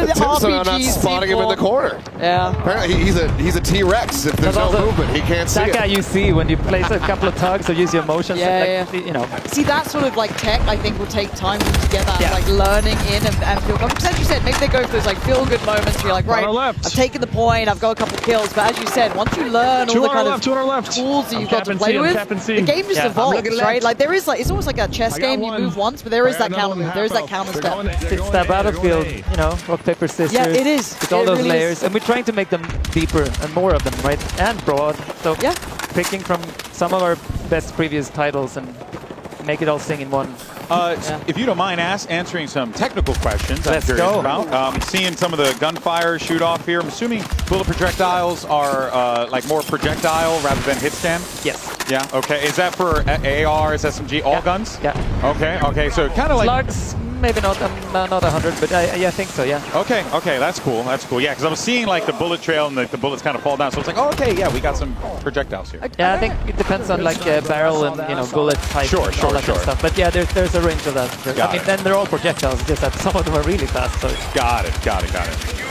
S8: Tim's somehow not spotting him in the corner.
S2: Yeah.
S8: Apparently he's a T-Rex. If there's no movement, he can't see
S4: that guy you see when you place a couple of tugs or use your motions.
S2: See, that sort of like tech, I think, will take time to get that like learning in and feel good. Because as you said, maybe they go for those like feel good moments where you're like, right, I've taken the point, I've got a couple kills. But as you said, once you learn all the kind of tools that you've got to play with, the game just evolves, right? Like there is it's almost like a chess game. You move once, but there is that counter move. There is that counter step.
S4: It's that Battlefield, rock, paper, scissors.
S2: Yeah, it is.
S4: With all those layers. And we're trying to make them deeper and more of them, right? And broad. So picking from some of our best previous titles and make it all sing in one.
S16: If you don't mind answering some technical questions,
S4: Let's
S16: I'm curious
S4: go.
S16: about. Seeing some of the gunfire shoot off here. I'm assuming bullet projectiles are like more projectile rather than hit scan?
S4: Yes.
S16: Yeah, okay. Is that for ARs, SMG, all guns?
S4: Yeah.
S16: Okay. So kind of like...
S4: Slugs, maybe not 100, but I think so, yeah.
S16: Okay, that's cool. Yeah, because I was seeing like the bullet trail and the bullets kind of fall down. So it's like, we got some projectiles here.
S4: Yeah, I think it depends on like barrel and bullet type, all that kind of stuff. But yeah, there's a range of that. Then they're all projectiles. Just that some of them are really fast. So
S16: got it.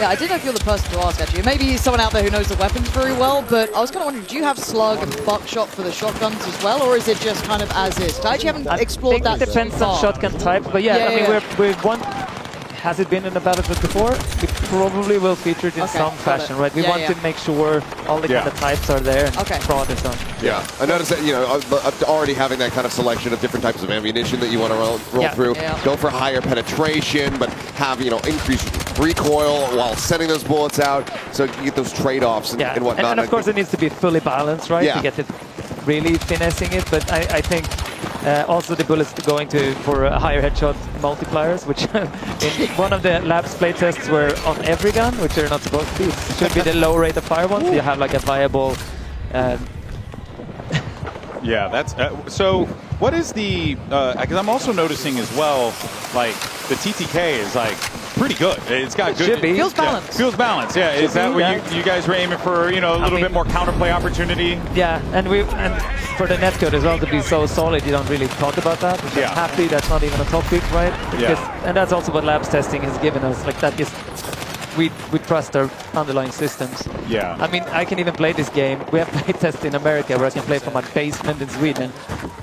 S2: Yeah, I didn't know if you're the person to ask actually. Maybe someone out there who knows the weapons very well. But I was kind of wondering, do you have slug and buckshot for the shotguns as well, or is it just kind of as is? I actually haven't explored that.
S4: It depends on shotgun type, but I mean we're we want. Has it been in the Battlefield before? We probably will feature it in some fashion, right? We want to make sure all the kind of types are there.
S2: Okay.
S4: Fraud and stuff.
S8: Yeah, I noticed that, already having that kind of selection of different types of ammunition that you want to roll through.
S2: Yeah.
S8: Go for higher penetration, but have, increased recoil while sending those bullets out, so you get those trade-offs and whatnot.
S4: And of course, it needs to be fully balanced, right?
S8: Yeah.
S4: To get it really finessing it, but I think also the bullets going for higher headshot multipliers, which in one of the labs playtests were on every gun, which they're not supposed to be. It should be the low rate of fire ones. So you have like a viable.
S16: Yeah, that's so. What is the? Because I'm also noticing as well, like the TTK is like pretty good. It's got good.
S4: Should be.
S2: Feels balanced.
S16: Yeah, feels balanced. Yeah, is that what you guys were aiming for? A little bit more counterplay opportunity.
S4: Yeah, and for the netcode as well to be so solid, you don't really talk about that. Which I'm happy that's not even a topic, right? And that's also what labs testing has given us. Like that is. We trust our underlying systems.
S16: Yeah.
S4: I mean, I can even play this game. We have playtests in America where I can play from my basement in Sweden.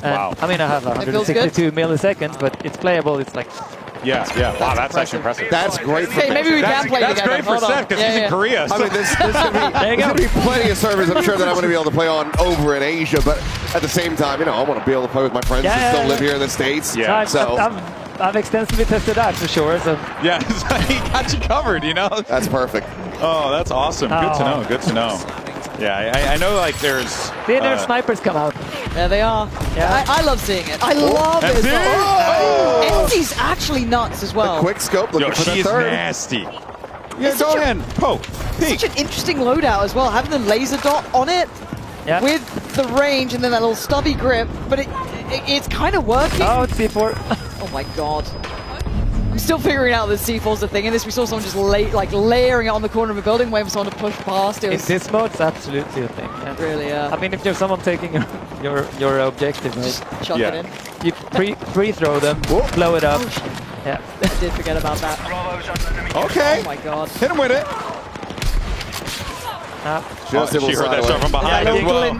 S4: And
S16: wow.
S4: I mean, I have 162 milliseconds, but
S2: it's playable. It's like...
S16: Yeah. Wow, that's actually impressive.
S8: That's great for
S2: Hey, maybe we can play
S16: That's
S2: together.
S16: great for Seth, because he's in Korea.
S8: I mean, there's going to be plenty of servers, I'm sure, that I'm going to be able to play on over in Asia, but at the same time, I want to be able to play with my friends who still live here in the States.
S4: Yeah.
S8: So
S4: I've extensively tested that for sure. So
S16: yeah, he got you covered,
S8: That's perfect.
S16: Oh, that's awesome. Good to know. Good to know. Yeah, I know like there's...
S4: The inner snipers come out.
S2: There they are.
S4: Yeah.
S2: I love seeing it. I love it. Enzy's actually nuts as well.
S8: A quick scope looking for the third.
S16: She is nasty. Yeah, go ahead. Poke.
S2: Such an interesting loadout as well. Having the laser dot on it with the range and then that little stubby grip, but it's kind of working.
S4: Oh, it's C4.
S2: Oh my god. I'm still figuring out that C4's a thing. In this, we saw someone just layering it on the corner of a building, waiting for someone to push past.
S4: In this mode, it's absolutely a thing. Yeah.
S2: Really, yeah.
S4: I mean, if there's someone taking your objective,
S2: just chuck it in.
S4: You pre-throw them, blow it up. Yeah.
S2: I did forget about that.
S16: Okay.
S2: Oh my god.
S16: Hit him with it.
S8: She
S16: heard that shot from behind as well.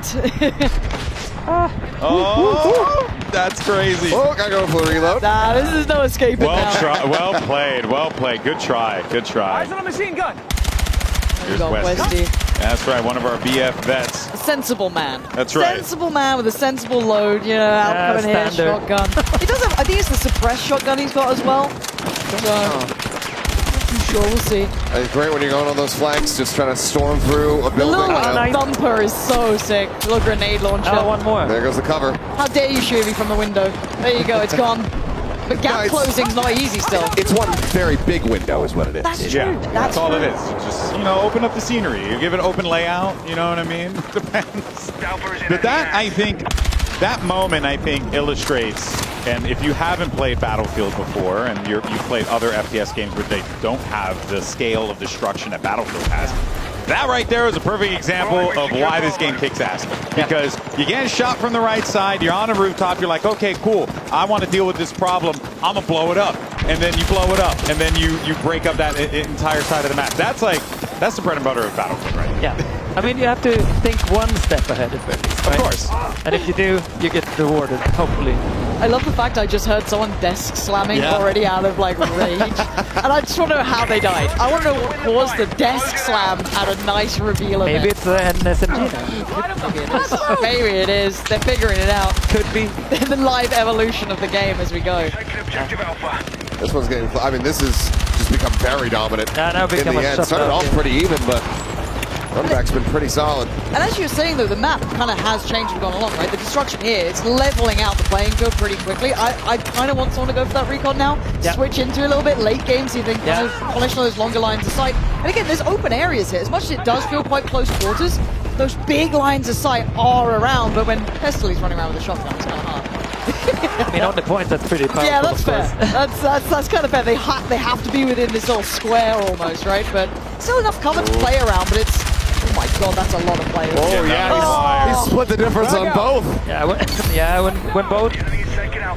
S16: Oh, that's crazy.
S8: Oh, gotta go for the reload.
S2: Nah, this is no escaping now.
S16: Well played. Well played. Good try. Good try.
S2: Eyes on a machine gun.
S16: Here's Westy. That's right. One of our BF vets.
S2: A sensible man.
S16: That's right.
S2: Sensible man with a sensible load. Out coming here, shotgun. He does have. I think it's the suppressed shotgun he's got as well. Sure, we'll see.
S8: It's great when you're going on those flanks, just trying to storm through a building.
S2: The thumper is so sick. Little grenade launcher.
S4: Oh, one more.
S8: There goes the cover.
S2: How dare you shoot me from the window? There you go, it's gone. But gap closing's not easy still.
S8: It's one very big window is what it is.
S2: That's true.
S16: Yeah, that's all
S2: true.
S16: it is. Just, open up the scenery. You give it open layout, you know what I mean? Depends. But that moment, I think, illustrates, and if you haven't played Battlefield before, and you've played other FPS games where they don't have the scale of destruction that Battlefield has, that right there is a perfect example of why this game kicks ass. Because you get shot from the right side, you're on a rooftop, you're like, okay, cool, I want to deal with this problem, I'm going to blow it up. And then you blow it up, and then you break up that entire side of the map. That's the bread and butter of Battlefield, right?
S4: Yeah. I mean, you have to think one step ahead of it. Right?
S16: Of course.
S4: And if you do, you get rewarded, hopefully.
S2: I love the fact I just heard someone desk slamming already out of rage. And I just want to know how they died. I want to know what caused the desk slam at a nice reveal event.
S4: Maybe it's an SMG.
S2: Maybe it is. They're figuring it out.
S4: Could be.
S2: The live evolution of the game as we go.
S8: This one's getting... I mean, this has just become very dominant in the end. Started off pretty even, but... Runback's been pretty solid.
S2: And as you were saying, though, the map kind of has changed as we've gone along, right? The destruction here, it's leveling out the playing field pretty quickly. I kind of want someone to go for that recon now. Switch into a little bit late game, so you can kind of polish on those longer lines of sight. And again, there's open areas here. As much as it does feel quite close quarters, those big lines of sight are around, but when Pestley's running around with a shotgun, it's kind of hard.
S4: I mean, on the point, that's pretty powerful.
S2: Yeah, that's fair. That's kind of fair. They have to be within this little square almost, right? But still enough cover to play around, but it's... Oh my god, that's a lot of players.
S8: Oh yeah, he split the difference on both.
S4: Yeah, when both,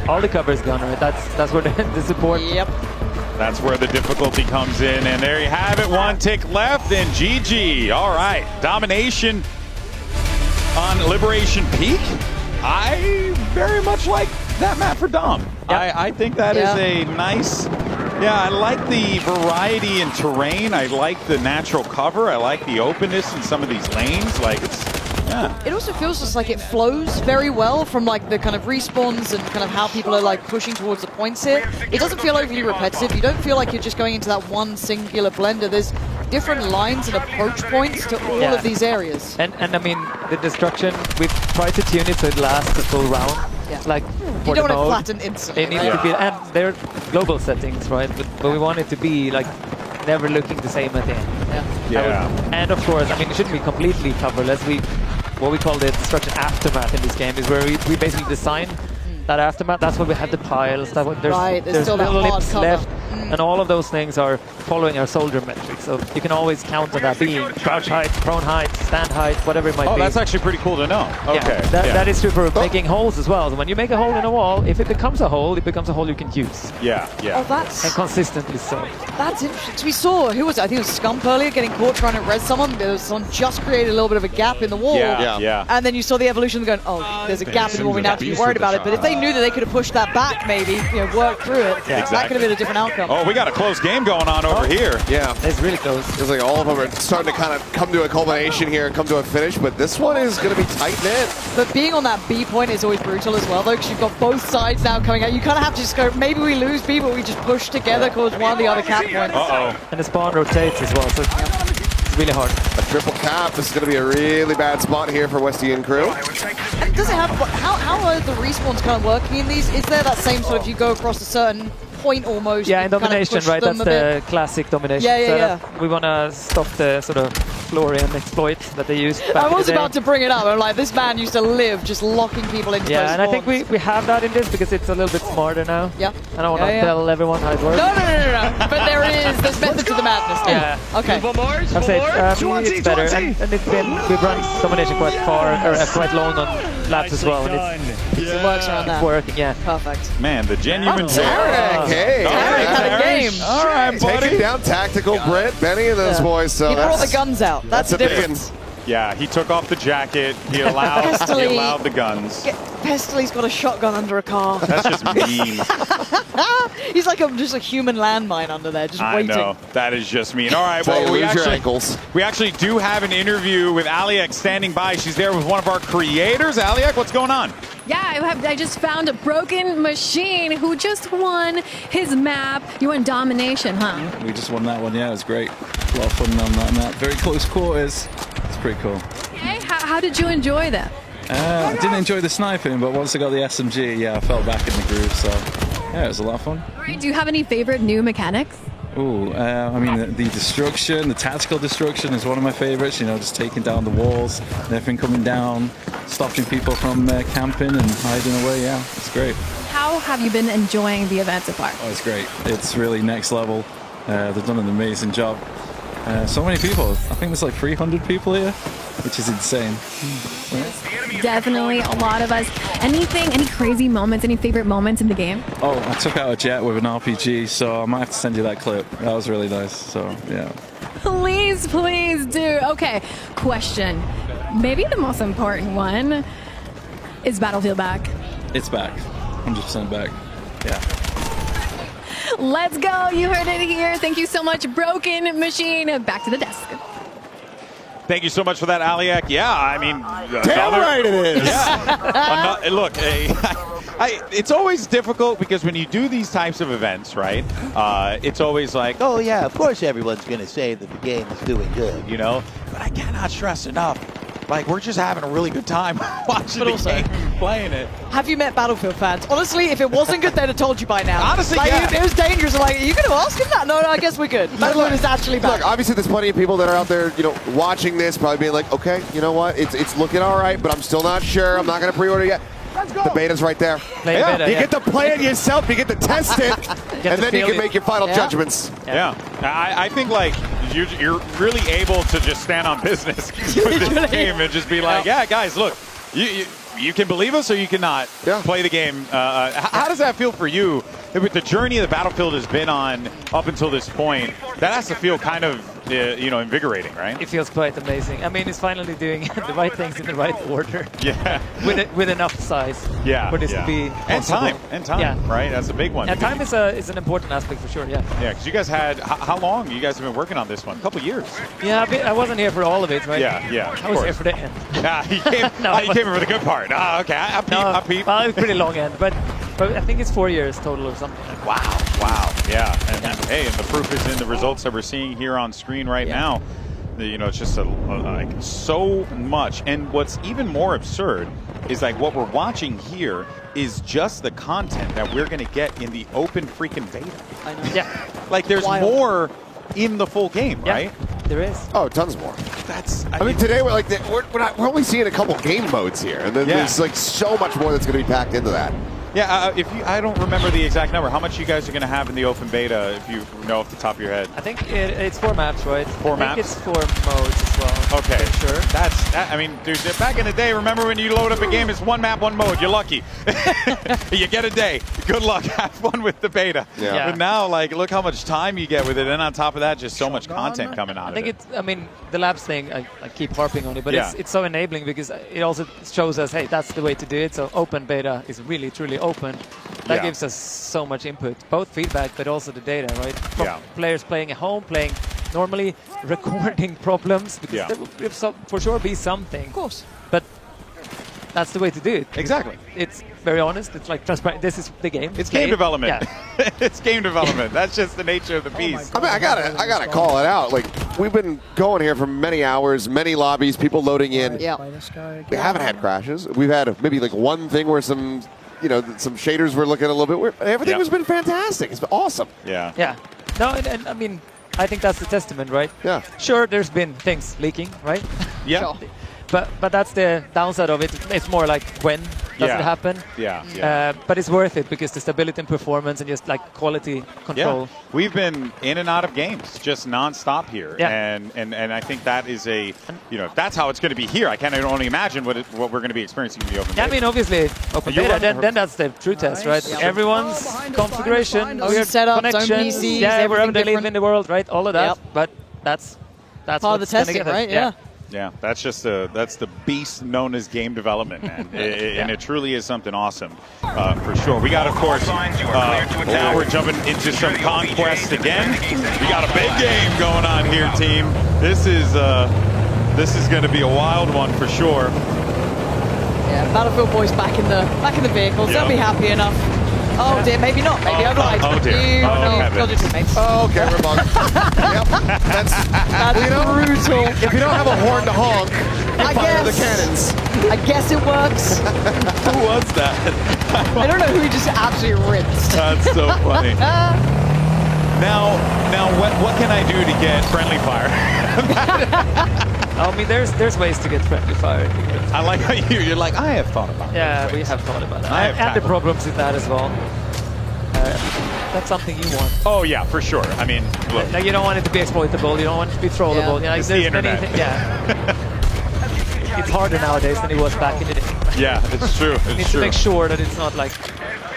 S4: all the cover is gone, right? That's where the support.
S2: Yep.
S16: That's where the difficulty comes in, and there you have it. One tick left, and GG. All right, domination on Liberation Peak. I very much like that map for Dom. I think that is a nice. Yeah, I like the variety in terrain. I like the natural cover. I like the openness in some of these lanes. Like it's. Yeah.
S2: It also feels just like it flows very well from like the kind of respawns and kind of how people are like pushing towards the points here. It doesn't feel overly repetitive. You don't feel like you're just going into that one singular blender. There's different lines and approach points to all of these areas.
S4: And I mean, the destruction, we've tried to tune it so it lasts the full round.
S2: Yeah.
S4: Like,
S2: you don't want to flatten instantly.
S4: It needs to be, and they're global settings, right? But we want it to be like never looking the same at the end.
S16: Yeah.
S4: And of course, I mean, it shouldn't be completely coverless. What we call the destruction aftermath in this game is where we basically design that aftermath. That's where we have the piles. There's
S2: still
S4: little
S2: that hard
S4: lips
S2: cover.
S4: left. And all of those things are following our soldier metrics. So you can always count on that being crouch height, prone height, stand height, whatever it might be.
S16: Oh, that's actually pretty cool to know. Okay.
S4: That is true for making holes as well. So when you make a hole in a wall, if it becomes a hole, it becomes a hole you can use.
S16: Yeah.
S2: Oh, that's...
S4: And consistently so.
S2: That's interesting. So we saw, who was it? I think it was Scump earlier getting caught trying to res someone. Someone just created a little bit of a gap in the wall.
S16: Yeah.
S2: And then you saw the evolution going, oh, there's a gap in the wall, we now have to be worried about it. But if they knew that they could have pushed that back maybe, worked through it, that could have been a different outcome.
S16: Oh, we got a close game going on over here.
S8: Yeah.
S4: It's really close.
S8: It's like all of them are starting to kind of come to a culmination here and come to a finish, but this one is going to be tight-knit.
S2: But being on that B point is always brutal as well, though, because you've got both sides now coming out. You kind of have to just go, maybe we lose B, but we just push together towards one of the other cap points.
S4: And the spawn rotates as well, so it's really hard.
S8: A triple cap. This is going to be a really bad spot here for Westian crew.
S2: And does it have, how are the respawns kind of working in these? Is there that same sort of, you go across a certain point almost?
S4: Yeah, in domination,
S2: kind of
S4: right? That's the classic domination.
S2: Yeah.
S4: We want to stop the sort of Florian exploit that they used back
S2: I was
S4: in the day.
S2: about to bring it up. I'm like, this man used to live just locking people into those
S4: and I think
S2: spawns.
S4: we have that in this because it's a little bit smarter now.
S2: Yeah.
S4: I don't want to tell everyone how it works.
S2: No. But there's method to the madness.
S4: Yeah.
S2: Okay.
S4: I'd say it's better. And we've run domination quite far, or quite long on laps as well. And
S2: it works around that.
S4: It's working, yeah.
S2: Perfect.
S16: Man, the genuine
S8: Tarek, hey.
S2: Tarek had a game.
S16: All right, buddy.
S8: Taking down tactical Brit, Benny and those boys. So
S2: he brought the guns out. That's the difference.
S16: Yeah, he took off the jacket. He allowed the guns.
S2: Pestely's got a shotgun under a car.
S16: That's just mean.
S2: He's like just a human landmine under there, just waiting.
S16: I know. That is just mean. All right, well, we actually do have an interview with Aliak standing by. She's there with one of our creators. Aliak, what's going on?
S3: Yeah, I just found a Broken Machine who just won his map. You won Domination, huh?
S22: We just won that one, yeah, it was great. A lot of fun on that map. Very close quarters. It's pretty cool.
S3: Okay, how did you enjoy that?
S22: I didn't enjoy the sniping, but once I got the SMG, yeah, I fell back in the groove, so yeah, it was a lot of fun.
S3: All right, do you have any favorite new mechanics?
S22: Ooh, I mean, the destruction, the tactical destruction is one of my favorites, just taking down the walls, and everything coming down, stopping people from camping and hiding away, yeah, it's great.
S3: How have you been enjoying the event so far?
S22: Oh, it's great. It's really next level. They've done an amazing job. So many people. I think there's like 300 people here, which is insane.
S3: Definitely a lot of us. Any crazy moments, any favorite moments in the game?
S22: Oh, I took out a jet with an RPG, so I might have to send you that clip. That was really nice, so yeah.
S3: Please do. Okay, question. Maybe the most important one. Is Battlefield back?
S22: It's back. 100% back. Yeah.
S3: Let's go. You heard it here. Thank you so much, Broken Machine. Back to the desk.
S16: Thank you so much for that, Aliak. Yeah, I mean...
S8: Damn right it is.
S16: Yeah. Look, it's always difficult because when you do these types of events, right, it's always like, oh, yeah, of course everyone's going to say that the game is doing good, But I cannot stress enough. Like, we're just having a really good time watching the game, playing it.
S2: Have you met Battlefield fans? Honestly, if it wasn't good, they'd have told you by now.
S16: Honestly,
S2: It was dangerous. Like, are you going to ask him that? No, I guess we're good. Battlefield is actually back.
S8: Look, obviously there's plenty of people that are out there, watching this, probably being like, okay, you know what? It's looking all right, but I'm still not sure. I'm not going to pre-order yet. The beta's right there. You get to play it yourself, you get to test it, and then you can make your final judgments.
S16: Yeah. I think, like, you're really able to just stand on business with this game and just be like, yeah, guys, look, you can believe us or you cannot play the game. How does that feel for you with the journey the Battlefield has been on up until this point? That has to feel kind of invigorating, right?
S4: It feels quite amazing. I mean, it's finally doing the right things in the right order.
S16: Yeah.
S4: With enough size.
S16: Yeah.
S4: For this to be possible.
S16: And time,
S4: yeah.
S16: right? That's a big one.
S4: And time is an important aspect for sure. Yeah.
S16: Yeah, because you guys had how long? You guys have been working on this one? A couple years.
S4: Yeah, I wasn't here for all of it, right?
S16: Yeah.
S4: I was here for the end.
S16: Yeah, you came here for the good part. Ah, okay. I peep.
S4: Well, it's pretty long end, but I think it's 4 years total or something.
S16: Wow. Yeah. And hey, and the proof is in the results that we're seeing here on screen right now. It's just like so much. And what's even more absurd is like what we're watching here is just the content that we're going to get in the open freaking beta.
S2: I know.
S16: Yeah. Like there's more in the full game, right?
S4: There is.
S8: Oh, tons more.
S16: I
S8: mean, today we're only seeing a couple game modes here, and then there's like so much more that's going to be packed into that.
S16: Yeah, I don't remember the exact number. How much you guys are going to have in the open beta, if you know off the top of your head?
S4: I think it's 4 maps, right?
S16: 4 maps?
S4: I think it's 4 modes as well.
S16: Okay.
S4: For sure.
S16: I mean, dude, back in the day, remember when you load up a game, it's 1 map, 1 mode. You're lucky. You get a day. Good luck. Have fun with the beta.
S4: Yeah.
S16: But now, like, look how much time you get with it. And on top of that, just so much content coming out of it.
S4: I mean, the labs thing, I keep harping on it, but it's so enabling because it also shows us, hey, that's the way to do it. So open beta is really, truly open. That gives us so much input, both feedback, but also the data, right? From players playing at home, playing normally, recording problems, because there will for sure be something.
S2: Of course.
S4: But that's the way to do it.
S16: Exactly.
S4: It's very honest. It's like transparent. This is the game.
S16: It's game development.
S4: Yeah.
S16: It's game development. That's just the nature of the beast.
S8: I mean, I gotta call it out. Like, we've been going here for many hours, many lobbies, people loading in.
S2: Yeah.
S8: We haven't had crashes. We've had maybe like one thing where some shaders were looking a little bit weird. Everything has been fantastic. It's been awesome.
S16: Yeah.
S4: Yeah. No, and I mean, I think that's the testament, right?
S8: Yeah.
S4: Sure, there's been things leaking, right?
S16: Yeah.
S2: Sure.
S4: But that's the downside of it. It's more like when does it happen?
S16: Yeah.
S4: But it's worth it because the stability and performance and just like quality control.
S16: Yeah. We've been in and out of games just nonstop here.
S4: Yeah.
S16: And I think that is that's how it's going to be here. I can only imagine what we're going to be experiencing in the open beta.
S4: I mean, obviously, open beta, then that's the true test, right?
S2: Yeah.
S4: Everyone's configuration, weird
S2: setups,
S4: connections,
S2: PCs,
S4: wherever they live
S2: different.
S4: in the world, right? All of that.
S2: Yep.
S4: But that's
S2: part of the testing, right? Yeah.
S16: Yeah, that's the beast known as game development, man. And it truly is something awesome, for sure. We got, of course, now we're jumping into some conquest again. We got a big game going on here, team. This is going to be a wild one for sure.
S2: Yeah, Battlefield boys back in the vehicles. They'll be happy enough. Oh dear, maybe not. Maybe I've lied.
S16: Oh dear.
S2: You're just teammates.
S8: Oh, okay, we're bugged. Yep. That's
S2: brutal.
S8: If you don't have a horn to honk, you fire the cannons.
S2: I guess it works.
S16: Who was that?
S2: I don't know who he just absolutely rinsed.
S16: That's so funny. Now, what can I do to get friendly fire?
S4: I mean, there's ways to get friendly fire.
S16: I like how you're like, I have thought about it.
S4: Yeah, we have thought about that. And the problems with that as well. That's something you want.
S16: Oh, yeah, for sure. I mean, look.
S4: Like, you don't want it to be exploitable. You don't want it to be trollable.
S2: Yeah.
S16: It's the internet.
S4: It's harder nowadays than it was back in the day.
S16: Yeah, it's true.
S4: You need to make sure that it's not like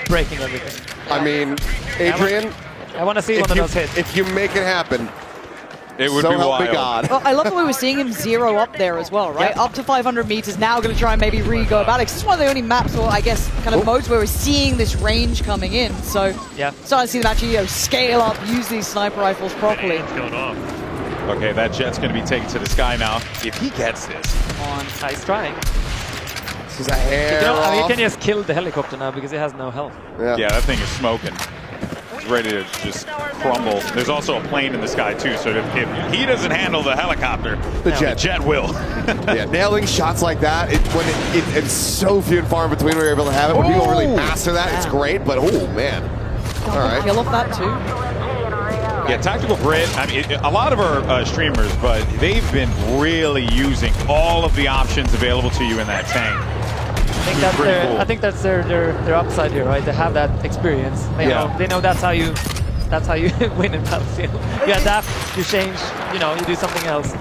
S4: breaking everything.
S8: I mean, Adrian,
S4: I want to see one of those hits.
S8: If you make it happen,
S16: it would
S8: so
S16: be
S8: help
S16: wild.
S8: me God.
S2: Well, I love that we were seeing him zero up there as well, right?
S4: Yeah.
S2: Up to 500 meters. Now going to try and maybe re-go about it. 'Cause it's one of the only maps, or I guess, kind of modes where we're seeing this range coming in. So, starting to see them actually scale up, use these sniper rifles properly.
S16: Okay, that jet's going to be taken to the sky now. If he gets this.
S4: On nice try.
S8: This is a hair
S4: you can just kill the helicopter now because it has no health.
S16: Yeah, that thing is smoking. It's ready to just crumble. There's also a plane in the sky too, so if he doesn't handle the helicopter, the jet will.
S8: Yeah, nailing shots like that, it's so few and far in between where you're able to have it. When people really master that, it's great, but oh man. All right.
S2: Kill off that too.
S16: Yeah, Tactical Brit, I mean, a lot of our streamers, but they've been really using all of the options available to you in that tank.
S4: I think that's their upside here, right? They have that experience. They know that's how you win in Battlefield. You adapt, you change, you do something else.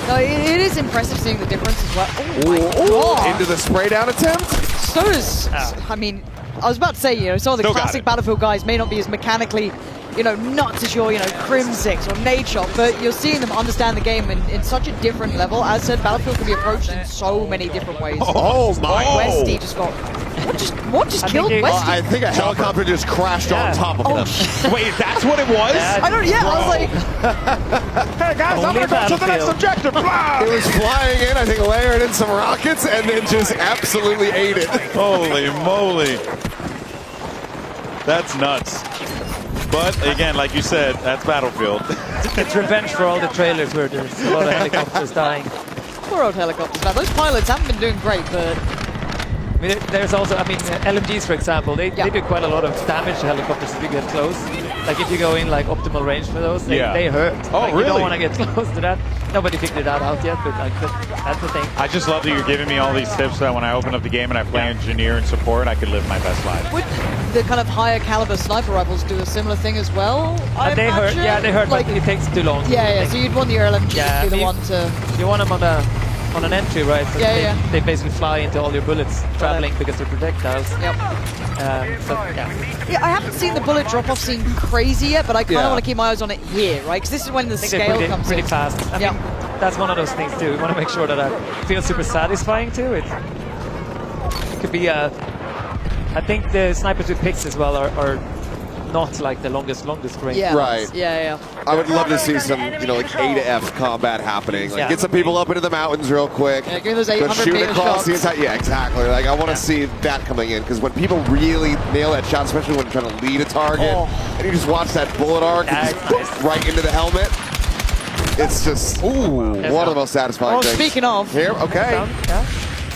S2: No, it is impressive seeing the difference as well. Oh my God.
S8: Into the spray down attempt?
S2: So does, I mean, I was about to say, some of the classic Battlefield guys may not be as mechanically nuts as your, Crimsix or Nadeshot, but you're seeing them understand the game in such a different level. As said, Battlefield can be approached in so many different ways.
S8: Oh my!
S2: Westy just got... What just killed Westy?
S8: I think a helicopter just crashed on top of him.
S16: Wait, that's what it was?
S2: I don't... Yeah, I was like...
S16: Hey guys, I'm gonna go to the next objective.
S8: It was flying in, I think layered in some rockets, and then just absolutely ate it.
S16: Holy moly. That's nuts. But again, like you said, that's Battlefield.
S4: It's revenge for all the trailers where there's a lot of helicopters dying.
S2: Poor old helicopters. Now, those pilots haven't been doing great, but...
S4: There's also, LMGs, for example, they do quite a lot of damage to helicopters if you get close. Like, if you go in, optimal range for those, they hurt.
S16: Oh, really?
S4: You don't want to get close to that. Nobody figured that out yet, but that's the thing.
S16: I just love that you're giving me all these tips so that when I open up the game and I play engineer and support, I can live my best life.
S2: Would the kind of higher caliber sniper rifles do a similar thing as well?
S4: They hurt, they hurt, but it takes too long.
S2: Yeah, so you'd want your LMG to be the one to...
S4: You want them on an entry, right? So they basically fly into all your bullets traveling because they're projectiles.
S2: Yep.
S4: Yeah,
S2: I haven't seen the bullet drop-off scene crazy yet, but I kind of want to keep my eyes on it here, right? Because this is when the scale comes
S4: pretty
S2: in.
S4: fast. I mean, that's one of those things too. We want to make sure that it feels super satisfying too. It could be I think the snipers with picks as well are not like the longest range.
S2: Yeah.
S8: Right.
S2: Yeah.
S8: I would love to see some, A to F combat happening. Like, get some people up into the mountains real quick.
S2: Yeah, give me those 800
S8: shoot
S2: meter
S8: across
S2: shots.
S8: the entire. Yeah, exactly. Like, I want to see that coming in because when people really nail that shot, especially when trying to lead a target, and you just watch that bullet arc right into the helmet. It's just one of the most satisfying things.
S2: Speaking of,
S8: here, okay.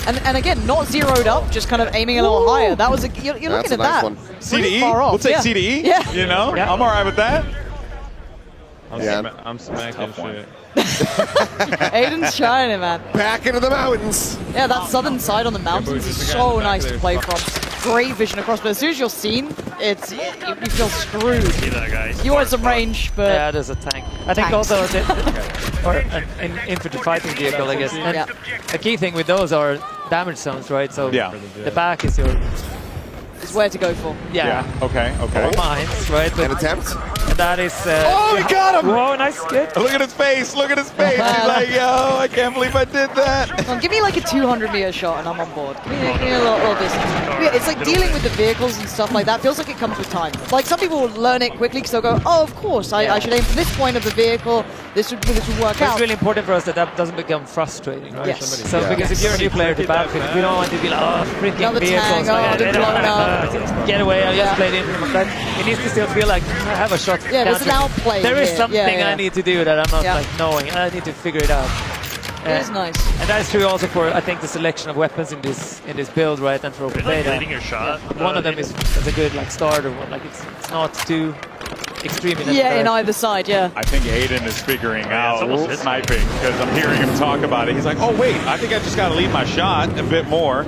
S2: And again, not zeroed up, just kind of aiming a little higher. That was you're looking at
S8: nice
S2: that.
S8: one.
S16: CDE?
S2: Far off.
S16: We'll take CDE.
S2: Yeah.
S16: I'm all right with that.
S18: I'm smacking shit.
S2: Aiden's shining, man.
S8: Back into the mountains.
S2: Yeah, that southern side on the mountains is so nice to play from. Great vision across, but as soon as you're seen, you feel screwed. You want some range, but...
S4: Yeah, there's a tank. I think also, or an infantry fighting vehicle, I guess. And a key thing with those are damage zones, right? So the back is your...
S2: Is where to go for.
S4: Yeah.
S16: Okay.
S4: All mines, right?
S8: An attempt.
S4: And that is...
S16: we got him!
S4: Whoa, nice, good.
S16: Look at his face. He's like, yo, I can't believe I did that.
S2: Come on, give me like a 200 meter shot and I'm on board. Give me a little distance. Yeah, it's like dealing with the vehicles and stuff like that. Feels like it comes with time. Like some people will learn it quickly because they'll go, oh, of course, I should aim for this point of the vehicle. This would work out.
S4: It's really important for us that doesn't become frustrating, right?
S2: Yes.
S4: So because if you're a new player to Battlefield, we don't want to be like, oh, freaking
S2: Another
S4: vehicles.
S2: tang, they're blown up.
S4: Get away, I just played in from that. It needs to still feel like I have a shot.
S2: Yeah, there's an outplay.
S4: There is something I need to do that I'm not like knowing. I need to figure it out.
S2: It is nice.
S4: And that's true also for, I think, the selection of weapons in this build, right? And for open beta.
S18: Your shot.
S4: One of them is a good starter one. Like it's not too extreme in
S2: in either side,
S16: I think Aiden is figuring out sniping because I'm hearing him talk about it. He's like, oh wait, I think I just got to lead my shot a bit more.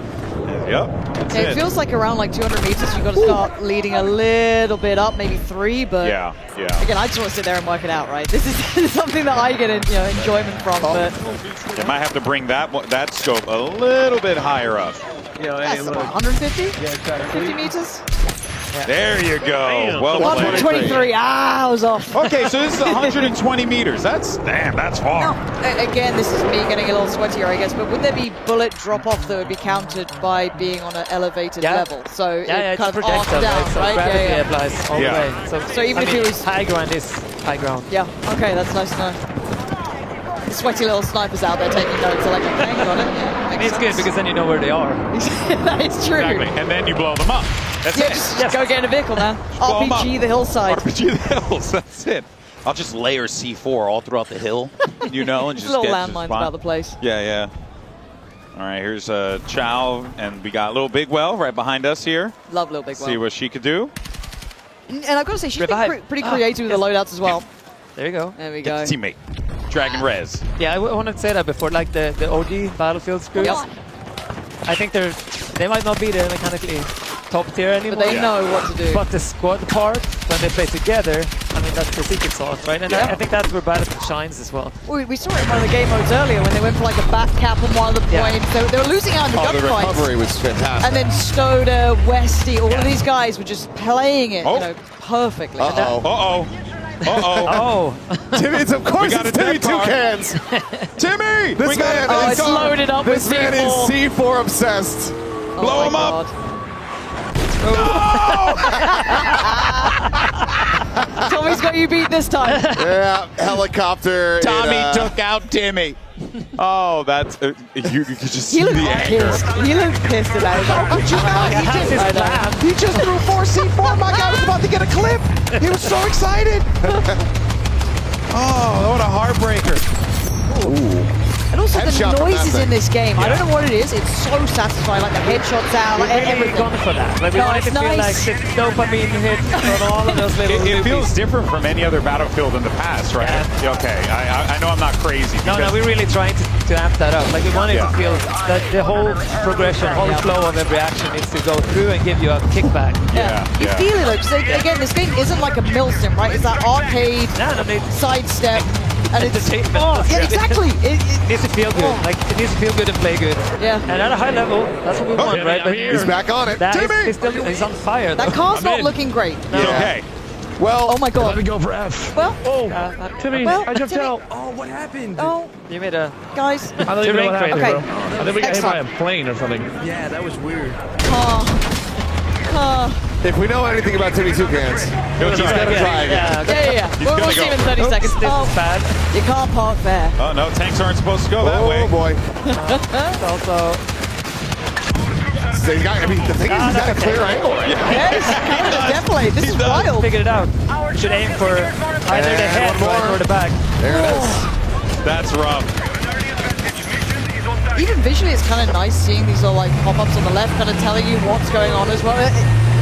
S16: Yep.
S2: It feels like around 200 meters you've got to start leading a little bit up, maybe 3, but again, I just want to sit there and work it out, right? This is something that I get enjoyment from, but
S16: you might have to bring that scope a little bit higher up.
S2: That's about 150? 50 meters?
S16: Yeah. There you go. Well,
S2: 123. I was off.
S16: Okay, so this is 120 meters. That's far.
S2: Now, again, this is me getting a little sweatier, I guess, but would there be bullet drop-off that would be counted by being on an elevated level? So it kind of arcs down,
S4: so
S2: right?
S4: Gravity applies all the way.
S2: So even if it was...
S4: High ground is high ground.
S2: Yeah, okay, that's nice to know. The sweaty little snipers out there taking notes are like, hang on it.
S4: It's good because then you know where they are.
S2: That is true.
S16: Exactly, and then you blow them up. That's it.
S2: Just go get in a vehicle, man. RPG the hillside.
S16: RPG the hills, that's it.
S18: I'll just layer C4 all throughout the hill, and just
S2: little
S18: get
S2: landmines about the place.
S16: Yeah. All right, here's Chow, and we got Little Bigwell right behind us here.
S2: Love Little Bigwell.
S16: See what she could do.
S2: And I've got to say, she's been pretty creative with the loadouts as well.
S4: There you go.
S2: There we go.
S16: Teammate, Dragon Rez.
S4: Yeah, I wanted to say that before, like the OG Battlefield screws. I think they might not be the mechanically top tier anymore.
S2: But they know what to do.
S4: But the squad part, when they play together, I mean, that's the secret sauce, right? And I think that's where Battlefield shines as well.
S2: We saw it in one of the game modes earlier when they went for like a back cap on one of the points. They were losing out in the gunfights.
S8: The recovery was fantastic.
S2: And then Stoda, Westy, all of these guys were just playing it perfectly.
S16: Uh-oh.
S8: Timmy, it's of course it's Timmy Toucans.
S16: Timmy!
S8: This man
S2: it's loaded up with
S8: This man is
S2: C4.
S8: C4 obsessed.
S16: Blow him up!
S2: Tommy's got you beat this time.
S8: Yeah, helicopter.
S16: Tommy took out Timmy. Oh, that's you could just see the anger.
S2: He looked pissed at that.
S11: He just threw 4 C4. My guy was about to get a clip. He was so excited.
S16: Oh, what a heartbreaker.
S8: Ooh.
S2: And also
S8: Headshot
S2: the
S8: from
S2: noises
S8: that
S2: in this game. I don't know what it is. It's so satisfying. Like the headshots out, like everything.
S4: Gone for that. Like we wanted to feel like the dopamine hit from all of those little
S16: It feels different from any other Battlefield in the past, right?
S4: Yeah.
S16: Okay, I know I'm not crazy.
S4: No, we're really trying to amp that up. Like we wanted to feel that the whole progression, whole flow of every action needs to go through and give you a kickback.
S2: You feel it, like, again, this game isn't like a mill sim, right? It's that arcade sidestep. And it's exactly.
S4: It needs to feel good. Like it needs to feel good and play good.
S2: Yeah.
S4: And at a high level, that's what we want, right? But
S8: He's back on it.
S4: Timmy! He's on fire.
S2: That car's not looking great.
S16: No. Okay.
S8: Well,
S2: oh my god.
S20: Let me go for F.
S2: Well,
S20: Timmy, I jumped out.
S15: Oh, what happened?
S2: Oh,
S4: you made a
S2: guys.
S20: I don't even know what happened,
S2: okay.
S20: bro. I think we got hit by a plane or something.
S15: Yeah, that was weird.
S8: If we know anything about Timmy Toucans, he's gonna try again.
S2: Yeah. We'll see him in 30 seconds.
S4: This is bad.
S2: You can't park there.
S16: Oh no, tanks aren't supposed to go that way.
S8: Oh boy.
S4: Also.
S8: So the thing is, he's got a clear angle right now.
S2: Yes, definitely. This is wild.
S4: Figured it out. Should aim for either the head or the back.
S8: There it is.
S16: That's rough.
S2: Even visually, it's kind of nice seeing these little like pop-ups on the left, kind of telling you what's going on as well.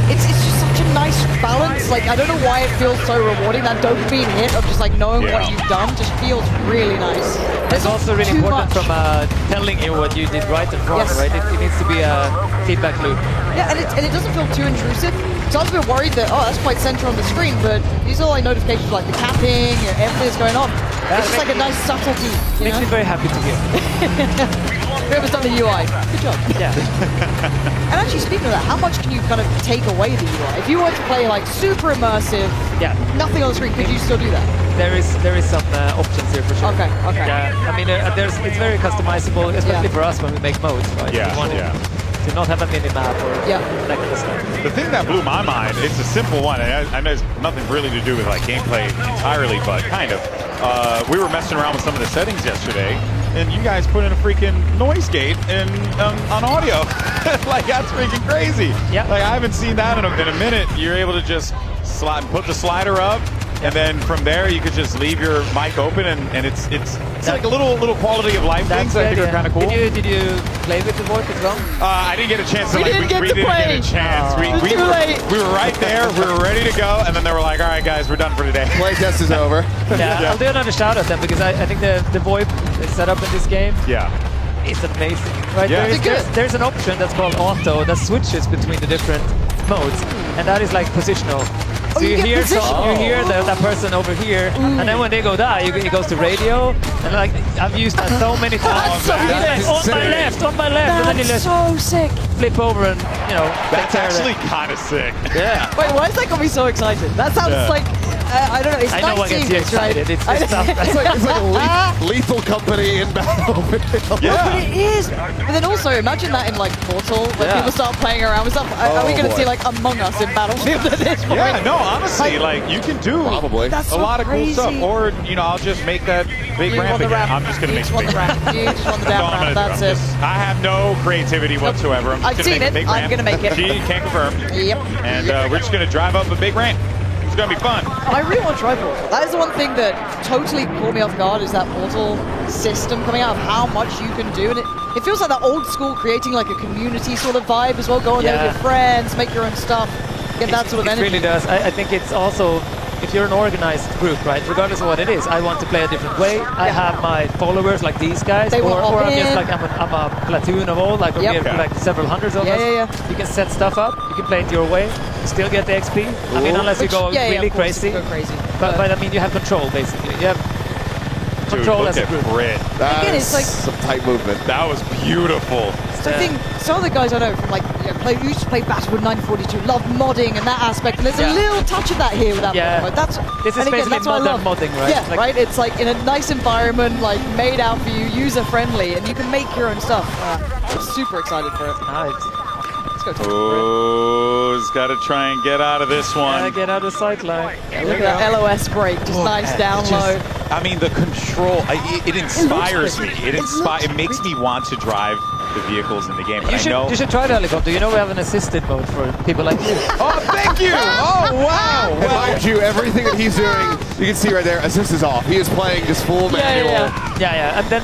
S2: It's just such a nice balance. Like I don't know why it feels so rewarding. That dopamine hit of just like knowing what you've done just feels really nice.
S4: It's also really important from telling you what you did right and wrong, right? It needs to be a feedback loop.
S2: Yeah, and it doesn't feel too intrusive. So I was a bit worried that, that's quite central on the screen, but these are like notifications like the tapping, everything that's going on. It's just like a nice subtlety.
S4: Makes me very happy to hear.
S2: Whoever's done the UI, good job.
S4: Yeah.
S2: And actually, speaking of that, how much can you kind of take away the UI? If you were to play like super immersive, nothing on the screen, could you still do that?
S4: There is some options here for sure.
S2: Okay.
S4: Yeah, I mean, it's very customizable, especially for us when we make modes, right?
S16: Yeah,
S4: we want to not have a mini-map or that kind of stuff.
S16: The thing that blew my mind, it's a simple one, and I know it's nothing really to do with like gameplay entirely, but kind of. We were messing around with some of the settings yesterday, and you guys put in a freaking noise gate on audio. Like, that's freaking crazy.
S4: Yeah.
S16: Like, I haven't seen that in a minute. You're able to just put the slider up, and then from there you could just leave your mic open, and it's like a little quality of life things I think are kind of cool.
S4: Did you play with the VoIP as well?
S16: I didn't get a chance to.
S2: We didn't get a chance.
S16: We were right there. We were ready to go, and then they were like, "All right, guys, we're done for today.
S8: Play test is over."
S4: Yeah, I'll do another shout out then because I think the VoIP setup in this game.
S16: Yeah.
S4: It's amazing, right?
S16: Yeah.
S4: There's an option that's called auto that switches between the different modes, and that is like positional. So you hear that person over here, and then when they go die, it goes to radio, and like I've used that so many times. On my left, and then you just
S2: so sick.
S4: flip over and
S16: That's actually kind of sick.
S8: Yeah.
S2: Wait, why is that got me so excited? That sounds like I don't know. It's
S4: I know what gets you excited. It's
S8: it's like Lethal Company in Battlefield.
S2: Yeah, but it is. But then also imagine that in like Portal, when people start playing around with stuff. Are we going to see like Among Us in Battlefield at this point?
S16: Yeah, no, honestly, like you can do
S2: That's
S16: a
S2: so
S16: lot of cool
S2: crazy.
S16: stuff, or I'll just make that big ramp again. I'm just going to make the big ramp.
S2: You just want the down ramp. That's it.
S16: I have no creativity whatsoever. I'm
S2: I've
S16: just going
S2: seen
S16: to make a big
S2: it.
S16: ramp.
S2: I'm going to make it.
S16: She can't confirm.
S2: Yep.
S16: And we're just going to drive up a big ramp. It's going to be fun.
S2: I really want to try Portal. That is the one thing that totally caught me off guard, is that Portal system coming out of how much you can do. And it feels like that old school creating like a community sort of vibe as well. Go in there with your friends, make your own stuff, get that sort of energy.
S4: It really does. I think it's also, if you're an organized group, right, regardless of what it is, I want to play a different way. I have my followers like these guys, or I'm just like, I'm a platoon of all, like we have like several hundreds of us. You can set stuff up, you can play it your way, still get the XP. I mean, unless you go really crazy.
S2: Go crazy.
S4: But I mean, you have control basically. You have control
S16: Dude,
S4: as a
S16: look
S4: group.
S16: at Brit.
S8: That
S2: Again,
S8: is
S2: it's like-
S8: some tight movement.
S16: That was beautiful.
S2: So I think some of the guys I know from used to play Battlefield 1942, love modding and that aspect. And there's a little touch of that here with that mod mode. That's
S4: This is
S2: and again,
S4: basically
S2: that's what I
S4: modern
S2: love.
S4: modding, right?
S2: Yeah, right. It's like in a nice environment, like made out for you, user friendly, and you can make your own stuff. I'm super excited for it. Let's go.
S16: Oh, he's got to try and get out of this one.
S4: Yeah, get out of the sideline.
S2: Look at that LOS break, just nice down low.
S16: I mean, the control, it inspires me. It makes me want to drive the vehicles in the game. But
S4: You should try the helicopter. You know we have an assisted mode for people like you.
S16: Oh, thank you! Oh, wow!
S8: And mind you, everything that he's doing, you can see right there, assist is off. He is playing just full manual.
S4: Yeah. And then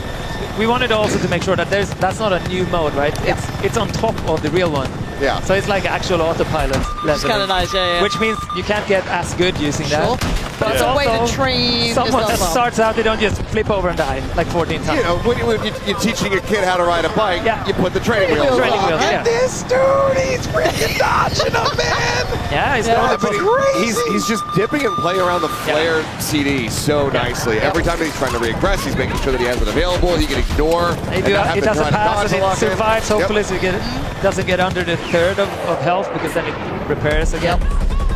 S4: we wanted also to make sure that that's not a new mode, right? It's on top of the real one.
S8: Yeah.
S4: So it's like actual autopilot level.
S2: It's kind of nice, yeah.
S4: Which means you can't get as good using that.
S2: But it's a way to train.
S4: Someone that starts out, they don't just flip over and die like 14 times.
S8: You know, when you're teaching a kid how to ride a bike, you put the training wheels on.
S16: And this dude, he's freaking dodging him, man!
S4: Yeah,
S8: he's just dipping and playing around the flare CD so nicely. Every time he's trying to regress, he's making sure that he has it available. He can ignore.
S4: It doesn't pass and it survives. Hopefully, so it doesn't get under the third of health, because then it repairs again.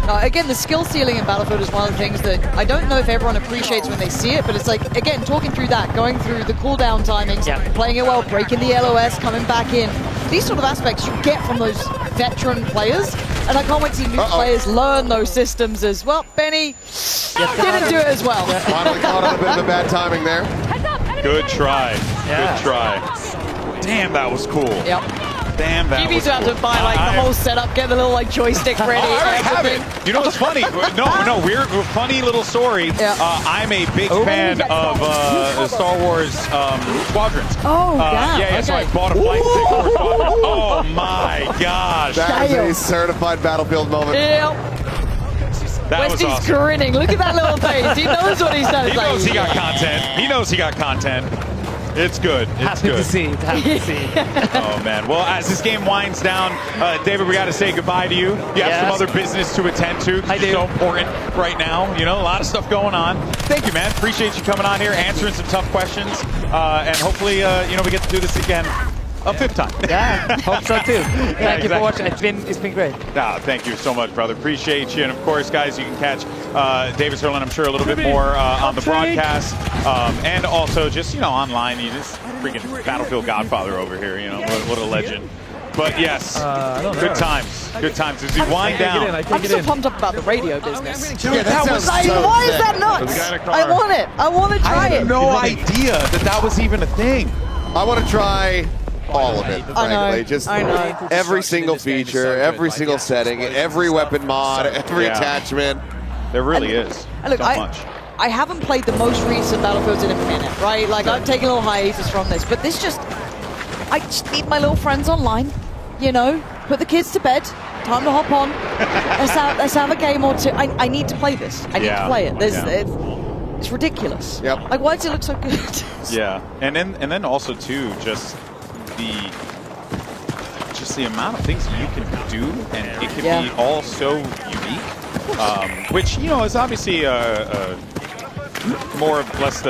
S2: Again, the skill ceiling in Battlefield is one of the things that I don't know if everyone appreciates when they see it, but it's like, again, talking through that, going through the cooldown timings, playing it well, breaking the LOS, coming back in. These sort of aspects you get from those veteran players, and I can't wait to see new players learn those systems as well. Benny didn't do it as well.
S8: Finally caught on a bit of a bad timing there.
S16: Good try. Good try. Damn, that was cool.
S2: Yep.
S16: Damn, that
S2: GB's
S16: was
S2: about
S16: cool.
S2: to buy like the whole setup, get the little like joystick ready.
S16: I already have it. You know what's funny? No, weird, funny little story. I'm a big fan of Star Wars Squadrons.
S2: Oh,
S16: yeah. So I bought a flight ticket for Squadrons. Oh my gosh.
S8: That is a certified Battlefield moment.
S2: Yep.
S16: That was
S2: Westy's
S16: awesome.
S2: grinning. Look at that little face. He knows what he's done.
S16: He knows he got content. He knows he got content. It's good. It's
S4: Happy
S16: good.
S4: to see. Happy to see.
S16: Oh, man. Well, as this game winds down, David, we got to say goodbye to you. You have some other business to attend to.
S4: I do.
S16: So important right now. You know, a lot of stuff going on. Thank you, man. Appreciate you coming on here, answering some tough questions. And hopefully, we get to do this again a fifth time.
S4: Yeah, hope so too. Thank you for watching. It's been great.
S16: No, thank you so much, brother. Appreciate you. And of course, guys, you can catch David Sterling, I'm sure, a little bit more on the broadcast. And also just, online. You just freaking Battlefield Godfather over here. What a legend. But yes, good times. Good times. As we wind down.
S2: I'm so pumped up about the radio business.
S8: Yeah, that was
S2: Why is that nuts? I want it. I want to try
S16: I had
S2: it.
S16: no idea that was even a thing.
S8: I want to try all of it, frankly. Just every single feature, every single setting, every weapon mod, every attachment.
S16: There really is.
S2: Look,
S16: so much.
S2: I haven't played the most recent Battlefields in a minute, right? Like, I've taken a little hiatus from this, but this I just need my little friends online, put the kids to bed, time to hop on, let's have a game or two. I need to play this. I need to play it. It's ridiculous.
S8: Yep.
S2: Like, why does it look so good?
S16: Yeah, and then also too, just the amount of things you can do, and it can be all so unique. Which is obviously more or less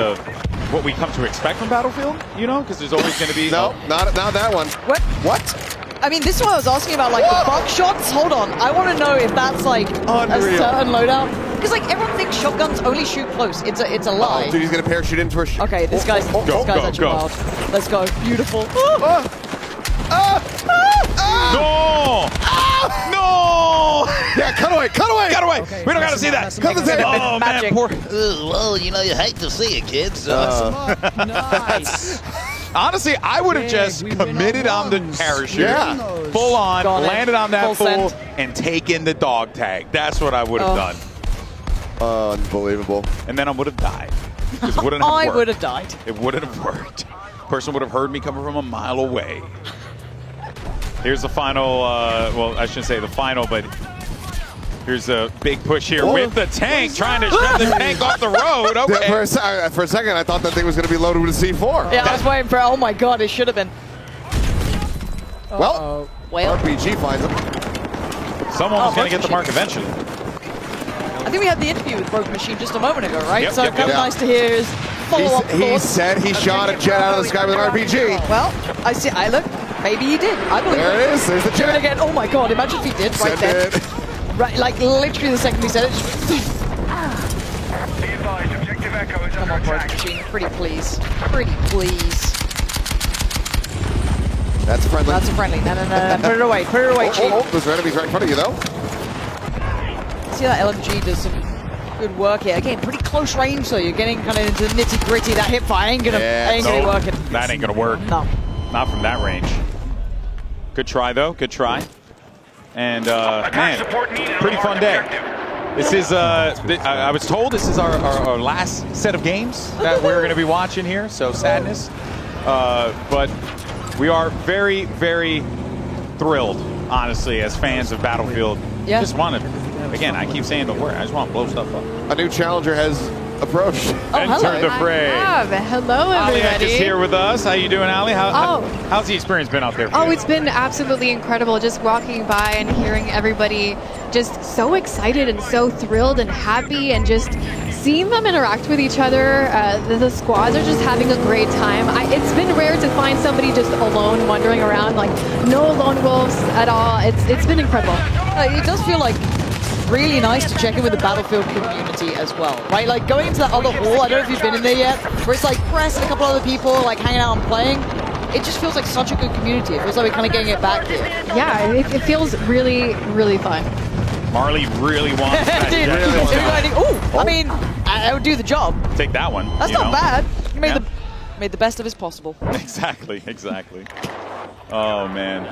S16: what we come to expect from Battlefield. Because there's always going to be
S8: not that one.
S2: What? I mean, this is what I was asking about, like the buckshots. Hold on, I want to know if that's like a certain loadout. Because everyone thinks shotguns only shoot close. It's a lie.
S8: Oh, dude, he's gonna parachute into a.
S2: Okay, this guy's actually wild. Let's go. Beautiful.
S16: No! No!
S8: Yeah, cut away!
S16: Okay, we don't gotta see that. Cut the tape. Oh man, poor.
S6: Well, you hate to see it, kids.
S16: Nice. Honestly, I would have just committed on the parachute, full on, landed on that fool, and taken the dog tag. That's what I would have done.
S8: Unbelievable.
S16: And then I would have died. It wouldn't have worked.
S2: I would have died.
S16: It wouldn't have worked. Person would have heard me coming from a mile away. Here's the final, well, I shouldn't say the final, but here's a big push here with the tank, trying to shove the tank off the road. Okay.
S8: For a second, I thought that thing was going to be loaded with a C4.
S2: Yeah, I was waiting for, oh my god, it should have been.
S8: Well, RPG finds him.
S16: Someone was going to get the mark eventually.
S2: I think we had the interview with Broken Machine just a moment ago, right?
S8: Yep,
S2: so
S8: yep,
S2: kind of
S8: yep.
S2: nice to hear his follow-up
S8: He
S2: thoughts.
S8: said he shot a jet out of the sky with an RPG.
S2: Well, I see. I look. Maybe he did. I believe
S8: There it is. There's the
S2: Do
S8: jet.
S2: it again. Oh my God! Imagine if he did right
S8: Said
S2: then. Right, like literally the second he said it. Come on, Broken Machine. Pretty please. Pretty please.
S8: That's friendly.
S2: That's a friendly. No. Put it away. Put it away, Chief.
S8: Oh, those enemies right in front of you, though.
S2: See that LMG does some good work here. Again, pretty close range, so you're getting kind of into the nitty gritty. That hip fire ain't gonna
S16: Nope.
S2: work.
S16: That ain't gonna work.
S2: No.
S16: Not from that range. Good try, though. Good try. And, man, pretty fun day. This is, I was told this is our last set of games that we're going to be watching here, so sadness. But we are very, very thrilled, honestly, as fans of Battlefield.
S2: Yeah.
S16: Just wanted, again, I keep saying the word, I just want to blow stuff up.
S8: A new challenger has approached.
S16: Entered the fray.
S3: Hello, everybody.
S16: Ali is here with us. How you doing, Ali? How's the experience been out there for you?
S3: It's been absolutely incredible just walking by and hearing everybody just so excited and so thrilled and happy, and just seeing them interact with each other. The squads are just having a great time. It's been rare to find somebody just alone wandering around, like no lone wolves at all. It's been incredible.
S2: It does feel like really nice to check in with the Battlefield community as well, right? Like going into that other hall, I don't know if you've been in there yet, where it's like Press and a couple other people like hanging out and playing. It just feels like such a good community. It feels like we're kind of getting it back here.
S3: Yeah, it feels really, really fun.
S16: Marley really wants that.
S2: Dude,
S16: Really wants that.
S2: I mean, I would do the job.
S16: Take that one.
S2: That's
S16: you
S2: not
S16: know?
S2: bad. He made
S16: Yeah.
S2: made the best of his possible.
S16: Exactly. Oh, man.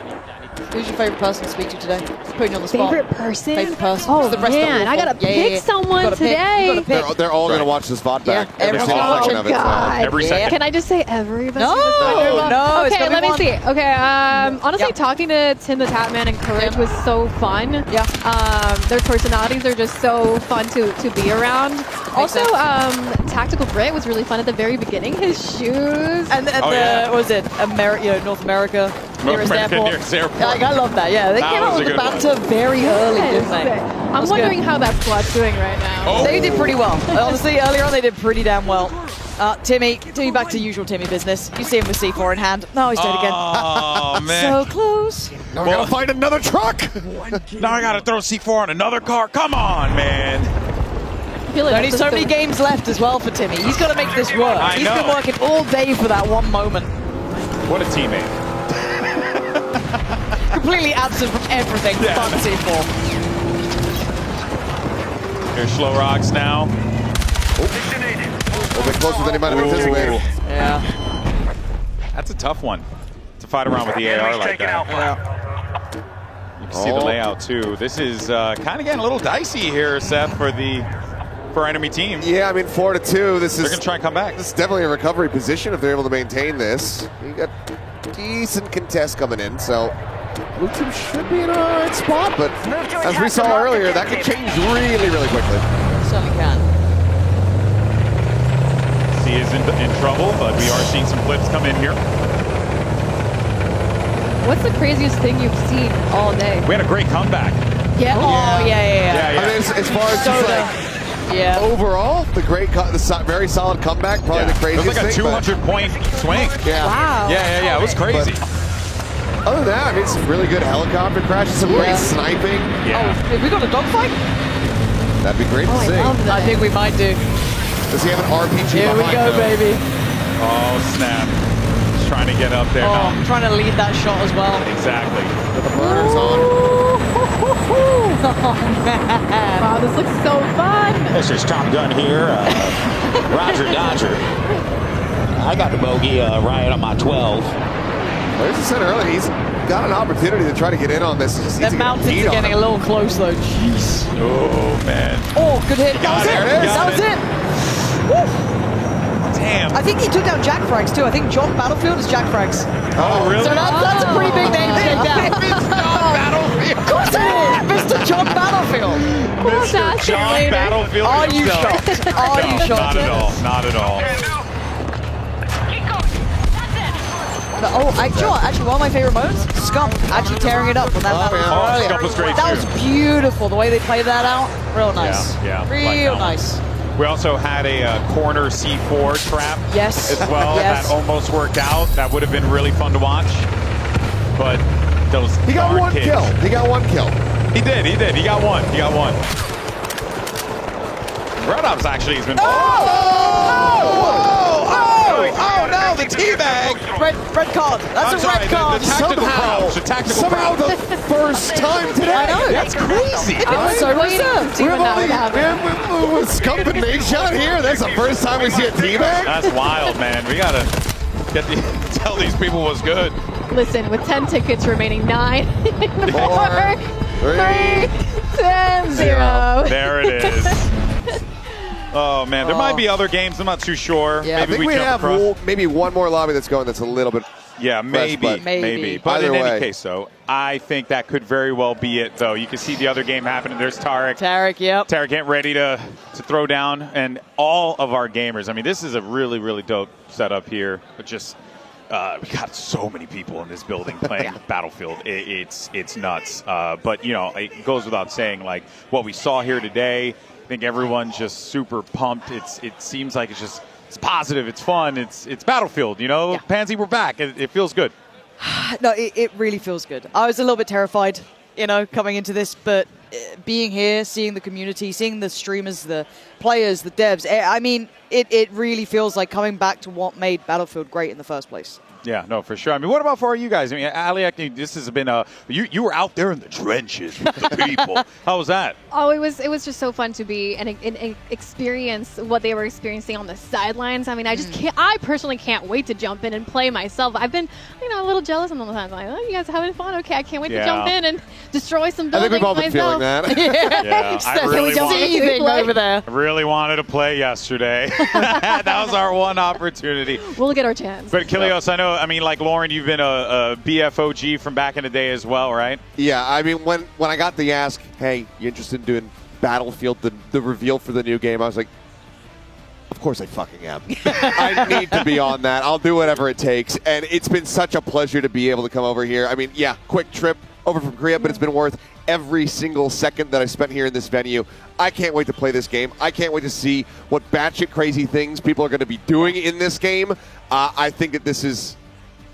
S2: Who's your favorite person to speak to today? Putting you on the spot.
S3: Favorite person?
S2: Favorite person.
S3: Oh,
S2: It's the rest of
S3: man,
S2: the
S3: I gotta pick someone
S2: You gotta pick.
S3: today.
S2: You gotta pick.
S8: They're all going to watch this VOD back.
S2: every
S8: single
S2: single
S8: second of it. so-
S3: God.
S16: Every second.
S3: Can I just say everybody?
S2: No, no, it's
S3: Okay,
S2: gonna be
S3: let me
S2: one.
S3: see. Okay, honestly, talking to Tim the Tapman and Courage was so fun.
S2: Yeah.
S3: Their personalities are just so fun to be around. Also, Tactical Brit was really fun at the very beginning. His shoes.
S2: And what was it? North America. Nearest airport. Like, I love that. Yeah, they
S16: That
S2: came out
S16: was
S2: with
S16: a
S2: the
S16: good
S2: banter very early, didn't they?
S3: I'm wondering how that squad's doing right now.
S2: They did pretty well. Honestly, earlier on they did pretty damn well. Timmy, back to usual Timmy business. You see him with C4 in hand. No, he's dead again.
S16: Oh, man.
S2: So close.
S8: Now we gotta find another truck.
S16: Now I got to throw C4 on another car. Come on, man.
S2: Only so many games left as well for Timmy. He's got to make this work.
S16: I
S2: He's
S16: know.
S2: been working all day for that one moment.
S16: What a teammate.
S2: Completely absent from everything.
S16: Yeah.
S2: Fun C4.
S16: Here's Slow Rocks now.
S8: A little bit closer than he might have anticipated.
S2: Yeah.
S16: That's a tough one to fight around with the AR like that. You can see the layout too. This is kind of getting a little dicey here, Seth, for enemy team.
S8: Yeah, I mean 4-2.
S16: They're gonna try and come back.
S8: This is definitely a recovery position if they're able to maintain this. You got decent contest coming in, so blue team should be in a right spot. But as we saw earlier, that could change really, really quickly.
S2: Certainly can.
S16: C is in trouble, but we are seeing some flips come in here.
S3: What's the craziest thing you've seen all day?
S16: We had a great comeback.
S2: Yeah. Oh, yeah.
S8: I mean, as far as just like overall, the very solid comeback, probably the
S16: It
S8: craziest
S16: was like a
S8: thing.
S16: 200-point swing.
S8: Yeah.
S3: Wow.
S16: Yeah. It was crazy.
S8: But other than that, I mean, some really good helicopter crashes, some great sniping.
S16: Yeah.
S2: Oh, have we got a dogfight?
S8: That'd be great to see.
S2: I think we might do.
S8: Does he have an RPG
S2: Here we
S8: behind
S2: go,
S8: him?
S2: baby.
S16: Oh, snap. Just trying to get up there.
S2: Oh,
S16: No.
S2: trying to lead that shot as well.
S16: Exactly.
S8: With the burners on.
S2: Oh, man.
S3: Wow, this looks so fun.
S6: This is Top Gun here. Roger Dodger. I got the bogey right on my 12.
S8: Well, as I said earlier, he's got an opportunity to try to get in on this.
S2: The mountains are getting a little close, though. Jeez.
S16: Oh, man.
S2: Oh, good hit. That was it. That was it. Woo.
S16: Damn.
S2: I think he took down Jack Frags, too. I think Jock Battlefield is Jack Frags.
S16: Oh, really?
S2: So that's a pretty big name to take down.
S16: Battlefield.
S2: Of course it is. Mr. John Battlefield.
S16: Mr. John Battlefield.
S2: Are you
S16: himself.
S2: shocked? Are you
S16: No,
S2: shocked?
S16: not at all. Not at all.
S2: Actually, one of my favorite moments, Scump actually tearing it up on that map.
S16: Scump was great
S2: That
S16: too.
S2: was beautiful, the way they played that out. Real nice.
S16: Yeah,
S2: Real nice.
S16: We also had a corner C4 trap as well.
S2: Yes.
S16: That almost worked out. That would have been really fun to watch. But those
S8: He got
S16: darn
S8: one
S16: kids.
S8: kill. He got one kill.
S16: He did. He got one. Red Ops actually has been.
S1: Oh no, the teabag!
S2: Red card. That's a red card.
S16: The tactical problems. The tactical
S8: Somehow
S16: problems.
S8: the first time today.
S2: I know.
S16: That's crazy.
S2: I'm so reserved.
S8: With Scump and Nate shot here, that's the first time we see a teabag?
S16: That's wild, man. We gotta tell these people what's good.
S3: Listen, with 10 tickets remaining, 9, 4, 3, 2, 0.
S16: There it is. Oh man, there might be other games. I'm not too sure.
S8: Yeah,
S16: maybe
S8: I think we
S16: jump
S8: have
S16: across.
S8: maybe one more lobby that's going that's a little bit.
S16: Yeah, maybe. But
S8: Either
S16: in
S8: way.
S16: any case, though, I think that could very well be it, though. You can see the other game happening. There's Tarek.
S2: Yep.
S16: Tarek getting ready to throw down. And all of our gamers. I mean, this is a really, really dope setup here. But just, we got so many people in this building playing Battlefield. It's nuts. But, you know, it goes without saying, like, what we saw here today, I think everyone's just super pumped. It seems like it's positive, it's fun, it's Battlefield, you know? Pansy, we're back. It feels good.
S2: No, it really feels good. I was a little bit terrified, you know, coming into this, but being here, seeing the community, seeing the streamers, the players, the devs, I mean, it really feels like coming back to what made Battlefield great in the first place.
S16: Yeah, no, for sure. I mean, what about for you guys? I mean, Aliak, this has been you were out there in the trenches with the people. How was that?
S3: Oh, it was just so fun to be and experience what they were experiencing on the sidelines. I mean, I just can't. I personally can't wait to jump in and play myself. I've been, you know, a little jealous on the times. Like, oh, you guys having fun? Okay, I can't wait to jump in and destroy some buildings
S8: I think we've all been feeling
S3: myself.
S8: that.
S16: Yeah, I really
S2: over there.
S16: I really wanted to play yesterday. That was our one opportunity.
S3: We'll get our chance.
S16: But Kilios, I know. I mean, like Lauren, you've been a BFOG from back in the day as well, right?
S8: Yeah, I mean, when I got the ask, hey, you interested in doing Battlefield, the reveal for the new game, I was like, of course I fucking am. I need to be on that. I'll do whatever it takes. And it's been such a pleasure to be able to come over here. I mean, yeah, quick trip over from Korea, but it's been worth every single second that I spent here in this venue. I can't wait to play this game. I can't wait to see what batshit crazy things people are going to be doing in this game. I think that this is...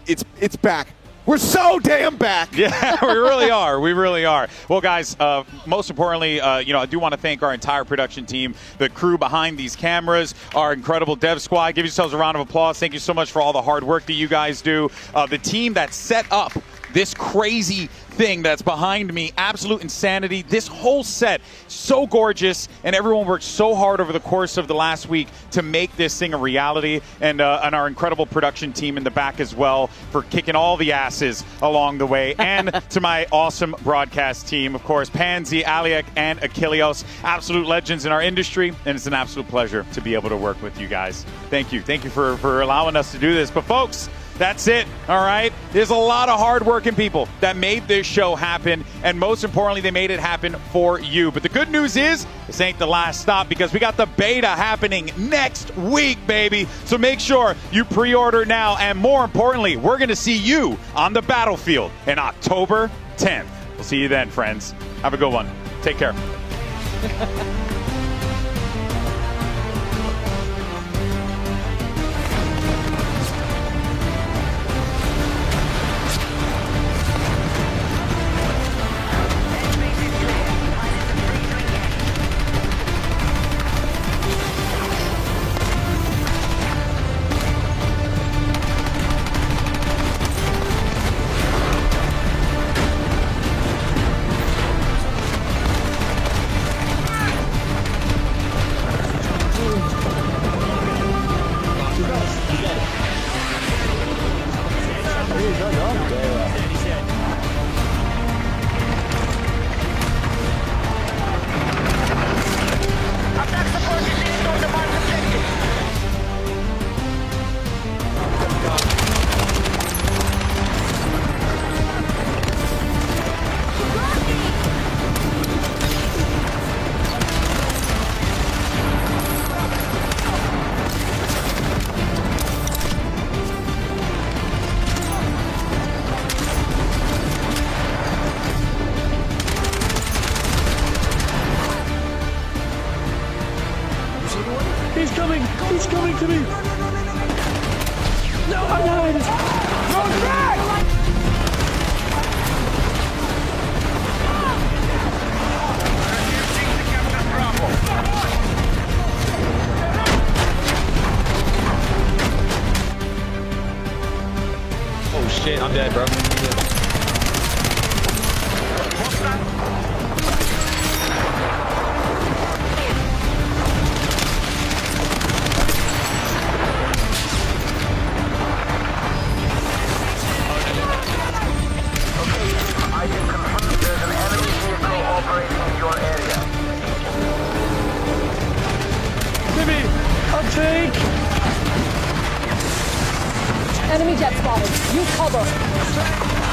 S8: It's back. We're so damn back.
S16: Yeah, we really are. We really are. Well, guys, most importantly, you know, I do want to thank our entire production team, the crew behind these cameras, our incredible dev squad. Give yourselves a round of applause. Thank you so much for all the hard work that you guys do. The team that set up this crazy thing that's behind me, absolute insanity. This whole set, so gorgeous, and everyone worked so hard over the course of the last week to make this thing a reality, and our incredible production team in the back as well for kicking all the asses along the way, and to my awesome broadcast team, of course, Pansy, Aliak, and Achilleos, absolute legends in our industry, and it's an absolute pleasure to be able to work with you guys. Thank you. Thank you for allowing us to do this. But folks, that's it, all right? There's a lot of hard-working people that made this show happen, and most importantly, they made it happen for you. But the good news is, this ain't the last stop, because we got the beta happening next week, baby. So make sure you pre-order now, and more importantly, we're going to see you on the battlefield in October 10th. We'll see you then, friends. Have a good one. Take care.
S5: He's coming! He's coming to me! No, I died! Go back!
S18: Oh shit, I'm dead, bro.
S5: Timmy, I'll take!
S19: Enemy jet spotted. Use cover.